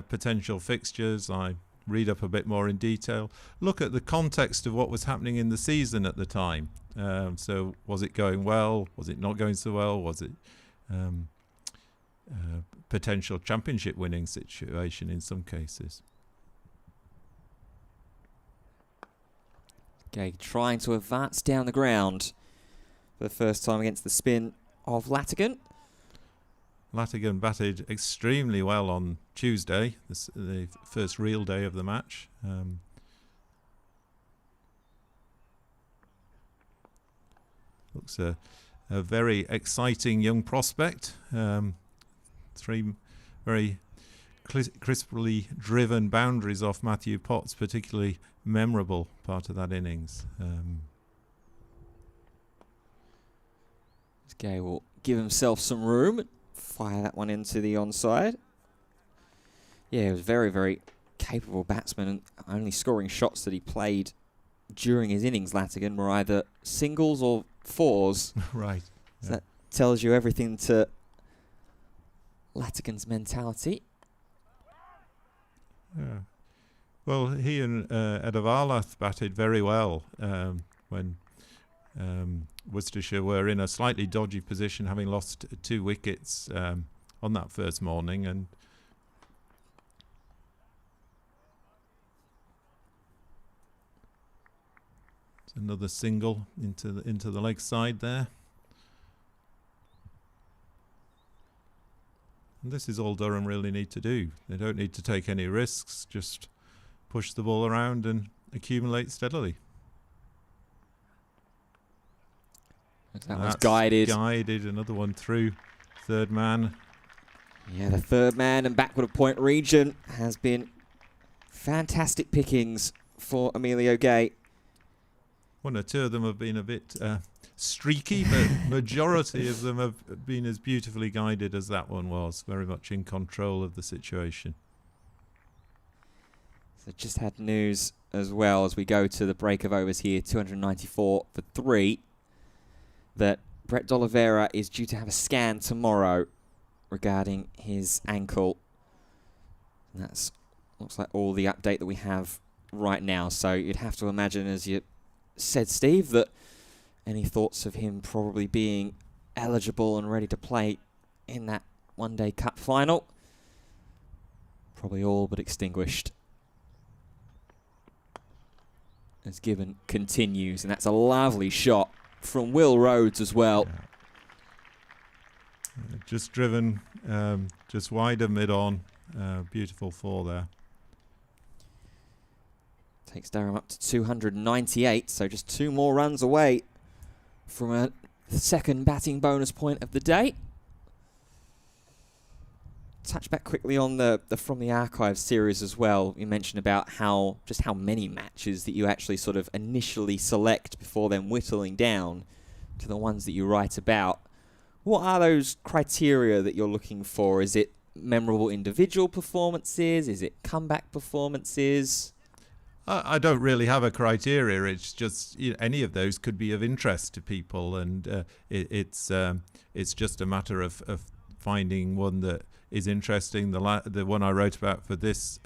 potential fixtures, I read up a bit more in detail, look at the context of what was happening in the season at the time. So was it going well? Was it not going so well? Was it potential championship winning situation in some cases? Okay, trying to advance down the ground for the first time against the spin of Latigan. Latigan batted extremely well on Tuesday, the first real day of the match. Looks a very exciting young prospect. 3 very crisply driven boundaries off Matthew Potts, particularly memorable part of that innings. Gay will give himself some room, fire that one into the onside. Yeah, he was very, very capable batsman, and only scoring shots that he played during his innings, Latigan, were either singles or fours. Right. So that tells you everything to Latigan's mentality. Yeah. Well, he and Edavalath batted very well when Worcestershire were in a slightly dodgy position, having lost 2 wickets on that first morning, and it's another single into the leg side there. And this is all Durham really need to do. They don't need to take any risks, just push the ball around and accumulate steadily. That was guided. Guided, another one through. Third man. Yeah, the third man and backward of point region has been fantastic pickings for Emilio Gay. 1 or 2 of them have been a bit streaky, but majority of them have been as beautifully guided as that one was. Very much in control of the situation. So just had news as well as we go to the break of overs here, 294 for 3, that Brett D'Oliveira is due to have a scan tomorrow regarding his ankle. And that's looks like all the update that we have right now. So you'd have to imagine, as you said, Steve, that any thoughts of him probably being eligible and ready to play in that one-day cup final, probably all but extinguished. As Gibbon continues, and that's a lovely shot from Will Rhodes as well. Just driven, just wider mid-on. Beautiful 4 there. Takes Durham up to 298, so just 2 more runs away from a second batting bonus point of the day. Touch back quickly on the From the Archives series as well. You mentioned about how many matches that you actually sort of initially select before then whittling down to the ones that you write about. What are those criteria that you're looking for? Is it memorable individual performances? Is it comeback performances? I don't really have a criteria. It's just any of those could be of interest to people, and it's just a matter of finding one that is interesting. The one I wrote about for this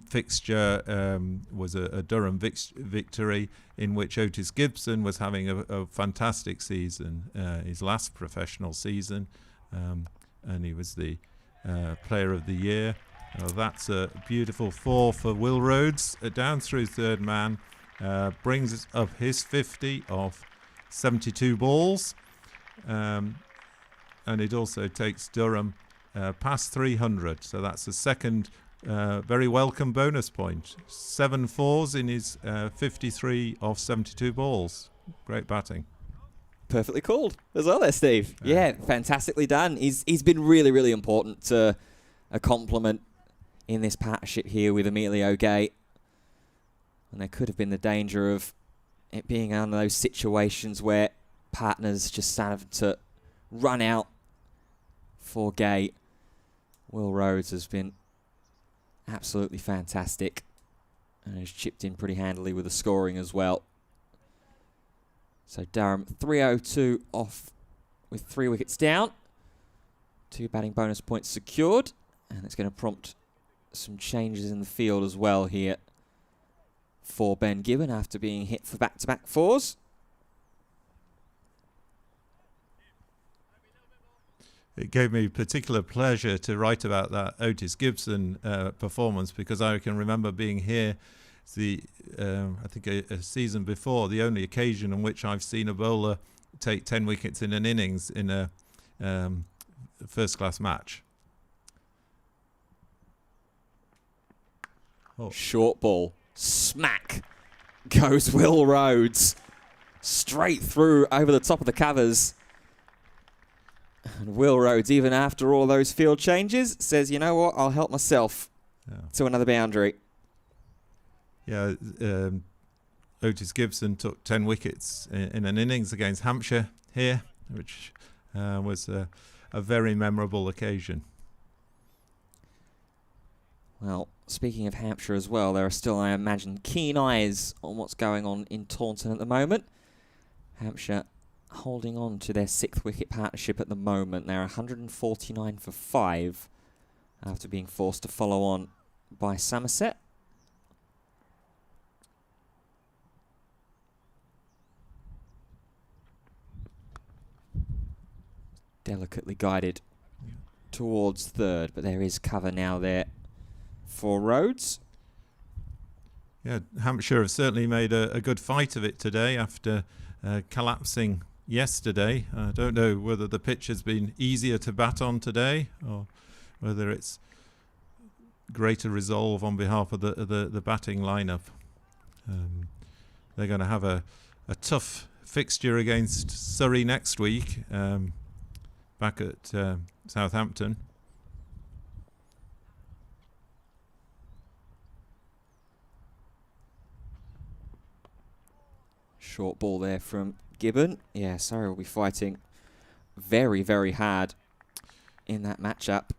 fixture was a Durham victory in which Otis Gibson was having a fantastic season, his last professional season, and he was the Player of the Year. That's a beautiful 4 for Will Rhodes, down through third man, brings up his 50 of 72 balls, and it also takes Durham past 300, so that's a second very welcome bonus point. 7 4s in his 53 of 72 balls. Great batting. Perfectly called as well there, Steve. Yeah, fantastically done. He's been really, really important to a compliment in this partnership here with Emilio Gate. And there could have been the danger of it being one of those situations where partners just started to run out for Gate. Will Rhodes has been absolutely fantastic and has chipped in pretty handily with the scoring as well. So Durham 302 off with 3 wickets down. 2 batting bonus points secured, and it's going to prompt some changes in the field as well here for Ben Gibbon after being hit for back-to-back 4s. It gave me particular pleasure to write about that Otis Gibson performance, because I can remember being here I think a season before, the only occasion on which I've seen a bowler take 10 wickets in an innings in a first-class match. Oh. Short ball. Smack goes Will Rhodes. Straight through over the top of the covers. And Will Rhodes, even after all those field changes, says, you know what, I'll help myself to another boundary. Yeah, Otis Gibson took 10 wickets in an innings against Hampshire here, which was a very memorable occasion. Well, speaking of Hampshire as well, there are still, I imagine, keen eyes on what's going on in Taunton at the moment. Hampshire holding on to their 6th wicket partnership at the moment. They're 149 for 5 after being forced to follow on by Somerset. Delicately guided towards third, but there is cover now there for Rhodes. Yeah, Hampshire have certainly made a good fight of it today after collapsing yesterday. I don't know whether the pitch has been easier to bat on today or whether it's greater resolve on behalf of the batting lineup. They're going to have a tough fixture against Surrey next week, back at Southampton. Short ball there from Gibbon. Yeah, Surrey will be fighting very, very hard in that matchup,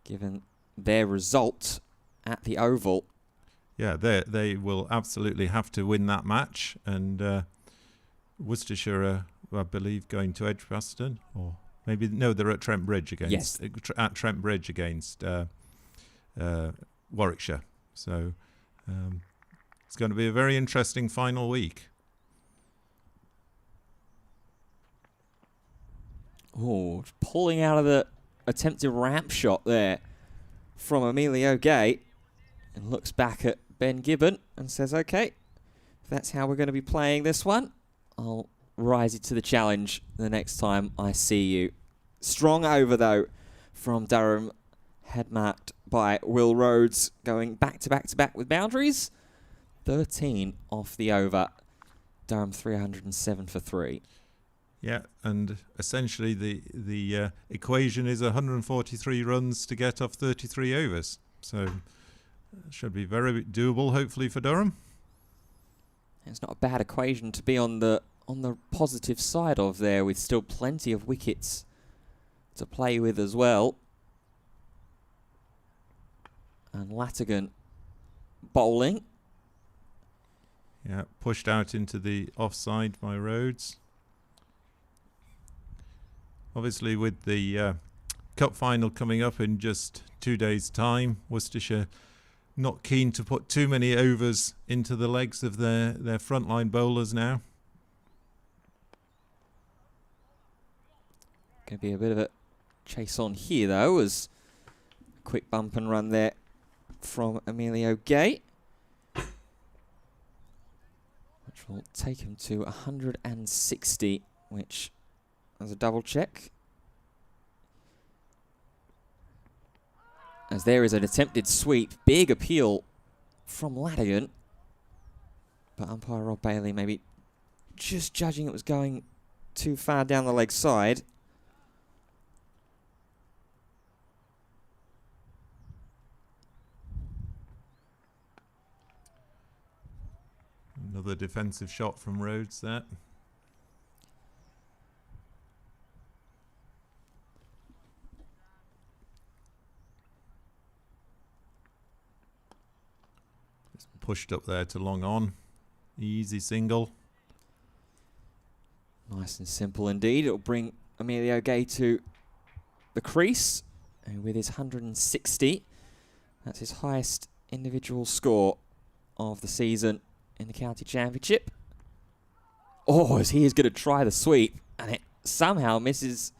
given their result at the Oval. Yeah, they will absolutely have to win that match, and Worcestershire are, I believe, going to Edgbaston, or maybe no, they're at Trent Bridge against at Trent Bridge against Warwickshire. So it's going to be a very interesting final week. Oh, pulling out of the attempted ramp shot there from Emilio Gate, and looks back at Ben Gibbon and says, okay, if that's how we're going to be playing this one, I'll rise to the challenge the next time I see you. Strong over, though, from Durham. Head marked by Will Rhodes, going back to back to back with boundaries. 13 off the over. Durham 307 for 3. Yeah, and essentially the equation is 143 runs to get off 33 overs. So should be very doable, hopefully, for Durham. It's not a bad equation to be on the positive side of there, with still plenty of wickets to play with as well. And Latigan bowling. Yeah, pushed out into the offside by Rhodes. Obviously, with the cup final coming up in just 2 days' time, Worcestershire not keen to put too many overs into the legs of their frontline bowlers now. Going to be a bit of a chase on here, though, as a quick bump and run there from Emilio Gay, which will take him to 160, which, as a double check, as there is an attempted sweep. Big appeal from Latigan, but umpire Rob Bailey maybe just judging it was going too far down the leg side. Another defensive shot from Rhodes there. Just pushed up there to long on. Easy single. Nice and simple indeed. It'll bring Emilio Gay to the crease, and with his 160, that's his highest individual score of the season in the county championship. Oh, as he is going to try the sweep, and it somehow misses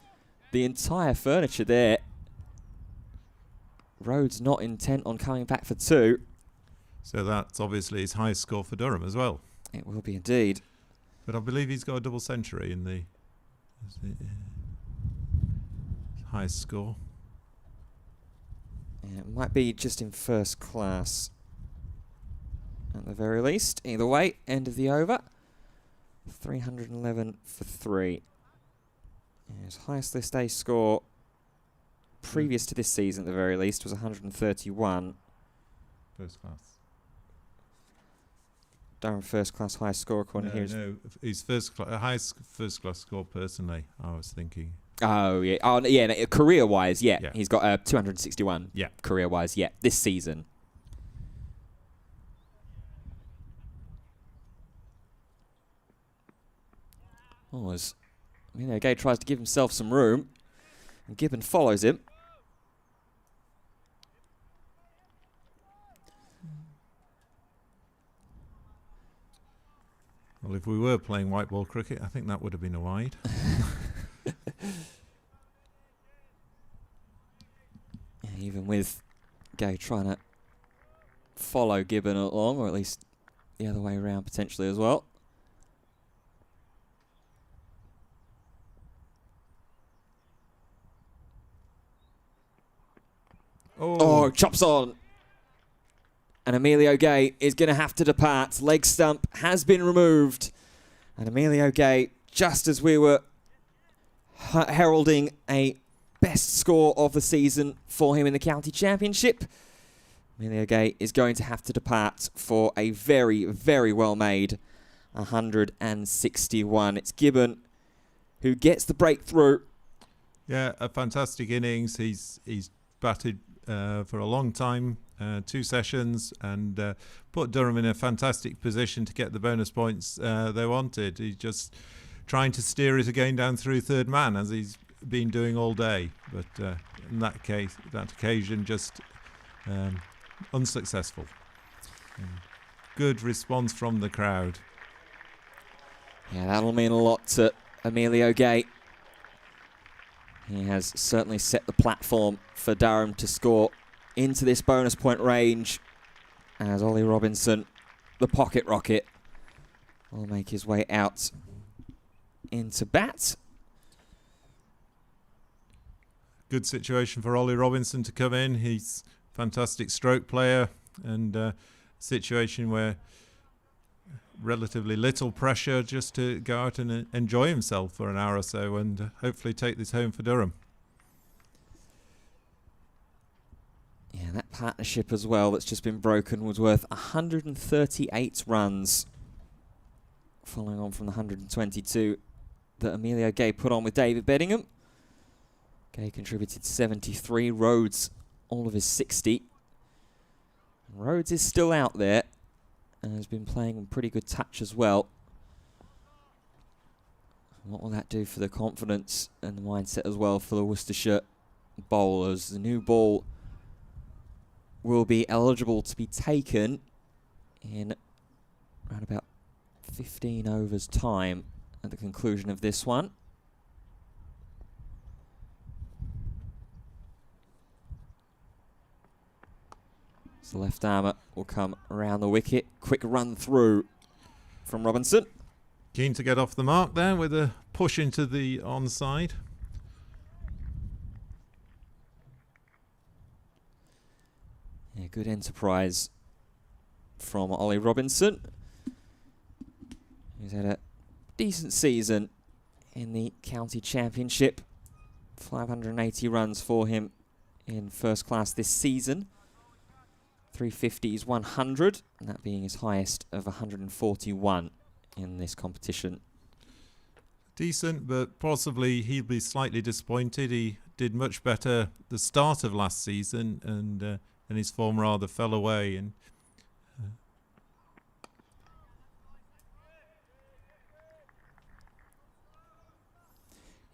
the entire furniture there. Rhodes not intent on coming back for 2. So that's obviously his highest score for Durham as well. It will be indeed. But I believe he's got a double century in the highest score. Yeah, it might be just in first class at the very least. Either way, end of the over. 311 for 3. His highest list A score previous to this season at the very least was 131. First class. Durham first class highest score according to here. No, his highest first class score personally, I was thinking. Oh, yeah. Oh, yeah, no, career-wise, yeah. Yeah. He's got 261. Yeah. Career-wise, yeah. This season. Oh, as Gay tries to give himself some room, and Gibbon follows him. Well, if we were playing white ball cricket, I think that would have been a wide. Yeah, even with Gay trying to follow Gibbon along, or at least the other way around potentially as well. Oh, chops on. And Emilio Gay is going to have to depart. Leg stump has been removed. And Emilio Gay, just as we were heralding a best score of the season for him in the county championship, Emilio Gay is going to have to depart for a very, very well-made 161. It's Gibbon who gets the breakthrough. Yeah, a fantastic innings. He's batted for a long time, 2 sessions, and put Durham in a fantastic position to get the bonus points they wanted. He's just trying to steer it again down through third man, as he's been doing all day. But in that occasion, just unsuccessful. Good response from the crowd. Yeah, that'll mean a lot to Emilio Gay. He has certainly set the platform for Durham to score into this bonus point range, as Ollie Robinson, the pocket rocket, will make his way out into bat. Good situation for Ollie Robinson to come in. He's a fantastic stroke player, and situation where relatively little pressure just to go out and enjoy himself for an hour or so and hopefully take this home for Durham. Yeah, that partnership as well that's just been broken was worth 138 runs, following on from the 122 that Emilio Gay put on with David Beddingham. Gay contributed 73, Rhodes all of his 60. Rhodes is still out there and has been playing in pretty good touch as well. What will that do for the confidence and the mindset as well for the Worcestershire bowlers? The new ball will be eligible to be taken in around about 15 overs time at the conclusion of this one. So the left armour will come around the wicket. Quick run through from Robinson. Keen to get off the mark there with a push into the onside. Yeah, good enterprise from Ollie Robinson, who's had a decent season in the county championship. 580 runs for him in first class this season. 350s, 100, and that being his highest of 141 in this competition. Decent, but possibly he'll be slightly disappointed. He did much better the start of last season, and his form rather fell away. And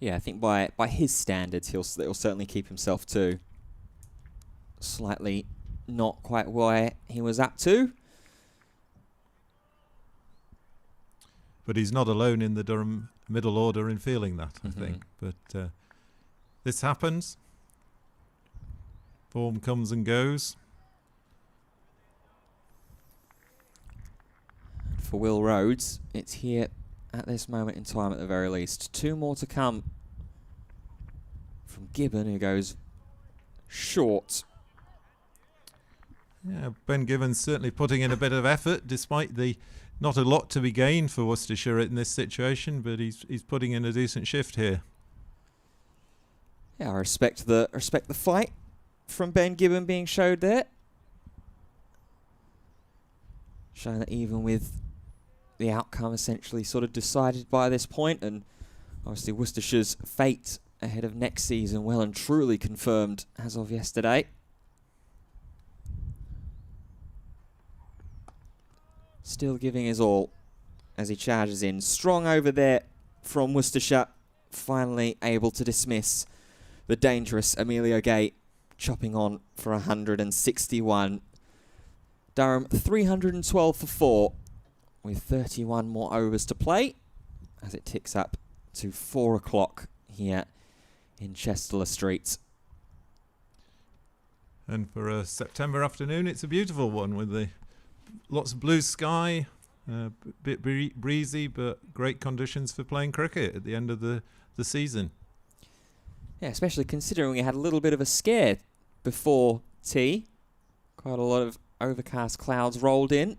yeah, I think by his standards, he'll certainly keep himself to slightly not quite where he was up to. but he's not alone in the Durham middle order in feeling that, I think. But this happens. Form comes and goes. For Will Rhodes, it's here at this moment in time at the very least. 2 more to come from Gibbon, who goes short. Yeah, Ben Gibbons certainly putting in a bit of effort, despite the not a lot to be gained for Worcestershire in this situation, but he's putting in a decent shift here. Yeah, I respect the fight from Ben Gibbon being showed there. Showing that even with the outcome essentially sort of decided by this point, and obviously Worcestershire's fate ahead of next season well and truly confirmed as of yesterday. Still giving his all as he charges in. Strong over there from Worcestershire, finally able to dismiss the dangerous Emilio Gay, chopping on for 161. Durham 312 for 4 with 31 more overs to play as it ticks up to 4 o'clock here in Chester Street. And for a September afternoon, it's a beautiful one with the lots of blue sky, a bit breezy, but great conditions for playing cricket at the end of the season. Yeah, especially considering we had a little bit of a scare before tea. Quite a lot of overcast clouds rolled in.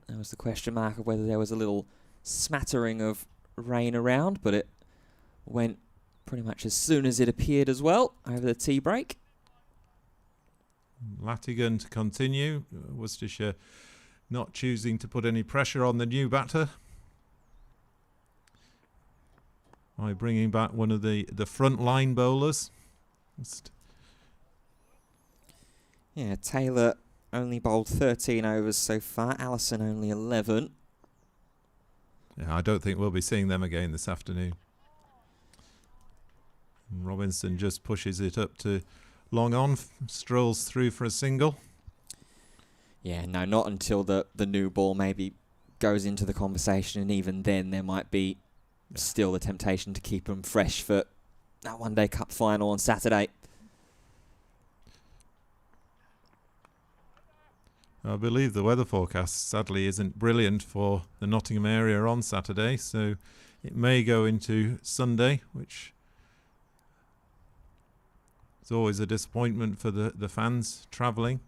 There was the question mark of whether there was a little smattering of rain around, but it went pretty much as soon as it appeared as well over the tea break. Latigan to continue. Worcestershire not choosing to put any pressure on the new batter by bringing back one of the front line bowlers. Yeah, Taylor only bowled 13 overs so far. Allison only 11. Yeah, I don't think we'll be seeing them again this afternoon. And Robinson just pushes it up to long on, strolls through for a single. Yeah, no, not until the new ball maybe goes into the conversation, and even then there might be still the temptation to keep them fresh for that One Day Cup final on Saturday. I believe the weather forecast sadly isn't brilliant for the Nottingham area on Saturday, so it may go into Sunday, which is always a disappointment for the fans travelling.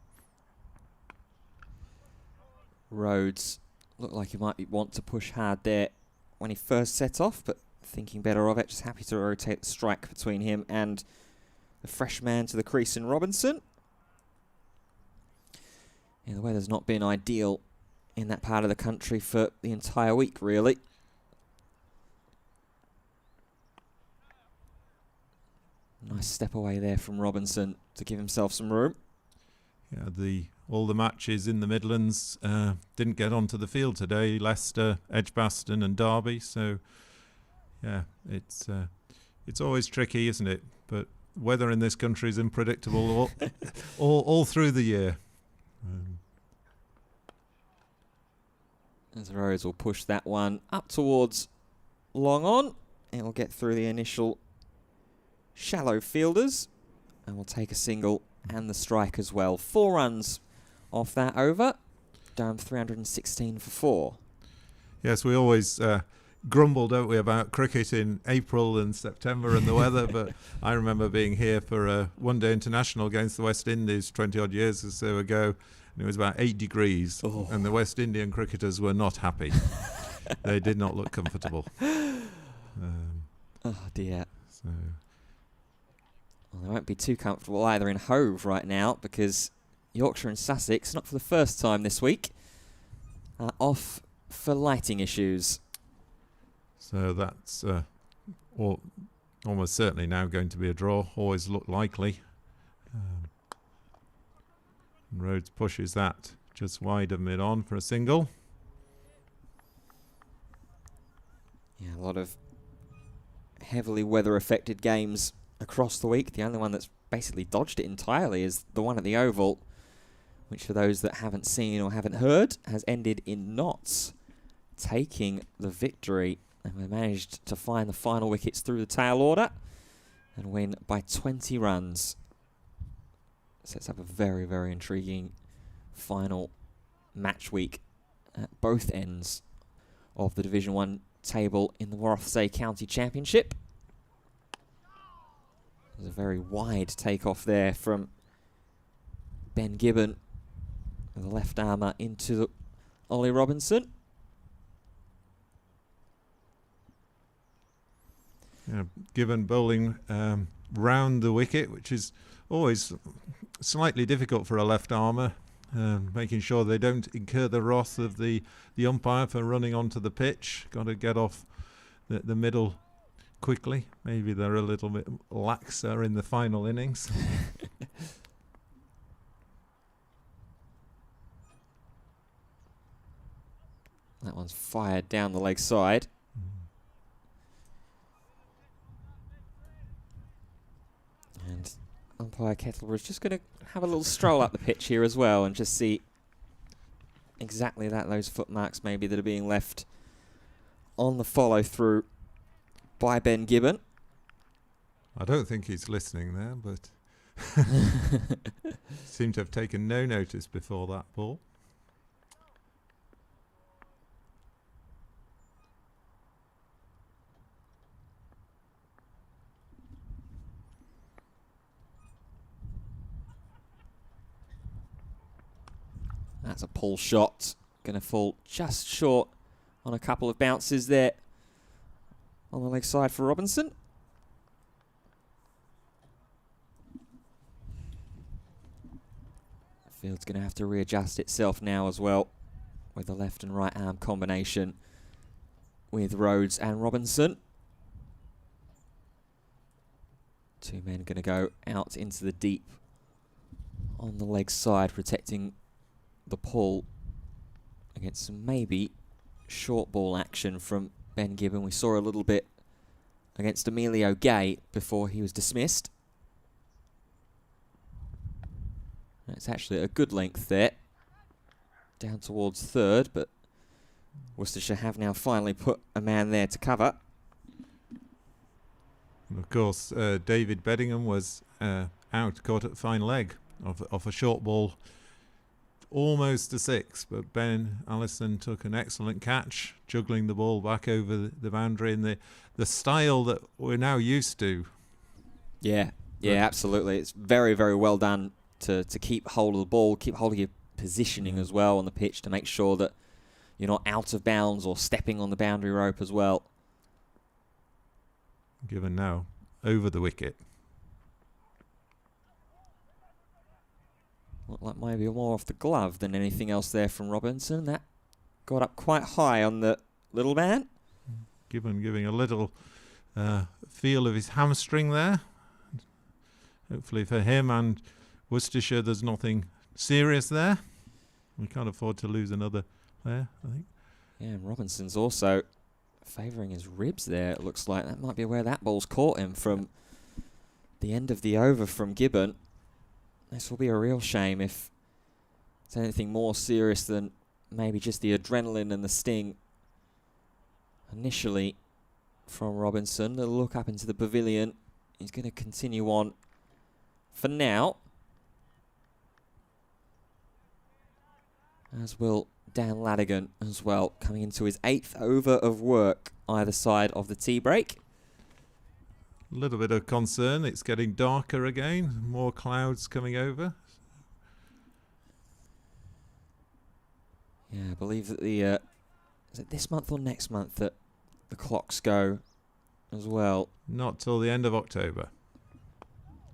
Rhodes looked like he might want to push hard there when he first set off, but thinking better of it, just happy to rotate the strike between him and the fresh man to the crease in Robinson. Yeah, the weather's not been ideal in that part of the country for the entire week, really. Nice step away there from Robinson to give himself some room. Yeah, all the matches in the Midlands didn't get onto the field today. Leicester, Edgbaston and Derby. So, yeah, it's always tricky, isn't it? But weather in this country is unpredictable all through the year. As Rhodes will push that one up towards long on. It will get through the initial shallow fielders and will take a single and the strike as well. 4 runs off that over. Durham 316 for 4. Yes, we always grumble, don't we, about cricket in April and September and the weather, but I remember being here for a one-day international against the West Indies 20-odd years or so ago, and it was about 8 degrees, and the West Indian cricketers were not happy. They did not look comfortable. Oh, dear. So. Well, they won't be too comfortable either in Hove right now, because Yorkshire and Sussex, not for the first time this week, are off for lighting issues. So that's almost certainly now going to be a draw. Always looked likely. And Rhodes pushes that just wide of mid-on for a single. Yeah, a lot of heavily weather-affected games across the week. The only one that's basically dodged it entirely is the one at the Oval, which for those that haven't seen or haven't heard, has ended in Notts taking the victory. And we managed to find the final wickets through the tail order and win by 20 runs. Sets up a very, very intriguing final match week at both ends of the Division 1 table in the Rothesay County Championship. There's a very wide takeoff there from Ben Gibbon, the left armour into Ollie Robinson. Yeah, Gibbon bowling round the wicket, which is always slightly difficult for a left armour, making sure they don't incur the wrath of the umpire for running onto the pitch. Got to get off the middle quickly. Maybe they're a little bit laxer in the final innings. That one's fired down the leg side. And umpire Kettleborough is just going to have a little stroll up the pitch here as well and just see exactly those footmarks maybe that are being left on the follow-through by Ben Gibbon. I don't think he's listening there, but seemed to have taken no notice before that ball. That's a pull shot. Going to fall just short on a couple of bounces there on the leg side for Robinson. The field's going to have to readjust itself now as well with the left and right arm combination with Rhodes and Robinson. 2 men going to go out into the deep on the leg side, protecting the pull against some maybe short ball action from Ben Gibbon. We saw a little bit against Emilio Gay before he was dismissed. It's actually a good length there, down towards third, but Worcestershire have now finally put a man there to cover. And of course, David Beddingham was out, caught at fine leg off a short ball almost a 6, but Ben Allison took an excellent catch, juggling the ball back over the boundary in the style that we're now used to. Yeah, absolutely. It's very, very well done to keep hold of the ball, keep hold of your positioning as well on the pitch to make sure that you're not out of bounds or stepping on the boundary rope as well. Given now over the wicket. Looked like maybe more off the glove than anything else there from Robinson. That got up quite high on the little man. Gibbon giving a little feel of his hamstring there. Hopefully for him and Worcestershire there's nothing serious there. We can't afford to lose another player, I think. Yeah, and Robinson's also favouring his ribs there, it looks like. That might be where that ball's caught him from the end of the over from Gibbon. This will be a real shame if it's anything more serious than maybe just the adrenaline and the sting initially from Robinson. They'll look up into the pavilion. He's going to continue on for now, as will Dan Ladigan as well, coming into his 8th over of work either side of the tea break. A little bit of concern. It's getting darker again. More clouds coming over. Yeah, I believe that the is it this month or next month that the clocks go as well? Not till the end of October.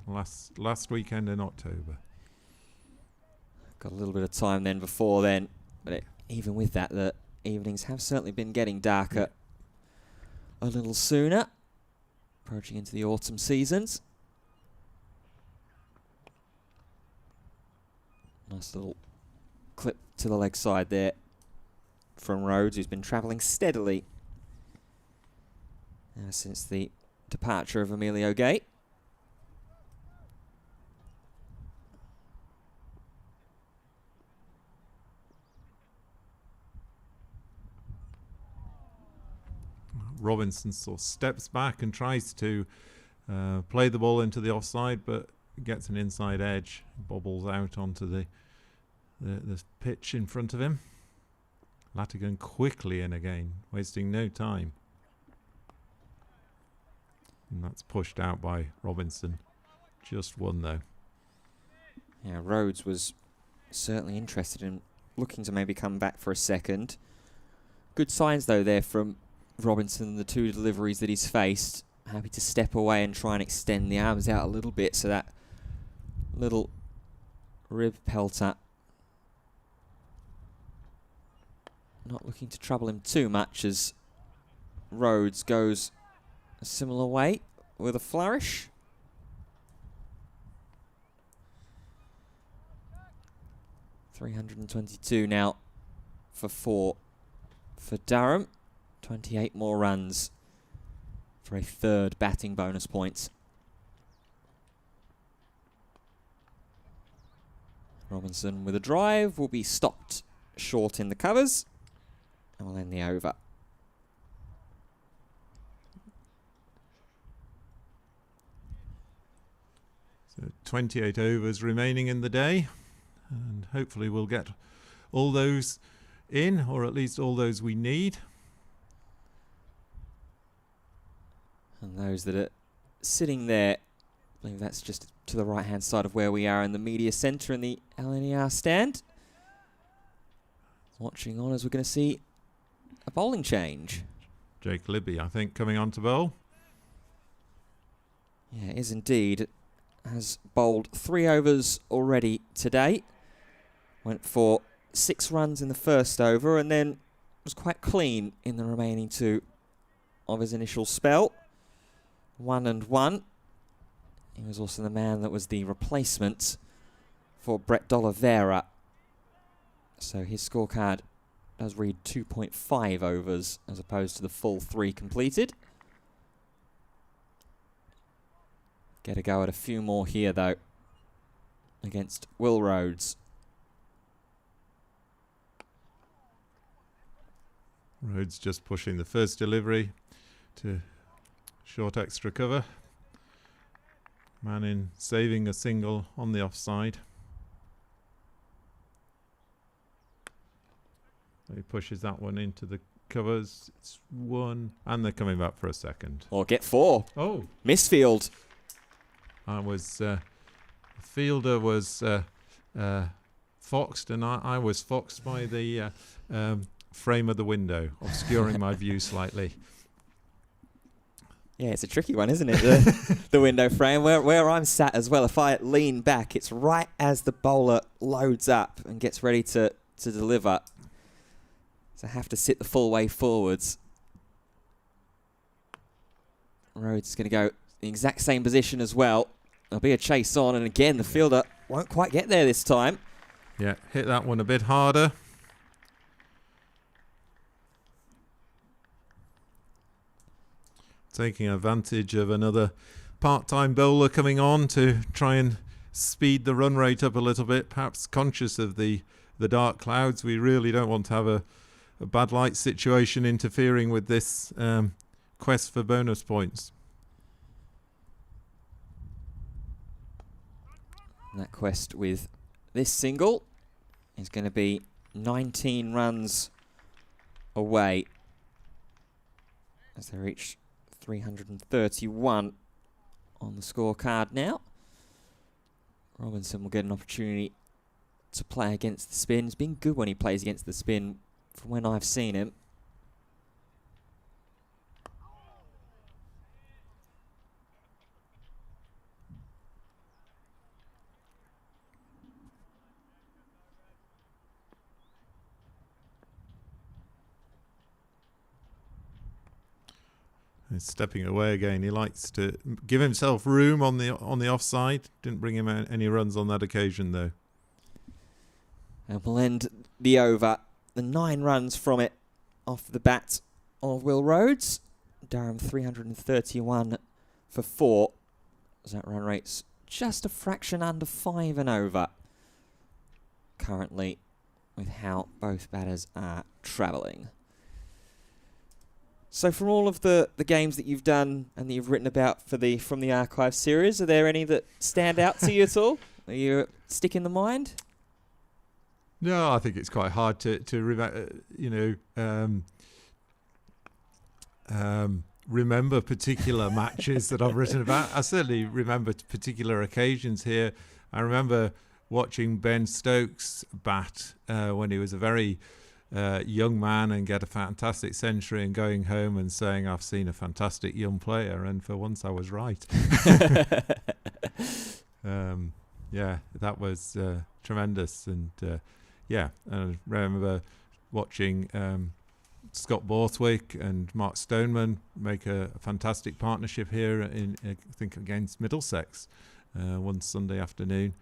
Last weekend in October. Got a little bit of time then before then, but even with that, the evenings have certainly been getting darker a little sooner, approaching into the autumn seasons. Nice little clip to the leg side there from Rhodes, who's been travelling steadily since the departure of Emilio Gate. Robinson sort of steps back and tries to play the ball into the offside, but gets an inside edge, bobbles out onto the pitch in front of him. Latigan quickly in again, wasting no time. And that's pushed out by Robinson. Just one though. Yeah, Rhodes was certainly interested in looking to maybe come back for a second. Good signs though there from Robinson, the 2 deliveries that he's faced. Happy to step away and try and extend the arms out a little bit so that little rib pelter not looking to trouble him too much as Rhodes goes a similar way with a flourish. .322 now for 4 for Durham. 28 more runs for a 3rd batting bonus point. Robinson with a drive will be stopped short in the covers and will end the over. So 28 overs remaining in the day, and hopefully we'll get all those in, or at least all those we need. And those that are sitting there, I believe that's just to the right-hand side of where we are in the media centre in the LNER stand. Watching on as we're going to see a bowling change. Jake Libby, I think, coming on to bowl. Yeah, it is indeed. Has bowled 3 overs already today. Went for 6 runs in the first over and then was quite clean in the remaining 2 of his initial spell. 1 and 1. He was also the man that was the replacement for Brett D'Oliveira. So his scorecard does read 2.5 overs as opposed to the full 3 completed. Get a go at a few more here though against Will Rhodes. Rhodes just pushing the first delivery to short extra cover. Manning saving a single on the offside. He pushes that one into the covers. It's one, and they're coming back for a second. Or get 4. Oh, Misfield. I was the fielder was foxed, and I was foxed by the frame of the window, obscuring my view slightly. Yeah, it's a tricky one, isn't it? The window frame. Where I'm sat as well, if I lean back, it's right as the bowler loads up and gets ready to deliver. So I have to sit the full way forwards. Rhodes is going to go the exact same position as well. There'll be a chase on, and again, the fielder won't quite get there this time. Yeah, hit that one a bit harder. Taking advantage of another part-time bowler coming on to try and speed the run rate up a little bit, perhaps conscious of the dark clouds. We really don't want to have a bad light situation interfering with this quest for bonus points. And that quest with this single is going to be 19 runs away as they reach 331 on the scorecard now. Robinson will get an opportunity to play against the spin. He's been good when he plays against the spin from when I've seen him. He's stepping away again. He likes to give himself room on the offside. Didn't bring him any runs on that occasion, though. And we'll end the over. The 9 runs from it off the bat of Will Rhodes. Durham 331 for 4. So that run rate's just a fraction under 5 and over. Currently, with how both batters are travelling. So from all of the games that you've done and that you've written about from the archive series, are there any that stand out to you at all? Are you stick in the mind? No, I think it's quite hard to remember particular matches that I've written about. I certainly remember particular occasions here. I remember watching Ben Stokes bat when he was a very young man and get a fantastic century, and going home and saying, I've seen a fantastic young player, and for once I was right. Yeah, that was tremendous. And I remember watching Scott Borthwick and Mark Stoneman make a fantastic partnership here in I think against Middlesex one Sunday afternoon.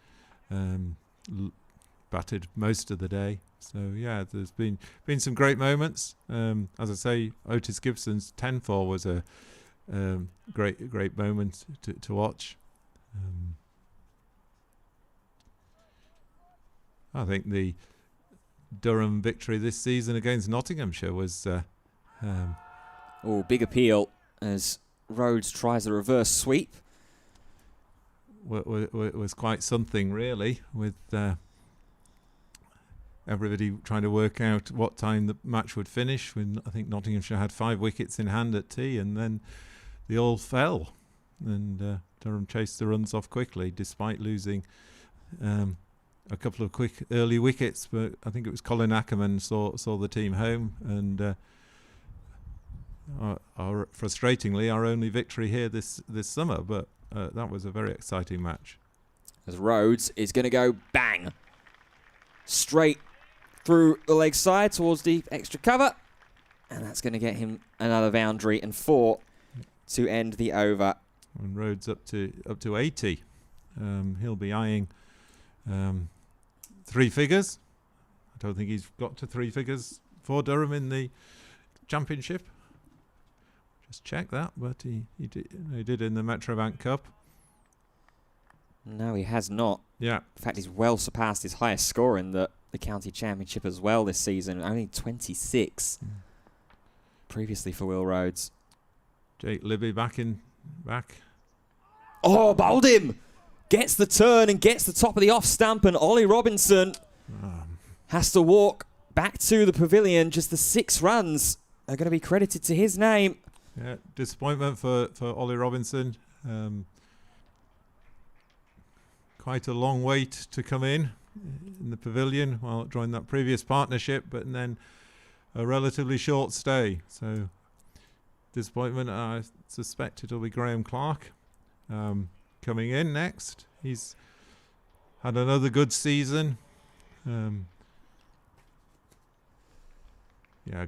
Batted most of the day. So yeah, there's been some great moments. As I say, Otis Gibson's 10-4 was a great moment to watch. I think the Durham victory this season against Nottinghamshire was big appeal as Rhodes tries a reverse sweep. Was quite something, really, with everybody trying to work out what time the match would finish. When I think Nottinghamshire had 5 wickets in hand at tea, and then they all fell, and Durham chased the runs off quickly despite losing a couple of quick early wickets. But I think it was Colin Ackerman saw the team home, and frustratingly our only victory here this summer. But that was a very exciting match. As Rhodes is going to go bang straight through the leg side towards deep extra cover, and that's going to get him another boundary and 4 to end the over. And Rhodes up to 80. He'll be eyeing 3 figures. I don't think he's got to 3 figures for Durham in the championship. Just check that, but he did in the Metrobank Cup. No, he has not. Yeah. In fact, he's well surpassed his highest score in the county championship as well this season. Only 26 previously for Will Rhodes. Jake Libby back. Oh, bowled him! Gets the turn and gets the top of the off stump, and Ollie Robinson has to walk back to the pavilion. Just the 6 runs are going to be credited to his name. Yeah, disappointment for Ollie Robinson. Quite a long wait to come in the pavilion while it joined that previous partnership, but then a relatively short stay. So disappointment. I suspect it'll be Graham Clark coming in next. He's had another good season.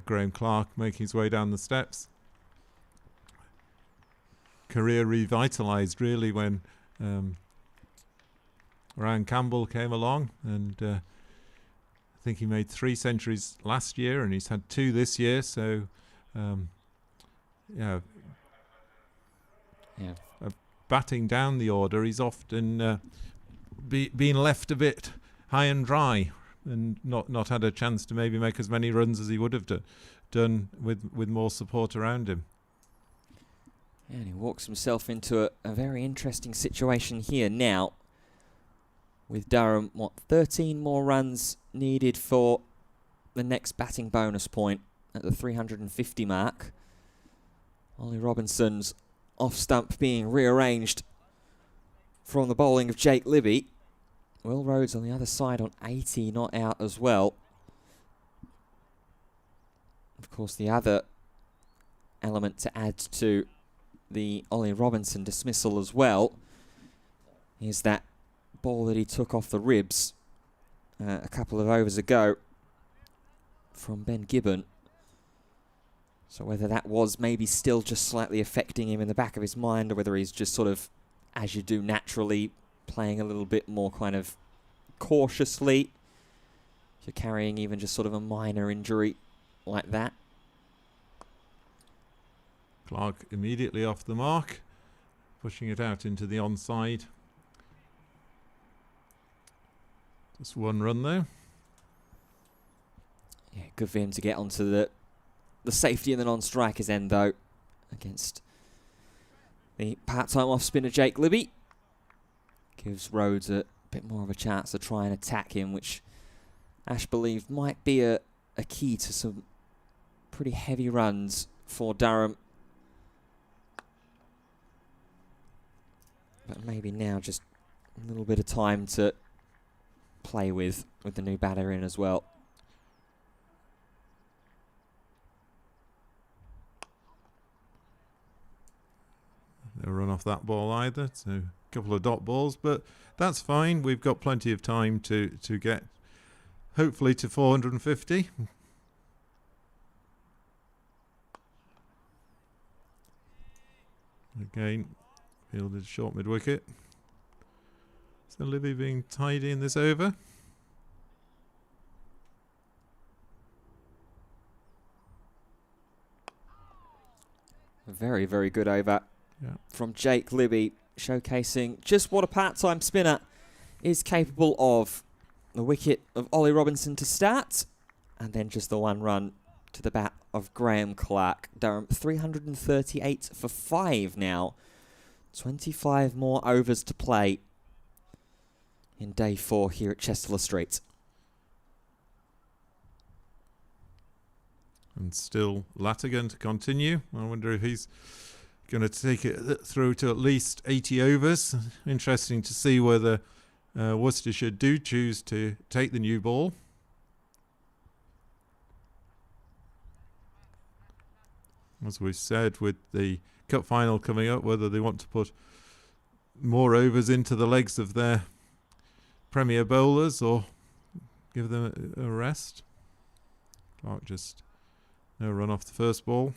Graham Clark making his way down the steps. Career revitalised really when Ryan Campbell came along, and I think he made 3 centuries last year, and he's had 2 this year. So, batting down the order, he's often been left a bit high and dry, and not had a chance to maybe make as many runs as he would have done with more support around him. And he walks himself into a very interesting situation here now. With Durham, 13 more runs needed for the next batting bonus point at the 350 mark. Ollie Robinson's off stump being rearranged from the bowling of Jake Libby. Will Rhodes on the other side on 80, not out as well. Of course, the other element to add to the Ollie Robinson dismissal as well is that ball that he took off the ribs a couple of overs ago from Ben Gibbon. So whether that was maybe still just slightly affecting him in the back of his mind, or whether he's just sort of, as you do naturally, playing a little bit more kind of cautiously if you're carrying even just sort of a minor injury like that. Clark immediately off the mark, pushing it out into the onside. Just 1 run though. Yeah, good for him to get onto the safety in the non-striker's end though, against the part-time off-spinner Jake Libby. Gives Rhodes a bit more of a chance to try and attack him, which Ash believed might be a key to some pretty heavy runs for Durham. But maybe now just a little bit of time to play with the new batter in as well. No run off that ball either, so a couple of dot balls, but that's fine. We've got plenty of time to get hopefully to 450. Again, fielded short mid-wicket. So Libby being tidy in this over. A very, very good over from Jake Libby, showcasing just what a part-time spinner is capable of. The wicket of Ollie Robinson to start, and then just the 1 run to the bat of Graham Clark. Durham 338 for 5 now. 25 more overs to play in day 4 here at Chester Street. And still Latigan to continue. I wonder if he's going to take it through to at least 80 overs. Interesting to see whether Worcestershire do choose to take the new ball. As we've said, with the cup final coming up, whether they want to put more overs into the legs of their premier bowlers or give them a rest. Clark just no run off the first ball.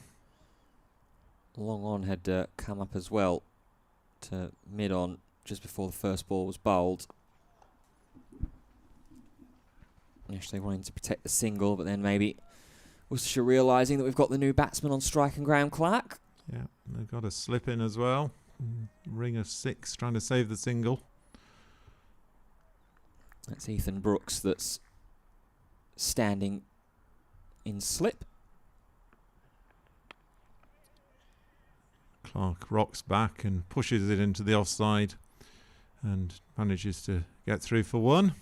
Long on had come up as well to mid on just before the first ball was bowled. Initially wanting to protect the single, but then maybe Worcestershire realising that we've got the new batsman on strike and Graham Clark. Yeah, they've got a slip in as well. Ring of 6, trying to save the single. That's Ethan Brooks that's standing in slip. Clark rocks back and pushes it into the offside and manages to get through for 1.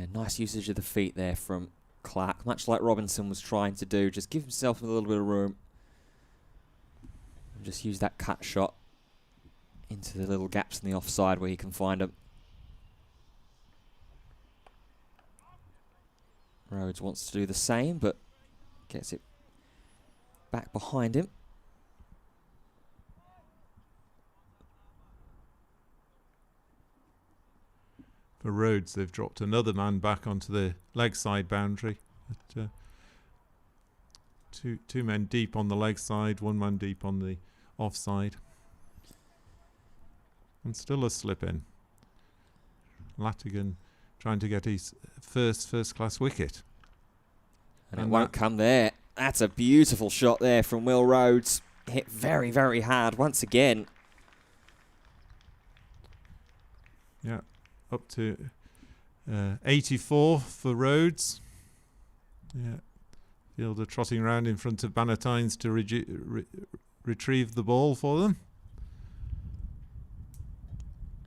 Yeah, nice usage of the feet there from Clark, much like Robinson was trying to do. Just give himself a little bit of room. And just use that cut shot into the little gaps in the offside where he can find them. Rhodes wants to do the same, but gets it back behind him. For Rhodes, they've dropped another man back onto the leg side boundary. But, two men deep on the leg side, one man deep on the offside. And still a slip in. Latigan trying to get his first class wicket. And it won't come there. That's a beautiful shot there from Will Rhodes. Hit very, very hard once again. Yeah, up to 84 for Rhodes. Yeah, fielder trotting around in front of Bannatynes to retrieve the ball for them.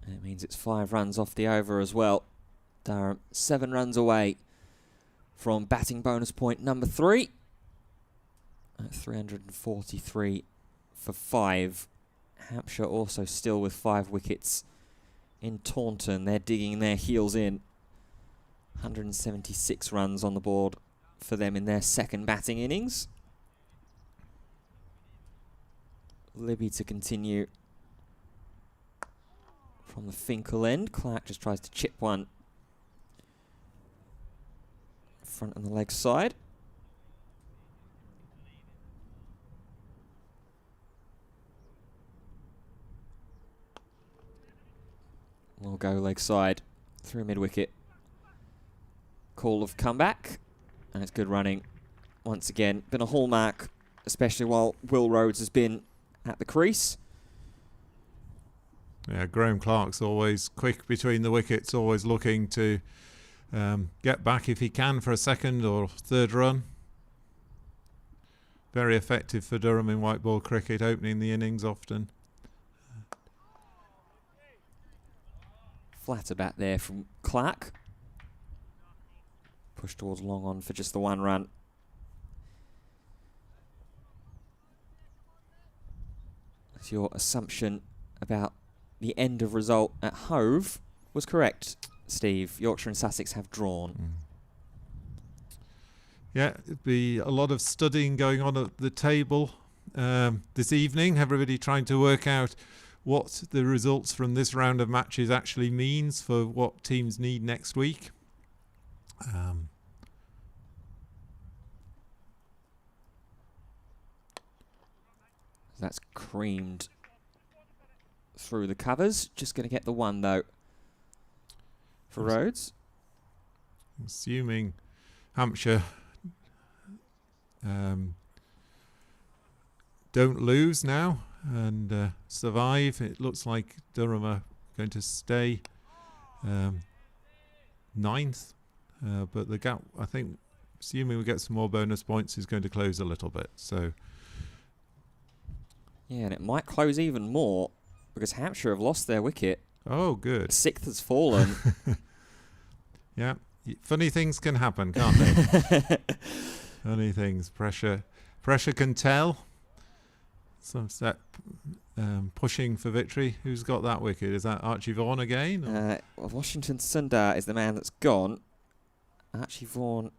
And it means it's 5 runs off the over as well. Durham 7 runs away from batting bonus point number 3. At 343 for 5. Hampshire also still with 5 wickets in Taunton. They're digging their heels in. 176 runs on the board for them in their second batting innings. Libby to continue from the Finkel end. Clark just tries to chip one front and the leg side. We'll go leg side through mid wicket. Call of comeback, and it's good running once again. Been a hallmark, especially while Will Rhodes has been at the crease. Yeah, Graham Clark's always quick between the wickets, always looking to get back if he can for a second or third run. Very effective for Durham in white ball cricket, opening the innings often. Flatter bat there from Clark. Push towards long on for just the 1 run. So your assumption about the end of result at Hove was correct, Steve. Yorkshire and Sussex have drawn. Yeah, it'd be a lot of studying going on at the table this evening. Everybody trying to work out what the results from this round of matches actually means for what teams need next week. That's creamed through the covers. Just going to get the 1 though for Rhodes. Assuming Hampshire don't lose now and survive, it looks like Durham are going to stay 9th, but the gap, I think, assuming we get some more bonus points, is going to close a little bit. So yeah, and it might close even more because Hampshire have lost their wicket. oh, good. 6th has fallen. Yeah, funny things can happen, can't they? Funny things. Pressure can tell. Some set pushing for victory. Who's got that wicket? Is that Archie Vaughan again? Well, Washington Sundar is the man that's gone. Archie Vaughan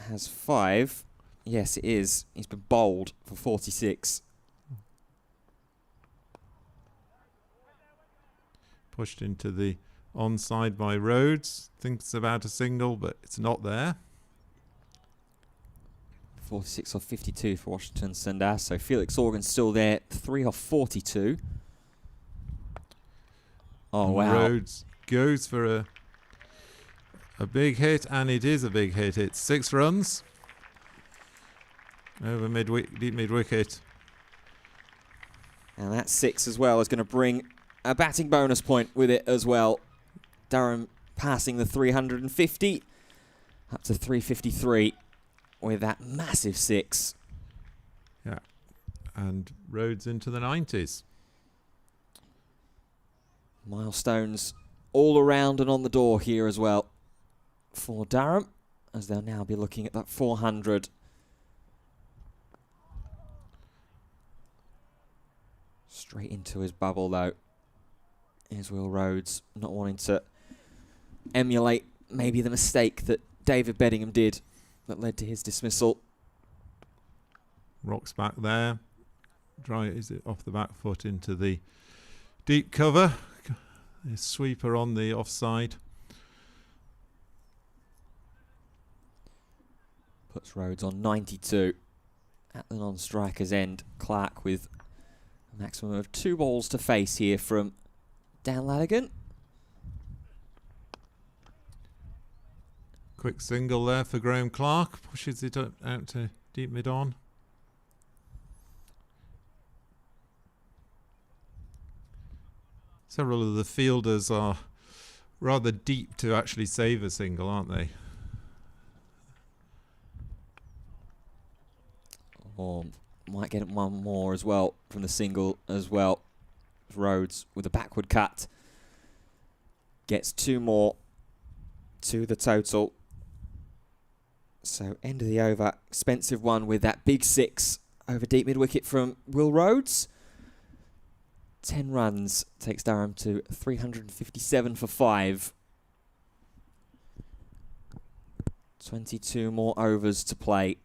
has 5. Yes, it is. He's been bowled for 46. Pushed into the onside by Rhodes. Thinks about a single, but it's not there. 46 off 52 for Washington Sundar. So Felix Organ's still there. 3 off 42. Oh, And wow. Rhodes goes for a big hit, and it is a big hit. It's 6 runs over deep mid wicket. And that 6 as well is going to bring a batting bonus point with it as well. Durham passing the 350 up to 353 with that massive 6. Yeah, and Rhodes into the 90s. Milestones all around and on the door here as well. for Durham, as they'll now be looking at that 400. Straight into his bubble, though. Here's Will Rhodes, not wanting to emulate maybe the mistake that David Beddingham did that led to his dismissal. Rocks back there. Is it off the back foot into the deep cover? The sweeper on the offside. Puts Rhodes on 92 at the non-striker's end. Clark with a maximum of 2 balls to face here from Dan Ladigan. Quick single there for Graham Clark. Pushes it out to deep mid-on. Several of the fielders are rather deep to actually save a single, aren't they? Or might get one more as well from the single as well. Rhodes with a backward cut gets 2 more to the total. So end of the over, expensive one with that big 6 over deep mid wicket from Will Rhodes. 10 runs takes Durham to 357 for 5. 22 more overs to play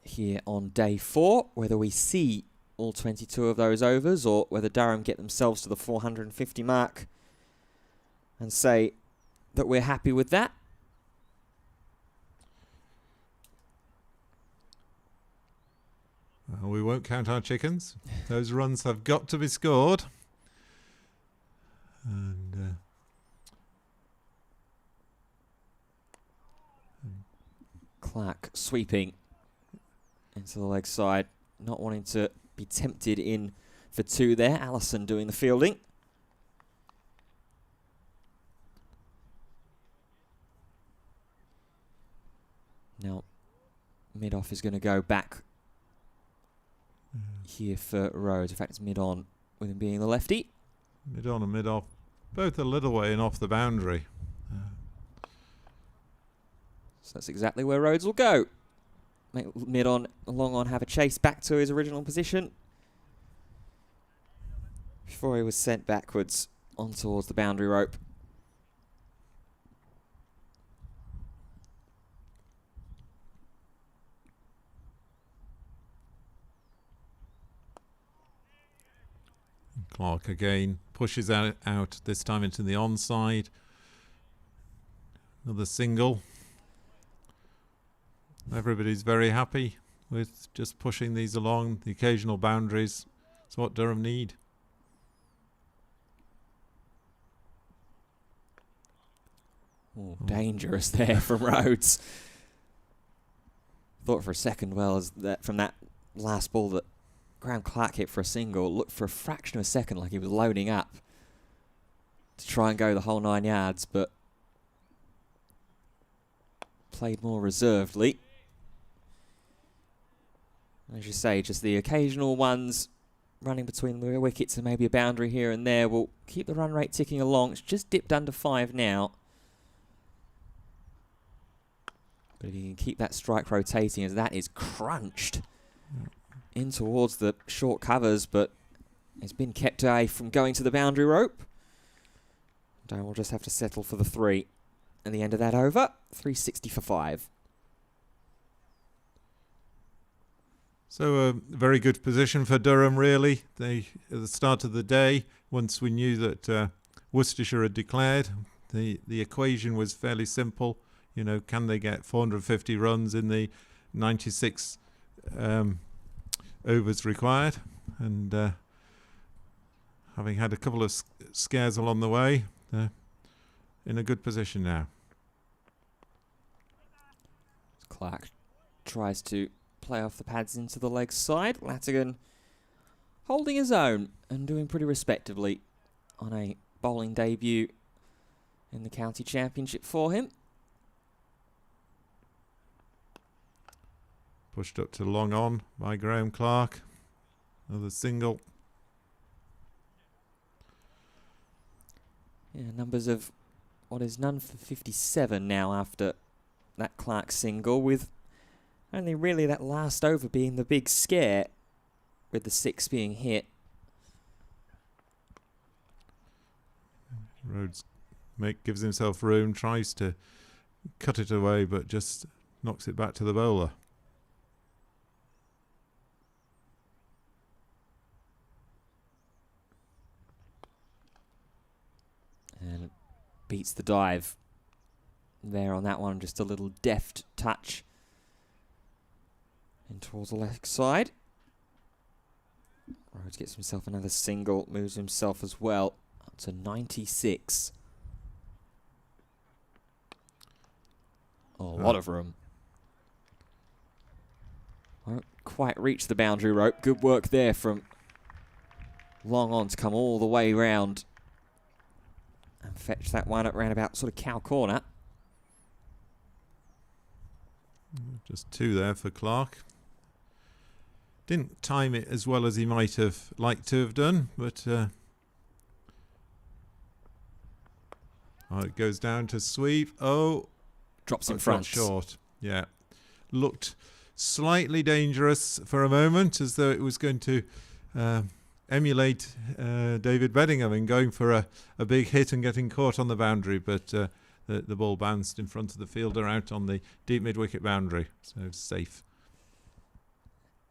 here on day 4. Whether we see all 22 of those overs or whether Durham get themselves to the 450 mark and say that we're happy with that. Well, we won't count our chickens. Those runs have got to be scored. And Clark sweeping into the leg side, not wanting to be tempted in for 2 there. Allison doing the fielding. Now, mid-off is going to go back here for Rhodes. In fact, it's mid-on with him being the lefty. mid-on and mid-off, both a little way and off the boundary. So that's exactly where Rhodes will go. Make mid-on, long on, have a chase back to his original position before he was sent backwards on towards the boundary rope. Clark again pushes out this time into the onside. Another single. Everybody's very happy with just pushing these along. The occasional boundaries. It's what Durham need. Oh, dangerous there from Rhodes. Thought for a second, well, as that from that last ball that Graham Clark hit for a single, looked for a fraction of a second like he was loading up to try and go the whole 9 yards, but played more reservedly. As you say, just the occasional ones running between the wickets and maybe a boundary here and there will keep the run rate ticking along. It's just dipped under 5 now. But if you can keep that strike rotating, as that is crunched in towards the short covers, but it's been kept away from going to the boundary rope. Durham will just have to settle for the 3. And the end of that over, 360 for 5. So a very good position for Durham, really. They, at the start of the day, once we knew that Worcestershire had declared, the equation was fairly simple. You know, can they get 450 runs in the 96 overs required? And having had a couple of scares along the way, they're in a good position now. Clark tries to play off the pads into the leg side. Latigan holding his own and doing pretty respectably on a bowling debut in the county championship for him. Pushed up to long on by Graham Clark. Another single. Yeah, numbers of what is none for 57 now after that Clark single, with only really that last over being the big scare, with the 6 being hit. Rhodes gives himself room, tries to cut it away, but just knocks it back to the bowler. And beats the dive there on that one. Just a little deft touch in towards the left side. Rhodes gets himself another single, moves himself as well up to 96. A lot of room. Won't quite reach the boundary rope. Good work there from long on to come all the way round and fetch that one at round about sort of cow corner. Just 2 there for Clark. Didn't time it as well as he might have liked to have done, but oh, it goes down to sweep. Oh, drops in it front. fell short. Yeah, looked slightly dangerous for a moment, as though it was going to emulate David Bedingham in going for a big hit and getting caught on the boundary, but the ball bounced in front of the fielder out on the deep mid-wicket boundary, so safe.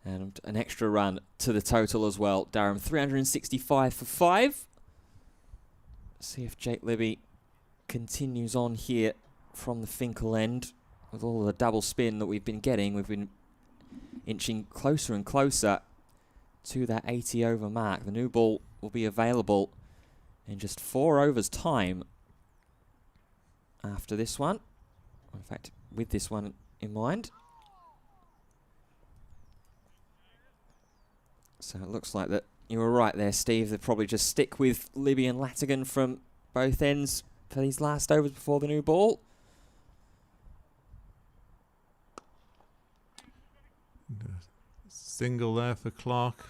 And an extra run to the total as well. Durham 365 for 5. See if Jake Libby continues on here from the Finkel end with all the double spin that we've been getting. We've been inching closer and closer to that 80 over mark. The new ball will be available in just 4 overs time after this one. In fact, with this one in mind. So it looks like that you were right there, Steve. They'll probably just stick with Libby and Latigan from both ends for these last overs before the new ball. Single there for Clark.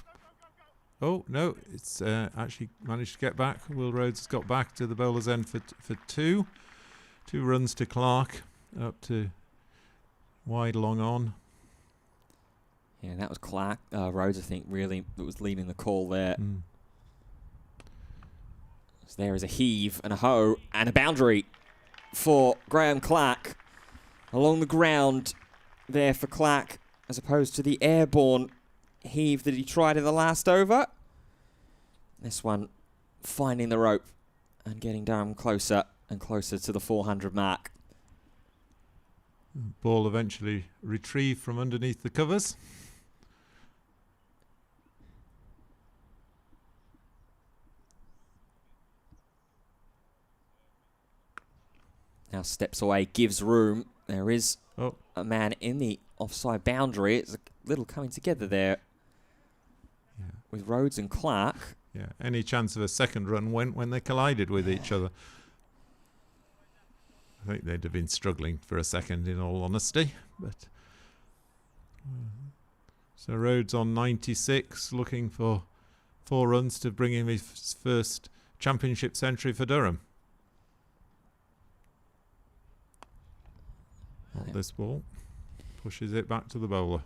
Oh, no, it's actually managed to get back. Will Rhodes has got back to the bowler's end for 2. 2 runs to Clark, up to wide long on. Yeah, that was Clark. Rhodes, I think, really that was leading the call there. So there is a heave and a ho and a boundary for Graham Clark. Along the ground there for Clark, as opposed to the airborne heave that he tried in the last over. This one finding the rope and getting Durham closer and closer to the 400 mark. Ball eventually retrieved from underneath the covers. Now steps away, gives room. There is Oh, a man in the offside boundary. It's a little coming together there yeah. with Rhodes and Clark. Yeah, any chance of a second run went when they collided with each other. I think they'd have been struggling for a second, in all honesty. But so Rhodes on 96, looking for 4 runs to bring him his first championship century for Durham. Not this ball. Pushes it back to the bowler.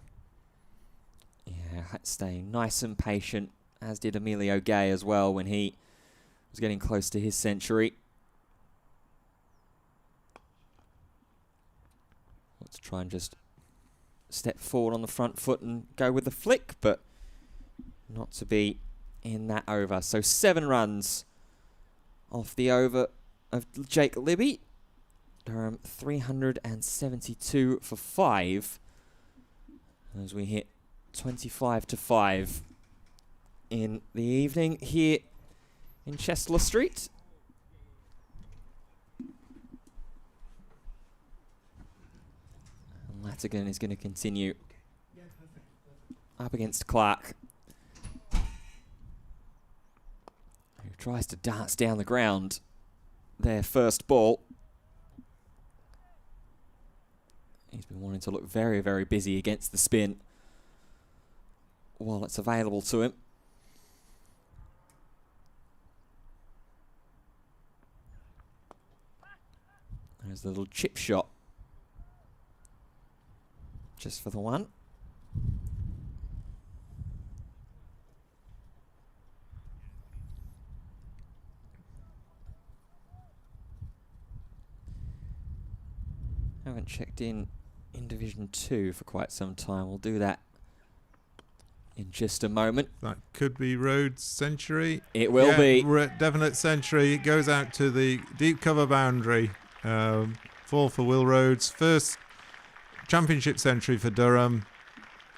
Yeah, staying nice and patient, as did Emilio Gay as well when he was getting close to his century. Let's try and just step forward on the front foot and go with the flick, but not to be in that over. So 7 runs off the over of Jake Libby. Durham 372 for 5 as we hit 25 to 5 in the evening here in Chester Street. And Latigan is going to continue up against Clark, who tries to dance down the ground their first ball. He's been wanting to look very, very busy against the spin while it's available to him. There's a little chip shot. Just for the one. Haven't checked in Division 2 for quite some time. We'll do that in just a moment. That could be Rhodes' century. It will be. Definite century. It goes out to the deep cover boundary. 4 for Will Rhodes. First championship century for Durham.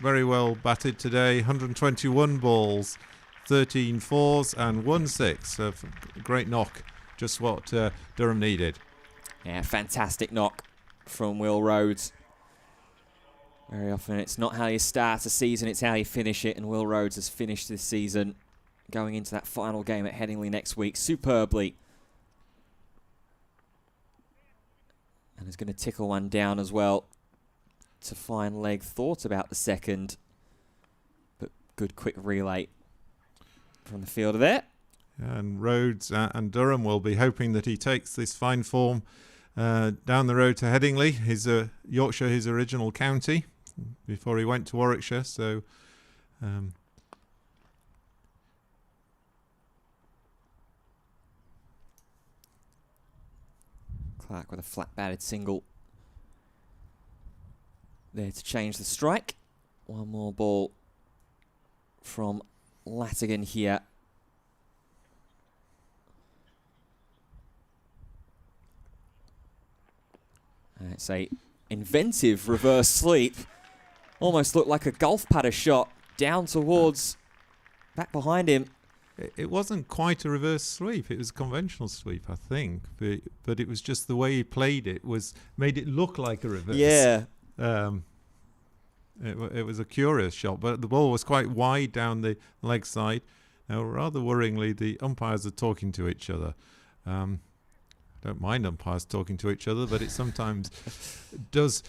Very well batted today. 121 balls, 13 fours and 1 6. A great knock. Just what Durham needed. Yeah, fantastic knock from Will Rhodes. Very often it's not how you start a season, it's how you finish it. And Will Rhodes has finished this season going into that final game at Headingley next week superbly. And is going to tickle one down as well to fine leg. Thought about the second, but good quick relay from the fielder there. And Rhodes and Durham will be hoping that he takes this fine form down the road to Headingley, Yorkshire, his original county, before he went to Warwickshire. So Clark with a flat batted single there to change the strike. One more ball from Latigan here. It's a inventive reverse sweep. Almost looked like a golf putter shot down towards back behind him. it wasn't quite a reverse sweep. It was a conventional sweep, I think. But it was just the way he played it made it look like a reverse. Yeah. It was a curious shot, but the ball was quite wide down the leg side. Now, rather worryingly, the umpires are talking to each other. Don't mind umpires talking to each other, but it sometimes does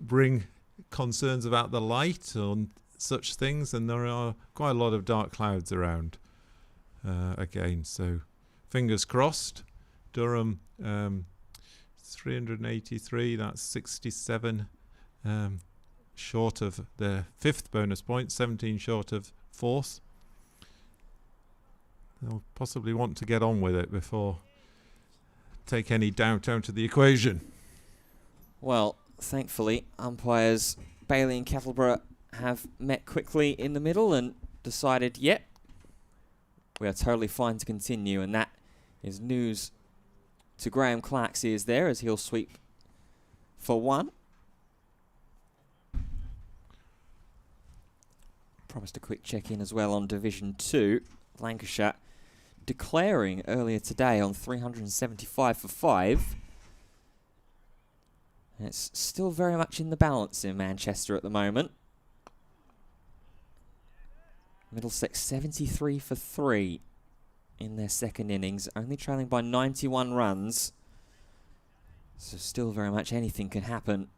bring concerns about the light on such things, and there are quite a lot of dark clouds around again. So, fingers crossed. Durham 383, that's 67 short of their 5th bonus point, 17 short of 4th. They'll possibly want to get on with it before take any doubt out of the equation. Well, thankfully, umpires Bailey and Kettleborough have met quickly in the middle and decided, yep, we are totally fine to continue. And that is news to Graham Clark's ears there, as he'll sweep for 1. Promised a quick check-in as well on Division 2. Lancashire declaring earlier today on 375 for 5. And it's still very much in the balance in Manchester at the moment. Middlesex 73 for 3 in their second innings, only trailing by 91 runs. So still very much anything can happen.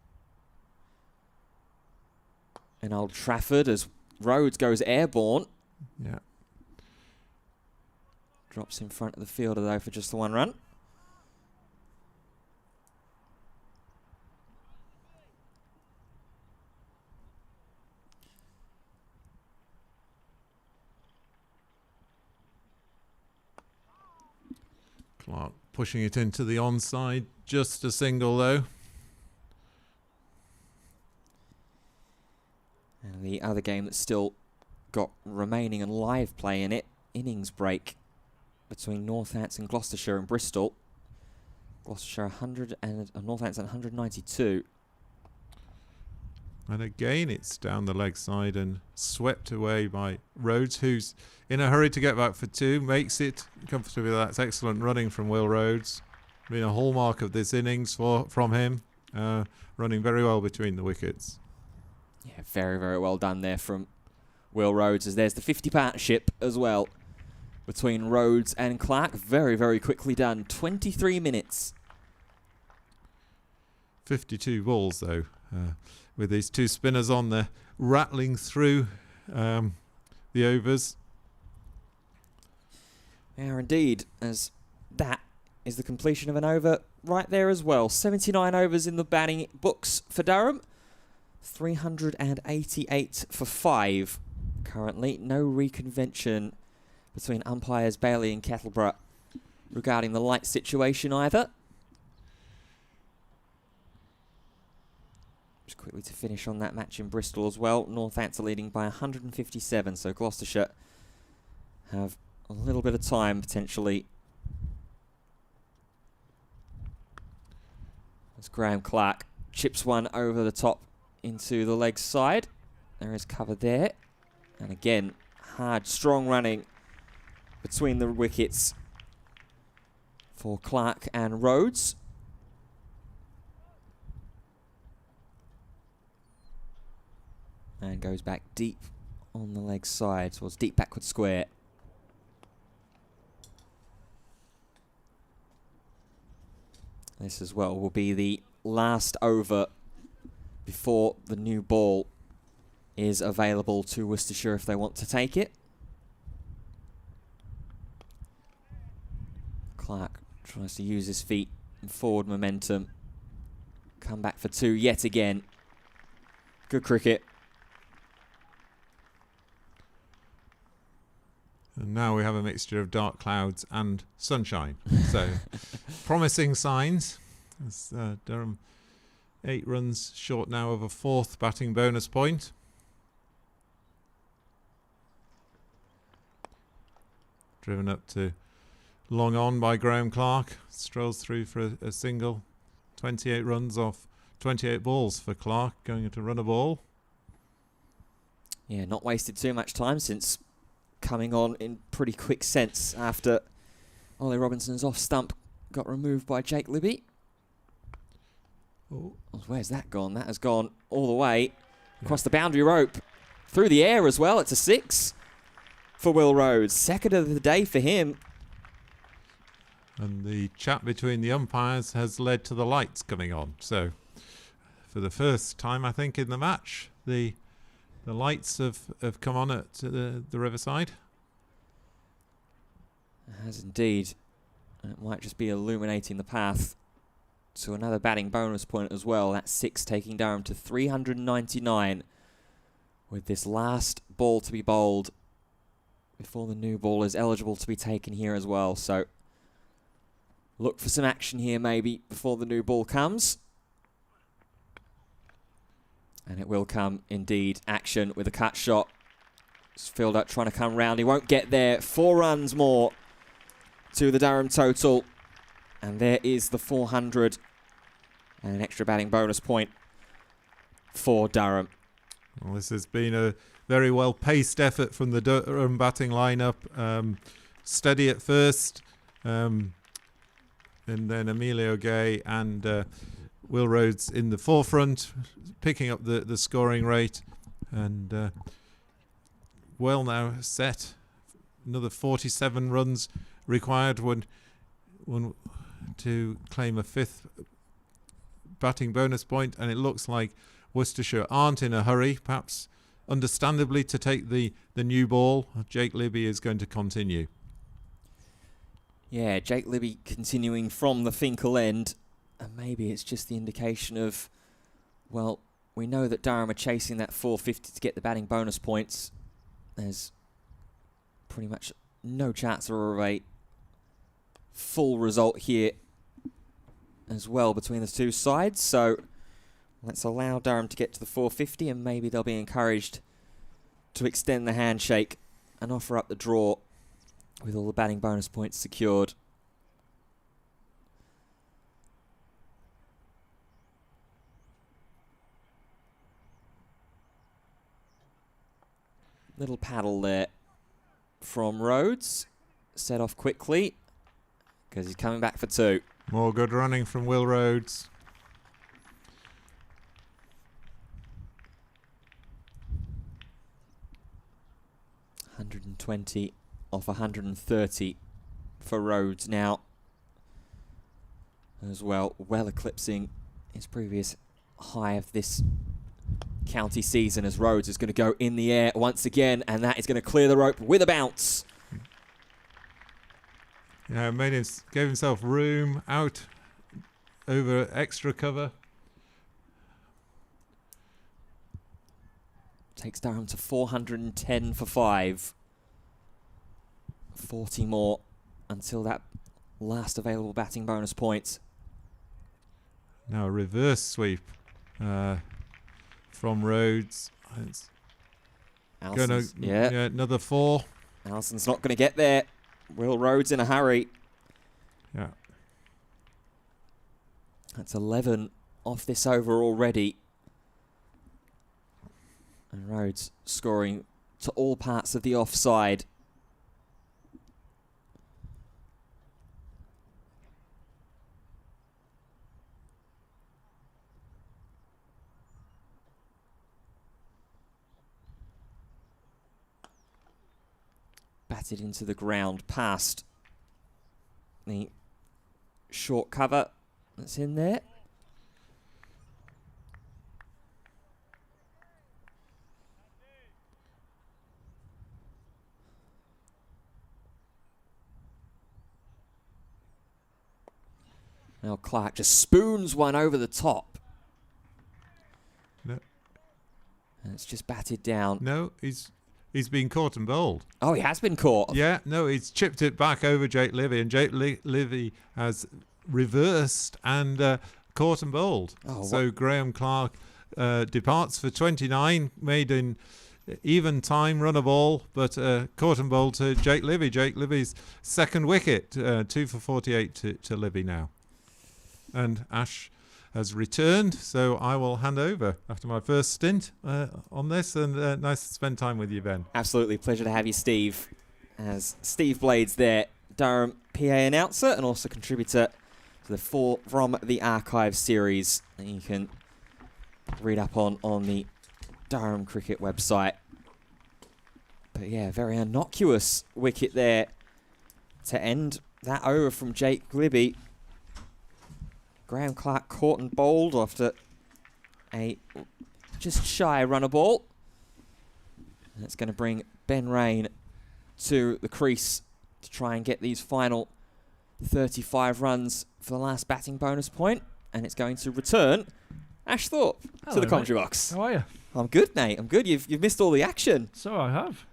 And Old Trafford as Rhodes goes airborne. Yeah. Drops in front of the fielder though for just the 1 run. Clark pushing it into the onside, just a single though. And the other game that's still got remaining and live play in it, innings break between Northampton, Gloucestershire and Bristol. Gloucestershire 100 and Northampton 192. And again, it's down the leg side and swept away by Rhodes, who's in a hurry to get back for 2. Makes it comfortably. That's excellent running from Will Rhodes. Been a hallmark of this innings from him. Running very well between the wickets. Yeah, very, very well done there from Will Rhodes, as there's the 50 partnership as well between Rhodes and Clark. Very, very quickly done. 23 minutes. 52 balls, though, with these 2 spinners on there, rattling through the overs. Yeah, indeed, as that is the completion of an over right there as well. 79 overs in the batting books for Durham. 388 for 5 currently. No reconvention between umpires Bailey and Kettleborough regarding the light situation either. Just quickly to finish on that match in Bristol as well. Northampton leading by 157, so Gloucestershire have a little bit of time potentially. As Graham Clark chips one over the top into the leg side. There is cover there. And again, hard, strong running between the wickets for Clark and Rhodes. And goes back deep on the leg side, towards deep backward square. This as well will be the last over before the new ball is available to Worcestershire if they want to take it. Clark tries to use his feet and forward momentum. Come back for 2 yet again. Good cricket. And now we have a mixture of dark clouds and sunshine. So, promising signs. As Durham 8 runs short now of a 4th batting bonus point. Driven up to long on by Graham Clark. Strolls through for a single. 28 runs off 28 balls for Clark, going to run a ball. Yeah, not wasted too much time since coming on in pretty quick sense after Ollie Robinson's off stump got removed by Jake Libby. Oh. Where's that gone? That has gone all the way across the boundary rope, through the air as well. It's a 6 for Will Rhodes. 2nd of the day for him. And the chat between the umpires has led to the lights coming on. So, for the first time, I think, in the match, the lights have come on at the Riverside. It has indeed. And it might just be illuminating the path to another batting bonus point as well. That's 6 taking Durham to 399 with this last ball to be bowled before the new ball is eligible to be taken here as well. So look for some action here maybe before the new ball comes. And it will come indeed. Action with a cut shot. Fielder trying to come round. He won't get there. 4 runs more to the Durham total. And there is the 400 and an extra batting bonus point for Durham. Well, this has been a very well-paced effort from the Durham batting lineup. Steady at first, and then Emilio Gay and Will Rhodes in the forefront, picking up the scoring rate, and well now set. Another 47 runs required to claim a 5th batting bonus point, and it looks like Worcestershire aren't in a hurry, perhaps understandably, to take the new ball. Jake Libby is going to continue. Yeah, Jake Libby continuing from the Finkel end, and maybe it's just the indication of, well, we know that Durham are chasing that 450 to get the batting bonus points. There's pretty much no chance of a full result here as well between the two sides. So let's allow Durham to get to the 450, and maybe they'll be encouraged to extend the handshake and offer up the draw with all the batting bonus points secured. Little paddle there from Rhodes. Set off quickly because he's coming back for 2. More good running from Will Rhodes. $120 off 130 for Rhodes now as well, well eclipsing his previous high of this county season, as Rhodes is going to go in the air once again, and that is going to clear the rope with a bounce. Gave himself room out over extra cover. Takes Durham to 410 for 5. 40 more until that last available batting bonus point. Now a reverse sweep from Rhodes. It's gonna, another 4. Allison's not going to get there. Will Rhodes in a hurry. Yeah. That's 11 off this over already. And Rhodes scoring to all parts of the offside. Batted into the ground past the short cover that's in there. Now Clark just spoons one over the top. No. And it's just batted down. No, he's been caught and bowled. Oh, he has been caught. Yeah, no, he's chipped it back over Jake Livy, and Jake Livy has reversed and caught and bowled. Oh, so Graham Clark departs for 29, made in even time, run a ball, but caught and bowled to Jake Livy. Jake Livy's second wicket, 2 for 48 to Livy now. And Ash has returned, so I will hand over after my first stint on this, and nice to spend time with you, Ben. Absolutely, pleasure to have you, Steve. As Steve Blades there, Durham PA announcer and also contributor to the From the Archive series that you can read up on the Durham cricket website. But yeah, very innocuous wicket there to end that over from Jake Libby. Graham Clark caught and bowled after a just shy runner ball. That's going to bring Ben Rain to the crease to try and get these final 35 runs for the last batting bonus point. And it's going to return Ash Thorpe to the commentary box. How are you? I'm good, mate. I'm good. You've missed all the action. So I have.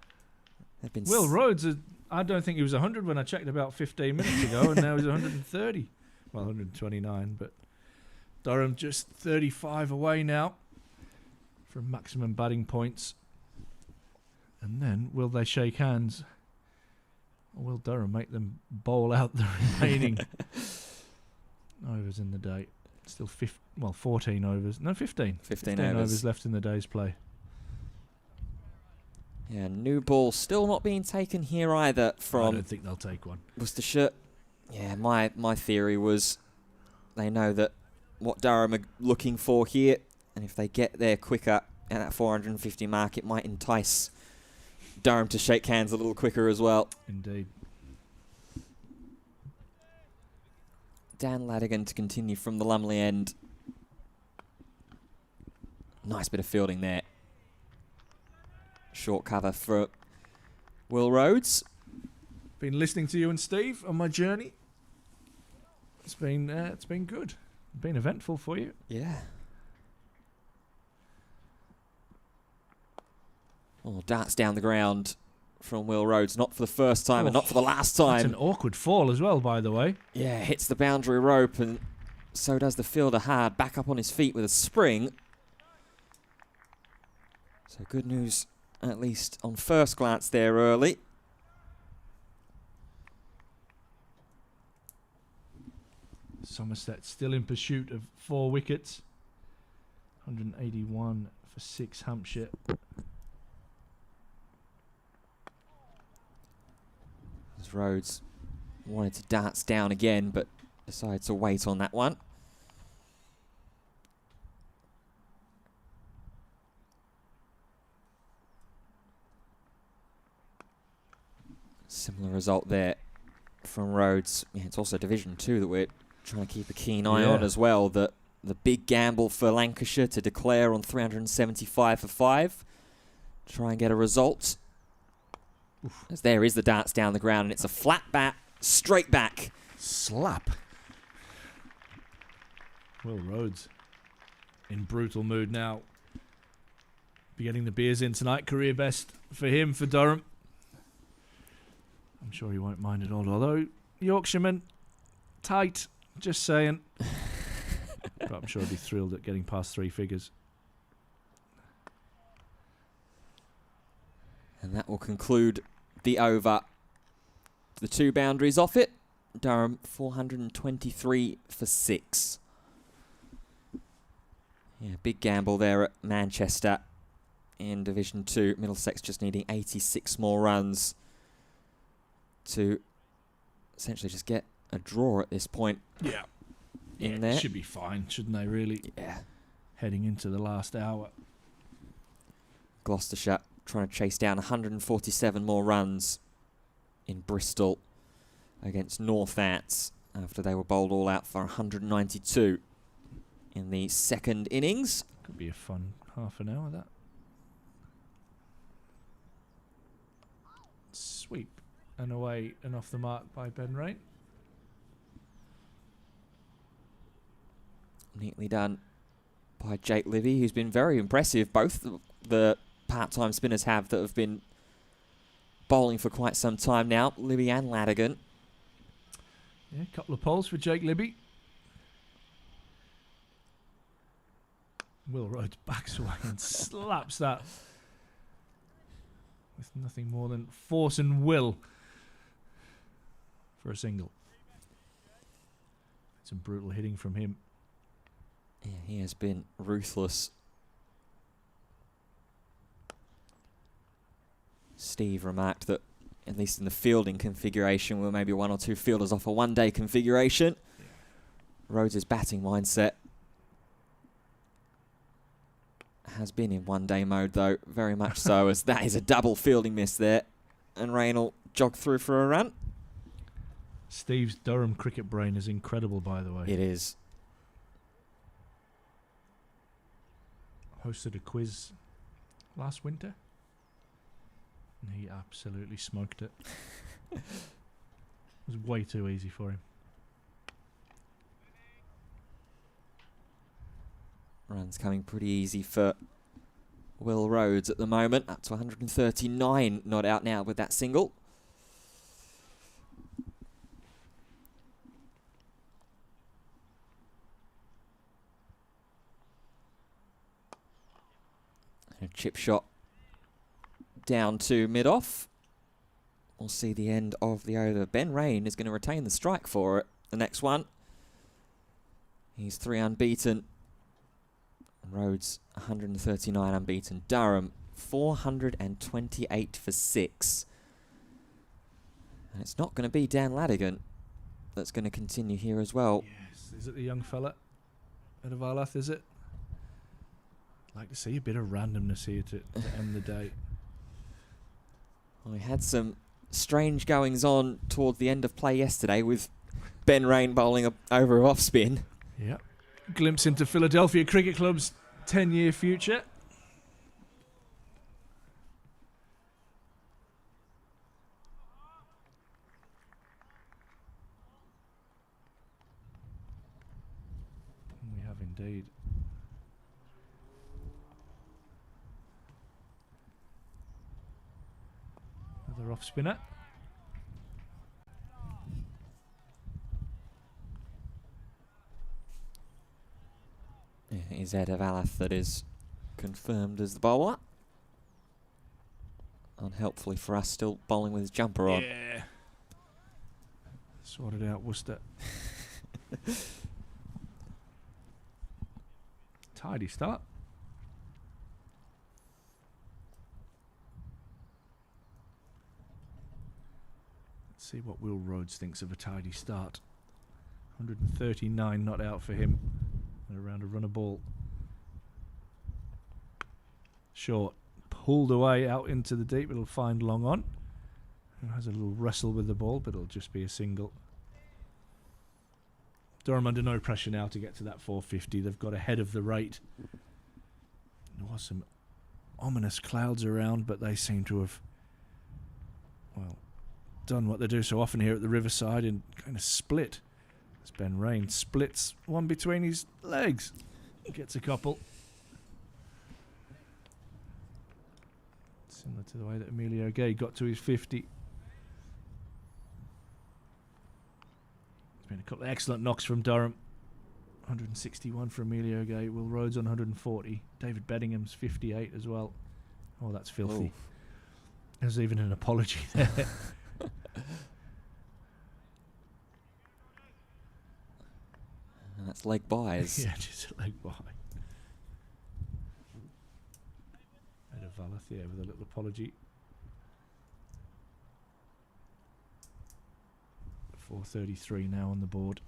Will Rhodes, I don't think he was 100 when I checked about 15 minutes ago, and now he's 130. Well, 129, but Durham just 35 away now from maximum batting points. And then, will they shake hands? Or will Durham make them bowl out the remaining overs in the day? Still 14 overs. No, 15. 15 overs left in the day's play. Yeah, new ball still not being taken here either from... I don't think they'll take one. Worcestershire. Yeah, my theory was they know that what Durham are looking for here, and if they get there quicker at that 450 mark, it might entice Durham to shake hands a little quicker as well. Indeed. Dan Ladigan to continue from the Lumley end. Nice bit of fielding there. Short cover for Will Rhodes. Been listening to you and Steve on my journey. It's been good. Been eventful for you. Yeah. Oh, darts down the ground from Will Rhodes. Not for the first time and not for the last time. It's an awkward fall as well, by the way. Yeah, hits the boundary rope and so does the fielder hard. Back up on his feet with a spring. So good news, at least on first glance there early. Somerset still in pursuit of 4 wickets. 181 for 6 Hampshire. As Rhodes wanted to dance down again, but decided to wait on that one. Similar result there from Rhodes. Yeah, it's also Division 2 that we're trying to keep a keen eye on as well. The big gamble for Lancashire to declare on 375 for 5. Try and get a result. As there is the darts down the ground, and it's a flat bat straight back. Slap. Will Rhodes in brutal mood now. Be getting the beers in tonight. Career best for him, for Durham. I'm sure he won't mind at all. Although, Yorkshireman, tight, just saying. But I'm sure he'll be thrilled at getting past 3 figures. And that will conclude the over. The 2 boundaries off it. Durham 423 for 6. Yeah, big gamble there at Manchester in Division 2. Middlesex just needing 86 more runs to essentially just get a draw at this point. Yeah. In there. Should be fine, shouldn't they, really? Yeah. Heading into the last hour. Gloucestershire trying to chase down 147 more runs in Bristol against North Ants after they were bowled all out for 192 in the second innings. Could be a fun half an hour, that. Sweep and away and off the mark by Ben Rain. Neatly done by Jake Livy, who's been very impressive. Both the part-time spinners that have been bowling for quite some time now, Libby and Ladigan. Yeah, a couple of poles for Jake Libby. Will Rhodes backs away and slaps that with nothing more than force and will for a single. Some brutal hitting from him. Yeah, he has been ruthless. Steve remarked that, at least in the fielding configuration, we're maybe 1 or 2 fielders off a one-day configuration. Yeah. Rhodes' batting mindset has been in one-day mode, though, very much so, as that is a double fielding miss there. And Rain will jog through for a run. Steve's Durham cricket brain is incredible, by the way. It is. Hosted a quiz last winter. And he absolutely smoked it. It was way too easy for him. Runs coming pretty easy for Will Rhodes at the moment. Up to 139, not out now with that single. A chip shot down to mid-off. We'll see the end of the over. Ben Rain is going to retain the strike for it. The next one. He's 3 unbeaten. Rhodes 139 unbeaten. Durham 428 for 6. And it's not going to be Dan Ladigan that's going to continue here as well. Yes, is it the young fella out of Arlath, is it? I'd like to see a bit of randomness here to end the day. Well, we had some strange goings on toward the end of play yesterday with Ben Rain bowling over off spin. Yeah. Glimpse into Philadelphia Cricket Club's 10-year future. We have indeed. Another off spinner. It is Ed of Alath that is confirmed as the bowler. Unhelpfully for us, still bowling with his jumper on. Yeah. Sorted out Worcester. Tidy start. Let's see what Will Rhodes thinks of a tidy start. 139 not out for him. Around a runner ball. Short. Pulled away out into the deep. It'll find long on. Who has a little wrestle with the ball, but it'll just be a single. Durham under no pressure now to get to that 450. They've got ahead of the rate. There was some ominous clouds around, but they seem to have, well, done what they do so often here at the Riverside and kind of split. As Ben Rain splits one between his legs. Gets a couple. Similar to the way that Emilio Gay got to his 50. There's been a couple of excellent knocks from Durham. 161 for Emilio Gay. Will Rhodes on 140. David Beddingham's 58 as well. Oh, that's filthy. Oof. There's even an apology there. That's leg buys. Yeah, just a leg by. Ed Valathia with a little apology. 4:33 now on the board.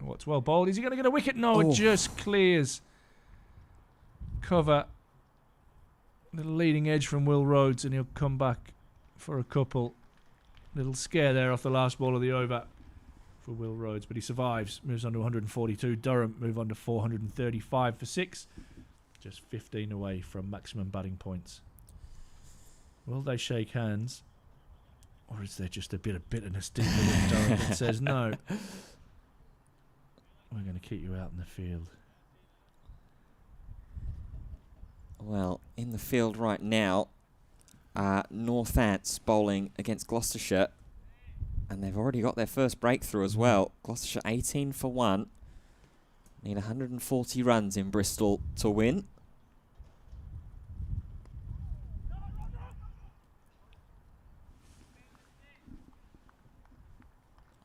What's well bowled? Is he going to get a wicket? No, Oh. it just clears. Cover. Little leading edge from Will Rhodes, and he'll come back for a couple. Little scare there off the last ball of the over for Will Rhodes, but he survives. Moves on to 142. Durham move on to 435 for 6. Just 15 away from maximum batting points. Will they shake hands? Or is there just a bit of bitterness deep within Durham that says, no, we're going to keep you out in the field? Well, in the field right now, Northants bowling against Gloucestershire, and they've already got their first breakthrough as well. Gloucestershire 18 for 1. Need 140 runs in Bristol to win.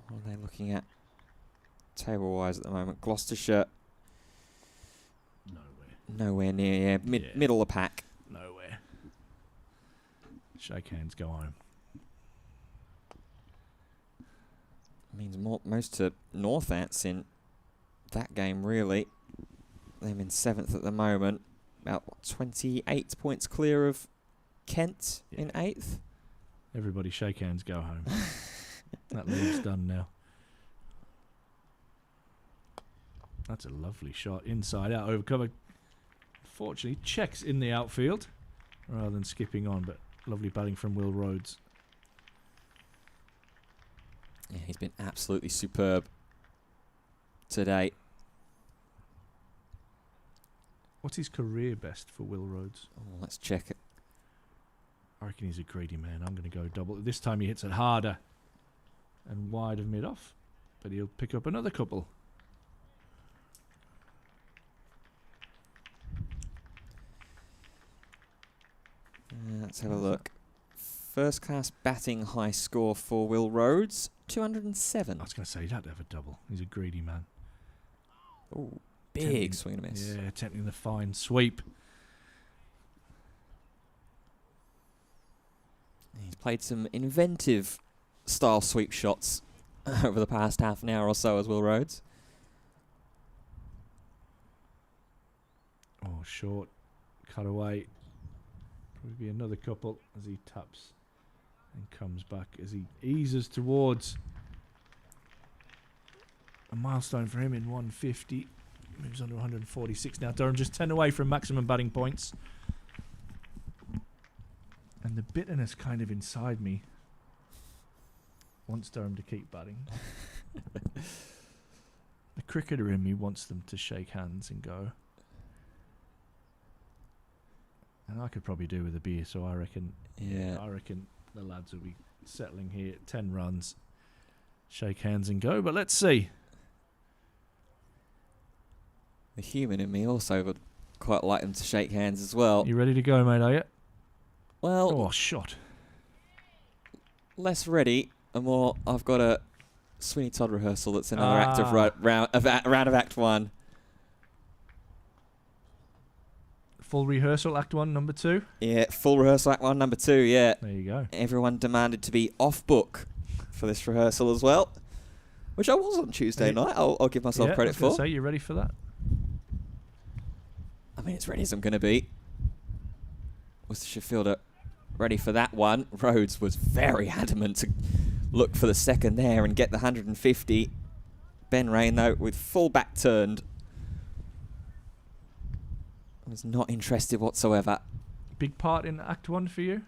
What are they looking at table-wise at the moment? Gloucestershire nowhere near, yeah, middle of the pack. Nowhere. Shake hands, go home. Means most to Northants in that game, really. They're in 7th at the moment. About 28 points clear of Kent in 8th. Everybody shake hands, go home. That league's done now. That's a lovely shot. Inside out, over cover. Fortunately, checks in the outfield rather than skipping on, but lovely batting from Will Rhodes. Yeah, he's been absolutely superb today. What's his career best for Will Rhodes? Oh, let's check it. I reckon he's a greedy man. I'm going to go double. This time he hits it harder and wide of mid-off, but he'll pick up another couple. Let's have a look. First class batting high score for Will Rhodes, 207. I was going to say he'd have to have a double. He's a greedy man. Oh, big swing and a miss. Yeah, attempting the fine sweep. He's played some inventive style sweep shots over the past half an hour or so as Will Rhodes. Oh, short. Cut away. Probably be another couple as he taps and comes back as he eases towards a milestone for him in 150. Moves on to 146 now. Durham just 10 away from maximum batting points. And the bitterness kind of inside me wants Durham to keep batting. The cricketer in me wants them to shake hands and go. And I could probably do with a beer, so I reckon the lads will be settling here at 10 runs. Shake hands and go, but let's see. The human in me also would quite like them to shake hands as well. You ready to go, mate, are you? Well, Oh, shot. less ready and more. I've got a Sweeney Todd rehearsal that's another active round of Act 1. Full rehearsal, Act 1, number 2. Yeah, full rehearsal Act 1, number 2, yeah. There you go. Everyone demanded to be off book for this rehearsal as well, which I was on Tuesday night. I'll give myself Yeah, I credit was gonna for. say, you ready for that? I mean, as ready as I'm going to be. Worcestershire fielder ready for that one. Rhodes was very adamant to look for the second there and get the 150. Ben Rain, though, with full back turned, was not interested whatsoever. Big part in Act 1 for you?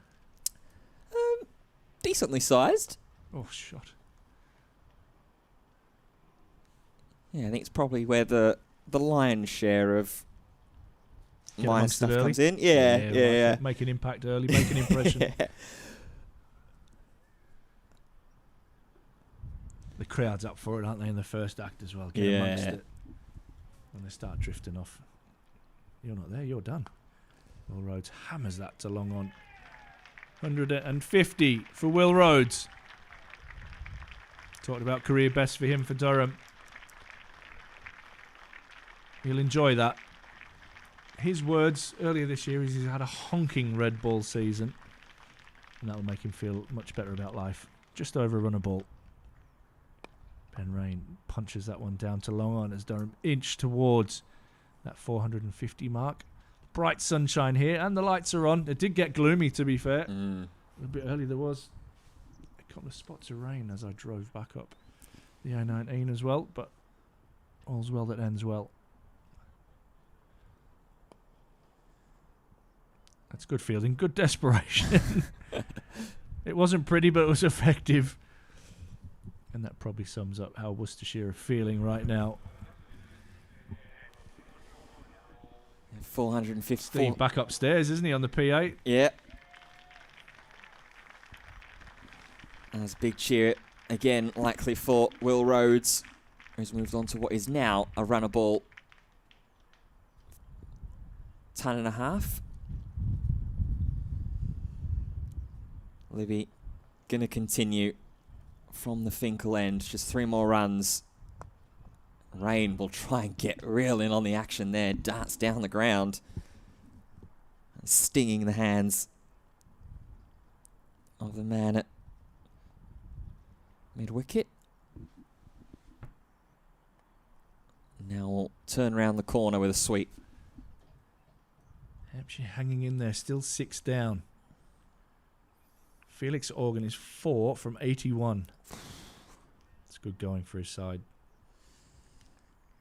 decently sized. Oh, shot. Yeah, I think it's probably where the lion's share of Get my amongst it stuff early. comes in. Yeah. Make an impact early, make an impression. Yeah. The crowd's up for it, aren't they, in the first act as well? Get amongst it. When they start drifting off. You're not there, you're done. Will Rhodes hammers that to long on. 150 for Will Rhodes. Talked about career best for him for Durham. He'll enjoy that. His words earlier this year is he's had a honking red ball season. And that'll make him feel much better about life. Just over a run of ball. Ben Rain punches that one down to long on as Durham inch towards that 450 mark. Bright sunshine here and the lights are on. It did get gloomy, to be fair. A bit early there was a couple of spots of rain as I drove back up the A19 as well, but all's well that ends well. That's good fielding, good desperation. It wasn't pretty, but it was effective. And that probably sums up how Worcestershire are feeling right now. 450. Steve back upstairs, isn't he, on the P8? Yeah. That's a big cheer again, likely for Will Rhodes, who's moved on to what is now a runner ball. 10.5. Libby gonna continue from the Finkel end. Just 3 more runs. Rain will try and get real in on the action there. Darts down the ground. Stinging the hands of the man at mid-wicket. Now we'll turn around the corner with a sweep. Hampshire hanging in there, still 6 down. Felix Organ is 4 from 81. It's good going for his side.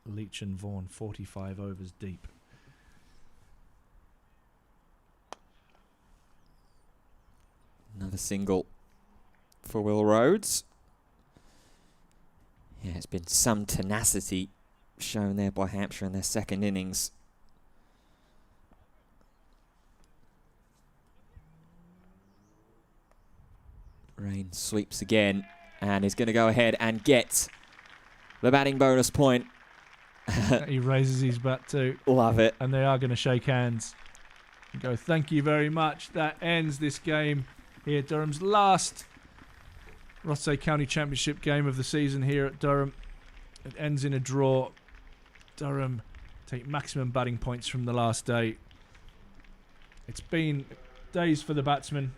Leach and Vaughan 45 overs deep. Another single for Will Rhodes. Yeah, it's been some tenacity shown there by Hampshire in their second innings. Rain sweeps again and is going to go ahead and get the batting bonus point. He raises his bat too. Love it. And they are going to shake hands and go, thank you very much. That ends this game here. Durham's last Rothesay County Championship game of the season here at Durham. It ends in a draw. Durham take maximum batting points from the last day. It's been days for the batsmen.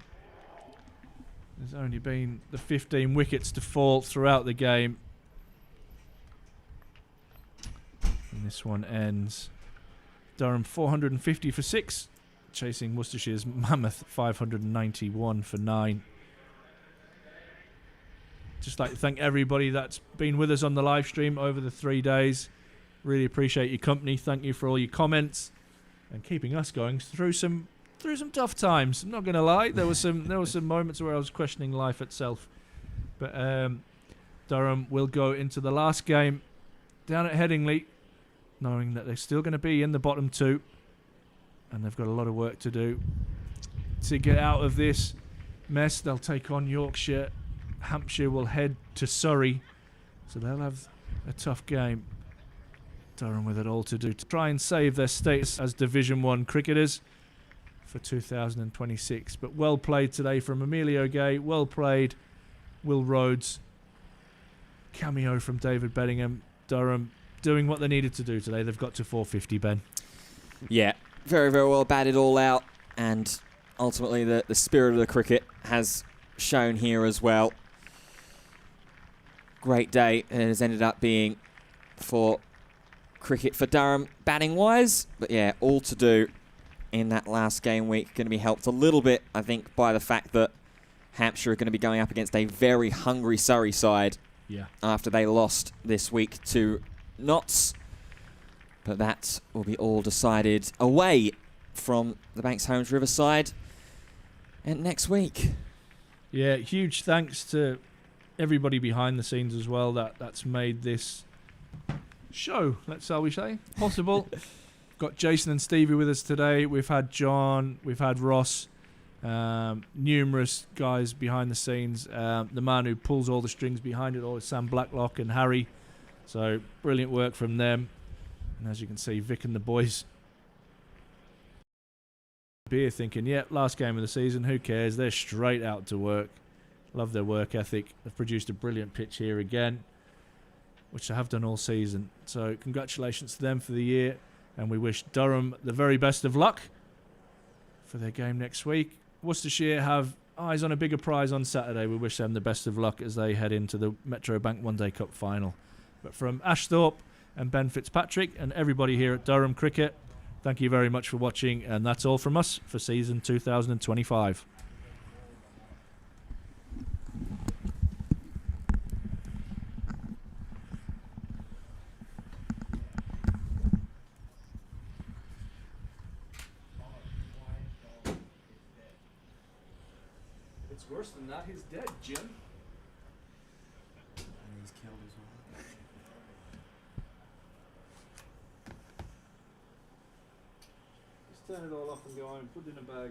There's only been the 15 wickets to fall throughout the game. And this one ends Durham 450 for 6, chasing Worcestershire's mammoth 591 for 9. Just like to thank everybody that's been with us on the live stream over the 3 days. Really appreciate your company. Thank you for all your comments and keeping us going through some tough times. I'm not going to lie, there were some moments where I was questioning life itself. But Durham will go into the last game down at Headingley, knowing that they're still going to be in the bottom 2, and they've got a lot of work to do to get out of this mess. They'll take on Yorkshire. Hampshire will head to Surrey, so they'll have a tough game. Durham with it all to do to try and save their status as Division 1 cricketers for 2026. But well played today from Emilio Gay. Well played, Will Rhodes. Cameo from David Bedingham. Durham doing what they needed to do today. They've got to 450, Ben. Yeah, very, very well batted all out. And ultimately the spirit of the cricket has shown here as well. Great day, and it has ended up being for cricket for Durham batting-wise. But yeah, all to do in that last game week. Going to be helped a little bit, I think, by the fact that Hampshire are going to be going up against a very hungry Surrey side. Yeah. After they lost this week to Notts. But that will be all decided away from the Banks Homes Riverside. And next week, Yeah, huge thanks to everybody behind the scenes as well that's made this show, shall we say, possible. Got Jason and Stevie with us today. We've had John, we've had Ross, numerous guys behind the scenes. The man who pulls all the strings behind it all is Sam Blacklock and Harry. So brilliant work from them. And as you can see, Vic and the boys beer thinking, yeah, last game of the season, who cares? They're straight out to work. Love their work ethic. They've produced a brilliant pitch here again, which they have done all season. So congratulations to them for the year, and we wish Durham the very best of luck for their game next week. Worcestershire have eyes on a bigger prize on Saturday. We wish them the best of luck as they head into the Metro Bank One Day Cup final. But from Ashthorpe and Ben Fitzpatrick and everybody here at Durham Cricket, thank you very much for watching, and that's all from us for season 2025. It's worse than that. He's dead, Jim. And he's killed as well. Just turn it all off and go home. Put it in a bag.